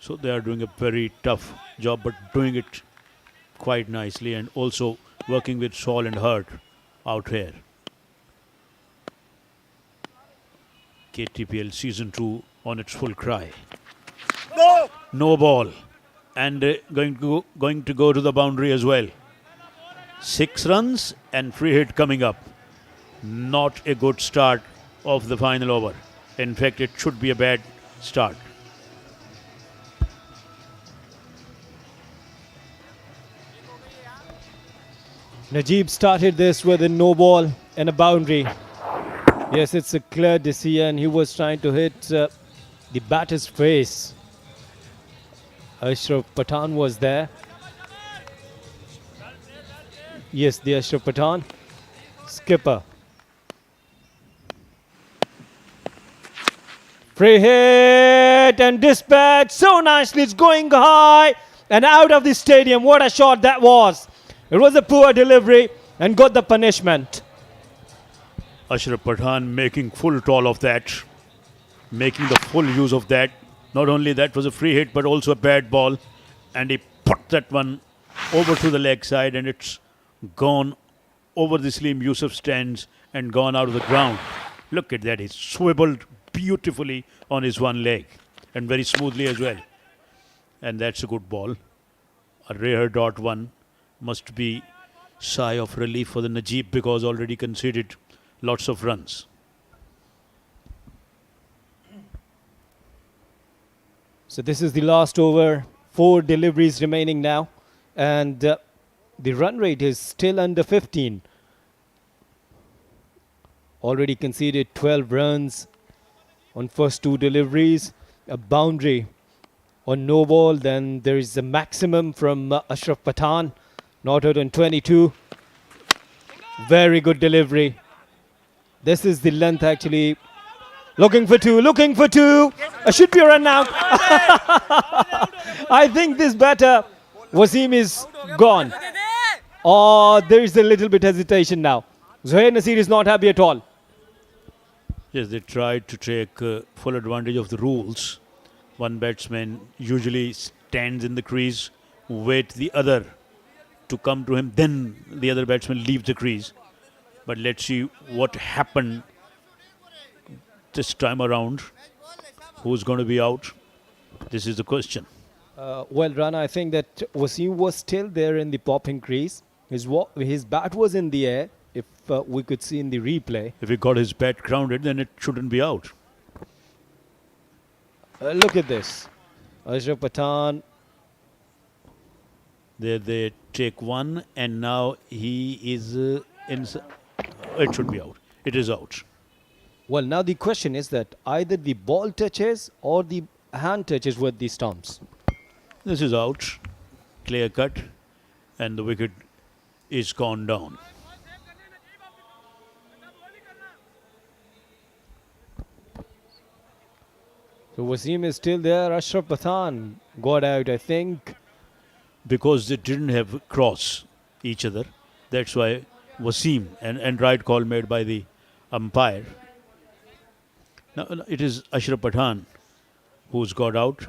So they are doing a very tough job, but doing it quite nicely, and also working with soul and heart out here. KTPL Season 2 on its full cry. No ball. And going to go to the boundary as well. 6 runs and free hit coming up. Not a good start of the final over. In fact, it should be a bad start. Najib started this with a no ball and a boundary. Yes, it's a clear decision. He was trying to hit the batter's face. Ashraf Pathan was there. Yes, the Ashraf Pathan skipper. Free hit and dispatch so nicely. It's going high and out of the stadium. What a shot that was. It was a poor delivery and got the punishment. Ashraf Pathan making full toll of that, making the full use of that. Not only that was a free hit, but also a bad ball. And he put that one over to the leg side, and it's gone over the Saleem Yusuf stands and gone out of the ground. Look at that. He swiveled beautifully on his one leg and very smoothly as well. And that's a good ball. A rare dot one. Must be sigh of relief for the Najib, because already conceded lots of runs. So this is the last over. 4 deliveries remaining now. And the run rate is still under 15. Already conceded 12 runs on first 2 deliveries. A boundary on no ball. Then there is a maximum from Ashraf Pathan. Not out on 22. Very good delivery. This is the length actually. Looking for 2. Should be a run out. I think this batter, Wasim, is gone. Oh, there is a little bit hesitation now. Zohair Nasir is not happy at all. Yes, they tried to take full advantage of the rules. One batsman usually stands in the crease, wait the other to come to him, then the other batsman leaves the crease. But let's see what happened this time around. Who's going to be out? This is the question. Well, Rana, I think that Wasim was still there in the popping crease. His bat was in the air, if we could see in the replay. If he got his bat grounded, then it shouldn't be out. Look at this. Ashraf Pathan. They take one, and now he is it should be out. It is out. Well, now the question is that either the ball touches or the hand touches with the stumps. This is out. Clear cut. And the wicket is gone down. So Wasim is still there. Ashraf Pathan got out, I think. Because they didn't have cross. each other. That's why Wasim and right call made by the umpire. Now it is Ashraf Pathan who's got out.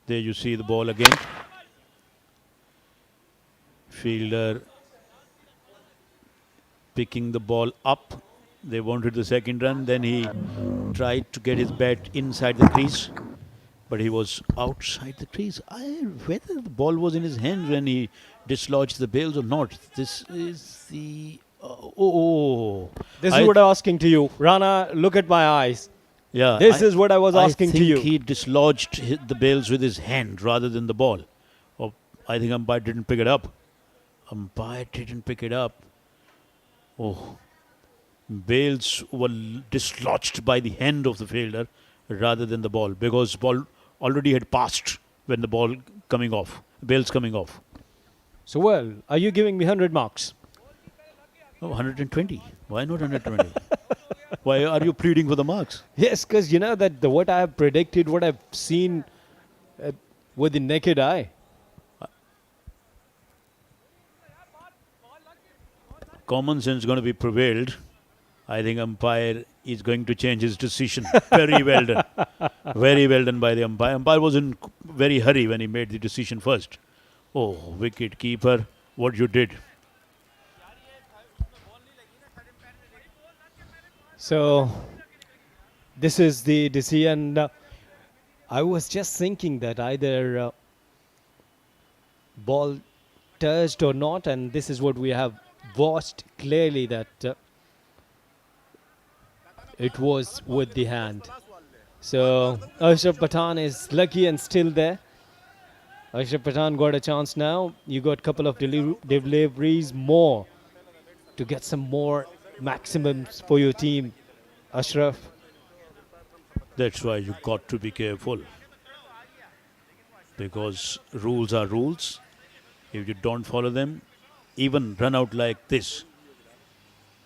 There you see the ball again. Fielder picking the ball up. They wanted the second run. Then he tried to get his bat inside the crease, but he was outside the crease. Whether the ball was in his hand when he dislodged the bails or not. This is the... This is what I'm asking to you. Rana, look at my eyes. Yeah. This is what I was asking to you. I think he dislodged the bails with his hand rather than the ball. Or I think umpire didn't pick it up. Umpire didn't pick it up. Oh. Bails were dislodged by the hand of the fielder rather than the ball, because ball already had passed when the ball coming off. Bails coming off. So, well, are you giving me 100 marks? Oh, 120. Why not 120? Why are you pleading for the marks? Yes, because you know that what I have predicted, what I've seen with the naked eye. Common sense is going to be prevailed. I think umpire is going to change his decision. Very well done. Very well done by the umpire. Umpire was in very hurry when he made the decision first. Oh, wicket keeper, what you did. So, this is the decision. I was just thinking that either ball touched or not, and this is what we have watched clearly, that it was with the hand. So Ashraf Pathan is lucky and still there. Ashraf Pathan got a chance now. You got a couple of deliveries more to get some more maximums for your team, Ashraf. That's why you got to be careful, because rules are rules. If you don't follow them, even run out like this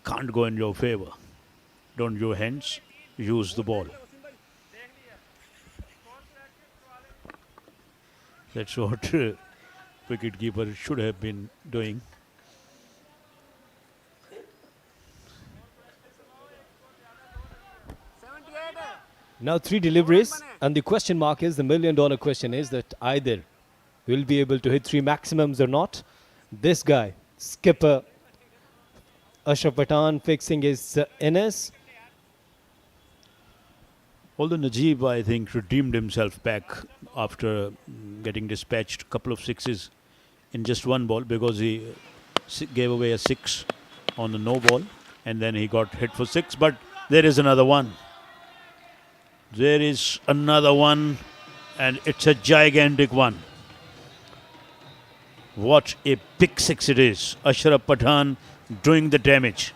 can't go in your favor. Don't use hands, use the ball. That's what wicketkeeper should have been doing. Now 3 deliveries, and the question mark is, the $1 million question is that either we'll be able to hit 3 maximums or not. This guy, skipper Ashraf Pathan, fixing his inners. Although Najib, I think, redeemed himself back after getting dispatched a couple of sixes in just one ball, because he gave away a 6 on the no ball, and then he got hit for 6. But there is another one. There is another one, and it's a gigantic one. What a big 6 it is. Ashraf Pathan doing the damage.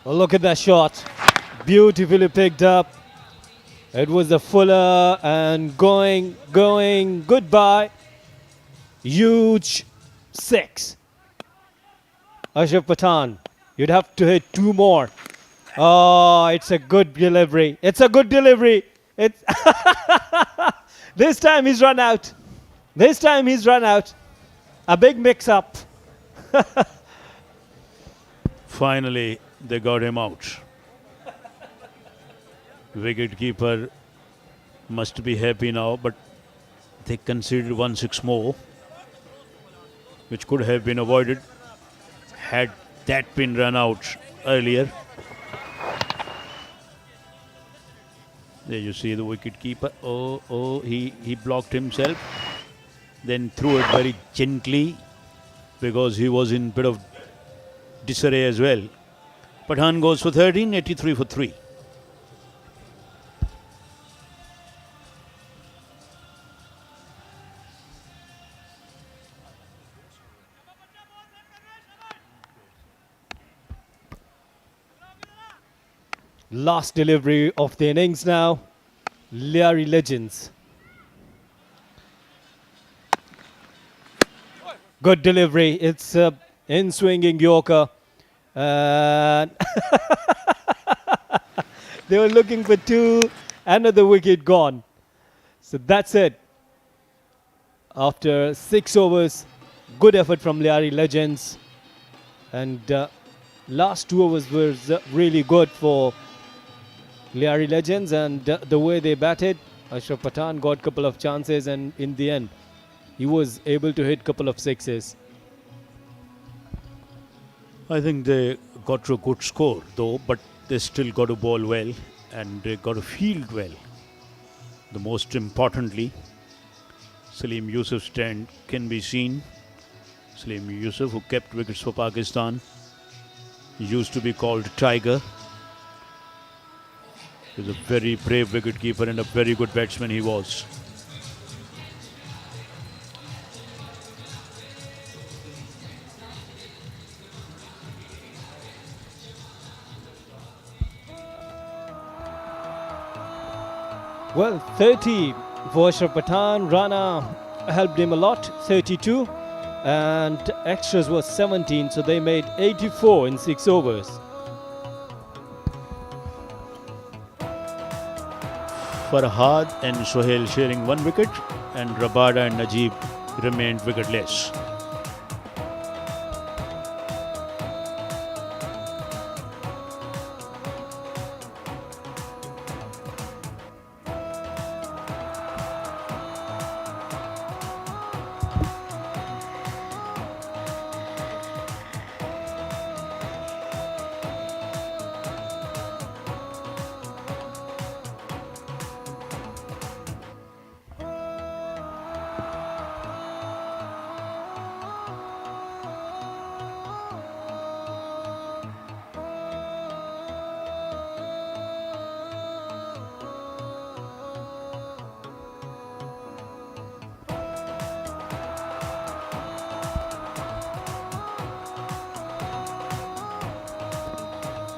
Well, look at that shot. Beautifully picked up. It was a fuller and going, goodbye. Huge 6. Ashraf Pathan, you'd have to hit 2 more. Oh, it's a good delivery. It's a good delivery. It's this time he's run out. This time he's run out. A big mix-up. Finally, they got him out. Wicketkeeper must be happy now, but they conceded 1 6 more, which could have been avoided had that been run out earlier. There you see the wicketkeeper. Oh, he blocked himself, then threw it very gently, because he was in a bit of disarray as well. Pathan goes for 13, 83 for 3. Last delivery of the innings now. Larry Legends. Good delivery. It's in swinging Yorker. And they were looking for 2. Another wicket gone. So that's it. After 6 overs, good effort from Liari Legends. And last 2 overs was really good for Liari Legends. And the way they batted, Ashraf Pathan got a couple of chances. And in the end, he was able to hit a couple of sixes. I think they got to a good score though, but they still got to bowl well and they got to field well. The most importantly, Salim Yusuf's stand can be seen. Salim Yusuf, who kept wickets for Pakistan, used to be called Tiger. He was a very brave wicketkeeper and a very good batsman he was. Well, 30 for Ashraf Pathan. Rana helped him a lot, 32. And extras was 17, so they made 84 in 6 overs. Farhad and Sohail sharing 1 wicket, and Rabada and Najib remained wicketless.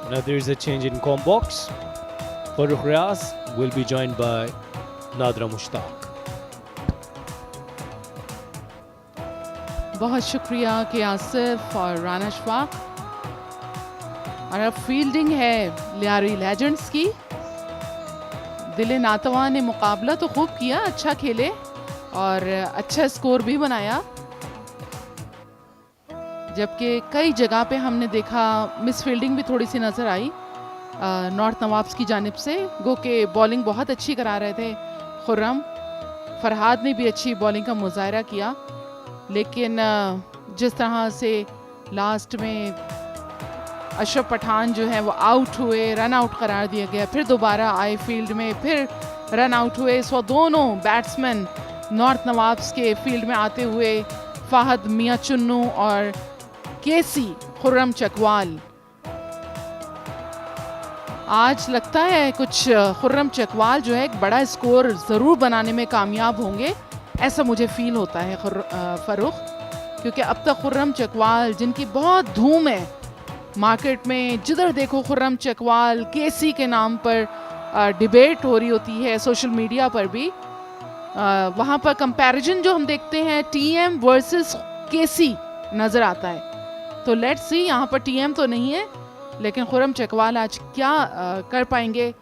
Now there is a change in comp box. Farooq Riaz will be joined by Nadra Mushtaq. बहुत शुक्रिया के आसिफ और राना शफाक। और अब fielding है Lyari legends की। दिले नातवा ने मुकाबला तो खूब किया, अच्छा खेले और अच्छा स्कोर भी बनाया, जबकि कई जगह पे हमने देखा मिस फील्डिंग भी थोड़ी सी नज़र आई नॉर्थ नवाब्स की जानिब से। गो के बॉलिंग बहुत अच्छी करा रहे थे खुर्रम, फरहाद ने भी अच्छी बॉलिंग का मुजाहरा किया, लेकिन जिस तरह से लास्ट में अशरफ पठान जो है वो आउट हुए, रन आउट करार दिया गया, फिर दोबारा आए फील्ड में, फिर रन आउट हुए। सो दोनों बैट्समैन नॉर्थ नवाब्स के फील्ड में आते हुए फाहद मियां चुन्नू और केसी खुर्रम चकवाल, आज लगता है कुछ खुर्रम चकवाल जो है एक बड़ा स्कोर ज़रूर बनाने में कामयाब होंगे, ऐसा मुझे फील होता है फ़ारूक, क्योंकि अब तक खुर्रम चकवाल जिनकी बहुत धूम है मार्केट में, जिधर देखो खुर्रम चकवाल केसी के नाम पर डिबेट हो रही होती है सोशल मीडिया पर भी, वहाँ पर कंपैरिजन जो हम देखते हैं टीएम वर्सेस केसी नज़र आता है। तो लेट्स सी, यहाँ पर टीएम तो नहीं है, लेकिन खुर्रम चकवाल आज क्या कर पाएंगे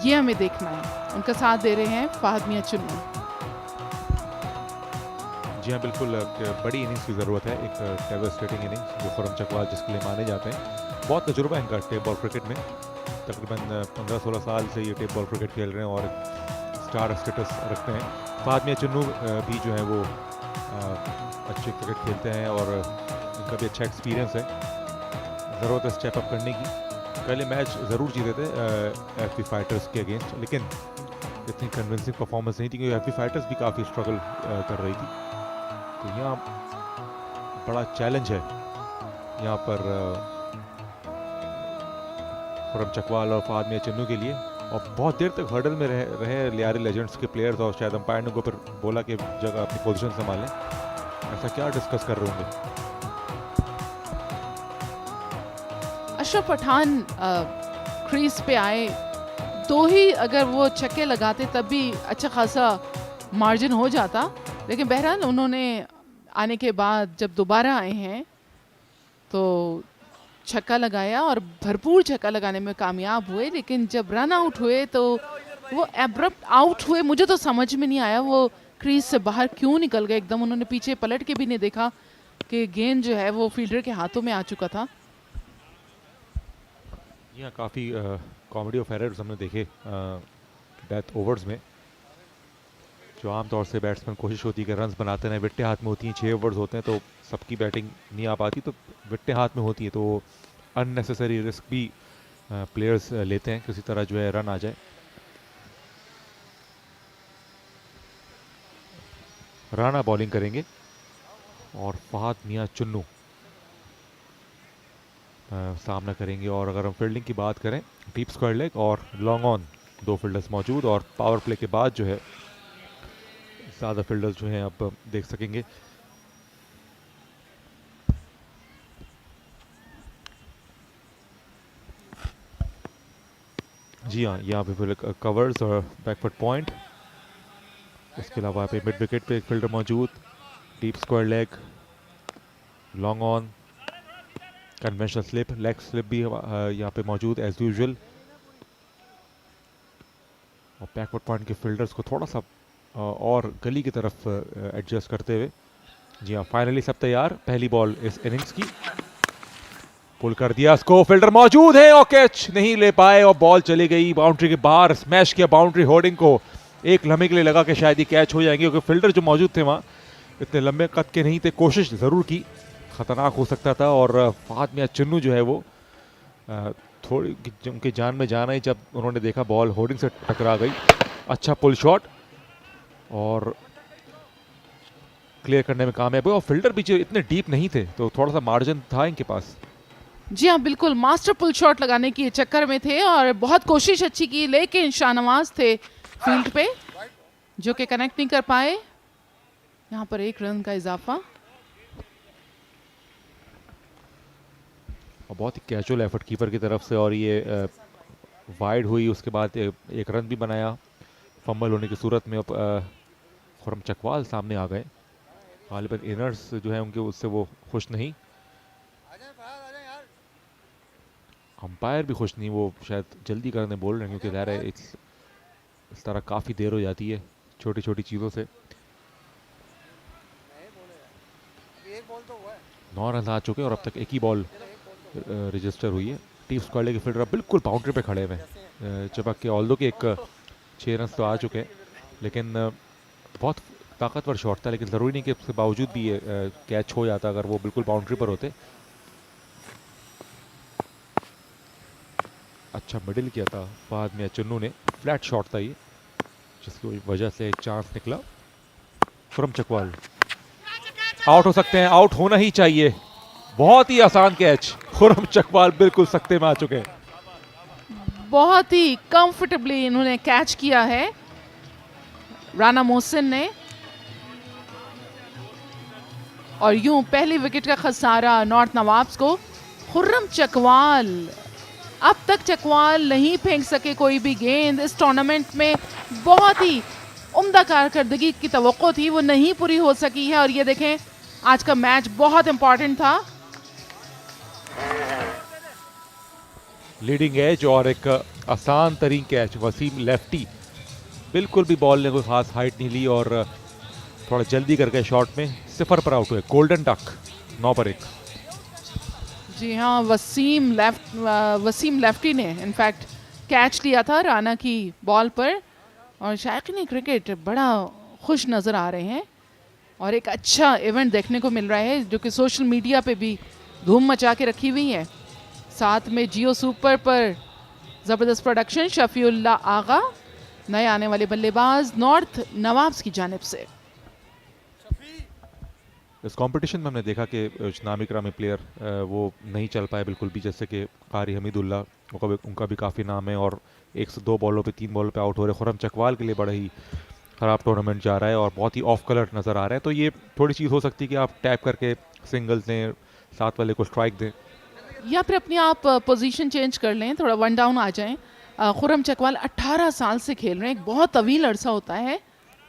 ये हमें देखना है। उनका साथ दे रहे हैं फाहद मियां चुन्नू। जी हाँ, बिल्कुल बड़ी इनिंग्स की ज़रूरत है, एक डेवास्टेटिंग इनिंग्स जो खुर्रम चकवाल जिसके लिए माने जाते हैं। बहुत तजुर्बा है इनका टेप बॉल क्रिकेट में, तकरीबन 15-16 साल से ये टेप बॉल क्रिकेट खेल रहे हैं और स्टार स्टेटस रखते हैं। फाहद मियां चुन्नू भी जो है वो अच्छे क्रिकेट खेलते हैं और इनका भी अच्छा एक्सपीरियंस है। ज़रूरत है स्टेप अप करने की। पहले मैच ज़रूर जीते थे एफपी फाइटर्स के अगेंस्ट, लेकिन इतनी कन्विंसिंग परफॉर्मेंस नहीं थी क्योंकि एफपी फाइटर्स भी काफ़ी स्ट्रगल कर रही थी। तो यहाँ बड़ा चैलेंज है यहाँ पर खुर्रम चकवाल और फाहद मियां चुन्नू के लिए, और बहुत देर तक हर्डल में रहे लियारी लेजेंड्स के प्लेयर्स, और शायद अंपायर ने को फिर बोला कि जगह अपनी पोजीशन संभालें। ऐसा क्या डिस्कस कर रहे होंगे? अशरफ पठान क्रीज पे आए, तो ही अगर वो छक्के लगाते तब भी अच्छा खासा मार्जिन हो जाता, लेकिन बहरहाल उन्होंने आने के बाद जब दोबारा आए हैं तो छक्का लगाया और भरपूर छक्का लगाने में कामयाब हुए, लेकिन जब रन आउट हुए तो वो एब्रप्ट आउट हुए, मुझे तो समझ में नहीं आया वो क्रीज से बाहर क्यों निकल गए एकदम। उन्होंने पीछे पलट के भी नहीं देखा कि गेंद जो है वो फील्डर के हाथों में आ चुका था। यहाँ काफ़ी कॉमेडी ऑफ एरर्स हमने देखे डेथ ओवर्स में, जो आमतौर से बैट्समैन कोशिश होती है कि रन्स बनाते रहें, विकेटें हाथ में होती हैं, 6 ओवर्स होते हैं तो सबकी बैटिंग नहीं आ पाती, तो विकेटें हाथ में होती है तो अननेसेसरी रिस्क भी प्लेयर्स लेते हैं, किसी तरह जो है रन आ जाए। राणा बॉलिंग करेंगे और फहद मियां चुन्नू सामना करेंगे। और अगर हम फील्डिंग की बात करें, डीप स्क्वायर लेग और लॉन्ग ऑन 2 फील्डर्स मौजूद, और पावर प्ले के बाद जो है ज़्यादा फील्डर्स जो हैं अब देख सकेंगे। जी हाँ, यहाँ पे कवर्स और बैकफुट पॉइंट, इसके अलावा पे मिड विकेट पे एक फील्डर मौजूद, deep square leg, long on, conventional slip, leg slip भी यहाँ पे मौजूद एज यूजुअल, और बैकवर्ड पॉइंट के फील्डर्स को थोड़ा सा और गली की तरफ एडजस्ट करते हुए। जी हाँ, फाइनली सब तैयार। पहली बॉल इस इनिंग्स की, पुल कर दिया इसको, फील्डर मौजूद है और कैच नहीं ले पाए और बॉल चली गई बाउंड्री के बाहर। स्मैश किया बाउंड्री होर्डिंग को, एक लम्हे के लिए लगा कि शायद ये कैच हो जाएंगे, क्योंकि फील्डर जो मौजूद थे वहाँ इतने लंबे कद के नहीं थे। कोशिश ज़रूर की, ख़तरनाक हो सकता था, और फहद मियां चुन्नू जो है वो थोड़ी उनकी जान में जान आई जब उन्होंने देखा बॉल होर्डिंग से टकरा गई। अच्छा पुल शॉट और क्लियर करने में कामयाब हुए, और फील्डर भी जो इतने डीप नहीं थे तो थोड़ा सा मार्जिन था इनके पास। जी हाँ बिल्कुल, मास्टर पुल शॉट लगाने की चक्कर में थे और बहुत कोशिश अच्छी की, लेकिन शाहनवाज थे फील्ड पे जो कि कनेक्ट नहीं कर पाए। यहाँ पर 1 रन का इजाफा, और बहुत ही कैजुअल एफर्ट कीपर की तरफ से, और ये वाइड हुई, उसके बाद एक रन भी बनाया फंबल होने की सूरत में। खुर्रम चकवाल सामने आ गए, गालिबन इनर्स जो है उनके उससे वो खुश नहीं, अंपायर भी खुश नहीं, वो शायद जल्दी करने बोल रहे हैं, क्योंकि ज़ाहिर है इस तरह काफ़ी देर हो जाती है छोटी छोटी चीज़ों से। 9 रन आ चुके हैं और अब तक एक ही बॉल रजिस्टर हुई है। टीम स्क्वायर के फील्डर बिल्कुल बाउंड्री पे खड़े हुए हैं चपक के, ऑल्दो के 6 रन तो आ चुके हैं, लेकिन बहुत ताकतवर शॉट था, लेकिन ज़रूरी नहीं कि उसके बावजूद भी ये कैच हो जाता अगर वो बिल्कुल बाउंड्री पर होते। अच्छा मिडिल किया था फहद मियां चुन्नू ने, फ्लैट शॉट था ये, जिसकी वजह से चांस निकला। खुर्रम चकवाल आउट हो सकते हैं, आउट होना ही चाहिए, बहुत ही आसान कैच, खुर्रम चकवाल बिल्कुल सख्ते में आ चुके हैं। बहुत ही कंफर्टेबली इन्होंने कैच किया है राना मोहसिन ने, और यूं पहली विकेट का खसारा नॉर्थ नवाब्स को। खुर्रम चकवाल, अब तक चकवाल नहीं फेंक सके कोई भी गेंद इस टूर्नामेंट में, बहुत ही उम्दा कारकर्दगी की तवक्को थी, वो नहीं पूरी हो सकी है। और ये देखें, आज का मैच बहुत इंपॉर्टेंट था। लीडिंग एज और एक आसान तरीन कैच, वसीम लेफ्टी, बिल्कुल भी बॉल ने कोई खास हाइट नहीं ली और थोड़ा जल्दी कर गए शॉट में, 0 पर आउट हुए। गोल्डन डक 9 पर 1। जी हाँ, वसीम लेफ्टी ने इनफैक्ट कैच लिया था राना की बॉल पर, और शायकीन क्रिकेट बड़ा खुश नज़र आ रहे हैं और एक अच्छा इवेंट देखने को मिल रहा है, जो कि सोशल मीडिया पे भी धूम मचा के रखी हुई है। साथ में जियो सुपर पर ज़बरदस्त प्रोडक्शन, शफीउल्लाह आगा नए आने वाले बल्लेबाज नॉर्थ नवाब्स की जानिब से। इस कंपटीशन में हमने देखा कि नामी ग्रामी प्लेयर वो नहीं चल पाए बिल्कुल भी, जैसे कि कारी हमीदुल्लाह, उनका भी काफ़ी नाम है और 102 बॉलों पे 3 बॉलों पे आउट हो रहे। खुर्रम चकवाल के लिए बड़ा ही ख़राब टूर्नामेंट जा रहा है और बहुत ही ऑफ कलर नज़र आ रहा है, तो ये थोड़ी चीज़ हो सकती है कि आप टैप करके सिंगल्स दें, साथ वाले को स्ट्राइक दें, या फिर अपनी आप पोजीशन चेंज कर लें, थोड़ा 1 डाउन आ जाएं। खुर्रम चकवाल 18 साल से खेल रहे हैं, एक बहुत तवील अरसा होता है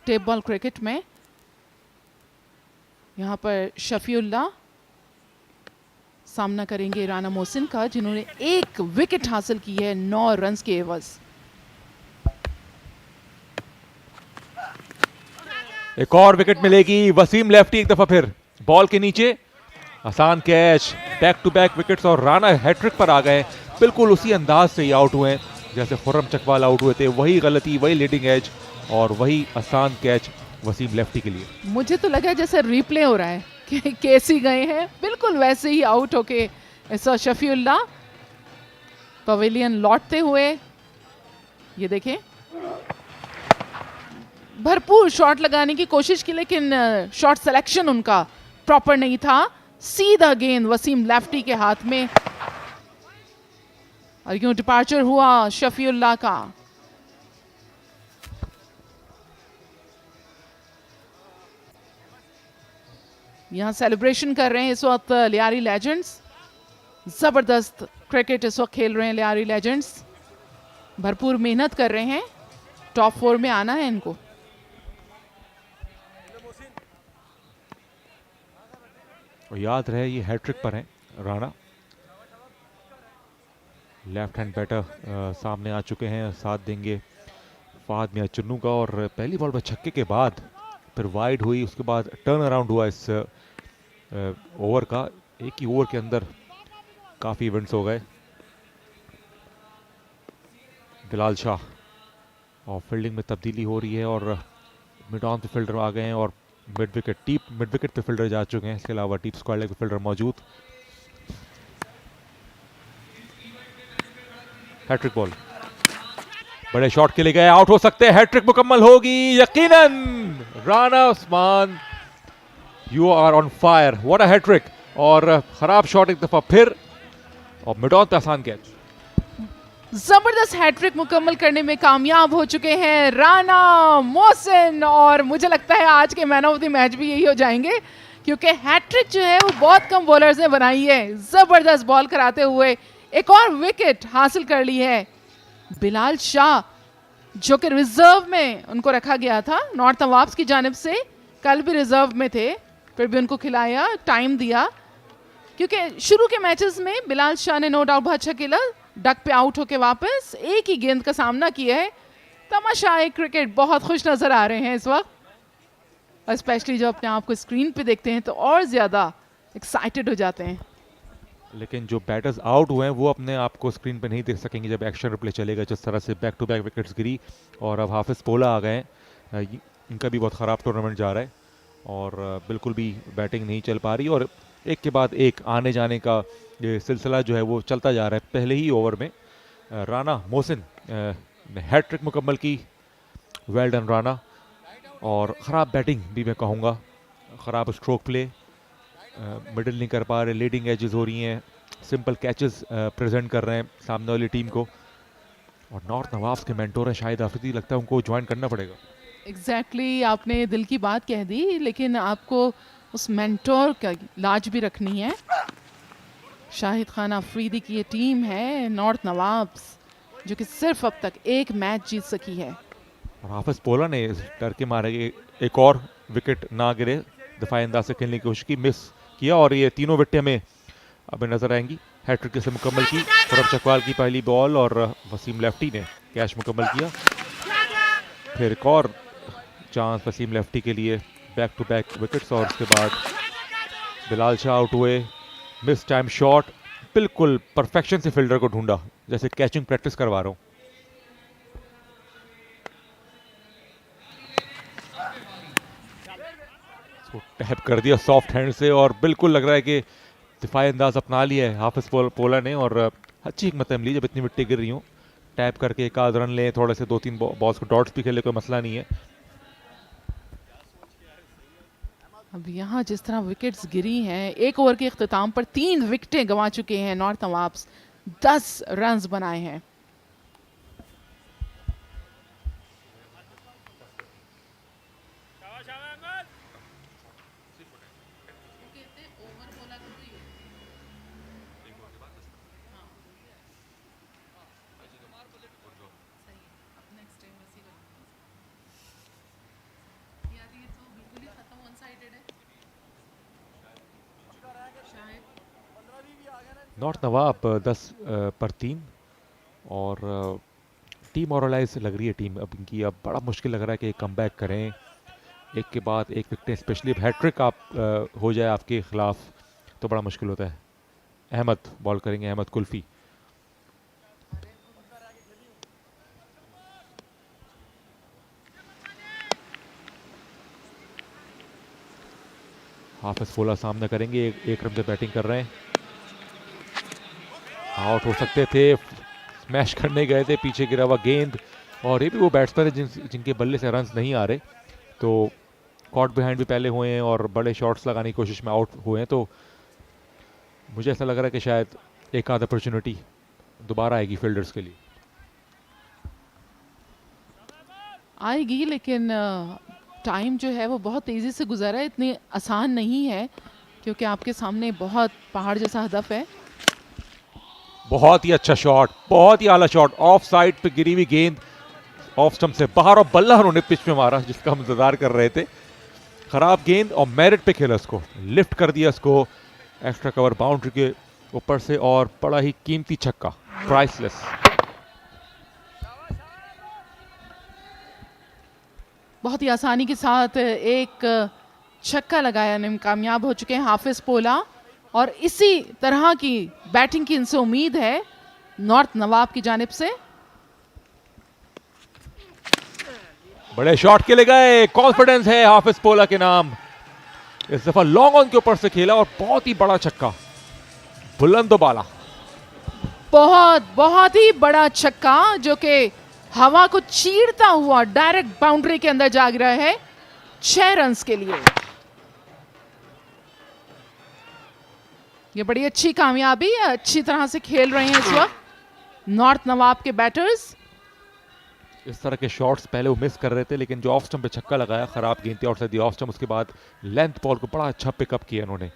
टेप बॉल क्रिकेट में। यहाँ पर शफीउल्लाह सामना करेंगे राना मोहसिन का, जिन्होंने 1 विकेट हासिल की है 9 रन्स के एवज। एक और विकेट मिलेगी वसीम लेफ्टी एक दफा फिर बॉल के नीचे, आसान catch, back to back wickets और राना हैट्रिक पर आ गए। बिल्कुल उसी अंदाज से ही आउट हुए जैसे खुर्रम चकवाल आउट हुए थे, वही गलती, वही लीडिंग एज और वही आसान कैच वसीम लेफ्टी के लिए। मुझे तो लगा जैसे रिप्ले हो रहा है कि कैसी गए हैं, बिल्कुल वैसे ही आउट होके शफीउल्लाह पवेलियन लौटते हुए। ये देखें, भरपूर शॉट लगाने की कोशिश की लेकिन शॉट सिलेक्शन उनका प्रॉपर नहीं था। सीधा गेंद वसीम लेफ्टी के हाथ में और यूं डिपार्चर हुआ शफीउल्लाह का। यहां सेलिब्रेशन कर रहे हैं इस वक्त लियारी लेजेंड्स। जबरदस्त क्रिकेट इस वक्त खेल रहे हैं लियारी लेजेंड्स, भरपूर मेहनत कर रहे हैं, टॉप 4 में आना है इनको। और याद रहे ये हैट्रिक पर हैं राणा, लेफ्ट हैंड बैटर सामने आ चुके हैं, साथ देंगे फाद मियां चुन्नू का। और पहली बॉल पर छक्के के बाद फिर वाइड हुई, उसके बाद टर्न अराउंड हुआ इस ओवर का। एक ही ओवर के अंदर काफ़ी इवेंट्स हो गए। बिलाल शाह और फील्डिंग में तब्दीली हो रही है और मिड ऑन पे फील्डर आ गए हैं और मिड विकेट पे फील्डर जा चुके हैं। इसके अलावा डीप स्क्वाड लेग पे फील्डर मौजूद। हैट्रिक बॉल, बड़े शॉट के लिए गए, आउट हो सकते हैं, हैट्रिक मुकम्मल होगी यकीनन। Rana Usman, you are on fire, what a hattrick. और खराब शॉट एक दफा फिर और मिड ऑन पे आसान कैच। जबरदस्त हैट्रिक मुकम्मल करने में कामयाब हो चुके हैं राना मोहसिन और मुझे लगता है आज के मैन ऑफ द मैच भी यही हो जाएंगे क्योंकि हैट्रिक जो है वो बहुत कम बॉलर्स ने बनाई है। जबरदस्त बॉल कराते हुए एक और विकेट हासिल कर ली है। बिलाल शाह जो कि रिजर्व में उनको रखा गया था नॉर्थ नवाब्स की जानिब से, कल भी रिजर्व में थे, फिर भी उनको खिलाया, टाइम दिया क्योंकि शुरू के मैचेस में बिलाल शाह ने नो डाउट बहुत अच्छा खेला, डक पे आउट होके वापस एक ही गेंद का सामना किया है। तमाशाई क्रिकेट बहुत खुश नजर आ रहे हैं इस वक्त, और स्पेशली जब अपने आप को स्क्रीन पे देखते हैं तो और ज्यादा एक्साइटेड हो जाते हैं। लेकिन जो बैटर्स आउट हुए हैं वो अपने आप को स्क्रीन पे नहीं देख सकेंगे जब एक्शन रिप्ले चलेगा। जिस तरह से बैक टू बैक विकेट्स गिरी और अब हाफिज पोला आ गए हैं, इनका भी बहुत ख़राब टूर्नामेंट जा रहा है और बिल्कुल भी बैटिंग नहीं चल पा रही और एक के बाद एक आने जाने का ये सिलसिला जो है वो चलता जा रहा है। पहले ही ओवर में राना मोहसिन ने हैट्रिक मुकम्मल की, वेल डन राना। और ख़राब बैटिंग भी मैं कहूँगा, ख़राब स्ट्रोक प्ले, मिडिल नहीं कर पा रहे, लीडिंग एजेस हो रही हैं, सिंपल कैचेस प्रेजेंट कर रहे हैं सामने वाली टीम को। और नॉर्थ नवाब्स के मेंटोर हैं शाहिद आफरीदी, लगता है उनको ज्वाइन करना पड़ेगा। एग्जैक्टली आपने दिल की बात कह दी, लेकिन आपको उस मेंटोर का लाज भी रखनी है। शाहिद खान आफरीदी की ये टीम है नॉर्थ नवाब्स जो कि सिर्फ अब तक एक मैच जीत सकी है। और हाफिज पोला ने डर के मारे एक और विकेट ना गिरे, दफाई अंदाज से खेलने की कोशिश की, मिस किया और ये तीनों विकेटें हमें अब नजर आएंगी। हैट्रिक से मुकम्मल की खुर्रम चकवाल की पहली बॉल और वसीम लेफ्टी ने कैच मुकम्मल किया। फिर एक और चांस वसीम लेफ्टी के लिए, बैक टू बैक विकेट्स। और उसके बाद बिलाल शाह आउट हुए, मिस टाइम शॉट, बिल्कुल परफेक्शन से फील्डर को ढूंढा जैसे कैचिंग प्रैक्टिस करवा रहा हूं। टैप कर दिया सॉफ्ट हैंड से और बिल्कुल लग रहा है कि दिफाई अंदाज अपना लिया है हाफिज पोला ने। और अच्छी हिकमत अमली, जब इतनी मिट्टी गिर रही हो टैप करके एक आध रन लें, थोड़े से 2-3 बॉल्स को डॉट्स भी खेले, कोई मसला नहीं है। अब यहाँ जिस तरह विकेट्स गिरी हैं, एक ओवर के इख्तिताम पर 3 विकेटें गंवा चुके हैं नॉर्थ नवाब्स, 10 रन्स बनाए हैं। नॉर्थ नवाब 10 पर 3 और टीम ऑर्गेनाइज लग रही है टीम अब इनकी। अब बड़ा मुश्किल लग रहा है कि कमबैक करें एक के बाद एक विकेटें, स्पेशली हैट्रिक आप हो जाए आपके खिलाफ तो बड़ा मुश्किल होता है। अहमद बॉल करेंगे, अहमद कुल्फी। हाफिज फोला सामने करेंगे, एक रन से बैटिंग कर रहे हैं, आउट हो सकते थे, स्मैश करने गए थे, पीछे गिरा हुआ गेंद, और ये भी वो बैट्समैन है जिनके बल्ले से रन्स नहीं आ रहे, तो कॉट बिहाइंड भी पहले हुए हैं और बड़े शॉट्स लगाने की कोशिश में आउट हुए हैं। तो मुझे ऐसा लग रहा है कि शायद एक आध अपॉर्चुनिटी दोबारा आएगी फील्डर्स के लिए। आएगी, लेकिन टाइम जो है वो बहुत तेज़ी से गुजरा है, इतनी आसान नहीं है, क्योंकि आपके सामने बहुत पहाड़ जैसा हदफ है। बहुत ही अच्छा शॉट, बहुत ही आला शॉट, ऑफ साइड पे गिरी हुई गेंद ऑफ स्टंप से बाहर और बल्ला उन्होंने पिच में मारा जिसका हम इंतजार कर रहे थे। खराब गेंद और मेरिट पे खेला, उसको लिफ्ट कर दिया, उसको एक्स्ट्रा कवर बाउंड्री के ऊपर से, और बड़ा ही कीमती छक्का, प्राइसलेस। बहुत ही आसानी के साथ एक छक्का लगाया, कामयाब हो चुके हैं हाफिज पोला, और इसी तरह की बैटिंग की इनसे उम्मीद है नॉर्थ नवाब की जानिब से। बड़े शॉट के लिए गए, कॉन्फिडेंस है हाफिज पोला के नाम। इस दफा लॉन्ग ऑन के ऊपर से खेला और बहुत ही बड़ा छक्का, बुलंदोबाला, बहुत ही बड़ा छक्का जो कि हवा को चीरता हुआ डायरेक्ट बाउंड्री के अंदर जा गिरा है 6 रन्स के लिए। ये बड़ी अच्छी कामयाबी, अच्छी तरह से खेल रहे हैं इस वक्त नॉर्थ नवाब के बैटर्स। इस तरह के शॉट्स पहले वो मिस कर रहे थे, लेकिन जो ऑफ स्टंप पे छक्का लगाया, खराब गेंद थी आउटसाइड द ऑफ स्टंप, उसके बाद लेंथ बॉल को बड़ा अच्छा पिकअप किया इन्होंने,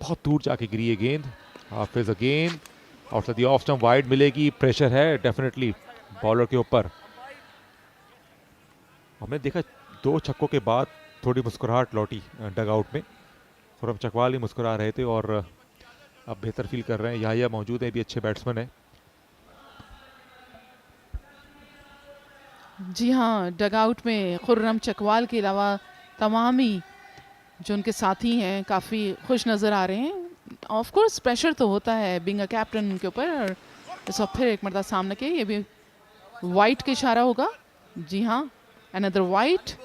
बहुत दूर जाके गिरी है गेंद। Hafeez again outside the off stump, wide मिलेगी, प्रेशर है डेफिनेटली बॉलर के ऊपर। हमने देखा 2 छक्कों के बाद थोड़ी मुस्कुराहट लौटी डग आउट में, खुर्रम चकवाल ही मुस्कुरा रहे थे और अब बेहतर फील कर रहे हैं। याहिया मौजूद है, भी अच्छे बैट्समैन है। जी हाँ, डग आउट में खुर्रम चकवाल के अलावा तमाम ही जो उनके साथी हैं काफ़ी खुश नज़र आ रहे हैं। ऑफ कोर्स प्रेशर तो होता है बीइंग अ कैप्टन उनके ऊपर, और इस वक्त फिर एक मरतबा सामने के, ये भी वाइट का इशारा होगा। जी हाँ, अनदर वाइट।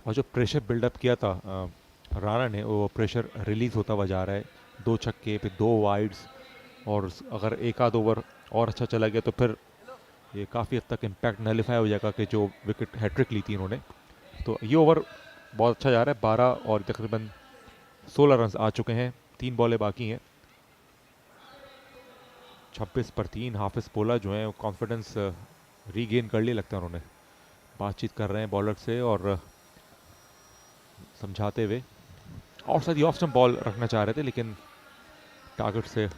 और जो प्रेशर बिल्डअप किया था राणा ने, वो प्रेशर रिलीज होता हुआ जा रहा है। 2 छक्के पे 2 वाइड्स, और अगर एक आध ओवर और अच्छा चला गया तो फिर ये काफ़ी हद तक इम्पैक्ट नलिफाई हो जाएगा कि जो विकेट हैट्रिक ली थी इन्होंने। तो ये ओवर बहुत अच्छा जा रहा है, 12 और तकरीबन 16 रन आ चुके हैं, 3 बॉलें बाकी हैं। 26 पर 3। हाफिज पोला जो है कॉन्फिडेंस रीगेन कर लिया लगता है उन्होंने, बातचीत कर रहे हैं बॉलर से और समझाते हुए। आउटसाइड ऑफ स्टंप बॉल रखना चाह रहे थे, लेकिन टारगेट से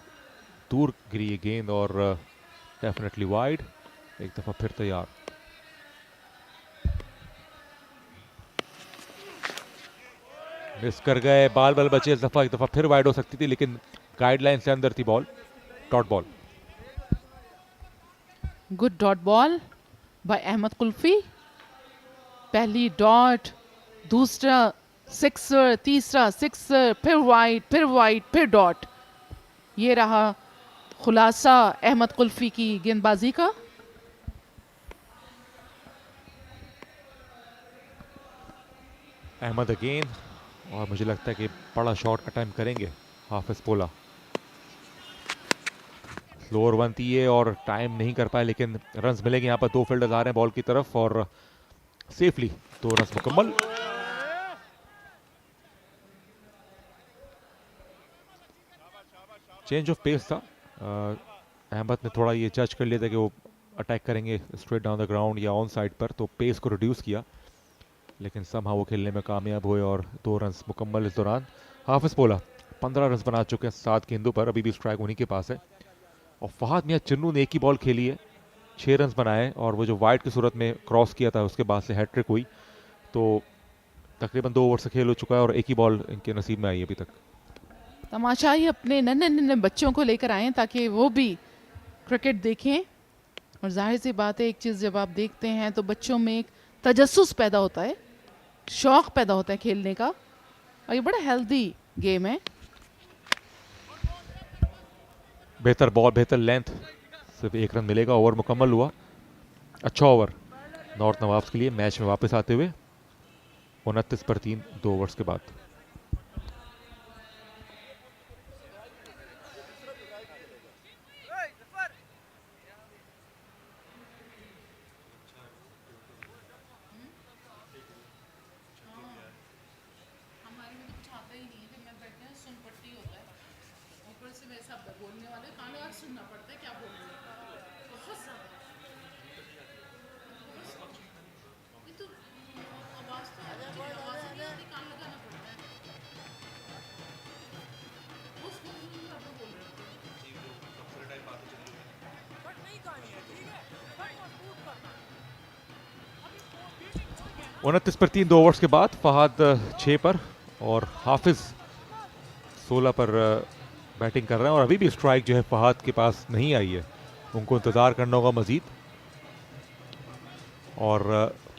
दूर गिरी ये गेंद और डेफिनेटली वाइड। एक दफ़ा फिर तैयार, मिस कर गए, बाल बचे। इस दफ़ा एक दफ़ा फिर वाइड हो सकती थी, लेकिन गाइडलाइन से अंदर थी ball. Dot ball, good dot ball by Ahmed Kulfi. पहली डॉट, दूसरा सिक्सर, तीसरा सिक्सर, फिर वाइड, फिर वाइड, फिर डॉट। ये रहा खुलासा अहमद कुल्फी की गेंदबाजी का। अहमद अगेन, और मुझे लगता है कि बड़ा शॉट अटेम्प्ट करेंगे हाफिज पोला। स्लोअर वन थी ये और टाइम नहीं कर पाए, लेकिन रन्स मिलेंगे। यहाँ पर 2 फील्डर्स आ रहे हैं बॉल की तरफ और सेफली 2 रन्स मुकम्मल। चेंज ऑफ पेस था, अहमद ने थोड़ा ये जज कर लिया था कि वो अटैक करेंगे स्ट्रेट डाउन द ग्राउंड या ऑन साइड पर, तो पेस को रिड्यूस किया, लेकिन समहाउ वो खेलने में कामयाब हुए और 2 रन्स मुकम्मल। इस दौरान हाफिज पोला 15 रन्स बना चुके हैं 7 गेंदों पर, अभी भी स्ट्राइक उन्हीं के पास है। और फहद मियां चिन्नू ने एक ही बॉल खेली है, 6 रन्स बनाए, और वो जो वाइड की सूरत में क्रॉस किया था उसके बाद से हैट्रिक हुई, तो तकरीबन 2 ओवर से खेल हो चुका है और एक ही बॉल इनके नसीब में आई अभी तक। तमाशा ही अपने नन्हे बच्चों को लेकर आए ताकि वो भी क्रिकेट देखें, और जाहिर सी बात है एक चीज़ जब आप देखते हैं तो बच्चों में एक तजस्सुस पैदा होता है शौक़ पैदा होता है खेलने का, और ये बड़ा हेल्दी गेम है। बेहतर बॉल, बेहतर लेंथ, सिर्फ 1 रन मिलेगा। ओवर मुकम्मल हुआ। अच्छा ओवर नॉर्थ नवाब्स के लिए मैच में वापस आते हुए 29 पर 3 2 ओवर्स के बाद। उनतीस पर 3 2 ओवर्स के बाद फहद 6 पर और हाफिज 16 पर बैटिंग कर रहे हैं। और अभी भी स्ट्राइक जो है फहद के पास नहीं आई है, उनको इंतज़ार करना होगा मज़ीद। और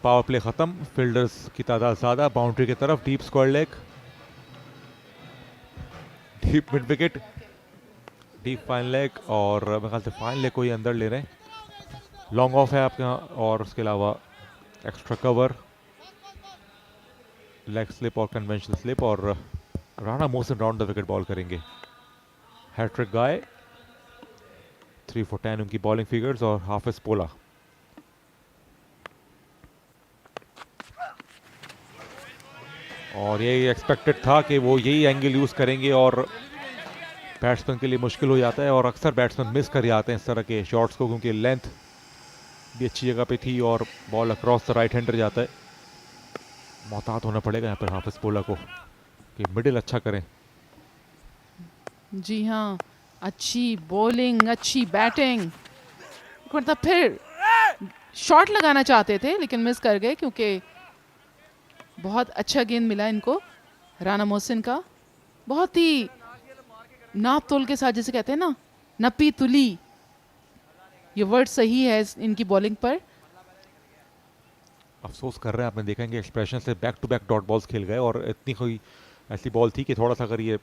पावर प्ले ख़त्म, फील्डर्स की तादाद ज़्यादा, बाउंड्री की तरफ, deep square leg, deep mid wicket, deep fine leg, और मेरे ख्याल से फाइन लेग को ही अंदर ले रहे हैं। लॉन्ग ऑफ है आपके यहाँ, और उसके अलावा एक्स्ट्रा कवर, लेग स्लिप और कन्वेंशनल स्लिप। और Rana Mohsin round the wicket ball करेंगे। हैट्रिक गाय, 3 for 10 उनकी बॉलिंग फिगर्स, और हाफिज पोला। और ये एक्सपेक्टेड था कि वो यही एंगल यूज़ करेंगे, और बैट्समैन के लिए मुश्किल हो जाता है, और अक्सर बैट्समैन मिस कर जाते हैं इस तरह के शॉट्स को, क्योंकि लेंथ भी अच्छी जगह पे थी और ball across the right hander जाता है। मोहतात होना पड़ेगा यहाँ पर हाफिज पोला को कि मिडिल अच्छा करें। जी हाँ, अच्छी बॉलिंग, अच्छी बैटिंग। मतलब फिर शॉट लगाना चाहते थे लेकिन मिस कर गए, क्योंकि बहुत अच्छा गेंद मिला इनको राना मोहसिन का। बहुत ही नाप तोल के साथ, जिसे कहते हैं ना, नपी तुली, ये वर्ड सही है इनकी बॉलिंग पर। अफसोस कर रहे हैं, आपने देखेंगे एक्सप्रेशन से back to back dot balls खेल गए, और इतनी कोई ऐसी बॉल थी कि थोड़ा सा अगर ये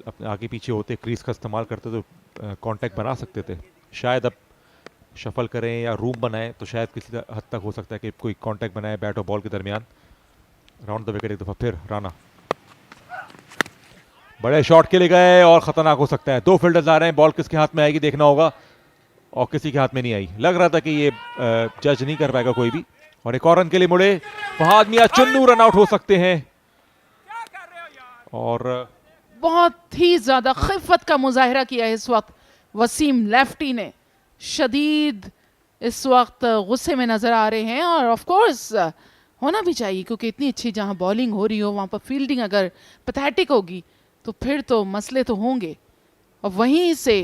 अपने आगे पीछे होते, क्रीज का इस्तेमाल करते तो कांटेक्ट बना सकते थे। शायद अब शफल करें या रूम बनाएं तो शायद किसी हद तक हो सकता है कि कोई कांटेक्ट बनाए बैट और बॉल के दरमियान। राउंड द विकेट एक दफ़ा फिर राना, बड़े शॉट के लिए गए और ख़तरनाक हो सकता है। 2 फील्डर्स आ रहे हैं, बॉल किसके हाथ में आएगी देखना होगा, और किसी के हाथ में नहीं आई। लग रहा था कि ये जज नहीं कर पाएगा कोई भी। और एक और रन के लिए मुड़े फहद मियां, चुन्नू रन आउट हो सकते हैं। और बहुत ही ज्यादा खिफत का मुजाहिरा किया है इस वक्त वसीम लेफ्टी ने। शदीद इस वक्त गुस्से में नजर आ रहे हैं, और ऑफ कोर्स होना भी चाहिए, क्योंकि इतनी अच्छी जहां बॉलिंग हो रही हो वहां पर फील्डिंग अगर पैथेटिक होगी तो फिर तो मसले तो होंगे। और वहीं से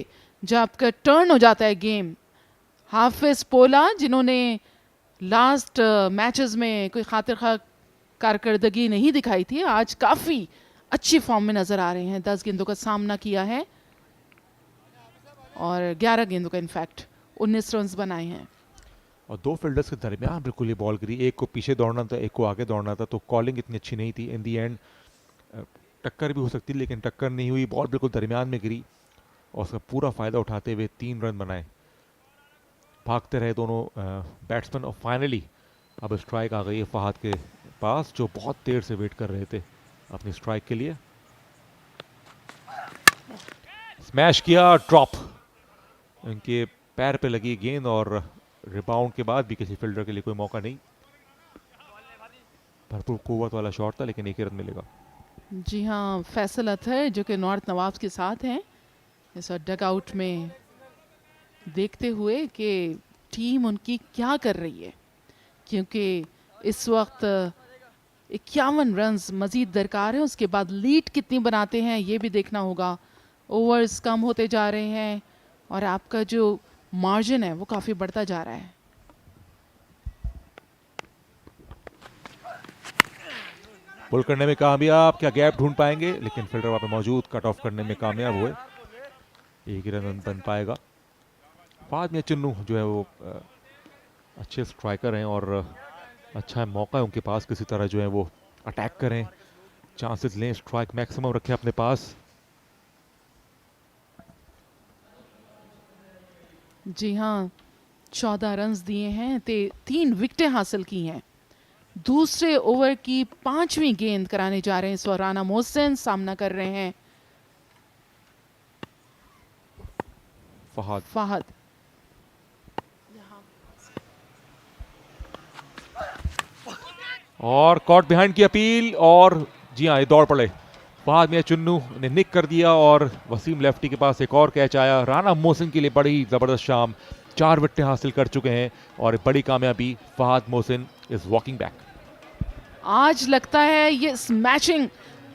जब आपका टर्न हो जाता है गेम, हाफिज पोला जिन्होंने लास्ट मैचेस में कोई खातिर खा कारकर्दगी नहीं दिखाई थी, आज काफ़ी अच्छी फॉर्म में नज़र आ रहे हैं। 10 गेंदों का सामना किया है और 11 गेंदों का इनफैक्ट 19 रन बनाए हैं। और 2 फील्डर्स के दरमियान बिल्कुल ये बॉल गिरी, एक को पीछे दौड़ना था, एक को आगे दौड़ना था, तो कॉलिंग इतनी अच्छी नहीं थी। इन दी एंड टक्कर भी हो सकती, लेकिन टक्कर नहीं हुई, बॉल बिल्कुल दरमियान में गिरी, और उसका पूरा फ़ायदा उठाते हुए 3 रन बनाए। भागते रहे दोनों बैट्समैन, और फाइनली अब स्ट्राइक आ गई है फहद के पास, जो बहुत देर से वेट कर रहे थे अपनी स्ट्राइक के लिए। स्मैश किया, ड्रॉप, इनके पैर पे लगी गेंद, और रिबाउंड के बाद भी किसी फील्डर के लिए कोई मौका नहीं। भरपूर कुव्वत वाला शॉट था, लेकिन 1 ही रन मिलेगा। जी हाँ, फैसल अथर जो कि नॉर्थ नवाब्स के साथ हैं, इस डग आउट में देखते हुए कि टीम उनकी क्या कर रही है, क्योंकि इस वक्त 51 रन्स मज़ीद दरकार है। उसके बाद लीड कितनी बनाते हैं ये भी देखना होगा। ओवर्स कम होते जा रहे हैं और आपका जो मार्जिन है वो काफ़ी बढ़ता जा रहा है। पुल करने में कामयाब, क्या गैप ढूंढ पाएंगे, लेकिन फील्डर वहाँ पे मौजूद, कट ऑफ करने में कामयाब हुए। 1 ही रन बन पाएगा। बाद में चुन्नू जो है वो अच्छे स्ट्राइकर हैं, और अच्छा है, मौका है उनके पास, किसी तरह जो है वो अटैक करें, चांसेस लें, स्ट्राइक मैक्सिमम रखें अपने पास। जी हाँ, 14 रन्स दिए हैं, 3 विकेटें हासिल की हैं। दूसरे ओवर की 5वीं गेंद कराने जा रहे हैं इस वक्त राना मोहसिन, सामना कर रहे हैं फहद। और कॉट बिहाइंड की अपील, और जी हाँ, ये दौड़ पड़े फहद मियां चुन्नू ने निक कर दिया और वसीम लेफ्टी के पास एक और कैच आया। राना मोहसिन के लिए बड़ी ज़बरदस्त शाम, 4 विकेटें हासिल कर चुके हैं और बड़ी कामयाबी, Fahad Mohsin is walking back. आज लगता है ये स्मैशिंग,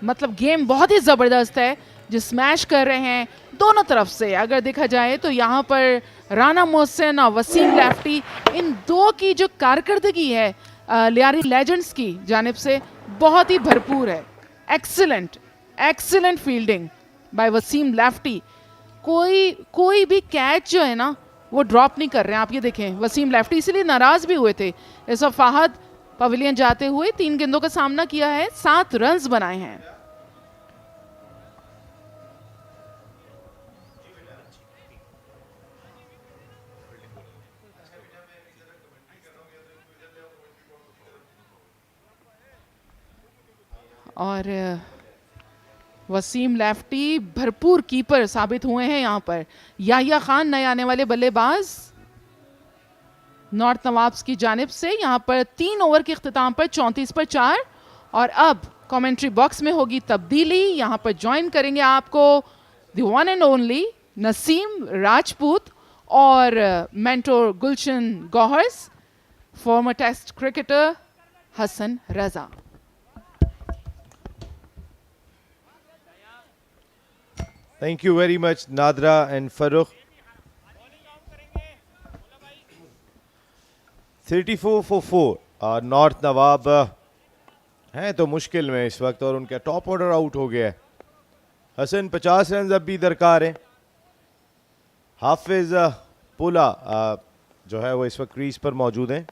मतलब गेम बहुत ही ज़बरदस्त है जो स्मैश कर रहे हैं दोनों तरफ से। अगर देखा जाए तो यहाँ पर राना मोहसिन और वसीम लेफ्टी, इन दो की जो कारकर्दगी है लियारी लेजेंड्स की जानिब से बहुत ही भरपूर है। Excellent fielding by Waseem lefty. कोई भी कैच जो है ना वो ड्रॉप नहीं कर रहे हैं। आप ये देखें, वसीम लेफ्टी इसीलिए नाराज भी हुए थे। इस वक्त फहद पवेलियन जाते हुए 3 गेंदों का सामना किया है, 7 रन्स बनाए हैं। और वसीम लेफ्टी भरपूर कीपर साबित हुए हैं यहाँ पर। याहिया खान नए आने वाले बल्लेबाज नॉर्थ नवाब्स की जानिब से यहाँ पर 3 ओवर के इख्तिताम पर 34 पर 4। और अब कमेंट्री बॉक्स में होगी तब्दीली। यहाँ पर ज्वाइन करेंगे आपको the one and only Naseem Rajput और mentor Gulshan Gohars, former test cricketer Hasan Raza. Thank you very much, Nadra and Farooq. 34 for 4 north नवाब हैं तो मुश्किल में इस वक्त, और उनका टॉप ऑर्डर आउट हो गया है। हसन 50 रन अब भी दरकार हैं। हाफिज पुला जो है वो इस वक्त क्रीज पर मौजूद हैं।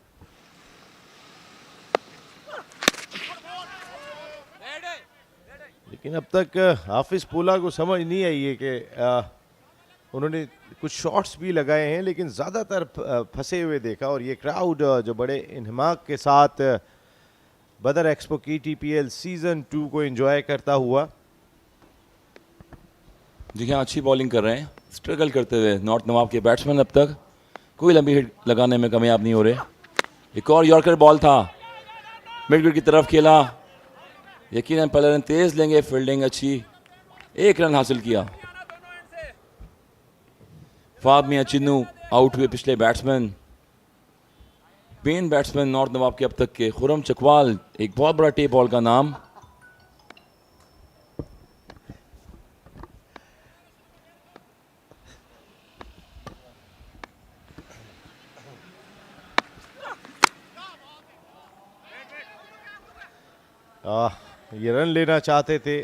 लेकिन अब तक हाफिज पुला को समझ नहीं आई है कि उन्होंने कुछ शॉट्स भी लगाए हैं लेकिन ज़्यादातर फंसे हुए देखा। और ये क्राउड जो बड़े इन्हमाक के साथ बदर एक्सपो KTPL सीज़न 2 को एंजॉय करता हुआ। जी हाँ, अच्छी बॉलिंग कर रहे हैं, स्ट्रगल करते हुए नॉर्थ नवाब के बैट्समैन अब तक कोई लंबी हिट लगाने में कामयाब नहीं हो रहे। एक और यॉर्कर बॉल था, मिड विकेट की तरफ खेला, यकीनन पहले रन तेज लेंगे, फील्डिंग अच्छी, 1 रन हासिल किया। फहद मियां चिन्नू आउट हुए पिछले बैट्समैन। मेन बैट्समैन नॉर्थ नवाब के अब तक के ख़ुर्रम चकवाल, एक बहुत बड़ा टेप बॉल का नाम। ये रन लेना चाहते थे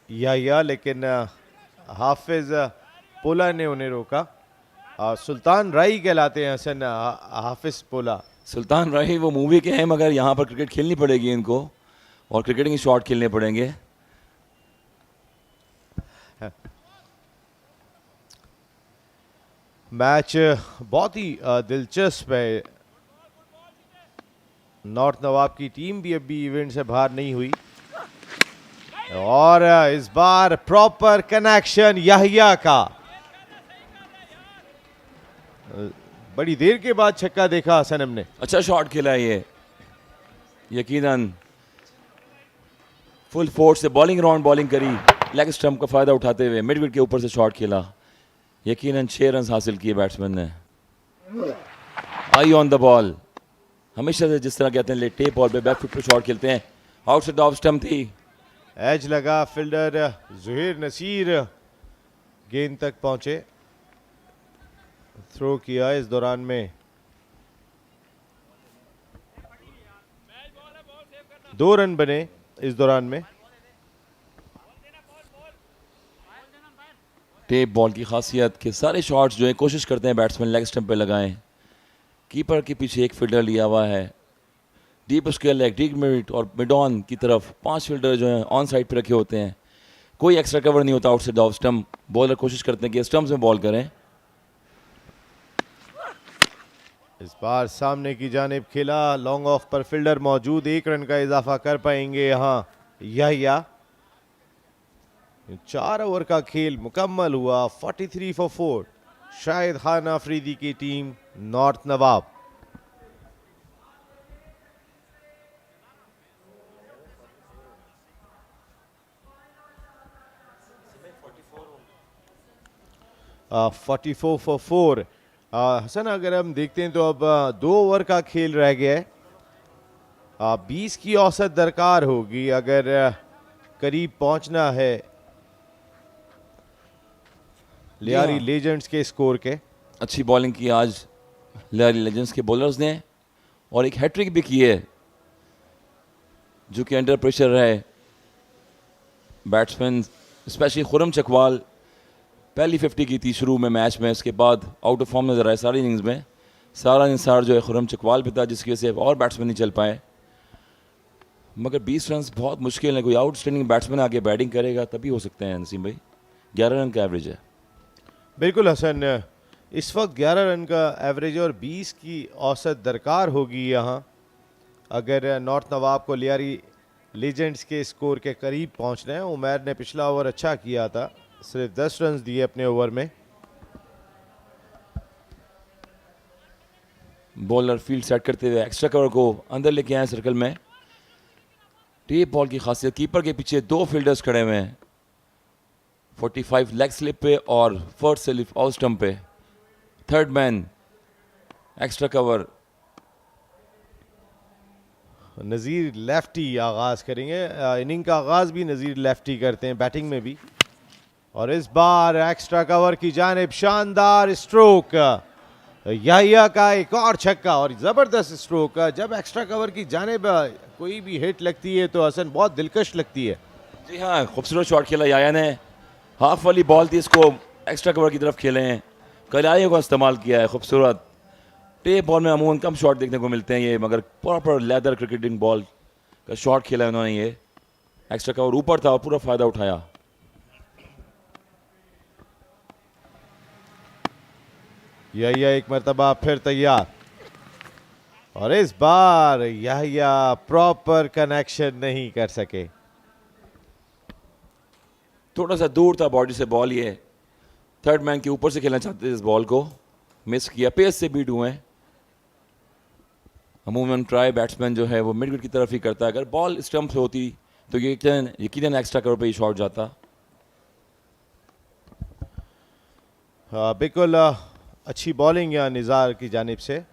या लेकिन हाफिज पोला ने उन्हें रोका। सुल्तान राई कहलाते हैं हसन हाफिज पोला। सुल्तान राई वो मूवी के हैं, मगर यहाँ पर क्रिकेट खेलनी पड़ेगी इनको और क्रिकेटिंग शॉट खेलने पड़ेंगे। मैच बहुत ही दिलचस्प है। नॉर्थ नवाब की टीम भी अभी इवेंट से बाहर नहीं हुई और इस बार प्रॉपर कनेक्शन याहिया का। बड़ी देर के बाद छक्का देखा सनम ने। अच्छा शॉट खेला है ये, यकीनन फुल फोर्स से बॉलिंग राउंड बॉलिंग करी, लेग स्टंप का फायदा उठाते हुए मिड विकेट के ऊपर से शॉट खेला। यकीनन 6 रन हासिल किए बैट्समैन ने। आई ऑन द बॉल, हमेशा से जिस तरह कहते हैं टेप बॉल पे बैक फुट पे शॉट खेलते हैं। आउटसाइड ऑफ स्टंप थी, एज लगा, फील्डर ज़ुहैर नसीर गेंद तक पहुंचे, थ्रो किया। इस दौरान में 2 रन बने इस दौरान में। टेप बॉल की खासियत कि सारे शॉट्स जो है कोशिश करते हैं बैट्समैन लेग स्टंप पे लगाएं। कीपर के पीछे एक फील्डर लिया हुआ है, डीप उसके लेग, डीप मिड और मिड ऑन की तरफ 5 फील्डर जो हैं ऑन साइड पे रखे होते हैं। कोई एक्स्ट्रा कवर नहीं होता आउटसाइड ऑफ स्टम्प। बॉलर कोशिश करते हैं कि स्टम्प्स में बॉल करें। इस बार सामने की जानिब खेला, लॉन्ग ऑफ पर फील्डर मौजूद, 1 रन का इजाफा कर पाएंगे यहाँ या 4 ओवर का खेल मुकम्मल हुआ। 43 फॉर 4 शाहिद खान अफरीदी की team north Nawab. Ah, 44 for 4। Hasan, अगर हम देखते हैं तो अब 2 ओवर का खेल रह गया है। 20 की औसत दरकार होगी अगर करीब पहुंचना है लियारी लेजेंड्स के स्कोर के। अच्छी बॉलिंग की आज लियारी लेजेंड्स के बॉलर्स ने और एक हैट्रिक भी की है, जो कि अंडर प्रेशर रहे। बैट्समैन स्पेशली खुर्रम चकवाल पहली 50 की थी शुरू में मैच में, उसके बाद आउट ऑफ फॉर्म नजर आए सारी इनिंग्स में। सारा इंसार जो है खुर्रम चकवाल पे था, जिसकी वजह से और बैट्समैन नहीं चल पाए। मगर 20 रन बहुत मुश्किल है, कोई आउटस्टैंडिंग बैट्समैन आगे बैटिंग करेगा तभी हो सकते हैं नसीम भाई। 11 रन का एवरेज है। बिल्कुल हसन, इस वक्त 11 रन का एवरेज और 20 की औसत दरकार होगी यहाँ अगर नॉर्थ नवाब को लियारी लीजेंड्स के स्कोर के करीब पहुँचना है। उमैर ने पिछला ओवर अच्छा किया था, सिर्फ 10 रन दिए अपने ओवर में। बॉलर फील्ड सेट करते हुए एक्स्ट्रा कवर को अंदर लेके आए सर्कल में। टेप बॉल की खासियत, कीपर के पीछे 2 फील्डर्स खड़े हुए हैं। 45 लेग स्लिप पे और फर्स्ट स्लिप आउट स्टंप पे। Third man extra cover. Nazir lefty आगाज करेंगे। इनिंग का आगाज भी नज़ीर लेफ्टी करते हैं, बैटिंग में भी। और इस बार एक्स्ट्रा कवर की जानिब शानदार स्ट्रोक, या का एक और छक्का और ज़बरदस्त स्ट्रोक। जब एक्स्ट्रा कवर की जानिब कोई भी हिट लगती है तो हसन बहुत दिलकश लगती है। जी हाँ, खूबसूरत शॉट खेला याया ने। हाफ वाली बॉल थी, इसको एक्स्ट्रा कवर की तरफ खेले हैं, कलाइयों का इस्तेमाल किया है खूबसूरत। टेप बॉल में अमूमन कम शॉट देखने को मिलते हैं ये, मगर प्रॉपर लेदर क्रिकेटिंग बॉल का शॉट खेला है उन्होंने। ये एक्स्ट्रा कवर ऊपर था और पूरा फ़ायदा उठाया। या एक मरतबा फिर तैयार और इस बार या प्रॉपर कनेक्शन नहीं कर सके। थोड़ा सा दूर था बॉडी से बॉल। ये थर्ड मैन के ऊपर से खेलना चाहते थे, इस बॉल को मिस किया। पेस से बीट हुए हैं। अमूमन ट्राई बैट्समैन जो है वो मिड विकेट की तरफ ही करता है। अगर बॉल स्टंप से होती तो यकीनन एक्स्ट्रा कवर पे ही शॉट जाता। बिल्कुल अच्छी बॉलिंग यहाँ निज़ार की जानिब से।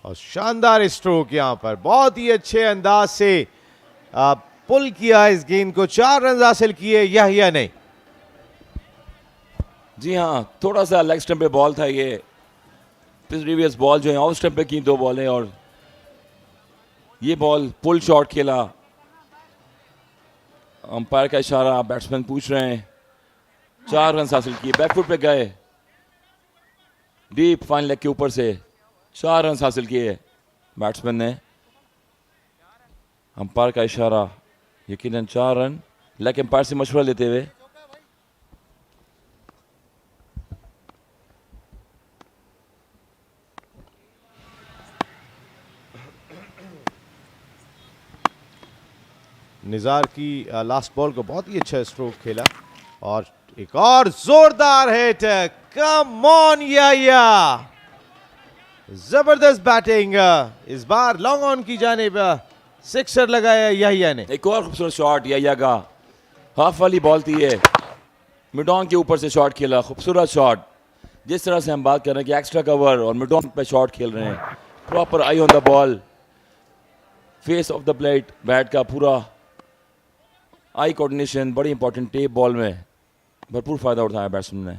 और शानदार स्ट्रोक यहाँ पर बहुत ही अच्छे अंदाज से पुल किया इस गेंद को। 4 रन हासिल किए या नहीं। जी हाँ, थोड़ा सा लेग स्टंप पे बॉल था। ये प्रीवियस बॉल जो है ऑफ स्टंप पे की 2 बॉलें और ये बॉल पुल शॉट खेला। अंपायर का इशारा, बैट्समैन पूछ रहे हैं। 4 रन हासिल किए, बैकफुट पे गए, डीप फाइन लेग के ऊपर से 4 रन हासिल किए बैट्समैन ने। अंपायर का इशारा, यकीनन 4 रन। लेग अंपायर से मशवरा लेते हुए निज़ार की लास्ट बॉल को बहुत ही अच्छा स्ट्रोक खेला और एक और जोरदार हिट। कम ऑन या जबरदस्त बैटिंग। इस बार लॉन्ग ऑन की जानिब सिक्सर लगाया या ने। एक और खूबसूरत शॉट या का, हाफ वाली बॉल थी ये, मिड ऑन के ऊपर से शॉट खेला। खूबसूरत शॉट। जिस तरह से हम बात कर रहे हैं कि एक्स्ट्रा कवर और मिड ऑन पे शॉट खेल रहे हैं, proper I on the ball, face of the plate, bat का पूरा आई कोऑर्डिनेशन बड़ी इंपॉर्टेंट। टेप बॉल में भरपूर फायदा उठाया बैट्समैन ने।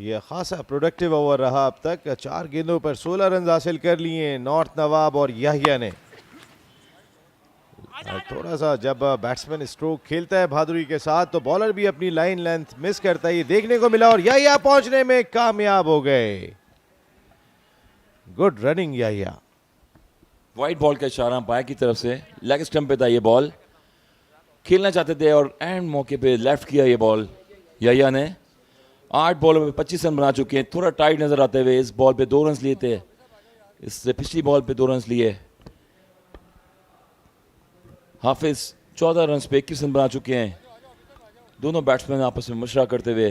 ये खासा प्रोडक्टिव ओवर रहा अब तक। 4 गेंदों पर 16 रन हासिल कर लिए नॉर्थ नवाब और याहिया ने। थोड़ा सा जब बैट्समैन स्ट्रोक खेलता है बहादुरी के साथ तो बॉलर भी अपनी लाइन लेंथ मिस करता है, ये देखने को मिला और याया पहुंचने में कामयाब हो गए। गुड रनिंग याया। वाइट बॉल का इशारा अंपायर की तरफ से, लेग स्टंप पे था ये बॉल, खेलना चाहते थे और एंड मौके पे लेफ्ट किया ये बॉल। याया ने 8 बॉलों में 25 रन बना चुके हैं। थोड़ा टाइट नजर आते हुए इस बॉल पे 2 रन लिए थे, इससे पिछली बॉल पे 2 रन लिए। हाफिज 14 रन पे 21 रन बना चुके हैं। दोनों बैट्समैन आपस में मशवरा करते हुए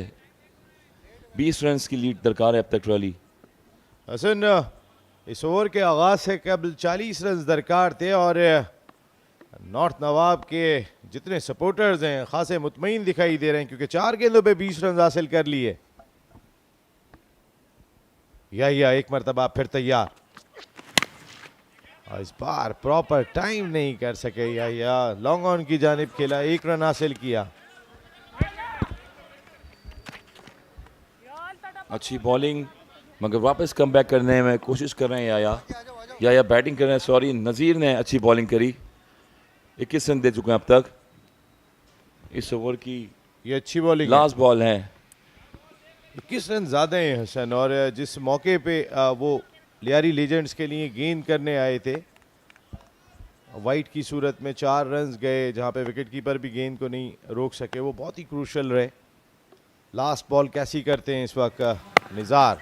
20 रन की लीड दरकार है अब तक रैली। हसन, इस ओवर के आगाज से कबल 40 रन दरकार थे और नॉर्थ नवाब के जितने सपोर्टर्स हैं खासे मुतमईन दिखाई दे रहे हैं क्योंकि 4 गेंदों पे 20 रन हासिल कर लिए। या एक मरतबा फिर तैयार, इस बार प्रॉपर टाइम नहीं कर सके या लॉन्ग ऑन की जानिब खेला, 1 रन हासिल किया। अच्छी बॉलिंग मगर वापस कम बैक करने में कोशिश कर रहे हैं या बैटिंग कर रहे हैं, सॉरी नज़ीर ने अच्छी बॉलिंग करी। 21 रन दे चुके हैं अब तक इस ओवर की, ये अच्छी बॉलिंग लास्ट बॉल है। 21 रन ज़्यादा हैं हसन, और जिस मौके पे वो लियारी लीजेंड्स के लिए गेंद करने आए थे वाइट की सूरत में 4 रन गए जहां पे विकेट कीपर भी गेंद को नहीं रोक सके, वो बहुत ही क्रूशल रहे। लास्ट बॉल कैसी करते हैं इस वक्त निज़ार,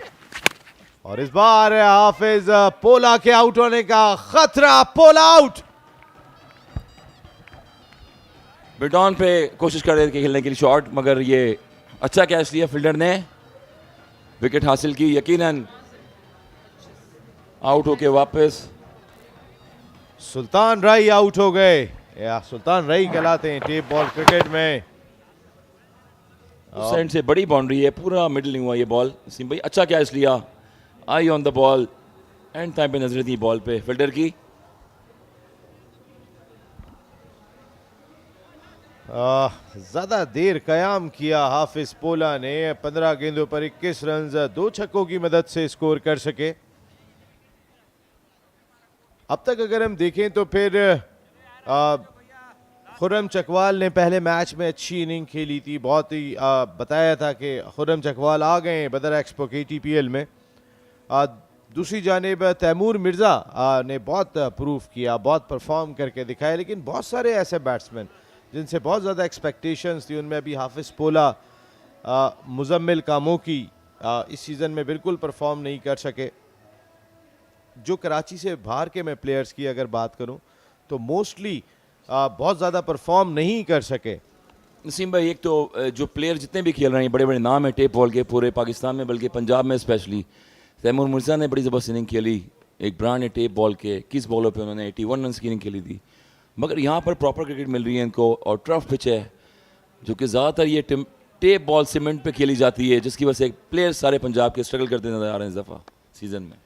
और इस बार हाफिज पोला के आउट होने का खतरा, पोला आउट। बिटॉन पे कोशिश कर रहे थे खेलने के लिए शॉट, मगर ये अच्छा कैच लिया फील्डर ने, विकेट हासिल की। यकीनन आउट होके वापस सुल्तान राई आउट हो गए, या सुल्तान राई कहलाते हैं टेप बॉल क्रिकेट में। उस साइड से बड़ी बाउंड्री है, पूरा मिडल नहीं हुआ ये बॉल। सिम भाई अच्छा कैच लिया, eye on the ball, and time पे नजर थी बॉल पे फील्डर की। ज्यादा देर कयाम किया हाफिज पोला ने, 15 गेंदों पर 21 रन 2 छक्कों की मदद से स्कोर कर सके। अब तक अगर हम देखें तो फिर खुर्रम चकवाल ने पहले मैच में अच्छी इनिंग खेली थी, बहुत ही बताया था कि खुर्रम चकवाल आ गए बदर एक्सपो KTPL में। दूसरी जानिब तैमूर मिर्ज़ा ने बहुत प्रूफ किया, बहुत परफॉर्म करके दिखाया, लेकिन बहुत सारे ऐसे बैट्समैन जिनसे बहुत ज़्यादा एक्सपेक्टेशंस थी, उनमें अभी हाफिज पोला, मुजम्मिल, कामोकी इस सीज़न में बिल्कुल परफॉर्म नहीं कर सके। जो कराची से बाहर के मैं प्लेयर्स की अगर बात करूं तो मोस्टली बहुत ज़्यादा परफॉर्म नहीं कर सके। नसीम भाई, एक तो जो प्लेयर जितने भी खेल रहे हैं बड़े बड़े नाम हैं टेप बॉल के पूरे पाकिस्तान में, बल्कि पंजाब में स्पेशली। तैमूर मिर्ज़ा ने बड़ी ज़बरदस्त इनिंग खेली, एक ब्रांड है टेप बॉल के, 21 बॉलों पे उन्होंने 81 रन की इनिंग खेली थी। मगर यहाँ पर प्रॉपर क्रिकेट मिल रही है इनको, और टफ पिच है जो कि ज़्यादातर ये टेप बॉल सीमेंट पे खेली जाती है, जिसकी वजह से प्लेयर सारे पंजाब के स्ट्रगल करते नजर आ रहे हैं इस दफ़ा सीज़न में।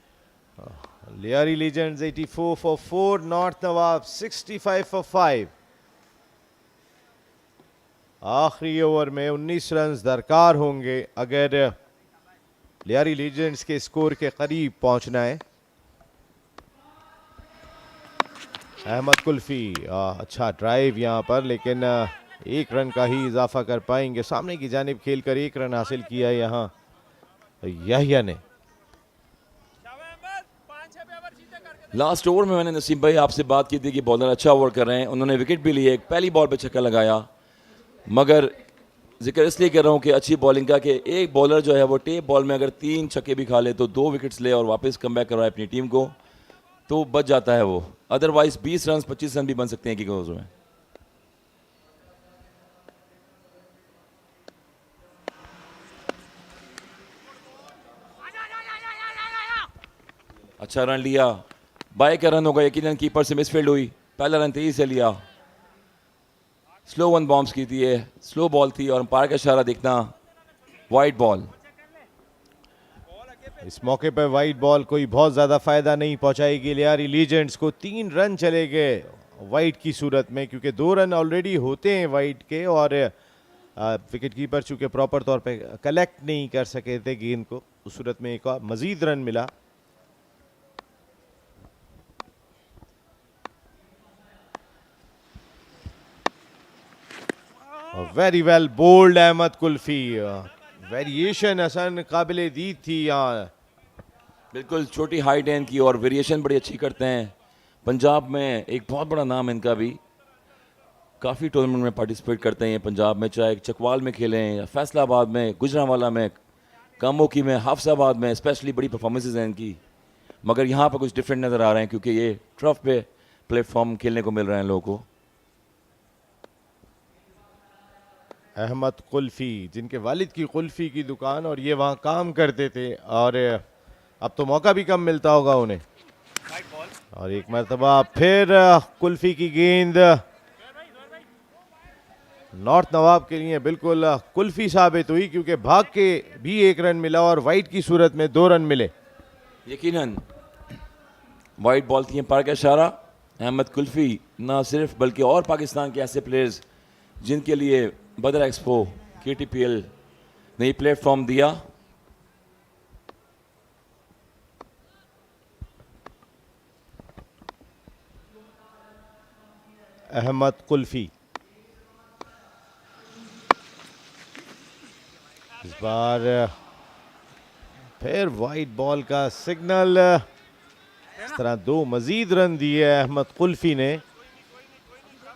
Lyari legends 84 for 4, north Nawab 65 for 5। आखिरी ओवर में 19 रन दरकार होंगे अगर लियारी लीजेंड्स के स्कोर के करीब पहुंचना है। अहमद कुल्फी अच्छा ड्राइव यहां पर, लेकिन 1 रन का ही इजाफा कर पाएंगे। सामने की जानिब खेलकर 1 रन हासिल किया यहां याहिया ने। लास्ट ओवर में मैंने नसीम भाई आपसे बात की थी कि बॉलर अच्छा ओवर कर रहे हैं, उन्होंने विकेट भी लिए, पहली बॉल पे छक्का लगाया। मगर जिक्र इसलिए कर रहा हूँ कि अच्छी बॉलिंग का, कि एक बॉलर जो है वो टेप बॉल में अगर 3 छक्के भी खा ले तो 2 विकेट्स ले और वापस कम बैक करवाए अपनी टीम को, तो बच जाता है वो। अदरवाइज 20 रन 25 रन भी बन सकते हैं एक ओवर में। अच्छा रन लिया, बाय का रन होगा, यकीनन कीपर से मिसफील्ड हुई, पहला रन तेजी से लिया। स्लो 1 बॉम्ब्स की थी, ये स्लो बॉल थी और अंपायर का इशारा देखना, वाइड बॉल। इस मौके पर वाइड बॉल कोई बहुत ज़्यादा फ़ायदा नहीं पहुंचाएगी लियारी लीजेंड्स को। 3 रन चले गए वाइड की सूरत में, क्योंकि 2 रन ऑलरेडी होते हैं वाइड के, और विकेट कीपर चूँकि प्रॉपर तौर पे कलेक्ट नहीं कर सके थे गेंद को, उस सूरत में एक और मज़ीद रन मिला। Very well bowled Ahmed Kulfi, variation हसन काबिल दीद थी यहाँ। बिल्कुल छोटी हाइट है इनकी और वेरिएशन बड़ी अच्छी करते हैं। पंजाब में एक बहुत बड़ा नाम है इनका भी, काफ़ी टूर्नामेंट में पार्टिसिपेट करते हैं ये पंजाब में, चाहे चकवाल में खेलें या फैसलाबाद में, गुजरांवाला में, कामोकी में, हाफसाबाद में, स्पेशली बड़ी परफॉर्मेंसेज हैं इनकी। मगर यहाँ पर कुछ डिफरेंट नज़र आ रहे हैं क्योंकि ये ट्रफ पे प्लेटफॉर्म खेलने को मिल रहे हैं लोगों को। अहमद कुल्फी जिनके वालिद की कुल्फी की दुकान और ये वहाँ काम करते थे, और अब तो मौका भी कम मिलता होगा उन्हें। और एक मरतबा फिर कुल्फी की गेंद नॉर्थ नवाब के लिए बिल्कुल कुल्फी साबित हुई क्योंकि भाग के भी 1 रन मिला और वाइट की सूरत में 2 रन मिले। यकीनन वाइट बॉल थी पार का इशारा। अहमद कुल्फी ना सिर्फ बल्कि और पाकिस्तान के ऐसे प्लेयर्स जिनके लिए बदर एक्सपो KTPL ने प्लेटफॉर्म दिया। अहमद कुल्फी इस बार फिर वाइट बॉल का सिग्नल, इस तरह 2 मजीद रन दिए अहमद कुल्फी ने।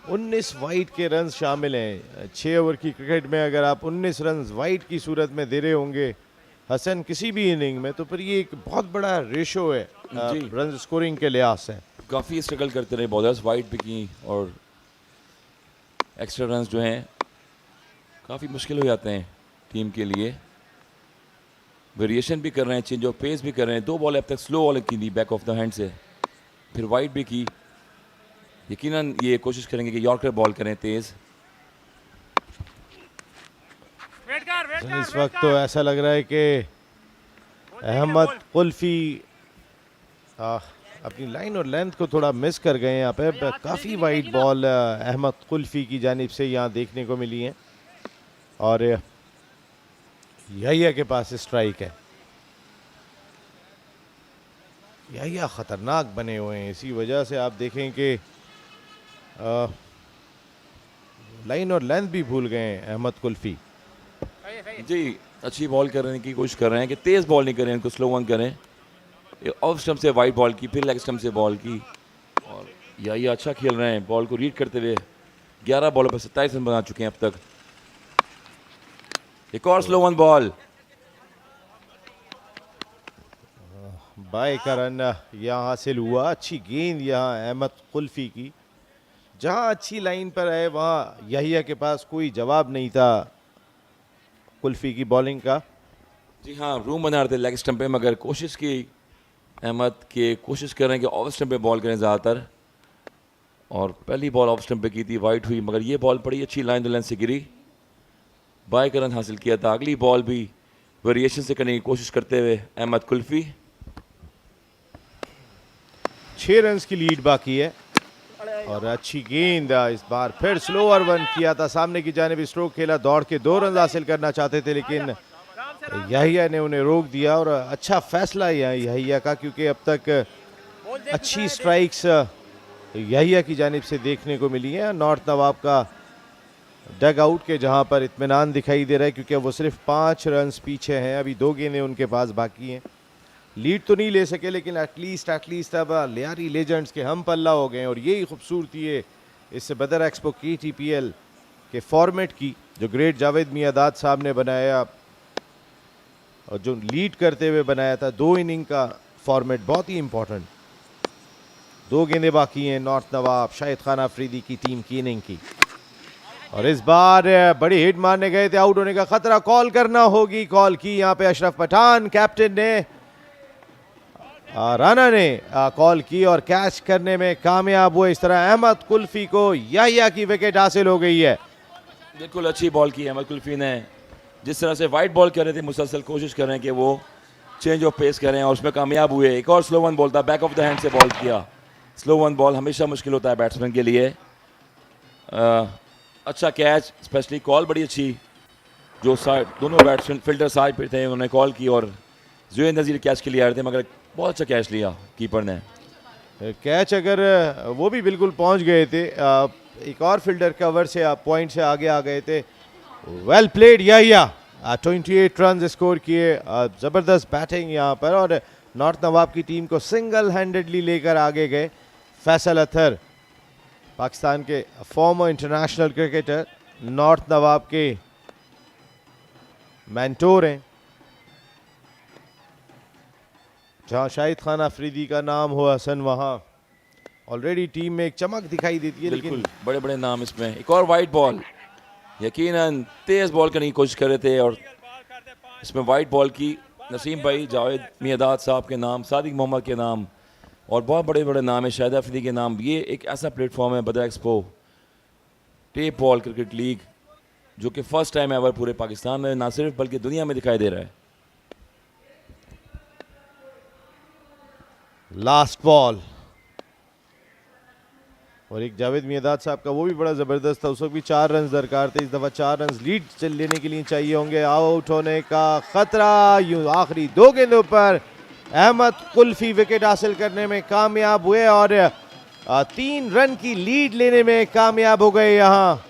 19 वाइट के रन शामिल हैं 6 ओवर की क्रिकेट में। अगर आप 19 रन वाइट की सूरत में दे रहे होंगे हसन किसी भी इनिंग में, तो फिर ये एक बहुत बड़ा रेशो है रन स्कोरिंग के लिहाज से। काफ़ी स्ट्रगल करते रहे बॉलर्स वाइट पे की, और एक्स्ट्रा रन जो हैं काफ़ी मुश्किल हो जाते हैं टीम के लिए। वेरिएशन भी कर रहे हैं, चेंज ऑफ पेस भी कर रहे हैं। 2 बॉल अब तक स्लो बॉल की थी बैक ऑफ द हैंड से, फिर वाइट भी की। यकीनन ये कोशिश करेंगे कि यॉर्कर बॉल करें तेज़। इस वक्त तो ऐसा लग रहा है कि अहमद कुल्फी अपनी लाइन और लेंथ को थोड़ा मिस कर गए यहाँ पे। काफ़ी वाइड बॉल अहमद कुल्फी की जानिब से यहाँ देखने को मिली हैं, और यही के पास स्ट्राइक है। यही ख़तरनाक बने हुए हैं, इसी वजह से आप देखें कि लाइन और लेंथ भी भूल गए हैं अहमद कुल्फी जी। अच्छी बॉल करने की कोशिश कर रहे हैं कि तेज़ बॉल नहीं करें, इनको स्लो वन करें। ऑफ स्टम्प से वाइड बॉल की, फिर लेग स्टम्प से बॉल की, और यही अच्छा खेल रहे हैं बॉल को रीड करते हुए। 11 बॉलों पर 27 रन बना चुके हैं अब तक। एक और स्लो वन बॉल, बाय का रन यहाँ हासिल हुआ। अच्छी गेंद यहाँ अहमद कुल्फी की, जहाँ अच्छी लाइन पर है वहाँ यही के पास कोई जवाब नहीं था कुल्फी की बॉलिंग का। जी हाँ, रूम बना रहे थे लेग स्टम्प पे, मगर कोशिश की अहमद के कोशिश कर रहे हैं कि ऑफ स्टम्प पे बॉल करें ज़्यादातर, और पहली बॉल ऑफ स्टम्प पे की थी, वाइट हुई, मगर ये बॉल बड़ी अच्छी लाइन द लेंथ से गिरी, बाय का रन हासिल किया था। अगली बॉल भी वेरिएशन से करने की कोशिश करते हुए अहमद कुल्फी। 6 रन की लीड बाकी है, और अच्छी गेंद इस बार फिर स्लोअर वन किया था, सामने की जानिब स्ट्रोक खेला, दौड़ के 2 रन हासिल करना चाहते थे लेकिन यहिया ने उन्हें रोक दिया। और अच्छा फैसला यहिया का, क्योंकि अब तक अच्छी स्ट्राइक्स यहिया की जानिब से देखने को मिली हैं। नॉर्थ नवाब का डग आउट के जहां पर इत्मीनान दिखाई दे रहा है, क्योंकि वो सिर्फ 5 रन पीछे हैं, अभी 2 गेंदें उनके पास बाकी हैं। लीड तो नहीं ले सके लेकिन एटलीस्ट अब लियारी लेजेंड्स के हम पल्ला हो गए, और यही खूबसूरती है इस बदर एक्सपो KTPL के फॉर्मेट की, जो ग्रेट जावेद मियादाद साहब ने बनाया और जो लीड करते हुए बनाया था। 2 इनिंग का फॉर्मेट बहुत ही इंपॉर्टेंट। 2 गेंदें बाकी हैं नॉर्थ नवाब शाहिद खान अफरीदी की टीम की इनिंग की, और इस बार बड़ी हिट मारने गए थे, आउट होने का खतरा, कॉल करना होगी। कॉल की यहाँ पे अशरफ पठान, कैप्टन ने, राना ने कॉल की और कैच करने में कामयाब हुए। इस तरह अहमद कुल्फी को यहिया की विकेट हासिल हो गई है। बिल्कुल अच्छी बॉल की अहमद कुल्फी ने, जिस तरह से वाइड बॉल कर रहे थे, मुसलसल कोशिश कर रहे हैं कि वो चेंज ऑफ पेस करें, और उसमें कामयाब हुए। एक और स्लो वन बॉल था, बैक ऑफ द हैंड से बॉल किया। स्लो वन बॉल हमेशा मुश्किल होता है बैट्समैन के लिए। अच्छा कैच, स्पेशली कॉल बड़ी अच्छी, जो साइड दोनों बैट्समैन फील्डर साइड पे थे उन्होंने कॉल की, और ज़ुए नज़ीर कैच के लिए आ रहे थे, मगर बहुत अच्छा कैच लिया कीपर ने। कैच अगर वो भी बिल्कुल पहुंच गए थे, एक और फील्डर कवर से पॉइंट से आगे आ गए थे। वेल प्लेड या 28 रन स्कोर किए। ज़बरदस्त बैटिंग यहाँ पर और नॉर्थ नवाब की टीम को सिंगल हैंडेडली लेकर आगे गए। फैसल अतर पाकिस्तान के फॉर्मर इंटरनेशनल क्रिकेटर, नॉर्थ नवाब के मेंटोर हैं। जहाँ शाहिद खान अफरीदी का नाम हो हसन, वहाँ ऑलरेडी टीम में एक चमक दिखाई देती है। बिल्कुल बड़े बड़े नाम इसमें। एक और वाइट बॉल, यकीनन तेज बॉल करने की कोशिश कर रहे थे और इसमें वाइट बॉल की। नसीम भाई, जावेद मियादाद साहब के नाम, सादिक मोहम्मद के नाम और बहुत बड़े बड़े नाम है, शाहिद अफरीदी के नाम। ये एक ऐसा प्लेटफॉर्म है बदर expo tape ball cricket league, जो कि फर्स्ट टाइम एवर पूरे पाकिस्तान में ना सिर्फ बल्कि दुनिया में दिखाई दे रहा है। लास्ट बॉल और एक जावेद मियादाद साहब का वो भी बड़ा ज़बरदस्त था। उस वक्त भी 4 रन दरकार थे। इस दफ़ा 4 रन लीड लेने के लिए चाहिए होंगे। आउट होने का खतरा। यूं आखिरी 2 गेंदों पर अहमद कुल्फी विकेट हासिल करने में कामयाब हुए और 3 रन की लीड लेने में कामयाब हो गए। यहाँ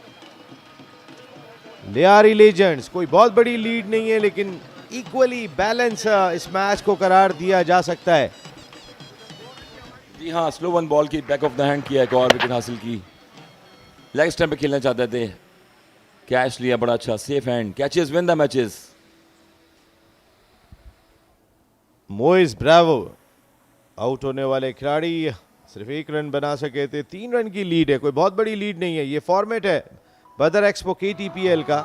लियारी लेजेंड्स, कोई बहुत बड़ी लीड नहीं है लेकिन इक्वली बैलेंस इस मैच को करार दिया जा सकता है। जी हाँ, स्लो वन बॉल की बैक ऑफ द हैंड किया, एक और विकेट हासिल की। लेग स्टंप पे खेलना चाहते थे, कैच लिया बड़ा अच्छा, safe hand. Catches win the matches. Moiz Bravo out होने वाले खिलाड़ी सिर्फ 1 रन बना सके थे। 3 रन की लीड है, कोई बहुत बड़ी लीड नहीं है। ये फॉर्मेट है बदर एक्सपो KTPL का।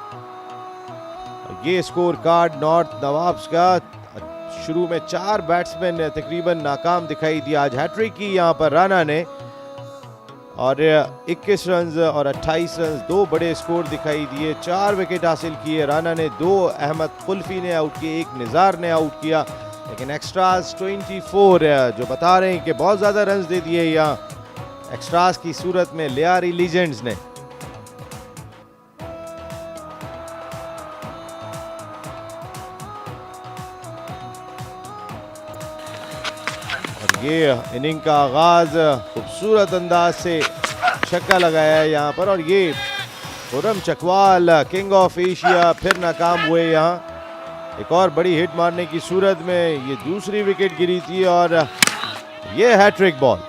ये स्कोर कार्ड नॉर्थ नवाब्स का। शुरू में 4 बैट्समैन तकरीबन नाकाम दिखाई दिया। आज हैट्रिक की यहाँ पर राना ने और 21 रन और 28 रन, 2 बड़े स्कोर दिखाई दिए। 4 विकेट हासिल किए राना ने, 2 अहमद कुल्फी ने आउट किए, 1 निज़ार ने आउट किया। लेकिन एक्स्ट्रास 24 जो बता रहे हैं कि बहुत ज़्यादा रन दे दिए यहाँ एक्स्ट्रास की सूरत में लियारी लीजेंड्स ने। ये इनिंग का आगाज खूबसूरत अंदाज से छक्का लगाया है यहाँ पर और ये Khurram Chakwal king of Asia फिर नाकाम हुए। यहाँ एक और बड़ी हिट मारने की सूरत में ये दूसरी विकेट गिरी थी और ये हैट्रिक बॉल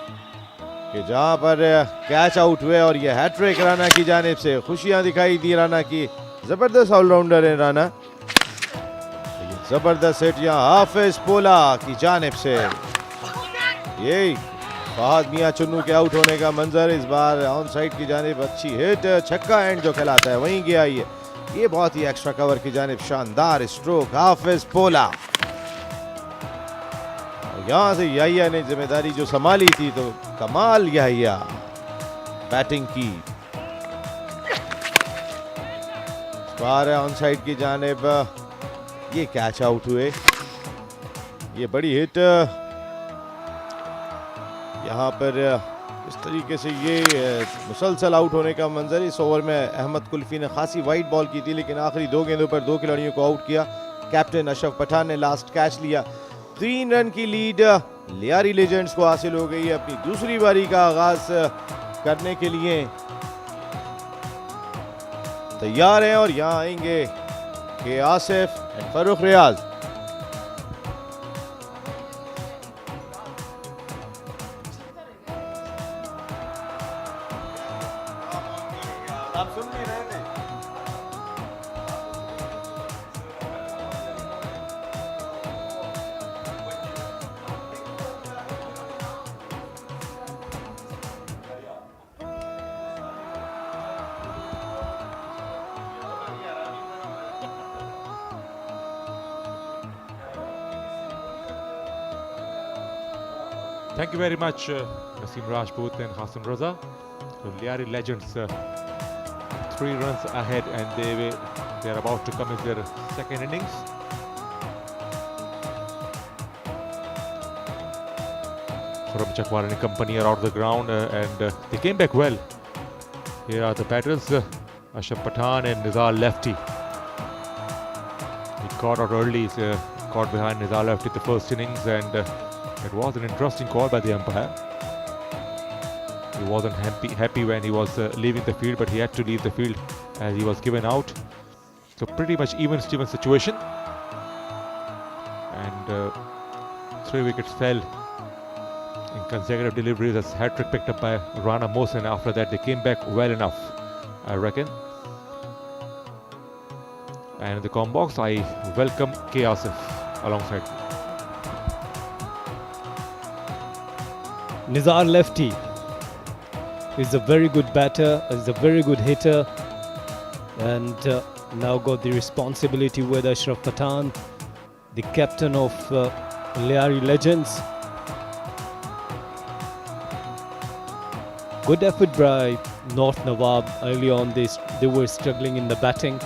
कि जहाँ पर कैच आउट हुए और ये हैट्रिक राना की जानिब से। खुशियाँ दिखाई दी राना की, ज़बरदस्त ऑलराउंडर है राना। ज़बरदस्त हिट यहाँ हाफिज पोला की जानिब से। ये फहद मियां चुन्नू के आउट होने का मंजर। इस बार ऑन साइड की जानिब अच्छी हिट, छक्का एंड जो कहलाता है वहीं गया। ये बहुत ही एक्स्ट्रा कवर की जानिब शानदार स्ट्रोक हाफिज पोला। यहाँ से याहिया ने जिम्मेदारी जो संभाली थी तो कमाल याहिया बैटिंग की। बार ऑन साइड की जानिब ये कैच आउट हुए। ये बड़ी हिट यहाँ पर इस तरीके से ये मुसलसल आउट होने का मंजर। इस ओवर में अहमद कुल्फी ने खासी वाइट बॉल की थी लेकिन आखिरी 2 गेंदों पर 2 खिलाड़ियों को आउट किया। कैप्टन अशरफ पठान ने लास्ट कैच लिया। 3 रन की लीड लियारी लेजेंड्स को हासिल हो गई है। अपनी दूसरी बारी का आगाज करने के लिए तैयार हैं और यहाँ आएंगे K Asif and Farrukh Riaz. Thank you very much, Naseem Rajput and Hassan Raza. The Liari Legends 3 runs ahead and they're about to commence their second innings. Khurram Chakwal and company are out of the ground and they came back well. Here are the batters, Ashraf Pathan and Nizar Lefty. He caught out early, caught behind Nizar Lefty the first innings and it was an interesting call by the umpire. He wasn't happy when he was leaving the field, but he had to leave the field as he was given out. So pretty much even-Steven situation. And 3 wickets fell in consecutive deliveries as hat-trick picked up by Rana Mohsin. After that, they came back well enough, I reckon. And in the com box, I welcome K. Asif alongside. Nizar lefty is a very good batter, is a very good hitter, and now got the responsibility with Ashraf Pathan, the captain of Liari Legends. Good effort by North Nawab. Early on they were struggling in the batting,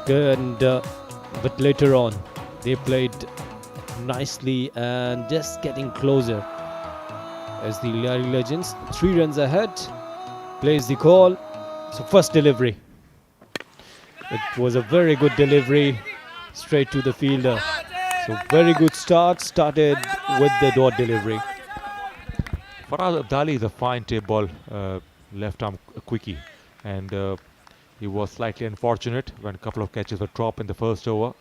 and but later on they played nicely and just getting closer as the Liari Legends 3 runs ahead. Plays the call. So first delivery, it was a very good delivery straight to the fielder. So very good start, started with the dot delivery. Faraz Abdali is a fine tape ball left arm quickie, and he was slightly unfortunate when a couple of catches were dropped in the first over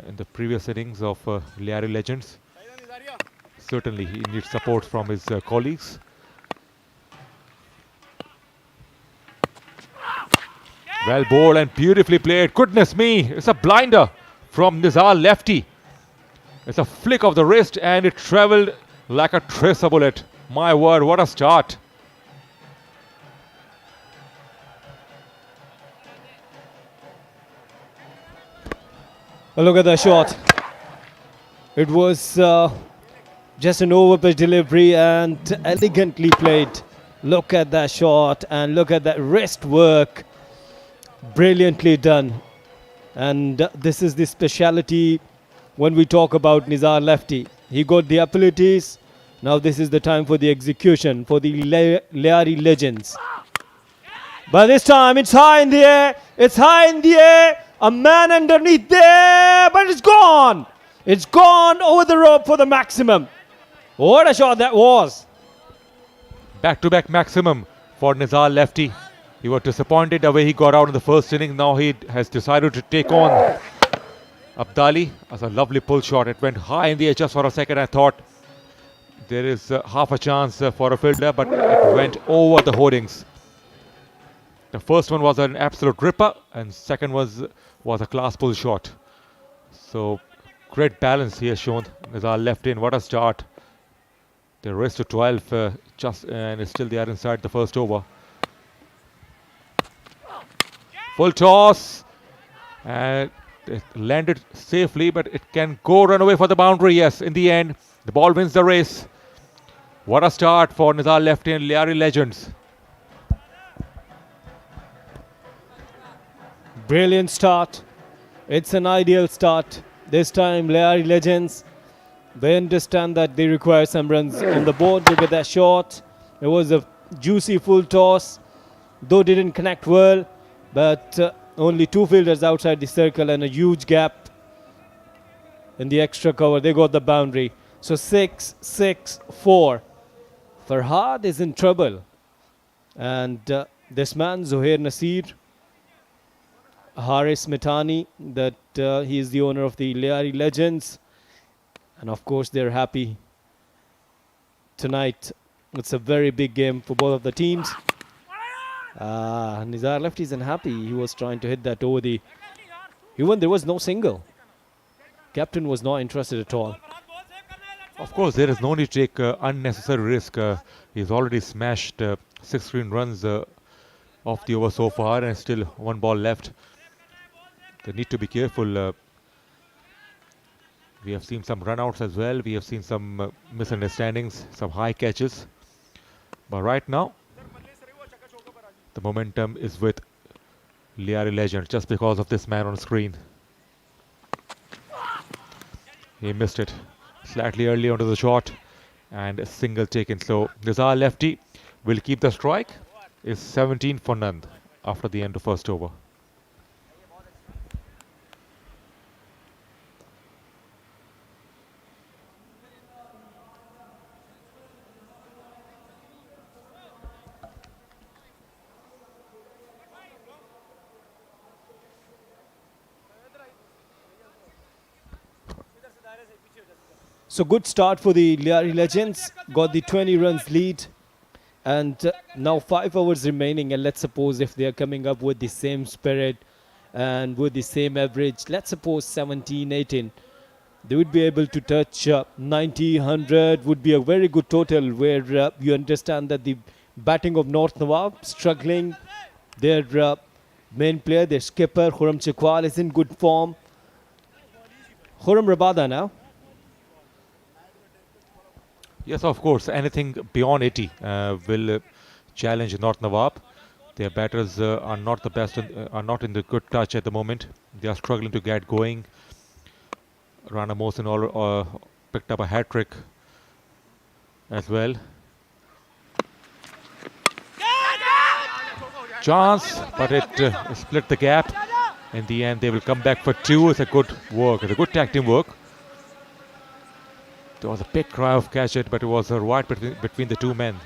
in the previous innings of Liari Legends. Certainly he needs support from his colleagues. Well bowled and beautifully played. Goodness me, it's a blinder from Nizar lefty. It's a flick of the wrist and it travelled like a tracer bullet. My word, what a start. Look at that shot. It was just an overpitch delivery and elegantly played. Look at that shot and look at that wrist work. Brilliantly done. And this is the speciality when we talk about Nizar lefty. He got the abilities. Now this is the time for the execution for the Liari Legends. But this time it's high in the air. It's high in the air. A man underneath there, but it's gone. It's gone over the rope for the maximum. What a shot that was. Back-to-back maximum for Nizar lefty. He was disappointed the way he got out in the first inning. Now he has decided to take on Abdali as a lovely pull shot. It went high in the air just for a second. I thought there is half a chance for a fielder, but it went over the hoardings. The first one was an absolute ripper, and second was a class pull shot. So great balance here shown. Nizar left in. What a start. They raised to 12 and it's still there inside the first over. Full toss, and it landed safely, but it can go run away for the boundary. Yes, in the end, the ball wins the race. What a start for Nizar lefty and Liari Legends. Brilliant start. It's an ideal start. This time, Liari Legends, they understand that they require some runs on the board. Look at that shot. It was a juicy full toss, though didn't connect well, but only 2 fielders outside the circle and a huge gap in the extra cover. They got the boundary. So 6-6-4. Farhad is in trouble. And this man, Zuhair Nasir, Haris Mitani, that he is the owner of the Liari Legends. And of course, they're happy tonight. It's a very big game for both of the teams. Nizar lefty isn't happy. He was trying to hit that over the... Even there was no single. Captain was not interested at all. Of course, there is no need to take unnecessary risk. He's already smashed 6 screen runs off the over so far, and still 1 ball left. They need to be careful. We have seen some runouts as well. We have seen some misunderstandings, some high catches. But right now, the momentum is with Liari Legend just because of this man on screen. He missed it slightly early onto the shot and a single taken. So Nizar lefty will keep the strike. Is 17 for none after the end of first over. So good start for the Liari Legends. Got the 20 runs lead. And now 5 hours remaining. And let's suppose if they are coming up with the same spirit and with the same average, let's suppose 17, 18. They would be able to touch 90, 100 would be a very good total where you understand that the batting of North Nawab struggling. Their main player, their skipper, 𝐓𝐚𝐿𝐴 Chakwal is in good form. Khurram Rabada now. Yes, of course. Anything beyond 80 will challenge North Nawab. Their batters are not the best, are not in the good touch at the moment. They are struggling to get going. Rana Mohsin picked up a hat-trick as well. Chance, but it split the gap. In the end, they will come back for 2. It's a good work. It's a good tag team work. There was a big cry of catch it, but it was a right between the two men.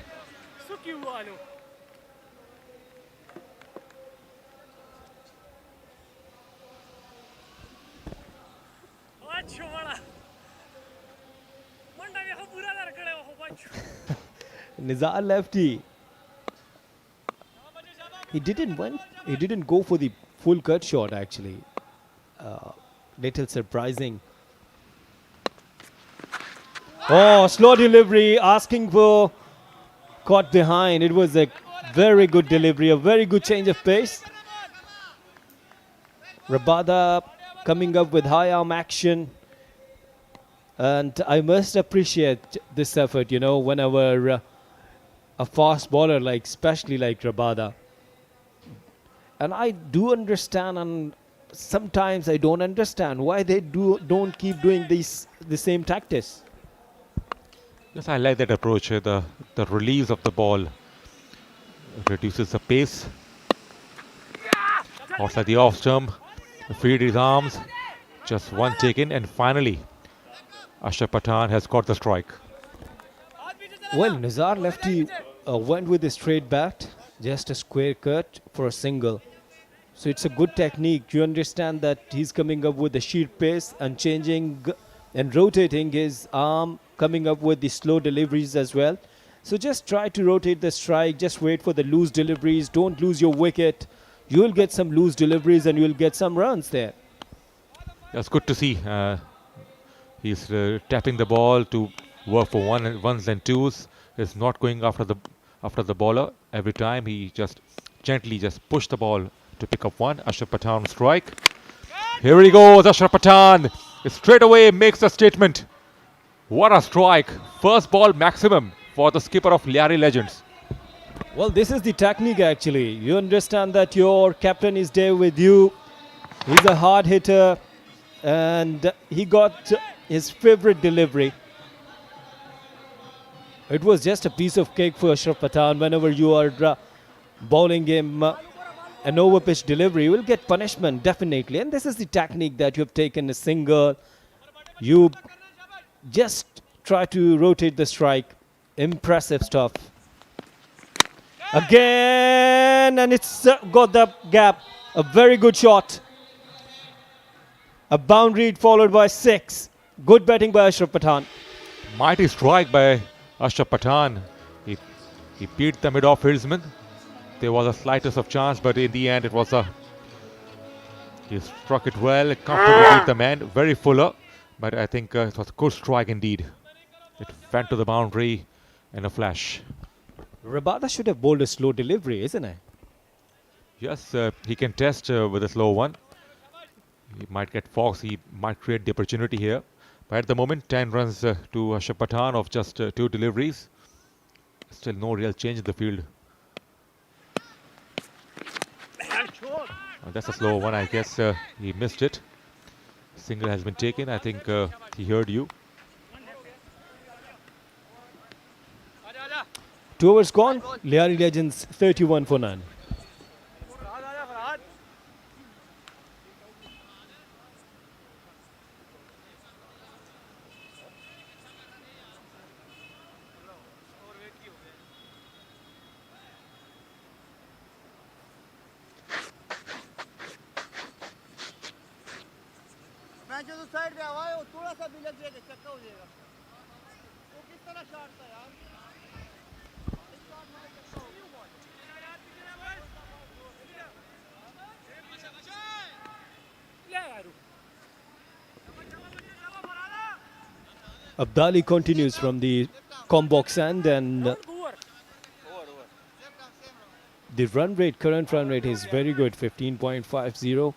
Nizar lefty. He didn't go for the full cut shot actually. Little surprising. Oh, slow delivery, asking for, caught behind. It was a very good delivery, a very good change of pace. Rabada coming up with high arm action. And I must appreciate this effort, you know, whenever a fast bowler, like especially like Rabada. And I do understand, and sometimes I don't understand why they don't keep doing the same tactics. Yes, I like that approach. The release of the ball reduces the pace. Outside the off stump, freed his arms. Just one taken, and finally, Ashraf Pathan has got the strike. Well, Nizar lefty went with a straight bat, just a square cut for a single. So it's a good technique. You understand that he's coming up with the sheer pace and changing and rotating his arm, coming up with the slow deliveries as well. So just try to rotate the strike. Just wait for the loose deliveries. Don't lose your wicket. You will get some loose deliveries and you will get some runs there. That's good to see. He's tapping the ball to work for ones and twos. He's not going after the bowler every time. He just gently pushed the ball to pick up one. Ashraf Pathan strike. Here he goes, Ashraf Pathan. Straight away makes a statement. What a strike. First ball maximum for the skipper of Liari Legends. Well, this is the technique actually. You understand that your captain is there with you. He's a hard hitter and he got his favorite delivery. It was just a piece of cake for Ashraf Pathan. Whenever you are bowling him an over-pitch delivery, you will get punishment definitely. And this is the technique that you have taken a single. You just try to rotate the strike. Impressive stuff. Again, and it's got the gap. A very good shot. A boundary followed by 6. Good batting by Ashraf Pathan. Mighty strike by Ashraf Pathan. He beat the mid-off fieldsman. There was a slightest of chance, but in the end it was he struck it well, comfortably beat the man, very fuller, but I think it was a good strike indeed. It went to the boundary in a flash. Rabada should have bowled a slow delivery, isn't it? Yes, he can test with a slow one. He might get Fox, he might create the opportunity here. But at the moment, 10 runs to Ashraf Pathan of just 2 deliveries. Still no real change in the field. That's a slow one, I guess he missed it. Single has been taken, I think he heard you. 2 overs gone, Liari Legends 31 for none. मैं जो side पे आवाज़ थोड़ा सा भी लग जाएगा चक्का हो जाएगा Abdali continues from the combox end, and the run rate, current run rate is very good, 15.50.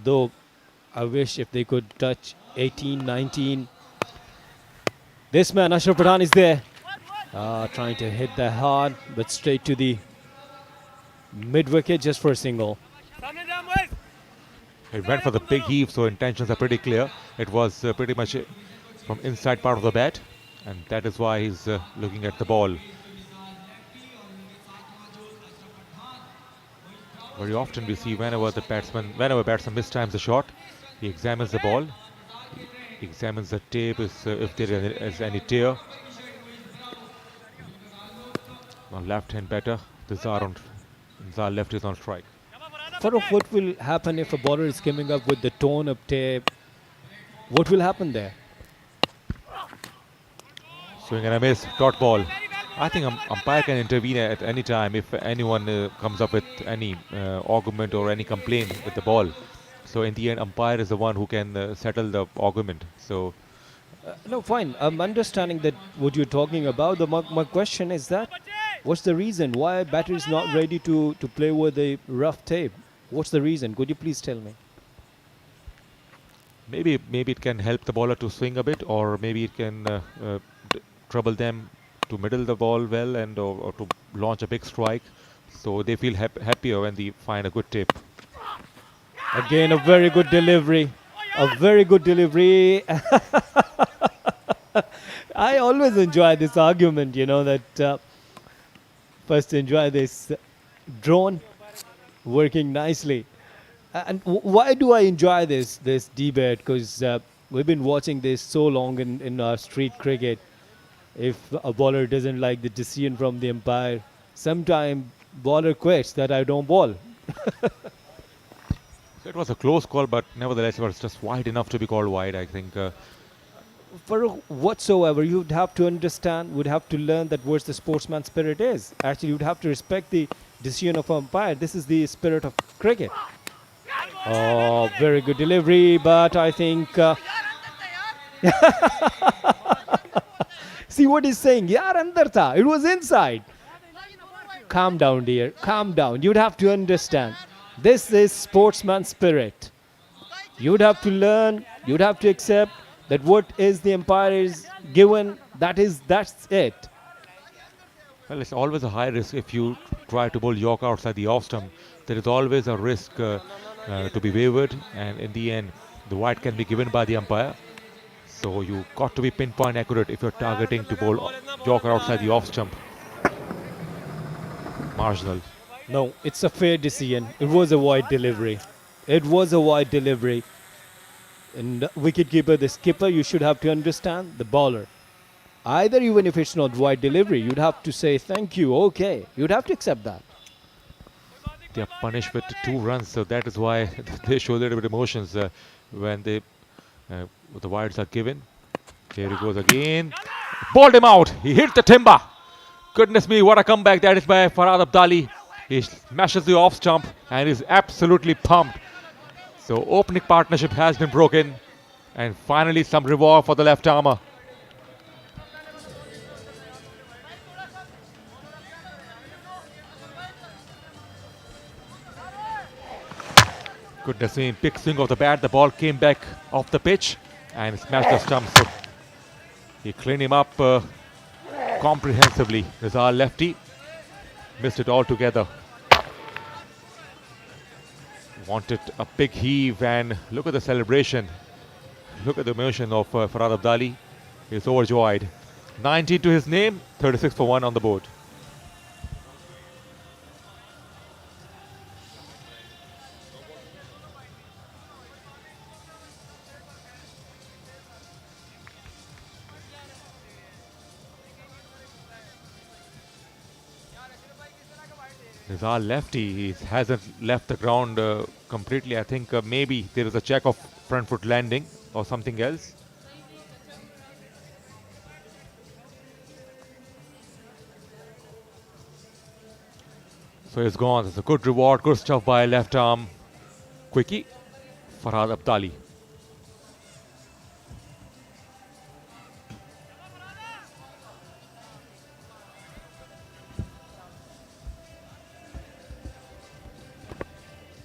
Though I wish if they could touch 18, 19. This man, Ashraf Pathan, is there. Trying to hit that hard, but straight to the mid-wicket just for a single. It went for the big heave, so intentions are pretty clear. It was pretty much from inside part of the bat, and that is why he's looking at the ball. Very often we see whenever batsman mistimes a shot, he examines the ball, he examines the tape, if there is any tear. On left hand batter, Zar left is on strike. Farooq, what will happen if a bowler is coming up with the tone of tape? What will happen there? Swing and a miss, dot ball. I think umpire can intervene at any time if anyone comes up with any argument or any complaint with the ball. So in the end, umpire is the one who can settle the argument. So no, fine. I'm understanding that what you're talking about. My question is that, what's the reason why batter is not ready to play with the rough tape? What's the reason? Could you please tell me? Maybe it can help the bowler to swing a bit, or maybe it can trouble them to middle the ball well and or to launch a big strike, so they feel happier when they find a good tape. Again, a very good delivery. A very good delivery. I always enjoy this argument, you know, that first enjoy this drone working nicely. And why do I enjoy this debate? Because we've been watching this so long in our street cricket. If a bowler doesn't like the decision from the umpire, sometime bowler quits that I don't bowl. So it was a close call, but nevertheless it was just wide enough to be called wide, I think. For whatsoever, you'd have to understand, would have to learn that what the sportsman spirit is. Actually, you'd have to respect the decision of umpire. This is the spirit of cricket. Oh, very good delivery, but I think... See what he's saying? Yaar andar tha. It was inside. Calm down, dear. Calm down. You'd have to understand. This is sportsman spirit. You'd have to learn. You'd have to accept that what is the umpire is given. That's it. Well, it's always a high risk if you try to bowl Yorker outside the off stump. There is always a risk to be wavered, and in the end, the wide can be given by the umpire. So you got to be pinpoint accurate if you're targeting to bowl Yorker outside the off stump. Marginal. No, it's a fair decision. It was a wide delivery. It was a wide delivery. And wicketkeeper, the skipper, you should have to understand the bowler. Either even if it's not wide delivery, you'd have to say thank you, okay. You'd have to accept that. They are punished with 2 runs, so that is why they show a little bit of emotions when the wides are given. Here he goes again. Balled him out. He hit the timber. Goodness me, what a comeback that is by Farhad Abdali. He smashes the off stump and is absolutely pumped. So opening partnership has been broken, and finally some reward for the left armour. Goodness me, big swing of the bat. The ball came back off the pitch and smashed the stump. So he cleaned him up comprehensively. Rizal lefty missed it altogether. Wanted a big heave, and look at the celebration. Look at the emotion of Farhad Abdali. He's overjoyed. 19 to his name, 36 for 1 on the board. Rizal lefty, he hasn't left the ground completely. I think maybe there is a check of front foot landing or something else. So he's gone. It's a good reward. Good stuff by left arm quickie, Farhad Abdali.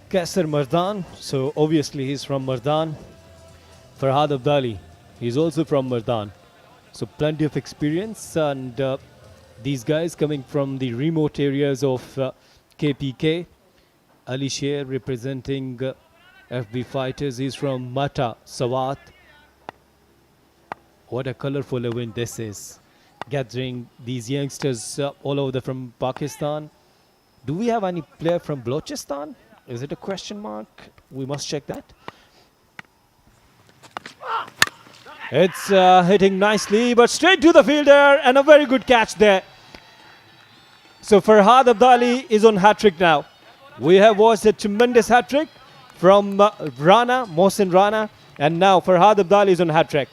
Kaisar Mardan, so obviously he's from Mardan. Farhad Abdali, he's also from Mardan. So plenty of experience, and these guys coming from the remote areas of KPK. Ali Sher representing FB Fighters, he's from Mata, Sawat. What a colorful event this is. Gathering these youngsters all over from Pakistan. Do we have any player from Balochistan? Is it a question mark? We must check that. It's hitting nicely, but straight to the fielder, and a very good catch there. So Farhad Abdali is on hat-trick now. We have watched a tremendous hat-trick from Rana, Mohsin Rana, and now Farhad Abdali is on hat-trick.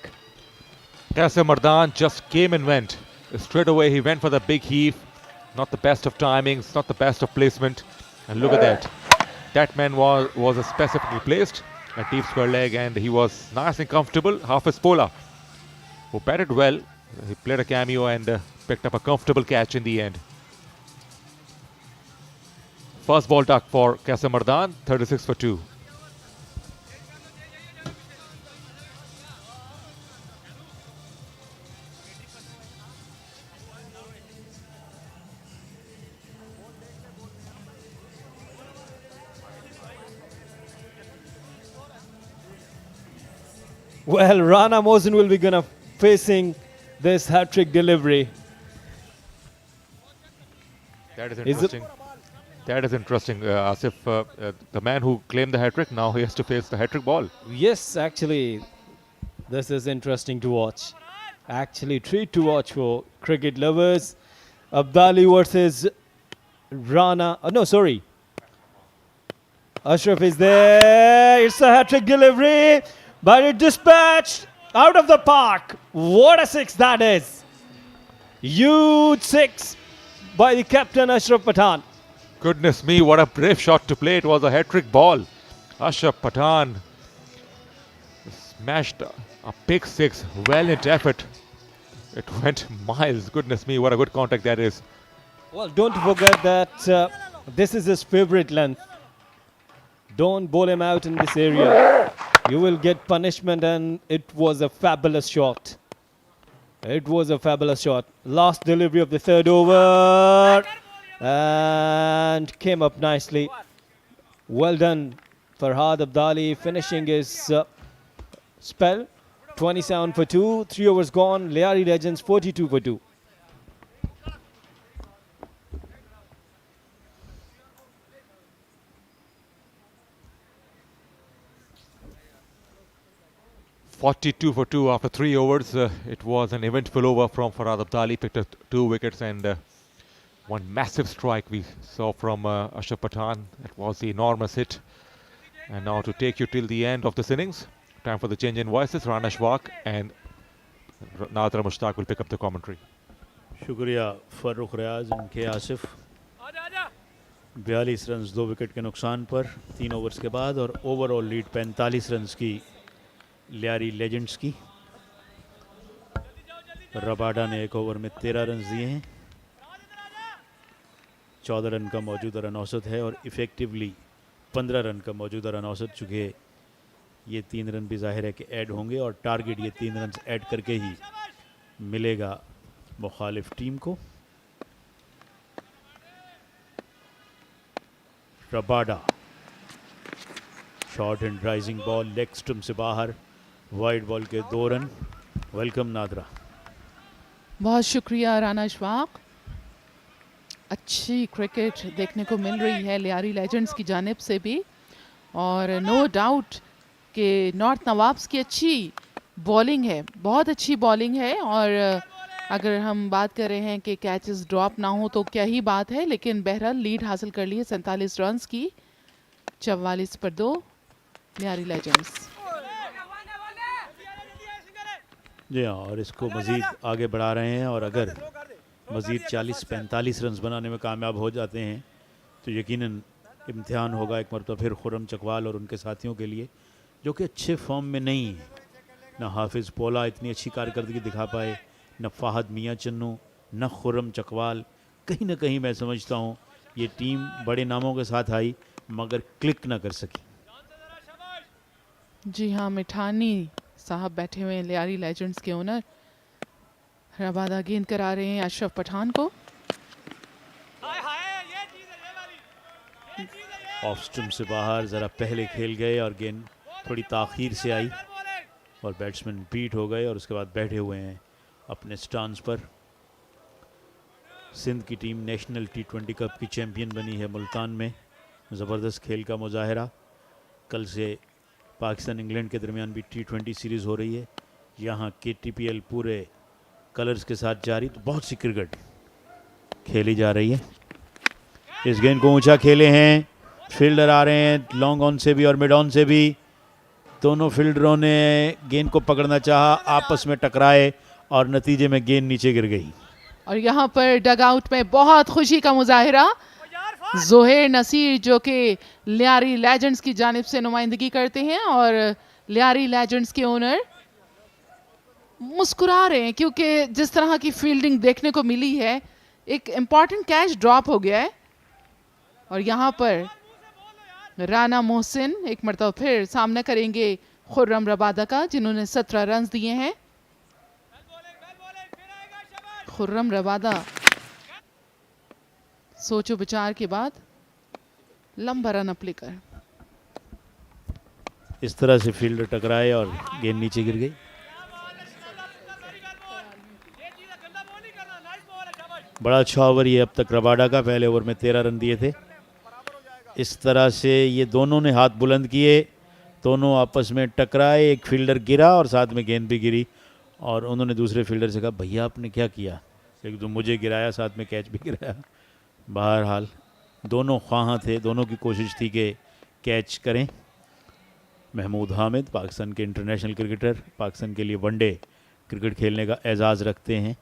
Kaisar Mardan just came and went. Straight away he went for the big heave. Not the best of timings, not the best of placement. And look at that. That man was specifically placed at deep square leg, and he was nice and comfortable. Hafiz Pola, who batted well, he played a cameo and picked up a comfortable catch in the end. First ball duck for Kaisar Mardan, 36 for 2. Well, Rana Mohsin will be gonna facing this hat-trick delivery. That is interesting. That is interesting, Asif. The man who claimed the hat-trick, now he has to face the hat-trick ball. Yes, actually, this is interesting to watch. Actually, treat to watch for cricket lovers. Abdali versus Rana. Oh, no, sorry. Ashraf is there. It's a hat-trick delivery, but it dispatched out of the park. What a six that is. Huge six by the captain Ashraf Pathan. Goodness me, what a brave shot to play. It was a hat-trick ball. Ashraf Pathan smashed a pick six. Valiant effort. It went miles. Goodness me, what a good contact that is. Well, don't forget that this is his favorite length. Don't bowl him out in this area. You will get punishment, and it was a fabulous shot. It was a fabulous shot. Last delivery of the third over. And came up nicely. Well done, Farhad Abdali, finishing his spell. 27 for 2, 3 overs gone. Liari Legends 42 for 2. "42 for 2 after 3 overs. It was an eventful over from Farhad Abdali. Picked up 2 wickets and one massive strike we saw from Ashraf Pathan. That was the enormous hit. And now to take you till the end of this innings, time for the change in voices. Rana Shwak and Nadra Mushtaq will pick up the commentary. शुक्रिया फ़र्रुख रियाज इनके Asif 42 runs 2 wicket के नुकसान पर 3 overs के बाद, और overall lead 45 runs की Lyari legends की। रबाडा ने 1 ओवर में 13 रन दिए हैं। 14 रन का मौजूदा रन औसत है और इफ़ेक्टिवली 15 रन का मौजूदा रन औसत, चुके ये 3 रन भी जाहिर है कि ऐड होंगे, और टारगेट ये 3 रन ऐड करके ही मिलेगा मुखालिफ टीम को। Rabada short and rising ball, leg stump से बाहर, वाइड बॉल के 2 रन। वेलकम नादरा। बहुत शुक्रिया राना शवाक। अच्छी क्रिकेट देखने को मिल रही है लियारी लेजेंड्स की जानिब से भी, और नो डाउट कि नॉर्थ नवाब्स की अच्छी बॉलिंग है, बहुत अच्छी बॉलिंग है। और अगर हम बात कर रहे हैं कि कैचेस ड्रॉप ना हो तो क्या ही बात है, लेकिन बहरहाल लीड हासिल कर ली है 47 रन्स की। 44 पर 2 लियारी लेजेंड्स। जी हाँ, और इसको मज़ीद आगे बढ़ा रहे हैं, और अगर मज़ीद 40-45 रन बनाने में कामयाब हो जाते हैं तो यकीनन इम्तिहान होगा एक मरतबा फिर खुर्रम चकवाल और उनके साथियों के लिए, जो कि अच्छे फॉर्म में नहीं है। न हाफिज़ पोला इतनी अच्छी कारकर्दगी दिखा पाए, न फ़ाहद मियाँ चन्नू, न खुर्रम चकवाल। कहीं ना कहीं मैं समझता हूँ ये टीम बड़े नामों के साथ आई मगर क्लिक ना कर सकी। जी हाँ, मिठानी साहब बैठे हुए हैं, लियारी लेजेंड्स के ओनर। रबादा गेंद करा रहे हैं अशरफ पठान को। ऑफ स्टम्प से बाहर ज़रा पहले खेल गए और गेंद थोड़ी ताख़ीर से आई और बैट्समैन बीट हो गए और उसके बाद बैठे हुए हैं अपने स्टांस पर। सिंध की टीम नेशनल T20 कप की चैम्पियन बनी है मुल्तान में। ज़बरदस्त खेल का मुजाहरा। कल से पाकिस्तान इंग्लैंड के दरमियान भी T20 सीरीज़ हो रही है। यहाँ KTPL पूरे कलर्स के साथ जारी। तो बहुत सी क्रिकेट खेली जा रही है। इस गेंद को ऊंचा खेले हैं, फील्डर आ रहे हैं लॉन्ग ऑन से भी और मिड ऑन से भी। दोनों फील्डरों ने गेंद को पकड़ना चाहा, आपस में टकराए और नतीजे में गेंद नीचे गिर गई। और यहाँ पर डग आउट में बहुत खुशी का मुजाहिरा। ज़ोहेर नसीर जो कि लियारी लेजेंड्स की जानिब से नुमाइंदगी करते हैं और लियारी लेजेंड्स के ओनर मुस्कुरा रहे हैं क्योंकि जिस तरह की फील्डिंग देखने को मिली है, एक इम्पॉर्टेंट कैच ड्रॉप हो गया है। और यहाँ पर राना मोहसिन एक मरतबा फिर सामना करेंगे खुर्रम रबादा का, जिन्होंने 17 रन दिए हैं। खुर्रम रबादा सोचो विचार के बाद लंबा रन अप लेकर इस तरह से फील्डर टकराए और गेंद नीचे गिर गई। बड़ा अच्छा ओवर ये अब तक रबाडा का। पहले ओवर में 13 रन दिए थे। इस तरह से ये दोनों ने हाथ बुलंद किए, दोनों आपस में टकराए, एक फील्डर गिरा और साथ में गेंद भी गिरी और उन्होंने दूसरे फील्डर से कहा भैया आपने क्या किया, एक तो मुझे गिराया साथ में कैच भी गिराया। बहरहाल दोनों ख्वाहां थे, दोनों की कोशिश थी कि कैच करें। महमूद हामिद पाकिस्तान के इंटरनेशनल क्रिकेटर, पाकिस्तान के लिए वनडे क्रिकेट खेलने का एजाज़ रखते हैं।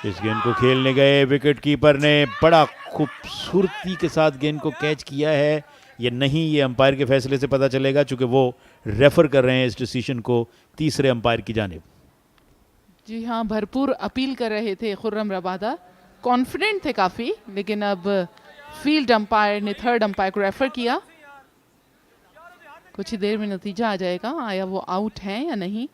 इस गेंद को खेलने गए, विकेट कीपर ने बड़ा खूबसूरती के साथ गेंद को कैच किया है। ये नहीं, ये अंपायर के फैसले से पता चलेगा चूँकि वो रेफ़र कर रहे हैं इस डिसीजन को तीसरे अंपायर की जानिब। जी हाँ, भरपूर अपील कर रहे थे खुर्रम रबादा, कॉन्फिडेंट थे काफ़ी, लेकिन अब फील्ड अंपायर ने थर्ड अंपायर को रेफ़र किया। कुछ ही देर में नतीजा आ जाएगा, आया वो आउट हैं या नहीं।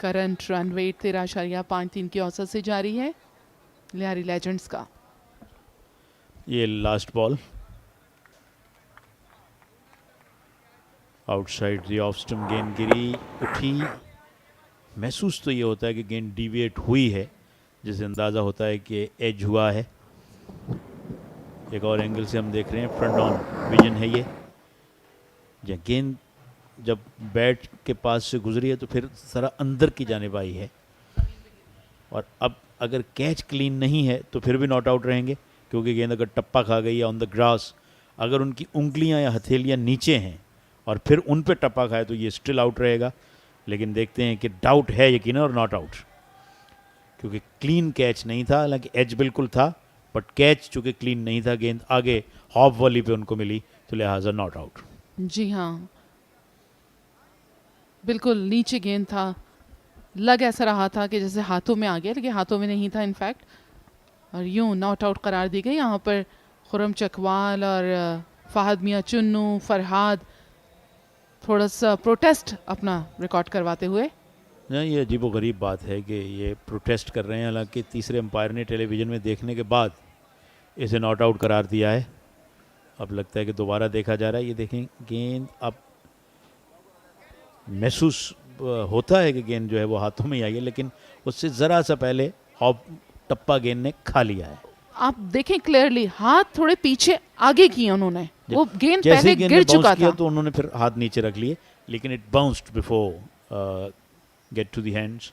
करंट रन वेट 13.53 की औसत से जारी है लियारी लेजेंड्स का। ये last ball outside the off stump गेंद गिरी, उठी। महसूस तो ये होता है कि गेंद डिविएट हुई है, जिससे अंदाज़ा होता है कि एज हुआ है। एक और एंगल से हम देख रहे हैं, फ्रंट ऑन विजन है ये गेंद जब बैट के पास से गुजरी है तो फिर ज़रा अंदर की जानिब आई है। और अब अगर कैच क्लीन नहीं है तो फिर भी नॉट आउट रहेंगे, क्योंकि गेंद अगर टप्पा खा गई या ऑन द ग्रास, अगर उनकी उंगलियां या हथेलियां नीचे हैं और फिर उन पे टप्पा खाए तो ये स्टिल आउट रहेगा। लेकिन देखते हैं कि डाउट है यकीन और नॉट आउट, क्योंकि क्लीन कैच नहीं था। हालांकि एज बिल्कुल था, बट कैच चूँकि क्लीन नहीं था, गेंद आगे हॉफ वॉली पे उनको मिली, तो लिहाजा नॉट आउट। जी हाँ, बिल्कुल नीचे गेंद था, लग ऐसा रहा था कि जैसे हाथों में आ गया, लेकिन हाथों में नहीं था इनफैक्ट, और यूं नॉट आउट करार दी गई। यहाँ पर खुर्रम चकवाल और फ़ाहद मियाँ चुन्नू, फरहाद थोड़ा सा प्रोटेस्ट अपना रिकॉर्ड करवाते हुए। नहीं, ये अजीब व गरीब बात है कि ये प्रोटेस्ट कर रहे हैं, हालांकि तीसरे अंपायर ने टेलीविज़न में देखने के बाद इसे नॉट आउट करार दिया है। अब लगता है कि दोबारा देखा जा रहा है। ये देखें गेंद, अब महसूस होता है कि गेंद जो है वो हाथों में ही आई है, लेकिन उससे ज़रा सा पहले हॉप टप्पा गेंद ने खा लिया है। आप देखें क्लियरली, हाथ थोड़े पीछे आगे किए उन्होंने, वो गेंद पहले गिर चुका था तो उन्होंने फिर हाथ नीचे रख लिए, लेकिन it bounced before get to the hands.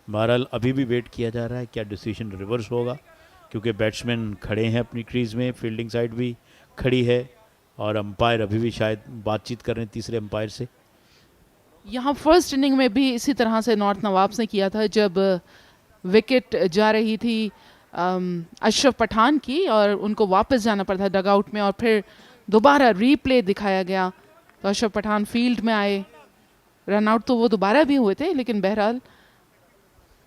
बहरहाल अभी भी वेट किया जा रहा है क्या डिसीजन रिवर्स होगा, क्योंकि बैट्समैन खड़े हैं अपनी क्रीज में, फील्डिंग साइड भी खड़ी है और अंपायर अभी भी शायद बातचीत कर रहे हैं तीसरे अंपायर से। यहाँ फर्स्ट इनिंग में भी इसी तरह से नॉर्थ नवाब्स ने किया था, जब विकेट जा रही थी अशरफ पठान की और उनको वापस जाना पड़ा था डगआउट में, और फिर दोबारा रीप्ले दिखाया गया तो अशरफ पठान फील्ड में आए। रन आउट तो वो दोबारा भी हुए थे, लेकिन बहरहाल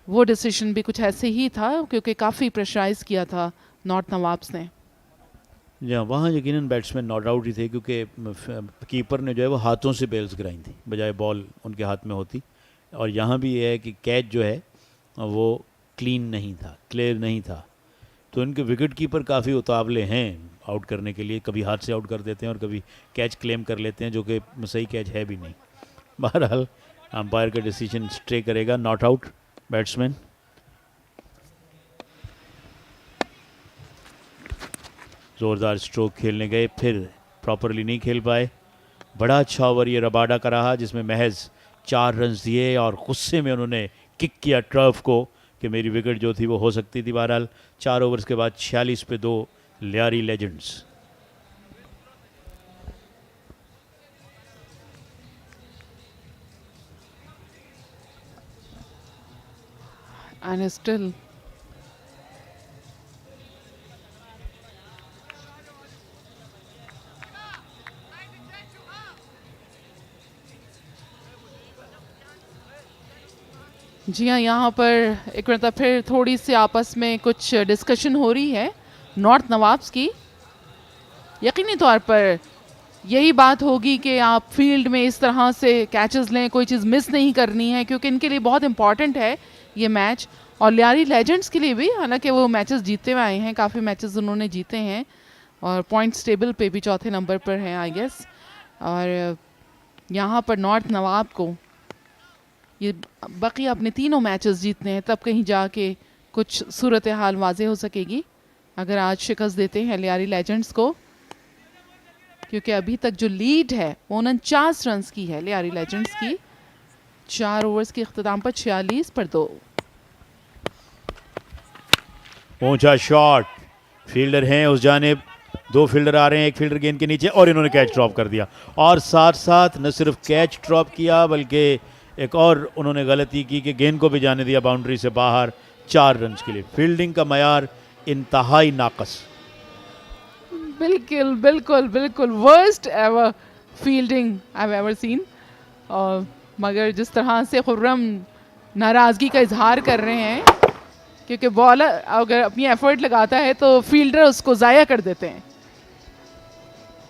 वो डिसीजन भी कुछ ऐसे ही था क्योंकि काफ़ी प्रेशराइज किया था नॉर्थ नवाब्स ने। जहाँ वहाँ यकीनन बैट्समैन नॉट आउट ही थे, क्योंकि कीपर ने जो है वो हाथों से बेल्स गिराई थी बजाय बॉल उनके हाथ में होती। और यहाँ भी ये है कि कैच जो है वो क्लीन नहीं था, क्लियर नहीं था, तो इनके विकेट कीपर काफ़ी उतावले हैं आउट करने के लिए। कभी हाथ से आउट कर देते हैं और कभी कैच क्लेम कर लेते हैं, जो कि सही कैच है भी नहीं। बहरहाल अंपायर का डिसीजन स्टे करेगा, नॉट आउट बैट्समैन। ज़ोरदार स्ट्रोक खेलने गए, फिर प्रॉपरली नहीं खेल पाए। बड़ा अच्छा ओवर ये रबाडा का रहा, जिसमें महज 4 रन दिए और गुस्से में उन्होंने किक किया टर्फ को कि मेरी विकेट जो थी वो हो सकती थी। बहरहाल 4 ओवर्स के बाद 46 पे 2 लियारी लेजेंड्स। And still जी हाँ, यहाँ पर एक मिनट फिर थोड़ी सी आपस में कुछ डिस्कशन हो रही है नॉर्थ नवाब्स की। यकीनी तौर पर यही बात होगी कि आप फील्ड में इस तरह से कैचेस लें, कोई चीज़ मिस नहीं करनी है, क्योंकि इनके लिए बहुत इंपॉर्टेंट है ये मैच, और लियारी लेजेंड्स के लिए भी। हालांकि वो मैचेस जीतते हुए आए हैं, काफ़ी मैचेस उन्होंने जीते हैं और पॉइंट्स टेबल पे भी चौथे नंबर पर हैं आई गेस। और यहाँ पर नॉर्थ नवाब को ये बाकी अपने तीनों मैचेस जीतने हैं, तब कहीं जाके कुछ सूरत हाल वाज़े हो सकेगी। अगर आज शिकस्त देते हैं लियारी लेजेंड्स को, क्योंकि अभी तक जो लीड है वो 49 रन की है लियारी लेजेंड्स की, 4 ओवर्स के इख्तिताम पर 46 पर 2। ऊंचा शॉट, फील्डर हैं उस जानिब, 2 फील्डर आ रहे हैं, एक फील्डर गेंद के नीचे, और इन्होंने कैच ड्रॉप कर दिया। और साथ साथ न सिर्फ कैच ड्रॉप किया बल्कि एक और उन्होंने गलती की कि गेंद को भी जाने दिया बाउंड्री से बाहर 4 रन के लिए। फील्डिंग का मयार इंतहाई नाकस। बिल्कुल बिल्कुल बिल्कुल worst ever fielding I have ever seen. मगर जिस तरह से खुर्रम नाराज़गी का इजहार कर रहे हैं, क्योंकि बॉलर अगर अपनी एफर्ट लगाता है तो फील्डर उसको ज़ाया कर देते हैं।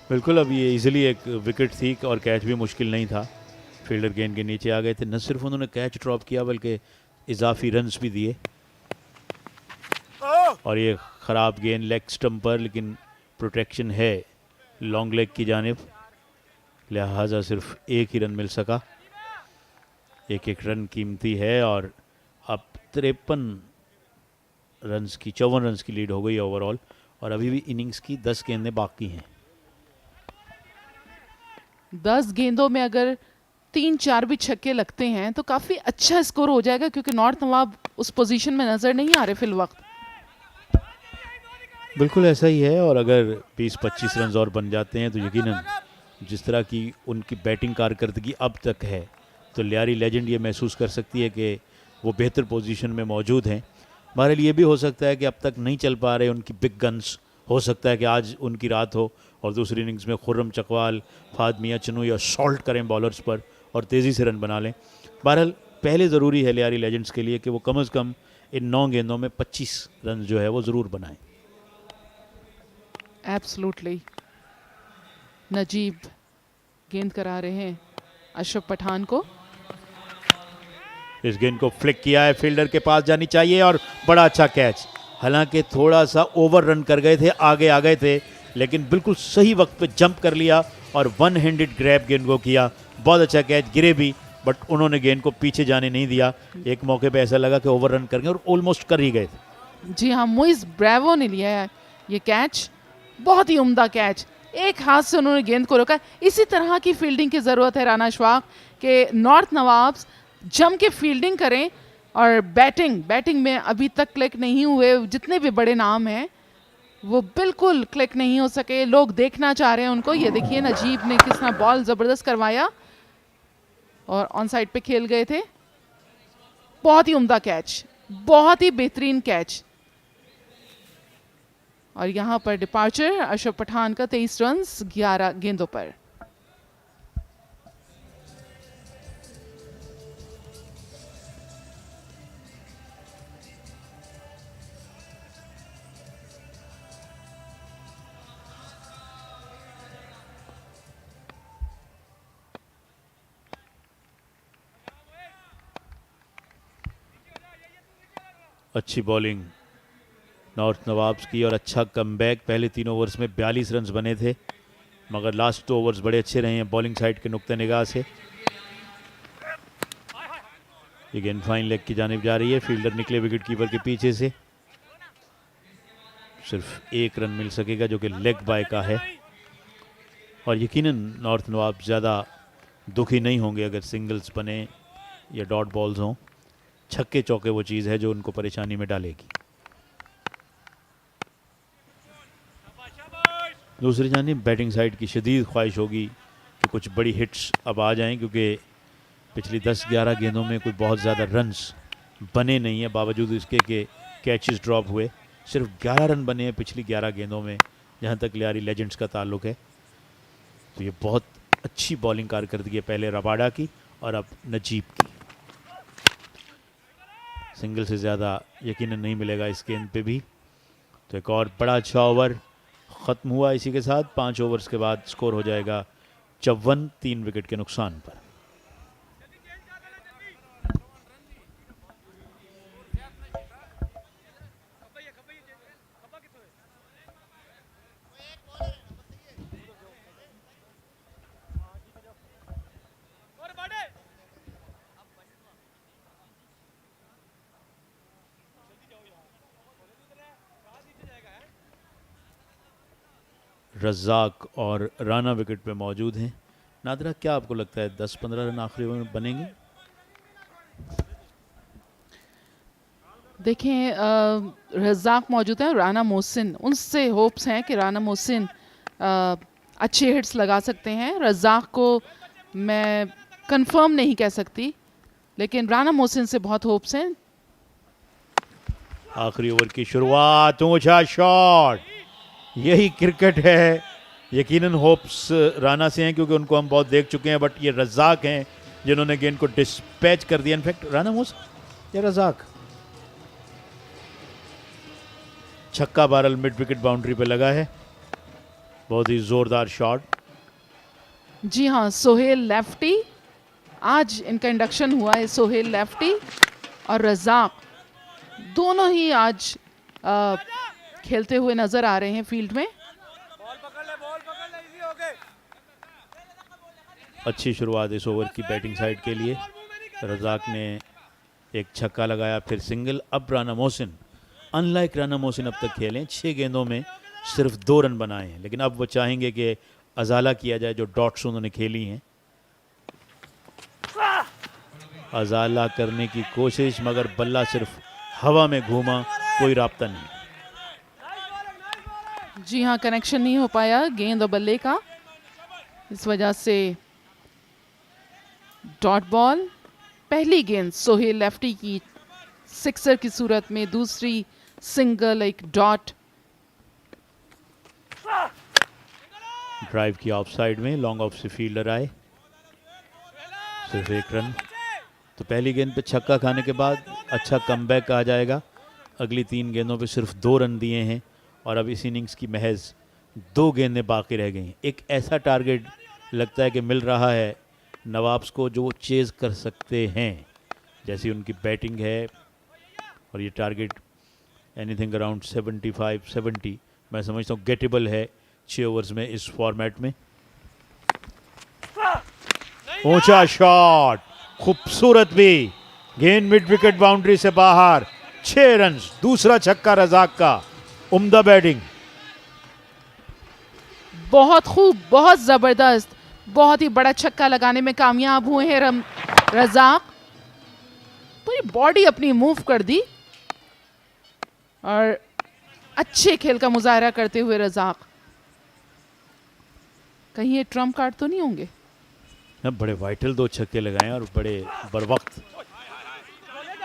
बिल्कुल, अब ये इजीली एक विकेट थी और कैच भी मुश्किल नहीं था। फील्डर गेंद के नीचे आ गए थे, न सिर्फ उन्होंने कैच ड्रॉप किया बल्कि इजाफी रन्स भी दिए। और ये ख़राब गेंद लेग स्टंप पर, लेकिन प्रोटेक्शन है लॉन्ग लेग की जानिब, लिहाजा सिर्फ 1 ही रन मिल सका। 1-1 रन कीमती है और अब 53 रन्स की 54 रन्स की लीड हो गई ओवरऑल, और अभी भी इनिंग्स की 10 गेंदें बाकी हैं। 10 गेंदों में अगर 3-4 भी छक्के लगते हैं तो काफ़ी अच्छा स्कोर हो जाएगा, क्योंकि नॉर्थ नवाब उस पोजीशन में नज़र नहीं आ रहे फिल वक्त। बिल्कुल ऐसा ही है, और अगर 20-25 रन और बन जाते हैं तो यकीनन जिस तरह की उनकी बैटिंग कारकर्दगी अब तक है, तो लियारी लेजेंड ये महसूस कर सकती है कि वो बेहतर पोजीशन में मौजूद हैं। हमारे लिए भी हो सकता है कि अब तक नहीं चल पा रहे उनकी बिग गन्स, हो सकता है कि आज उनकी रात हो और दूसरी इनिंग्स में खुर्रम चकवाल, फाद मियाँ चनू या सॉल्ट करें बॉलर्स पर और तेज़ी से रन बना लें। बहरहाल पहले ज़रूरी है लियारी लेजेंड्स के लिए कि वो कम से कम इन 9 गेंदों में 25 रन जो है वो ज़रूर बनाएं। एब्सोल्युटली। नजीब गेंद करा रहे हैं अशरफ पठान को। इस गेंद को फ्लिक किया है, फील्डर के पास जानी चाहिए, और बड़ा अच्छा कैच। हालांकि थोड़ा सा ओवर रन कर गए थे, आगे आ गए थे, लेकिन बिल्कुल सही वक्त पे जंप कर लिया और 1 हैंडेड ग्रैब गेंद को किया। बहुत अच्छा कैच, गिरे भी बट उन्होंने गेंद को पीछे जाने नहीं दिया। एक मौके पे ऐसा लगा कि ओवर रन कर गए और ऑलमोस्ट कर ही गए थे। जी हाँ, मोइस ब्रावो ने लिया है ये कैच, बहुत ही उम्दा कैच, एक हाथ से उन्होंने गेंद को रोका। इसी तरह की फील्डिंग की ज़रूरत है राना अशफाक के नॉर्थ नवाब्स जम के फील्डिंग करें, और बैटिंग में अभी तक क्लिक नहीं हुए जितने भी बड़े नाम हैं वो बिल्कुल क्लिक नहीं हो सके। लोग देखना चाह रहे हैं उनको। ये देखिए नजीब ने किस तरह बॉल ज़बरदस्त करवाया, और ऑन साइड पे खेल गए थे। बहुत ही उम्दा कैच, बहुत ही बेहतरीन कैच। और यहाँ पर डिपार्चर अशरफ पठान का 23 रन 11 गेंदों पर। अच्छी बॉलिंग नॉर्थ नवाब्स की और अच्छा कमबैक। पहले 3 ओवर्स में 42 रन्स बने थे, मगर लास्ट 2 ओवर्स बड़े अच्छे रहे हैं बॉलिंग साइड के नुक्ते निगाह से। ये गेंद फाइन लेग की जानिब जा रही है। फील्डर निकले विकेट कीपर के पीछे से। सिर्फ 1 रन मिल सकेगा जो कि लेग बाय का है। और यकीनन नॉर्थ नवाब ज़्यादा दुखी नहीं होंगे अगर सिंगल्स बने या डॉट बॉल्स हों। छक्के चौके वो चीज़ है जो उनको परेशानी में डालेगी। दूसरी जानिब बैटिंग साइड की शदीद ख्वाहिश होगी कि कुछ बड़ी हिट्स अब आ जाएं, क्योंकि पिछली 10-11 गेंदों में कोई बहुत ज़्यादा रन्स बने नहीं है, बावजूद इसके कि कैचेस ड्रॉप हुए। सिर्फ 11 रन बने हैं पिछली 11 गेंदों में, जहाँ तक लियारी लेजेंड्स का ताल्लुक है। तो ये बहुत अच्छी बॉलिंग कारकर्दगी है पहले रबाडा की और अब नजीब की। सिंगल से ज़्यादा यकीनन नहीं मिलेगा इस गेंद पे भी। तो एक और बड़ा अच्छा ओवर ख़त्म हुआ। इसी के साथ 5 ओवर्स के बाद स्कोर हो जाएगा 54, 3 विकेट के नुकसान पर। रज़ाक और राना विकेट पे मौजूद हैं। नादरा, क्या आपको लगता है 10-15 रन आखिरी ओवर में बनेंगे? देखें, रज़ाक मौजूद है, राना मोहसिन, उनसे होप्स हैं कि राना मोहसिन अच्छे हिट्स लगा सकते हैं। रज़ाक को मैं कंफर्म नहीं कह सकती, लेकिन राना मोहसिन से बहुत होप्स हैं। आखिरी ओवर की शुरुआत, ऊंचा शॉट, यही क्रिकेट है। यकीनन होप्स राना से हैं क्योंकि उनको हम बहुत देख चुके हैं, बट ये रज़ाक हैं जिन्होंने गेंद को डिस्पैच कर दिया। इनफैक्ट राना मोहसिन या रज़ाक, छक्का बारल मिड विकेट बाउंड्री पे लगा है। बहुत ही जोरदार शॉट। जी हाँ, सोहेल लेफ्टी, आज इनका इंडक्शन हुआ है। सोहेल लेफ्टी और रज़ाक दोनों ही आज खेलते हुए नजर आ रहे हैं फील्ड में। अच्छी शुरुआत इस ओवर की बैटिंग साइड के लिए। रज़ाक ने एक छक्का लगाया, फिर सिंगल। अब राना मोहसिन, अनलाइक राना मोहसिन अब तक खेले 6 गेंदों में सिर्फ 2 रन बनाए हैं, लेकिन अब वो चाहेंगे कि अजाला किया जाए जो डॉट्स उन्होंने खेली हैं। अजाला करने की कोशिश, मगर बल्ला सिर्फ हवा में घूमा, कोई राब्ता नहीं। जी हाँ, कनेक्शन नहीं हो पाया गेंद और बल्ले का, इस वजह से डॉट बॉल। पहली गेंद सोहेल लेफ्टी की सिक्सर की सूरत में, दूसरी सिंगल, एक डॉट। ड्राइव की ऑफ साइड में, लॉन्ग ऑफ से फील्डर आए, सिर्फ 1 रन। तो पहली गेंद पे छक्का खाने के बाद अच्छा कमबैक आ जाएगा। अगली 3 गेंदों पे सिर्फ 2 रन दिए हैं और अब इस इनिंग्स की महज 2 गेंदें बाकी रह गई। एक ऐसा टारगेट लगता है कि मिल रहा है नवाब्स को जो चेज़ कर सकते हैं, जैसी उनकी बैटिंग है। और ये टारगेट एनीथिंग अराउंड 75-70 मैं समझता हूँ गेटेबल है 6 ओवर्स में इस फॉर्मेट में। ऊंचा शॉट, खूबसूरत भी, गेंद मिड विकेट बाउंड्री से बाहर। 6 रन, दूसरा छक्का रज़ाक का। उम्दा बैटिंग, बहुत खूब, बहुत जबरदस्त, बहुत ही बड़ा छक्का लगाने में कामयाब हुए हैं रज़ाक। पूरी बॉडी अपनी मूव कर दी और अच्छे खेल का मुजाहरा करते हुए रज़ाक। कहीं ये ट्रम्प कार्ड तो नहीं होंगे? बड़े वाइटल 2 छक्के लगाए और बड़े बर वक्त,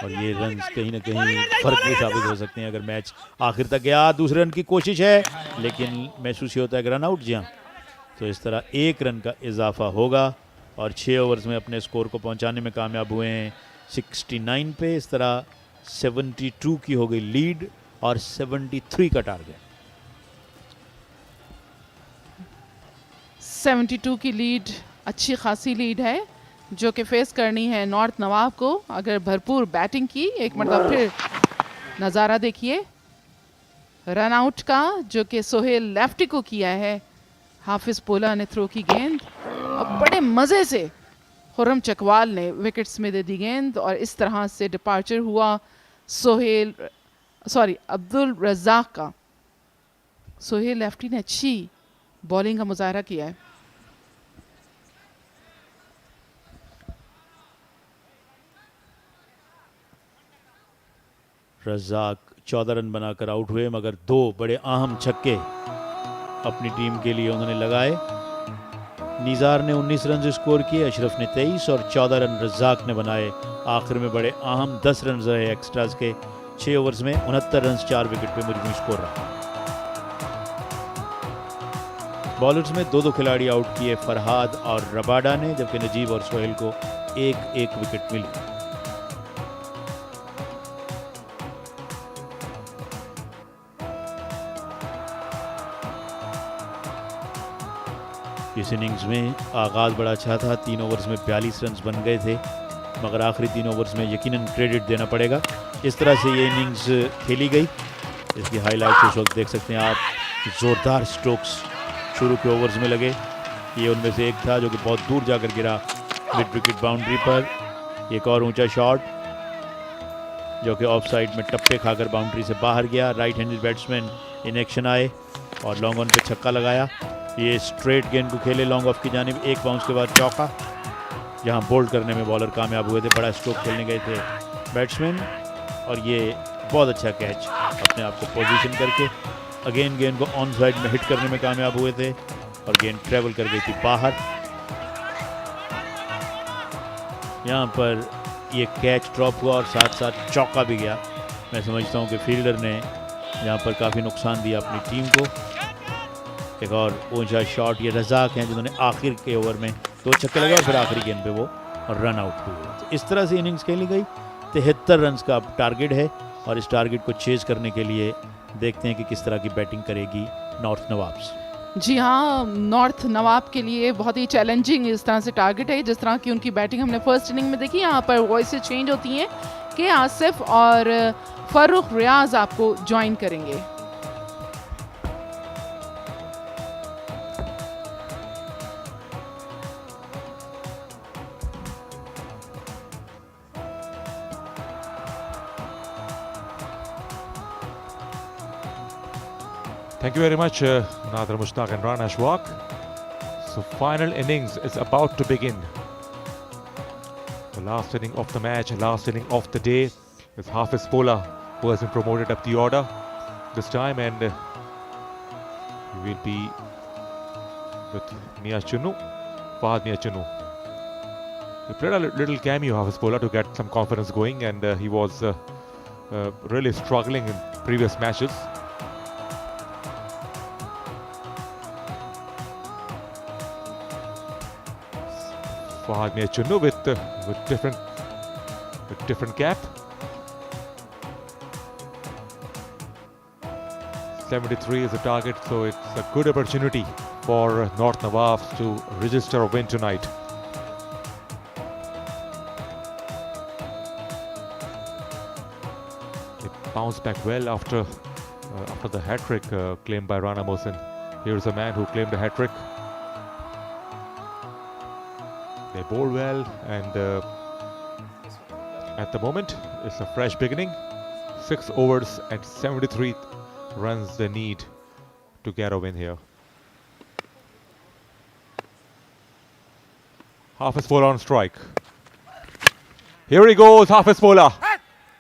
और ये रन कहीं ना कहीं फ़र्क भी साबित हो सकते हैं अगर मैच आखिर तक गया। दूसरे रन की कोशिश है लेकिन महसूस ही होता है कि रन आउट। जी हाँ, तो इस तरह 1 रन का इजाफा होगा और 6 ओवर्स में अपने स्कोर को पहुंचाने में कामयाब हुए हैं 69 पे। इस तरह 72 की हो गई लीड और 73 का टारगेट। 72 की लीड अच्छी खासी लीड है जो कि फेस करनी है नॉर्थ नवाब को। अगर भरपूर बैटिंग की, एक मरतबा फिर नज़ारा देखिए रन आउट का जो कि सोहेल लेफ्टी को किया है। हाफिज पोला ने थ्रो की गेंद और बड़े मज़े से खुर्रम चकवाल ने विकेट्स में दे दी गेंद और इस तरह से डिपार्चर हुआ अब्दुल रज़ाक का। सोहेल लेफ्टी ने अच्छी बॉलिंग का मुजाहरा किया है। रज़ाक 14 रन बनाकर आउट हुए, मगर 2 बड़े अहम छक्के अपनी टीम के लिए उन्होंने लगाए। निज़ार ने 19 रन स्कोर किए, अशरफ ने 23 और 14 रन रज़ाक ने बनाए। आखिर में बड़े अहम 10 रन रहे एक्स्ट्राज के। 6 ओवर्स में 69 रन 4 विकेट पे मजमूई स्कोर रहा। बॉलर्स में 2-2 खिलाड़ी आउट किए, फरहाद और रबाडा ने, जबकि नजीब और सोहेल को 1-1 विकेट मिली। इस इनिंग्स में आगाज़ बड़ा अच्छा था। 3 ओवर्स में 42 रन बन गए थे, मगर आखिरी 3 ओवर्स में यकीनन क्रेडिट देना पड़ेगा। इस तरह से ये इनिंग्स खेली गई। इसकी हाईलाइट्स इस वक्त देख सकते हैं आप। ज़ोरदार स्ट्रोक्स शुरू के ओवर्स में लगे। ये उनमें से एक था जो कि बहुत दूर जाकर गिरा मिड विकेट बाउंड्री पर। एक और ऊंचा शॉट जो कि ऑफ साइड में टप्पे खाकर बाउंड्री से बाहर गया। Right handed batsman in action आए और लॉन्ग ऑन पे छक्का लगाया। ये स्ट्रेट गेंद को खेले लॉन्ग ऑफ की जानिब, एक बाउंस के बाद चौका, जहां बोल्ड करने में बॉलर कामयाब हुए थे। बड़ा स्ट्रोक खेलने गए थे बैट्समैन और ये बहुत अच्छा कैच अपने आप को पोजीशन करके अगेन गेंद को ऑन साइड में हिट करने में कामयाब हुए थे और गेंद ट्रेवल कर गई थी बाहर। यहाँ पर ये कैच ड्रॉप हुआ और साथ साथ चौका भी गया। मैं समझता हूँ कि फील्डर ने यहाँ पर काफ़ी नुकसान दिया अपनी टीम को। एक और ऊंचा शॉट, ये रज़ाक हैं जिन्होंने आखिर के ओवर में 2 छक्के लगे और फिर आखिरी गेंद पे वो रन आउट हुए। तो इस तरह से इनिंग्स खेली गई। 73 रन का टारगेट है और इस टारगेट को चेज करने के लिए देखते हैं कि किस तरह की बैटिंग करेगी नॉर्थ नवाब्स। जी हाँ, नॉर्थ नवाब के लिए बहुत ही चैलेंजिंग इस तरह से टारगेट है। जिस तरह की उनकी बैटिंग हमने फर्स्ट इनिंग में देखी, यहाँ पर वॉइसेस चेंज होती हैं कि आसिफ और फ़र्रुख रियाज आपको ज्वाइन करेंगे। Thank you very much, Nader Mushtaq and Rana Ashwaq. So final innings is about to begin. The last inning of the match, last inning of the day is Hafiz Pola, who has been promoted up the order this time, and he will be with Mia Chunu, Fahad Mia Chunu. He played a little cameo, Hafiz Pola, to get some confidence going, and he was really struggling in previous matches. Fahad Mia Chunu with different cap. 73 is the target, so it's a good opportunity for North Nawabs to register a win tonight. They bounced back well after the hat-trick claimed by Rana Mohsin. Here's a man who claimed a hat-trick. They bowled well, and at the moment it's a fresh beginning. 6 overs and 73 runs they need to get a win here. Hafiz Pola on strike. Here he goes, Hafiz Pola.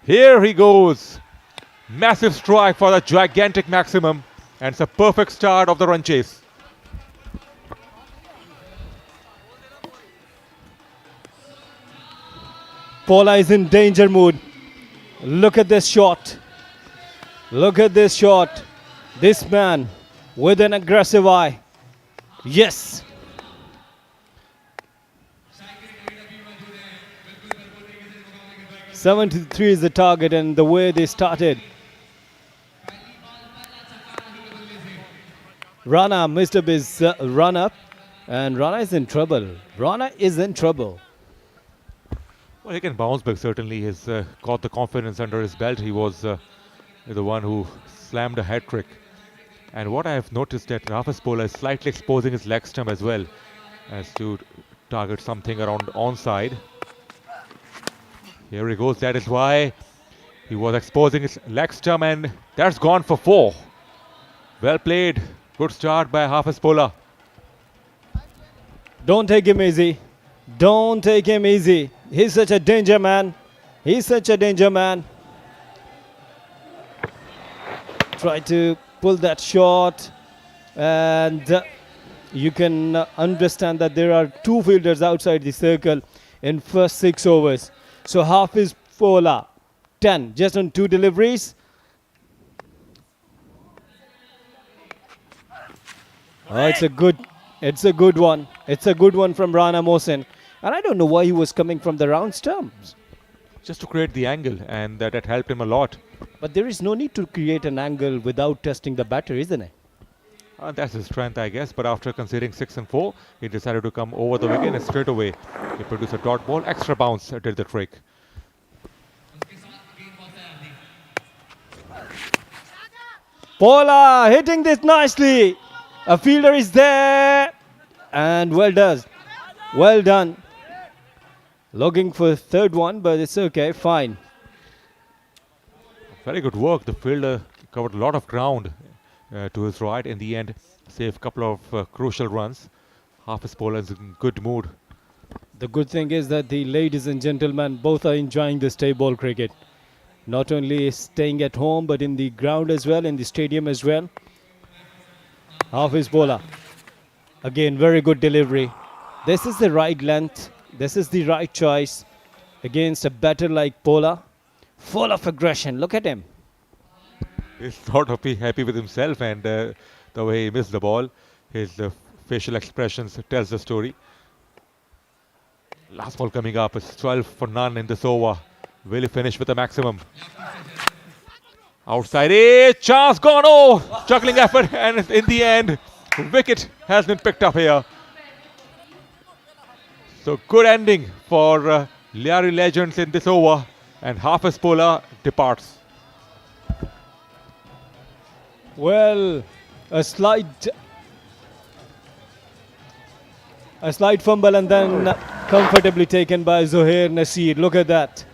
Here he goes. Massive strike for the gigantic maximum, and it's a perfect start of the run chase. Paula is in danger mood. Look at this shot. Look at this shot. This man with an aggressive eye. Yes. ⅓ is the target, and the way they started. Rana missed up his run up, and Rana is in trouble. Rana is in trouble. Well, he can bounce back, certainly. He's got the confidence under his belt. He was the one who slammed a hat trick. And what I have noticed that Hafiz Paula is slightly exposing his leg stump as well, as to target something around onside. Here he goes. That is why he was exposing his leg stump, and that's gone for 4. Well played. Good start by Hafiz Paula. Don't take him easy. Don't take him easy. He's such a danger man. He's such a danger man. Try to pull that shot, and you can understand that there are 2 fielders outside the circle in first 6 overs. So Hafiz Paula, 10, just on 2 deliveries. Oh, it's a good one. It's a good one from Rana Mohsen. And I don't know why he was coming from the round stumps. Just to create the angle, and that helped him a lot. But there is no need to create an angle without testing the batter, isn't it? That's his strength, I guess. But after conceding 6 and 4, he decided to come over the wicket, and straight away he produced a dot ball. Extra bounce did the trick. Paula hitting this nicely. A fielder is there, and well done. Well done. Looking for 3rd one, but it's okay, fine. Very good work. The fielder covered a lot of ground to his right. In the end, saved a couple of crucial runs. Hafiz Paula is in good mood. The good thing is that the ladies and gentlemen both are enjoying the stay ball cricket. Not only staying at home, but in the ground as well, in the stadium as well. Hafiz Paula. Again, very good delivery. This is the right length. This is the right choice against a batter like Paula. Full of aggression. Look at him. He's not happy with himself, and the way he missed the ball. His facial expressions tells the story. Last ball coming up. It's 12 for none in this over. Will he finish with a maximum? Outside edge, chance gone. Oh, juggling effort, and in the end, wicket has been picked up here. So good ending for Liari Legends in this over, and Hafiz Paula departs. Well, a slight fumble, and then comfortably taken by Zohair Nasir. Look at that.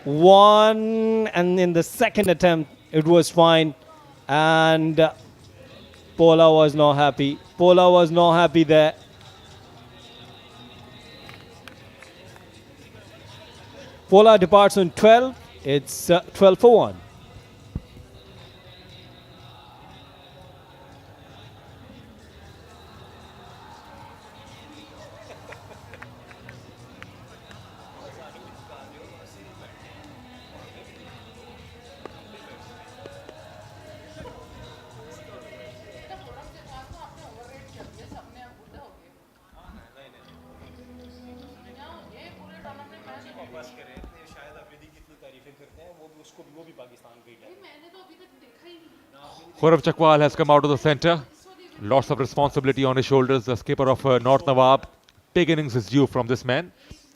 1, and in the second attempt it was fine, and Paula was not happy. Paula was not happy there. Paula departs on 12. It's 12 for 1. Gaurav Chakwal has come out of the centre. Lots of responsibility on his shoulders. The skipper of North Nawab. Big innings is due from this man.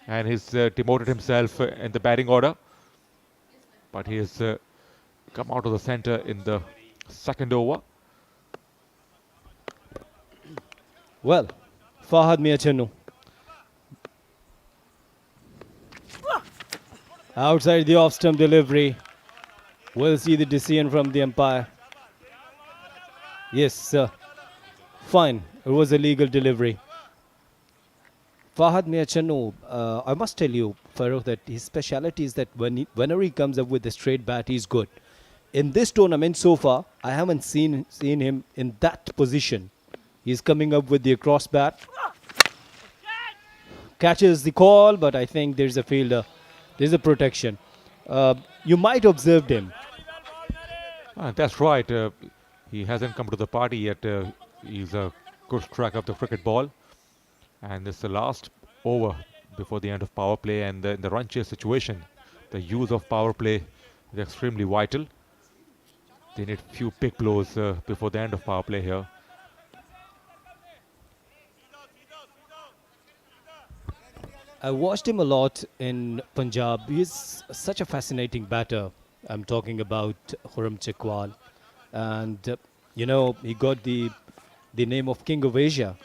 And he's demoted himself in the batting order. But he has come out of the centre in the second over. Well, Fahad Miachanu. Outside the off-stump delivery. We'll see the decision from the umpire. Yes, fine. It was a legal delivery. Fahad Miachanu, I must tell you, Farooq, that his speciality is that whenever he comes up with a straight bat, he's good. In this tournament so far, I haven't seen him in that position. He's coming up with the cross bat. Catches the call, but I think there's a fielder There's a protection. You might observed him. That's right. He hasn't come to the party yet. He's a good striker of the cricket ball. And it's the last over before the end of power play. And in the run chase situation, the use of power play is extremely vital. They need few big blows before the end of power play here. I watched him a lot in Punjab. He's such a fascinating batter. I'm talking about 𝐓𝐚𝐥𝐸𝐿. And, he got the name of King of Asia.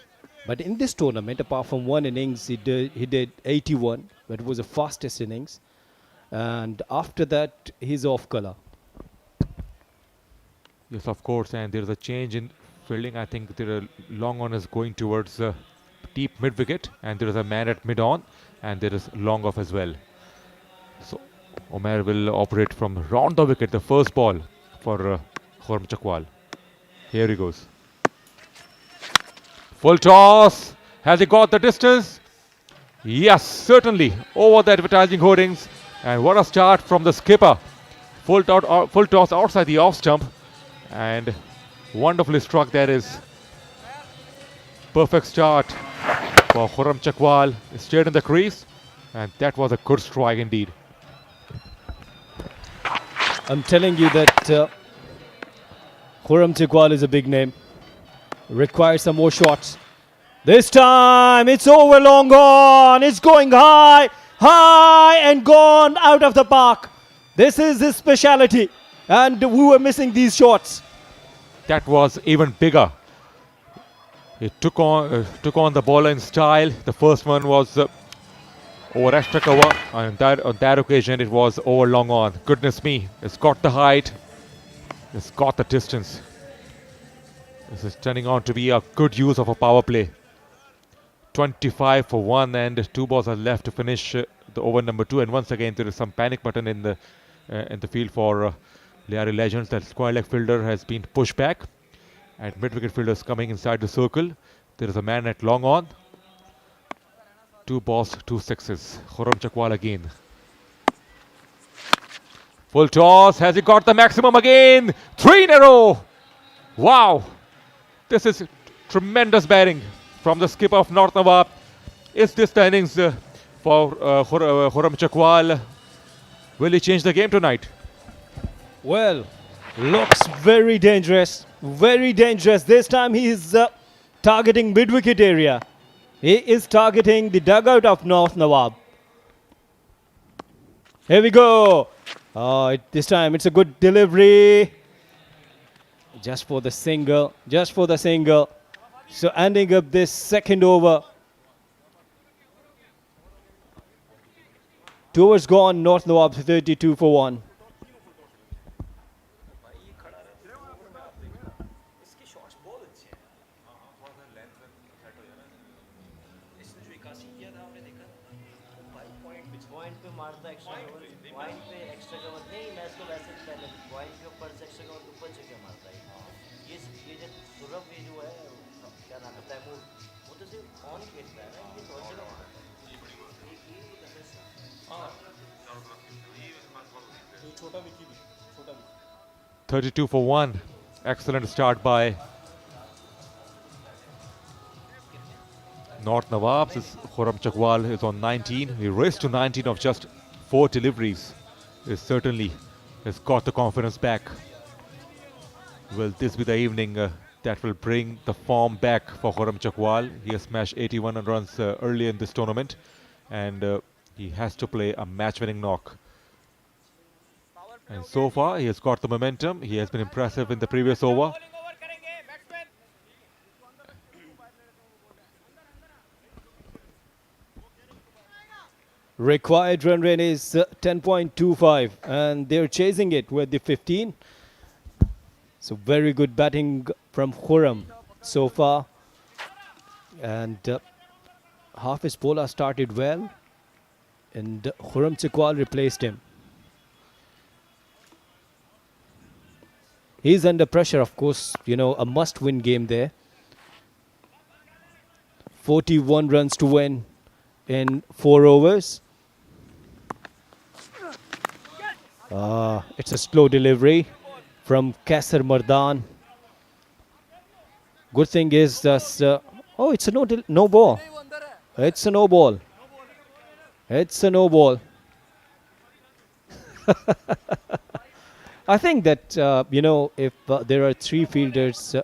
But in this tournament, apart from one innings, he did 81, but it was the fastest innings. And after that, he's off colour. Yes, of course, and there's a change in fielding. I think the long on is going towards deep mid wicket, and there is a man at mid on, and there is long off as well. So Umair will operate from round the wicket, the first ball for 𝐓𝐚𝐥𝐸𝐿. Here he goes. Full toss. Has he got the distance? Yes, certainly. Over the advertising hoardings. And what a start from the skipper. Full toss outside the off stump. And wonderfully struck. That is perfect start for 𝐓𝐚𝐥𝐸𝐿. Stayed in the crease. And that was a good strike indeed. I'm telling you that 𝐓𝐚𝐥𝐸𝐿 is a big name. Requires some more shots. This time it's over, long gone. It's going high, high and gone out of the park. This is his speciality. And we were missing these shots. That was even bigger. He took on the bowler in style. The first one was over extra cover. On that occasion, it was over long on. Goodness me, it's got the height. It's got the distance. This is turning out to be a good use of a power play. 25 for 1 and 2 balls are left to finish the over number 2. And once again, there is some panic button in the field for Liari Legends. That square leg fielder has been pushed back. And mid-wicket fielders coming inside the circle. There is a man at long on. 2 balls, 2 sixes. 𝐓𝐚𝐥𝐸𝐿 again. Full toss. Has he got the maximum again? 3 in a row. Wow. This is tremendous batting from the skipper of North Nawab. Is this the innings for 𝐓𝐚𝐥𝐸𝐿? Will he change the game tonight? Well, looks very dangerous. Very dangerous. This time he is targeting mid-wicket area. He is targeting the dugout of North Nawab. Here we go. This time it's a good delivery. Just for the single. Just for the single. So ending up this second over. 2 overs gone. North Nawab 32 for 1. $32 for 1. Excellent start by North Nawab. 𝐓𝐚𝐥𝐸𝐿 is on 19. He raced to 19 of just 4 deliveries. He certainly has got the confidence back. Will this be the evening that will bring the form back for 𝐓𝐚𝐥𝐸𝐿? He has smashed 81 runs early in this tournament, and he has to play a match-winning knock. And so far, he has got the momentum. He has been impressive in the previous over. Required run rate is 10.25 and they're chasing it with the 15. So very good batting from 𝐓𝐴 so far. And Hafiz Pola started well and 𝐓𝐚𝐥𝐸𝐿 replaced him. He's under pressure, of course, a must-win game there. 41 runs to win in 4 overs. It's a slow delivery from Kaisar Mardan. Good thing is that oh, it's a no ball. It's a no ball. It's a no ball. I think that if there are three fielders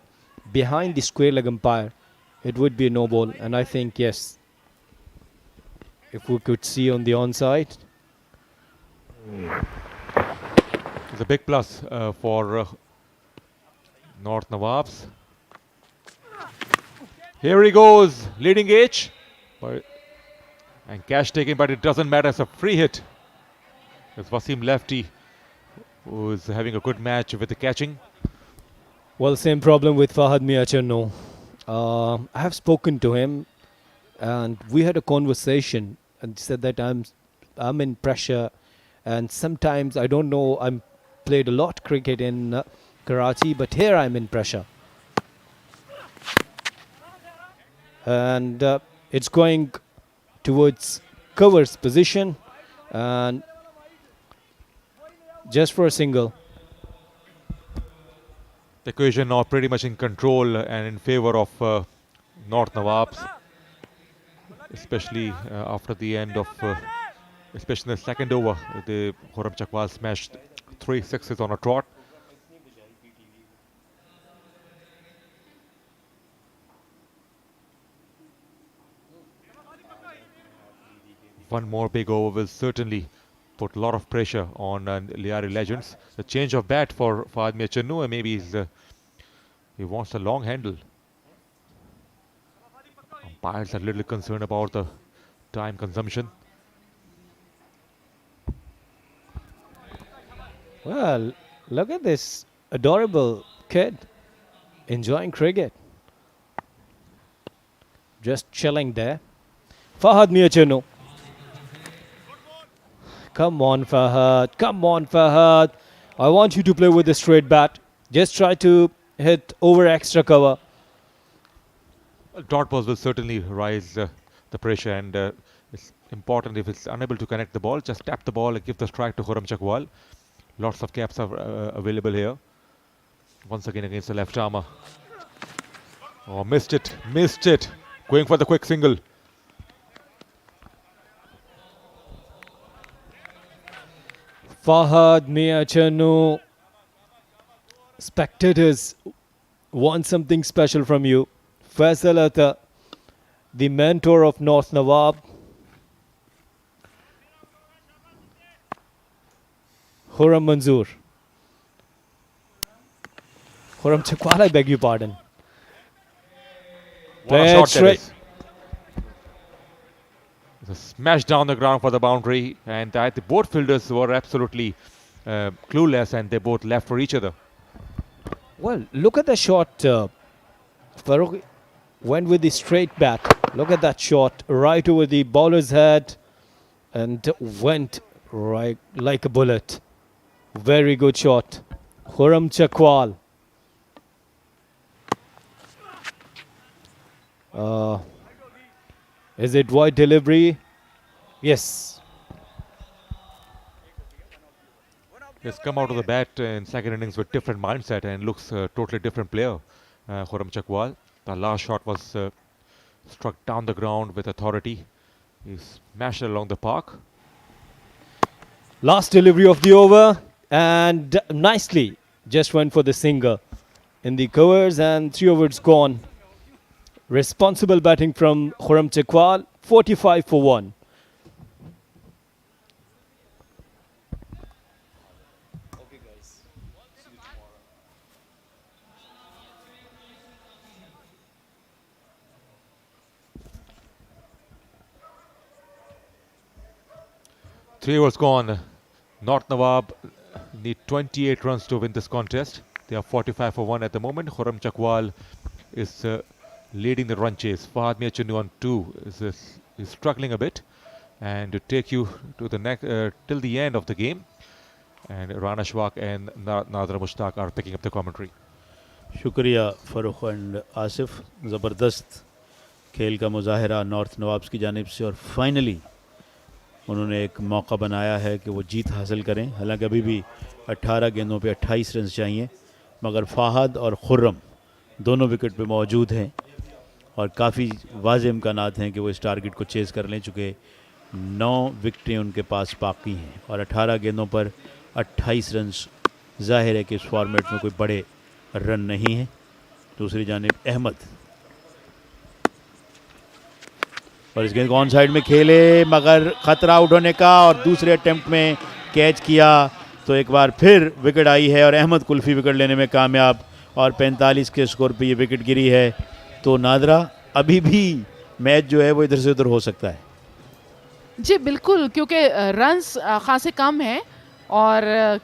behind the square leg umpire, it would be a no ball. And I think yes, if we could see on the onside. It's a big plus for North Nawabs. Here he goes, leading edge. And catch taken, but it doesn't matter. It's a free hit. It's Wasim Lefty, who is having a good match with the catching. Well, same problem with Fahad Miachano. I have spoken to him, and we had a conversation, and said that I'm in pressure, and sometimes I don't know. I'm played a lot cricket in Karachi, but here I'm in pressure, and it's going towards cover's position, and just for a single. The equation now pretty much in control and in favor of North Nawabs, especially after the end of, especially in the second over, the 𝐓𝐚𝐿 smashed 3 sixes on a trot. One more big over will certainly put a lot of pressure on Liari Legends. The change of bat for Fahad Miachanu, and maybe he wants a long handle. Umpires are a little concerned about the time consumption. Well, look at this adorable kid enjoying cricket. Just chilling there. Fahad Miachanu. Come on, Fahad. Come on, Fahad. I want you to play with a straight bat. Just try to hit over extra cover. Dot balls will certainly rise the pressure, and it's important if it's unable to connect the ball, just tap the ball and give the strike to 𝐓𝐚𝐿. Lots of caps are available here. Once again against the left armer. Oh, missed it. Missed it. Going for the quick single. Fahad Miachanu. Spectators want something special from you. Faisal Atta, the mentor of North Nawab. Khurram Manzoor. 𝐓𝐚𝐿, I beg your pardon. What a shot that is. It's a smash down the ground for the boundary, and the both fielders were absolutely clueless, and they both left for each other. Well, look at the shot. Farooq went with the straight bat. Look at that shot right over the bowler's head and went right like a bullet. Very good shot. 𝐓𝐚𝐿. Is it wide delivery? Yes. He's come out of the bat in second innings with different mindset and looks a totally different player. 𝐓𝐚𝐿. The last shot was struck down the ground with authority. He smashed it along the park. Last delivery of the over, and nicely just went for the single in the covers, and 3 overs gone. Responsible batting from 𝐓𝐚𝐿, 45 for 1. Okay guys, see you tomorrow. Three overs gone. North Nawab need 28 runs to win this contest. They are 45 for 1 at the moment. 𝐓𝐚𝐿 is leading the run chase. Fahad Miachanu on 2 is struggling a bit, and to take you to the next till the end of the game. And Rana Shwak and Nadra Mushtaq are picking up the commentary. शुक्रिया Farooq and Asif. ज़बरदस्त खेल का मुजाहरा north nawabs की जानिब से, और finally उन्होंने एक मौका बनाया है कि वो जीत हासिल करें। हालांकि अभी भी 18 गेंदों पे 28 रन चाहिए, मगर फ़ाहद और खुर्रम दोनों विकेट पे मौजूद हैं और काफ़ी वाज़ेह इम्कानात हैं कि वो इस टारगेट को चेज़ कर लें, चूँकि 9 विकेटें उनके पास बाकी हैं और 18 गेंदों पर 28 रन ज़ाहिर है कि इस फॉर्मेट में कोई बड़े रन नहीं हैं। दूसरी जानिब अहमद, और इस गेंद को ऑन साइड में खेले, मगर ख़तरा आउट होने का, और दूसरे अटेम्प्ट में कैच किया तो एक बार फिर विकेट आई है और अहमद कुल्फ़ी विकेट लेने में कामयाब, और 45 के स्कोर पे ये विकेट गिरी है। तो नादरा, अभी भी मैच जो है वो इधर से उधर हो सकता है। जी बिल्कुल, क्योंकि रन्स खासे कम हैं और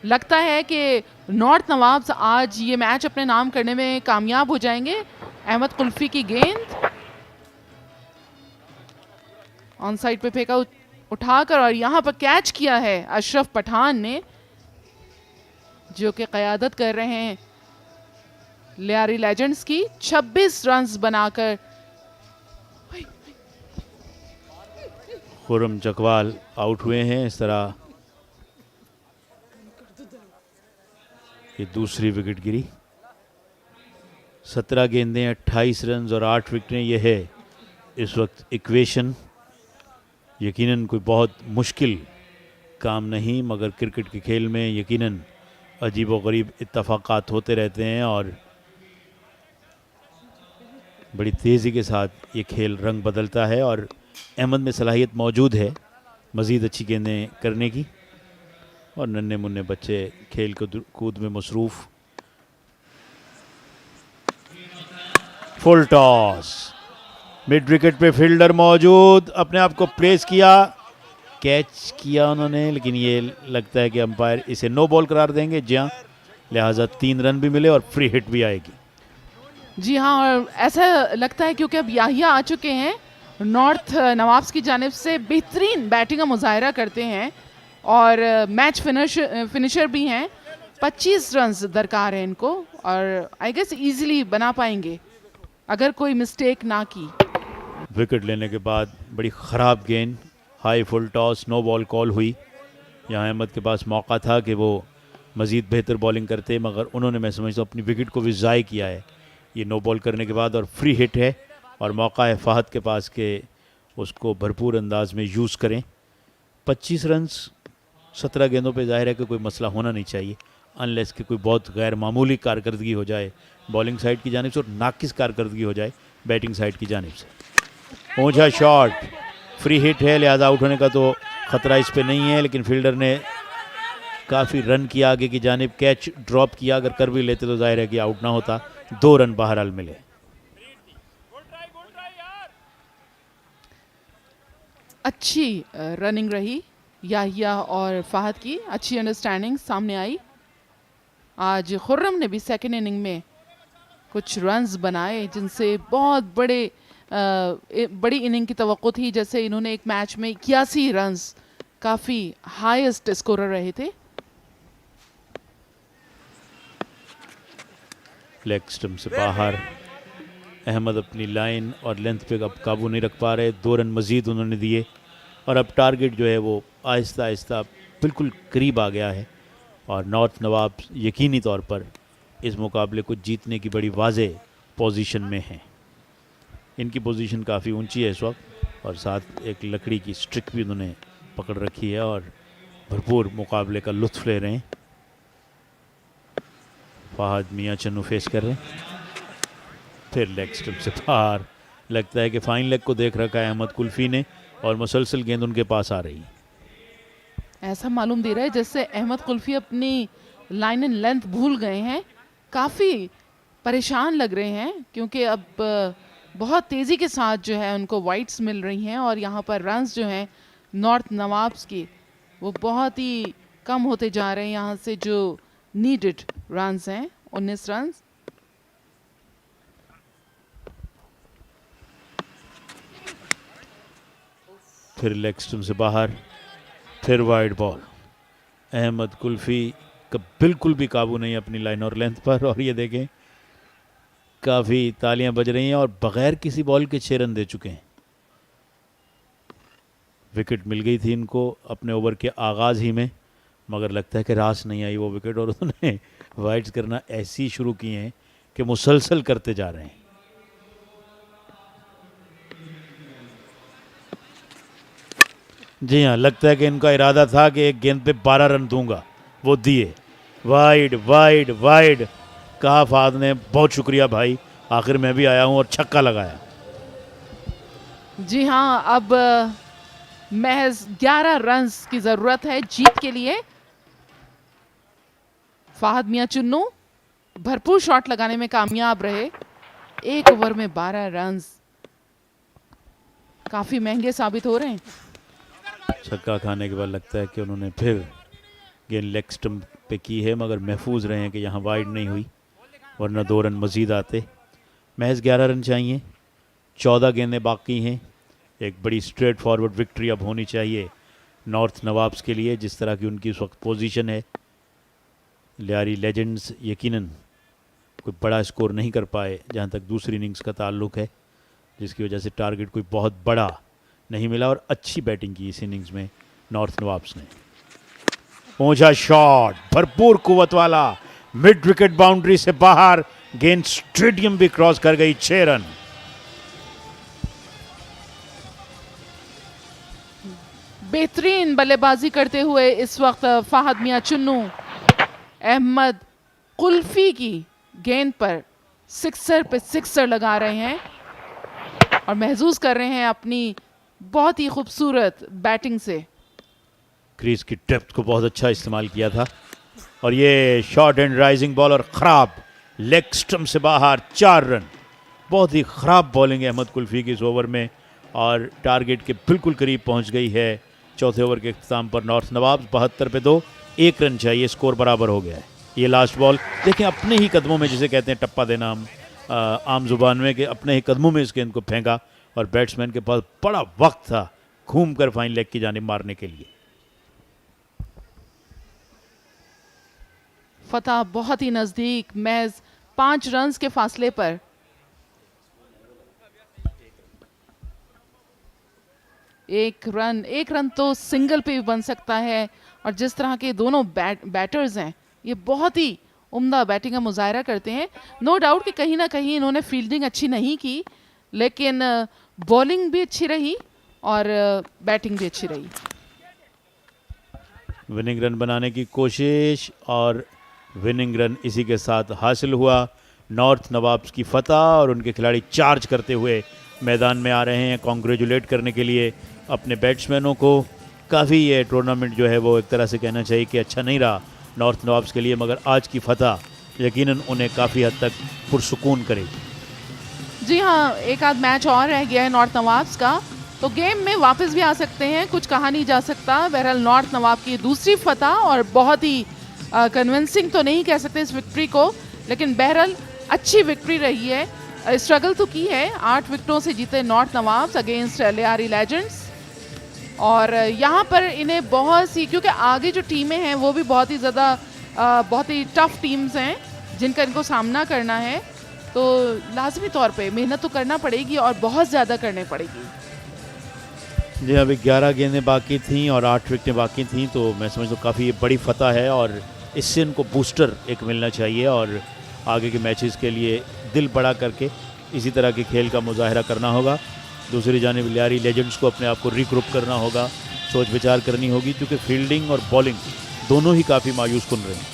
लगता है कि नॉर्थ नवाब्स आज ये मैच अपने नाम करने में कामयाब हो जाएंगे। अहमद कुल्फ़ी की गेंद ऑन साइड पे फेंका उठाकर, और यहाँ पर कैच किया है अशरफ पठान ने, जो कि क़यादत कर रहे हैं लियारी लेजेंड्स की 26 रन्स बनाकर। खुर्रम चकवाल आउट हुए हैं। इस तरह ये दूसरी विकेट गिरी। 17 गेंदें, 28 रन और 8 विकेटें, ये है इस वक्त इक्वेशन। यकीनन कोई बहुत मुश्किल काम नहीं, मगर क्रिकेट के खेल में यकीनन अजीब व गरीब इत्तफाक़ात होते रहते हैं और बड़ी तेज़ी के साथ ये खेल रंग बदलता है, और अहमद में सलाहियत मौजूद है मज़ीद अच्छी गेंदें करने की, और नन्हे मुन्ने बच्चे खेल कूद में मसरूफ़। फुल टॉस, मिड विकेट पे फील्डर मौजूद, अपने आप को प्लेस किया, कैच किया उन्होंने, लेकिन ये लगता है कि अंपायर इसे नो बॉल करार देंगे। जी हाँ, लिहाजा 3 रन भी मिले और फ्री हिट भी आएगी। जी हाँ, और ऐसा लगता है क्योंकि अब याहिया आ चुके हैं, नॉर्थ नवाब्स की जानिब से बेहतरीन बैटिंग का मुजाहरा करते हैं और मैच फिनिशर भी हैं। 25 रन्स दरकार है इनको और आई गेस इजीली बना पाएंगे अगर कोई मिस्टेक ना की। विकेट लेने के बाद बड़ी ख़राब गेंद, high full toss, no ball call हुई। यहाँ अहमद के पास मौका था कि वो मज़ीद बेहतर बॉलिंग करते, मगर उन्होंने, मैं समझता हूँ, अपनी विकेट को भी ज़ाय किया है ये नो बॉल करने के बाद, और फ्री हिट है और मौका है फ़ाहद के पास कि उसको भरपूर अंदाज में यूज़ करें। 25 रन्स 17 गेंदों पे ज़ाहिर है कि कोई मसला होना नहीं चाहिए, अनलेस कि कोई बहुत गैर मामूली कारकर्दगी हो जाए बॉलिंग साइड की जानिब से और नाकिस कारकर्दगी हो जाए बैटिंग साइड की जानिब से। ऊंचा शॉट, फ्री हिट है, लिहाजा आउट होने का तो ख़तरा इस पे नहीं है, लेकिन फील्डर ने काफ़ी रन किया आगे की जानिब, कैच ड्रॉप किया, अगर कर भी लेते तो जाहिर है कि आउट ना होता। 2 रन बहरहाल मिले। अच्छी रनिंग रही याहिया और फ़ाहद की, अच्छी अंडरस्टैंडिंग सामने आई। आज खुर्रम ने भी सेकेंड इनिंग में कुछ रन्स बनाए जिनसे बहुत बड़ी इनिंग की तवक्को थी। जैसे इन्होंने एक मैच में 81 रन्स, काफ़ी हाईएस्ट स्कोरर रहे थे। लेग स्टम्प से बाहर, अहमद अपनी लाइन और लेंथ पे अब काबू नहीं रख पा रहे। 2 रन मज़ीद उन्होंने दिए और अब टारगेट जो है वो आहिस्ता आहिस्ता बिल्कुल करीब आ गया है और नॉर्थ नवाब यकीनी तौर पर इस मुकाबले को जीतने की बड़ी वाज़ेह पोजीशन में हैं। इनकी पोजीशन काफ़ी ऊंची है इस वक्त और साथ एक लकड़ी की स्ट्रिक भी उन्होंने पकड़ रखी है और भरपूर मुकाबले का लुत्फ़ ले रहे हैं। फ़ाहद मियाँ चन्नू फेस कर रहे हैं, फिर लेग स्टम्प से बाहर। लगता है कि फाइन लेग को देख रखा है अहमद कुल्फ़ी ने और मुसलसल गेंद उनके पास आ रही है। ऐसा मालूम दे रहा है जैसे अहमद कुल्फ़ी अपनी लाइन एंड लेंथ भूल गए हैं, काफ़ी परेशान लग रहे हैं क्योंकि अब बहुत तेज़ी के साथ जो है उनको वाइट्स मिल रही हैं और यहाँ पर रन्स जो हैं नॉर्थ नवाब्स की वो बहुत ही कम होते जा रहे हैं। यहाँ से जो नीडेड रन्स हैं 19 रन्स। फिर लेग स्टम्प से बाहर, फिर वाइड बॉल। अहमद कुल्फ़ी का बिल्कुल भी काबू नहीं अपनी लाइन और लेंथ पर और ये देखें काफ़ी तालियां बज रही हैं और बग़ैर किसी बॉल के 6 रन दे चुके हैं। विकेट मिल गई थी इनको अपने ओवर के आगाज़ ही में, मगर लगता है कि रास नहीं आई वो विकेट और उन्होंने वाइड्स करना ऐसी शुरू किए हैं कि मुसलसल करते जा रहे हैं। जी हाँ, लगता है कि इनका इरादा था कि एक गेंद पे 12 रन दूंगा, वो दिए। वाइड वाइड वाइड कहा फाद ने, बहुत शुक्रिया भाई, आखिर मैं भी आया हूँ और छक्का लगाया। जी हाँ, अब महज 11 रन्स की ज़रूरत है जीत के लिए। फाहद मियां चुन्नू भरपूर शॉट लगाने में कामयाब रहे। एक ओवर में 12 रन्स काफ़ी महंगे साबित हो रहे हैं। छक्का खाने के बाद लगता है कि उन्होंने फिर गेंद लेग स्टंप पे की है, मगर महफूज रहे हैं कि यहाँ वाइड नहीं हुई, वरना 2 रन मज़ीद आते। महज 11 रन चाहिए, 14 गेंदें बाकी हैं। एक बड़ी स्ट्रेट फॉरवर्ड विक्ट्री अब होनी चाहिए नॉर्थ नवाब्स के लिए, जिस तरह की उनकी इस वक्त पोजीशन है। लियारी लेजेंड्स यकीनन कोई बड़ा स्कोर नहीं कर पाए जहाँ तक दूसरी इनिंग्स का ताल्लुक है, जिसकी वजह से टारगेट कोई बहुत बड़ा नहीं मिला, और अच्छी बैटिंग की इस इनिंग्स में नॉर्थ नवाब्स ने। पहुंचा शॉट, भरपूर कुव्वत वाला, मिड विकेट बाउंड्री से बाहर, गेंद स्टेडियम भी क्रॉस कर गई। 6 रन। बेहतरीन बल्लेबाजी करते हुए इस वक्त फाहद मियां चुन्नू अहमद कुल्फी की गेंद पर सिक्सर पे सिक्सर लगा रहे हैं और महसूस कर रहे हैं अपनी बहुत ही खूबसूरत बैटिंग से। क्रीज की डेप्थ को बहुत अच्छा इस्तेमाल किया था, और ये शॉर्ट एंड राइजिंग बॉल और ख़राब लेग स्टंप से बाहर। 4 रन। बहुत ही ख़राब बॉलिंग है अहमद कुल्फी की इस ओवर में, और टारगेट के बिल्कुल करीब पहुंच गई है। चौथे ओवर के इख्तिताम पर नॉर्थ नवाब्स 72 पे 2, 1 रन चाहिए, स्कोर बराबर हो गया है। ये लास्ट बॉल देखें, अपने ही कदमों में, जिसे कहते हैं टप्पा देना हम आम जुबान में, कि अपने ही कदमों में इस गेंद को फेंका, और बैट्समैन के पास बड़ा वक्त था घूम कर फाइन लेग की जानिब मारने के लिए। फतह बहुत ही नजदीक, महज 5 रन्स के फासले पर। एक रन तो सिंगल पे भी बन सकता है, और जिस तरह के दोनों बैटर्स हैं, ये बहुत ही उम्दा बैटिंग का मुजाहरा करते हैं। नो डाउट कि कहीं ना कहीं इन्होंने फील्डिंग अच्छी नहीं की, लेकिन बॉलिंग भी अच्छी रही और बैटिंग भी अच्छी रही। विनिंग रन बनाने की कोशिश, और विनिंग रन इसी के साथ हासिल हुआ। नॉर्थ नवाब्स की फतह, और उनके खिलाड़ी चार्ज करते हुए मैदान में आ रहे हैं कॉन्ग्रेचुलेट करने के लिए अपने बैट्समैनों को। काफ़ी ये टूर्नामेंट जो है वो एक तरह से कहना चाहिए कि अच्छा नहीं रहा नॉर्थ नवाब्स के लिए, मगर आज की फतह यकीनन उन्हें काफ़ी हद तक पुरसुकून करेगी। जी हाँ, एक आध मैच और रह गया है नॉर्थ नवाब्स का, तो गेम में वापस भी आ सकते हैं, कुछ कहा नहीं जा सकता। बहरहाल नॉर्थ नवाब की दूसरी फतह, और बहुत ही कन्विंसिंग तो नहीं कह सकते इस विक्ट्री को, लेकिन बहरहाल अच्छी विक्ट्री रही है। स्ट्रगल तो की है, 8 विकेटों से जीते north nawabs against Lyari legends, और यहाँ पर इन्हें बहुत सी, क्योंकि आगे जो टीमें हैं वो भी बहुत ही ज़्यादा बहुत ही टफ टीम्स हैं जिनका इनको सामना करना है, तो लाजमी तौर पे मेहनत तो करना पड़ेगी और बहुत ज़्यादा करनी पड़ेगी। जी, अभी 11 गेंदें बाकी थीं और 8 विकेटें बाकी थीं, तो मैं समझता हूँ काफ़ी बड़ी फतह है, और इससे इनको बूस्टर एक मिलना चाहिए, और आगे के मैचेस के लिए दिल बड़ा करके इसी तरह के खेल का मुजाहरा करना होगा। दूसरी जानिब लियारी लेजेंड्स को अपने आप को रिग्रुप करना होगा, सोच विचार करनी होगी, क्योंकि फील्डिंग और बॉलिंग दोनों ही काफ़ी मायूस कुन रहे हैं।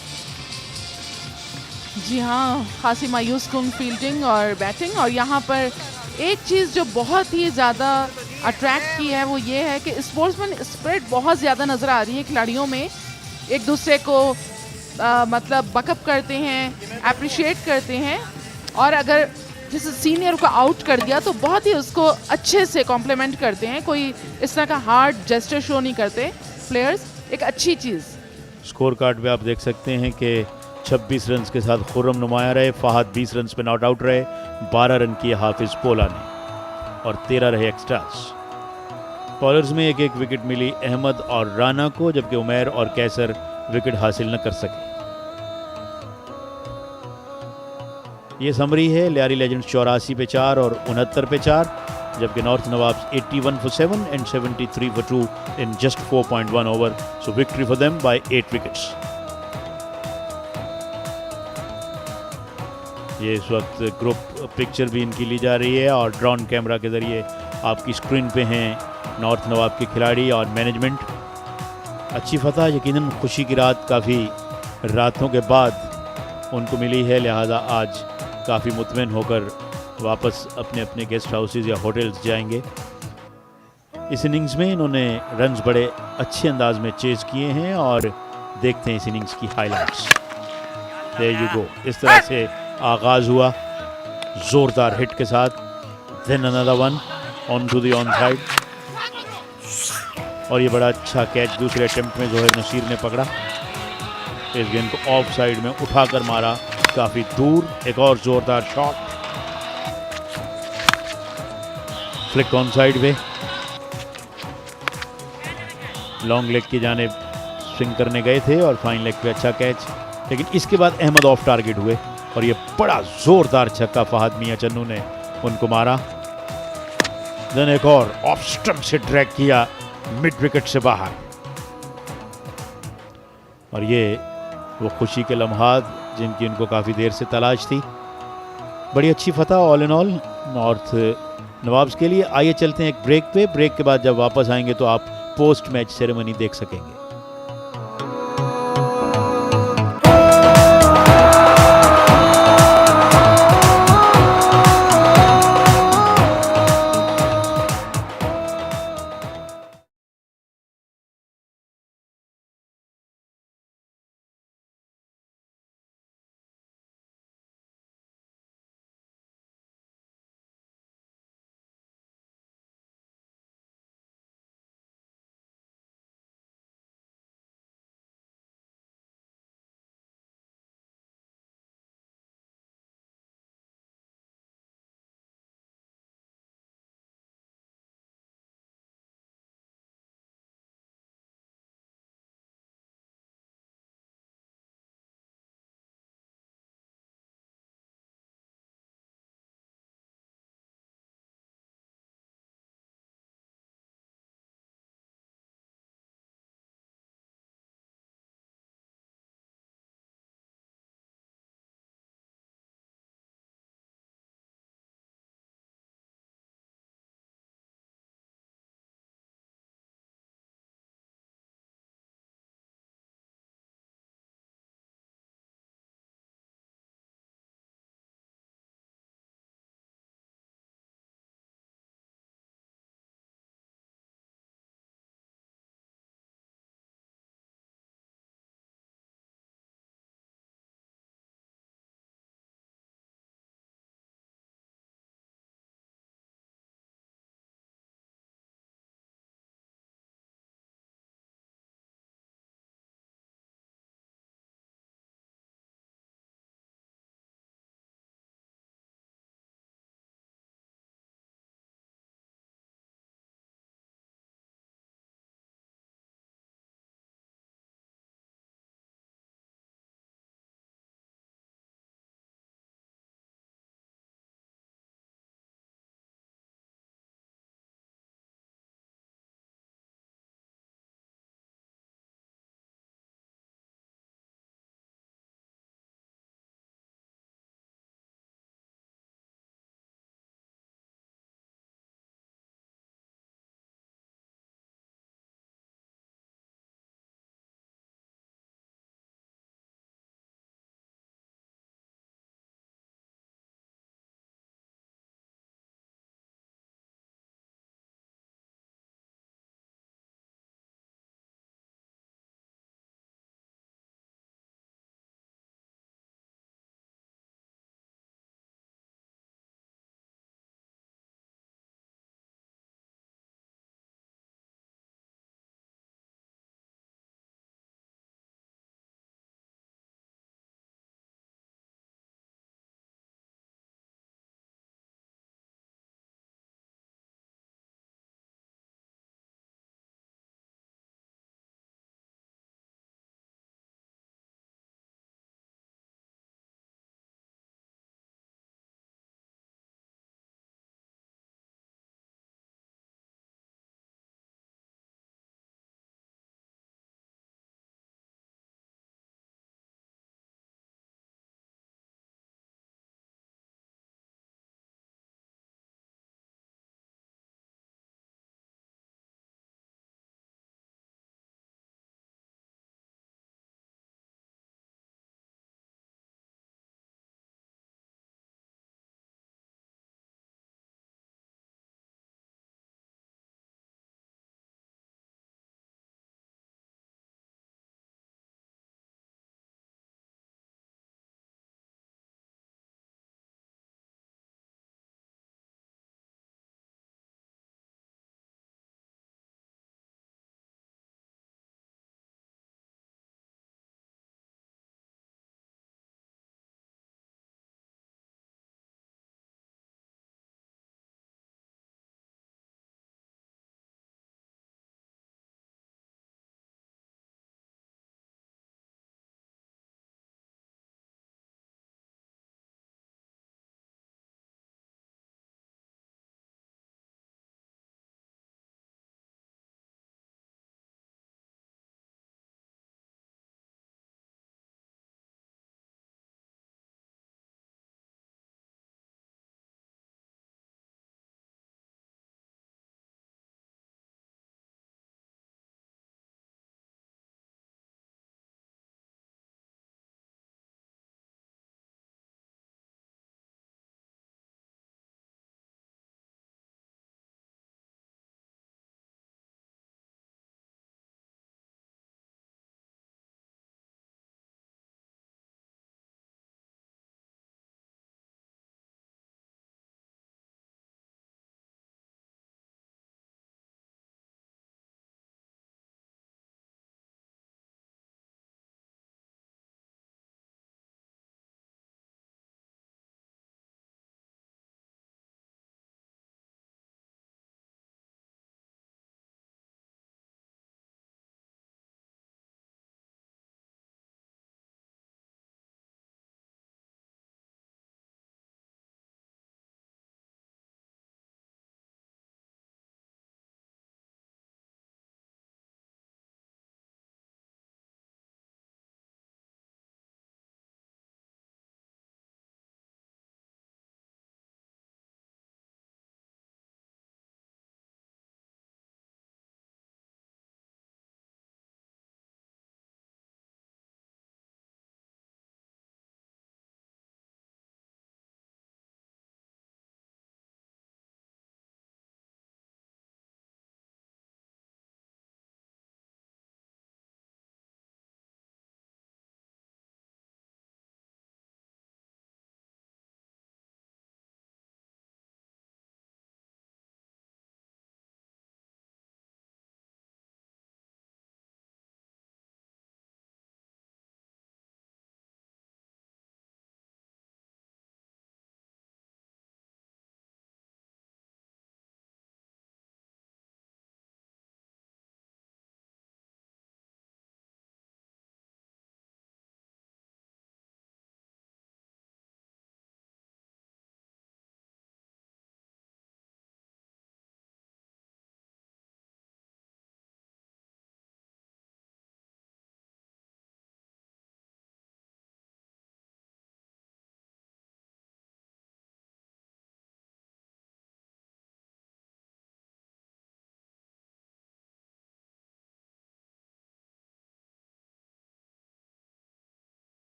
जी हाँ, खासी मायूस कुन फील्डिंग और बैटिंग, और यहाँ पर एक चीज़ जो बहुत ही ज़्यादा अट्रैक्ट की है वो ये है कि स्पोर्ट्समैन स्पिरिट बहुत ज़्यादा नज़र आ रही है खिलाड़ियों में। एक दूसरे को मतलब बकअप करते हैं, अप्रिशिएट करते हैं, और अगर जैसे सीनियर को आउट कर दिया तो बहुत ही उसको अच्छे से कॉम्प्लीमेंट करते हैं, कोई इस तरह का हार्ड जेस्चर शो नहीं करते प्लेयर्स। एक अच्छी चीज़। स्कोर कार्ड पे आप देख सकते हैं कि 26 रन के साथ खुर्रम नुमाया रहे, फहद 20 रन पे नॉट आउट रहे, 12 रन किए हाफिज पोला ने, और 13 रहे एक्स्ट्रास। बॉलर्स में एक एक विकेट मिली अहमद और राना को, जबकि उमैर और कैसर विकेट हासिल न कर सके। ये समरी है, लियारी लेजेंड्स 84 पे 4 और 69 पे 4, जबकि north nawabs 81 for 7 and 73 for 2 in just 4.1 over. So victory for them by 8 wickets. ये इस वक्त ग्रुप पिक्चर भी इनकी ली जा रही है और ड्रोन कैमरा के ज़रिए आपकी स्क्रीन पे हैं नॉर्थ नवाब के खिलाड़ी और मैनेजमेंट। अच्छी फतह, यकीनन खुशी की रात काफ़ी रातों के बाद उनको मिली है, लिहाजा आज काफ़ी मुतमईन होकर वापस अपने अपने गेस्ट हाउसेज या होटल्स जाएंगे। इस इनिंग्स में इन्होंने रन्स बड़े अच्छे अंदाज में चेज़ किए हैं और देखते हैं इस इनिंग्स की हाइलाइट्स। देयर यू गो, इस तरह से आगाज़ हुआ ज़ोरदार हिट के साथ। Then another one on to the on side और ये बड़ा अच्छा कैच दूसरे अटेम्प्ट में जोहर नसीर ने पकड़ा। इस गेंद को ऑफ साइड में उठाकर मारा काफ़ी दूर। एक और ज़ोरदार शॉट, फ्लिक ऑन साइड पे, लॉन्ग लेग की जानिब स्विंग करने गए थे और फाइन लेग पे अच्छा कैच, लेकिन इसके बाद अहमद ऑफ टारगेट हुए और ये बड़ा जोरदार छक्का फहद मियां चन्नू ने उनको मारा। देन एक और ऑफ स्टंप से ड्रैग किया मिड विकेट से बाहर और ये वो खुशी के लम्हात जिनकी उनको काफ़ी देर से तलाश थी। बड़ी अच्छी फतह all in all north nawabs के लिए। आइए चलते हैं एक ब्रेक पे, ब्रेक के बाद जब वापस आएंगे तो आप पोस्ट मैच सेरेमनी देख सकेंगे।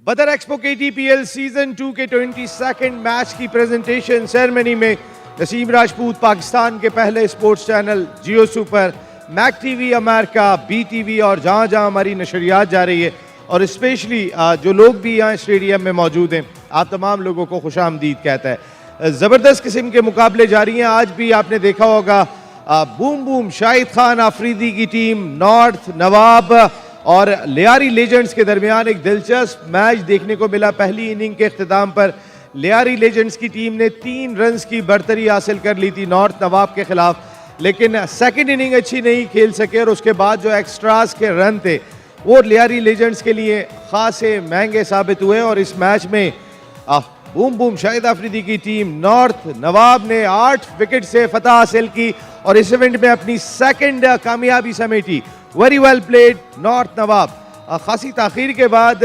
बदर एक्सपो KTPL सीजन 2 के 22nd मैच की प्रेजेंटेशन सेरेमनी में नसीम राजपूत पाकिस्तान के पहले sports channel Geo super, Mac TV America, BTV और जहाँ जहाँ हमारी नशरियात जा रही है और स्पेशली जो लोग भी यहाँ स्टेडियम में मौजूद हैं, आप तमाम लोगों को खुशामदीद कहता है। ज़बरदस्त किस्म के मुकाबले जारी हैं। आज भी आपने देखा होगा बूम बूम शाहिद खान आफरीदी की टीम नॉर्थ नवाब और लियारी लेजेंड्स के दरमियान एक दिलचस्प मैच देखने को मिला। पहली इनिंग के अख्ताम पर लियारी लेजेंड्स की टीम ने 3 रन्स की बढ़तरी हासिल कर ली थी नॉर्थ नवाब के खिलाफ, लेकिन सेकंड इनिंग अच्छी नहीं खेल सके और उसके बाद जो एक्स्ट्रास के रन थे वो लियारी लेजेंड्स के लिए खासे महंगे साबित हुए और इस मैच में बूम बूम शाहिद आफरीदी की टीम नॉर्थ नवाब ने 8 विकेट से फतह हासिल की और इस इवेंट में अपनी सेकंड कामयाबी समेटी। वेरी वेल प्लेड नॉर्थ नवाब। खासी ताखीर के बाद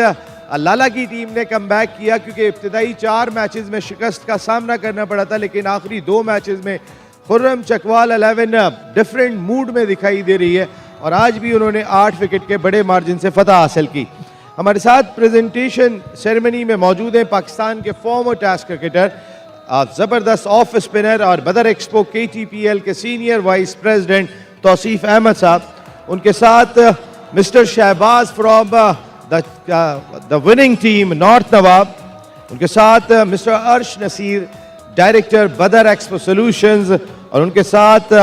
लाला की टीम ने कम बैक किया क्योंकि इब्तदाई 4 मैचेस में शिकस्त का सामना करना पड़ा था, लेकिन आखिरी 2 मैचेस में खुर्रम चकवाल 11 डिफरेंट मूड में दिखाई दे रही है और आज भी उन्होंने 8 विकेट के बड़े मार्जिन से फतह हासिल की। हमारे साथ प्रेजेंटेशन सेरेमनी में मौजूद हैं पाकिस्तान के फॉर्मर टेस्ट क्रिकेटर, ज़बरदस्त ऑफ स्पिनर और बदर एक्सपो KTPL के senior vice president Tauseef Ahmed sahab. उनके साथ mister Shahbaz from the winning team north Nawab. उनके साथ mister Arsh Naseer director Badar expo solutions और उनके साथ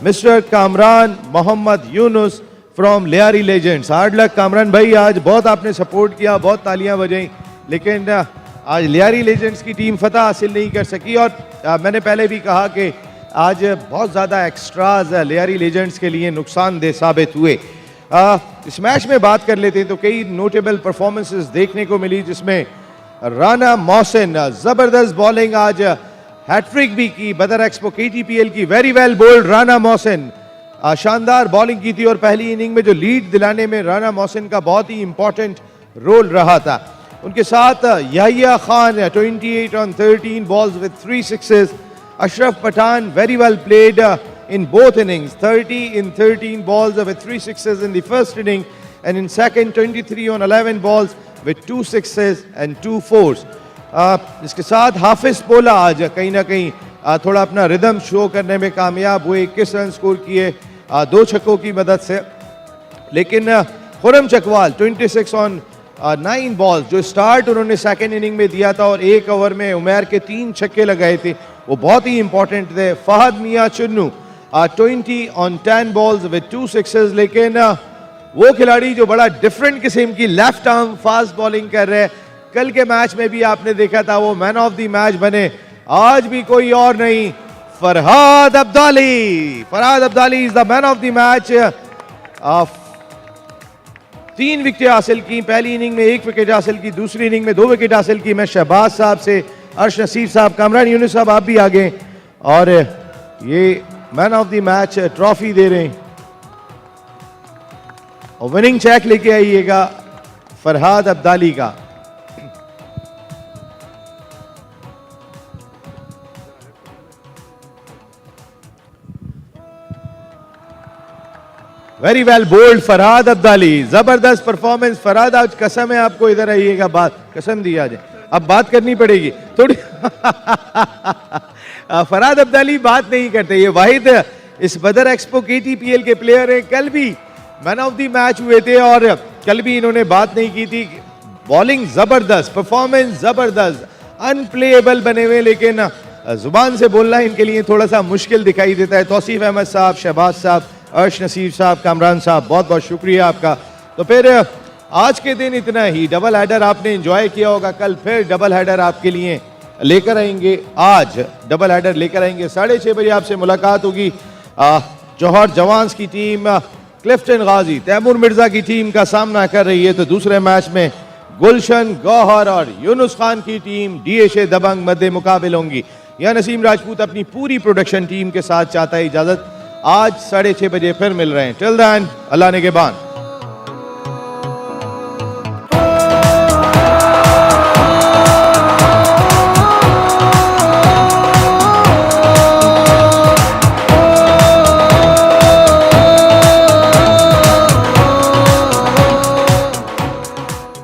mister Kamran Mohammad Younis from Lyari legends. Hard luck Kamran भाई, आज बहुत आपने सपोर्ट किया, बहुत तालियां बजाई, लेकिन आज लियारी लेजेंड्स की टीम फतह हासिल नहीं कर सकी और मैंने पहले भी कहा कि आज बहुत ज़्यादा एक्स्ट्राज लियारी लेजेंड्स के लिए नुकसानदेह साबित हुए। इस मैच में बात कर लेते हैं तो कई नोटेबल परफॉर्मेंसेस देखने को मिली, जिसमें राना मोहसिन ज़बरदस्त बॉलिंग, आज हैट्रिक भी की बदर एक्सपो KTPL की। Very well bowled Rana Mohsin, शानदार बॉलिंग की थी और पहली इनिंग में जो लीड दिलाने में राना मोहसिन का बहुत ही इंपॉर्टेंट रोल रहा था। उनके साथ Yahya Khan 28 on 13 balls with 3 sixes। Ashraf Pathan very well played in both innings, 30 in 13 balls with 3 sixes in the first inning and in second 23 on 11 balls with 2 sixes and 2 fours। इसके साथ हाफिज पोला आज कहीं ना कहीं थोड़ा अपना रिदम शो करने में कामयाब हुए, 21 रन स्कोर किए 2 छक्कों की मदद से, लेकिन खुर्रम चकवाल 26 on 9 balls जो स्टार्ट उन्होंने सेकेंड इनिंग में दिया था और 1 ओवर में उमैर के 3 छक्के लगाए थे, वो बहुत ही इंपॉर्टेंट थे। फहद मियां Chunnu 20 on 10 balls with 2 sixes, लेकिन वो खिलाड़ी जो बड़ा डिफरेंट किस्म की लेफ्ट आर्म फास्ट बॉलिंग कर रहे हैं, कल के मैच में भी आपने देखा था वो मैन ऑफ द मैच बने। आज भी कोई और नहीं, Farhad Abdali. Farhad Abdali is the man of the match. 3 wicket हासिल की, पहली इनिंग में 1 विकेट हासिल की, दूसरी इनिंग में 2 विकेट हासिल की। मैं शहबाज साहब से, अर्श नसीर साहब, कामरान यूनुस साहब आप भी आ गए और ये man of the match trophy दे रहे हैं और विनिंग चेक लेके आइएगा फरहाद अब्दाली का। Very well bowled Farhad Abdali, जबरदस्त परफॉर्मेंस। फरहाद आज कसम है आपको, इधर आइएगा, बात कसम दी आज, अब बात करनी पड़ेगी थोड़ी। फरहाद अब्दाली बात नहीं करते, ये वाहिद इस बदर एक्सपो KTPL के प्लेयर हैं, कल भी मैन ऑफ द मैच हुए थे और कल भी इन्होंने बात नहीं की थी। बॉलिंग जबरदस्त, परफॉर्मेंस जबरदस्त, अनप्लेएबल बने हुए, लेकिन जुबान से बोलना इनके लिए थोड़ा सा मुश्किल दिखाई देता है। तौसीफ अहमद साहब, शहबाज साहब, अर्श नसीर साहब, कामरान साहब, बहुत बहुत शुक्रिया आपका। तो फिर आज के दिन इतना ही। डबल हेडर आपने एंजॉय किया होगा, कल फिर डबल हेडर आपके लिए लेकर आएंगे। आज डबल हेडर लेकर आएंगे, 6:30 बजे आपसे मुलाकात होगी। जौहर जवान्स की टीम क्लिफ्टन गाजी तैमूर मिर्जा की टीम का सामना कर रही है, तो दूसरे मैच में गुलशन गौहर और यूनुस खान की टीम DHA दबंग मध्य मुकाबिल होंगी। यह नसीम राजपूत अपनी पूरी प्रोडक्शन टीम के साथ चाहता है इजाजत। आज 6:30 बजे फिर मिल रहे हैं। टिल देन अल्लाह ने के बान।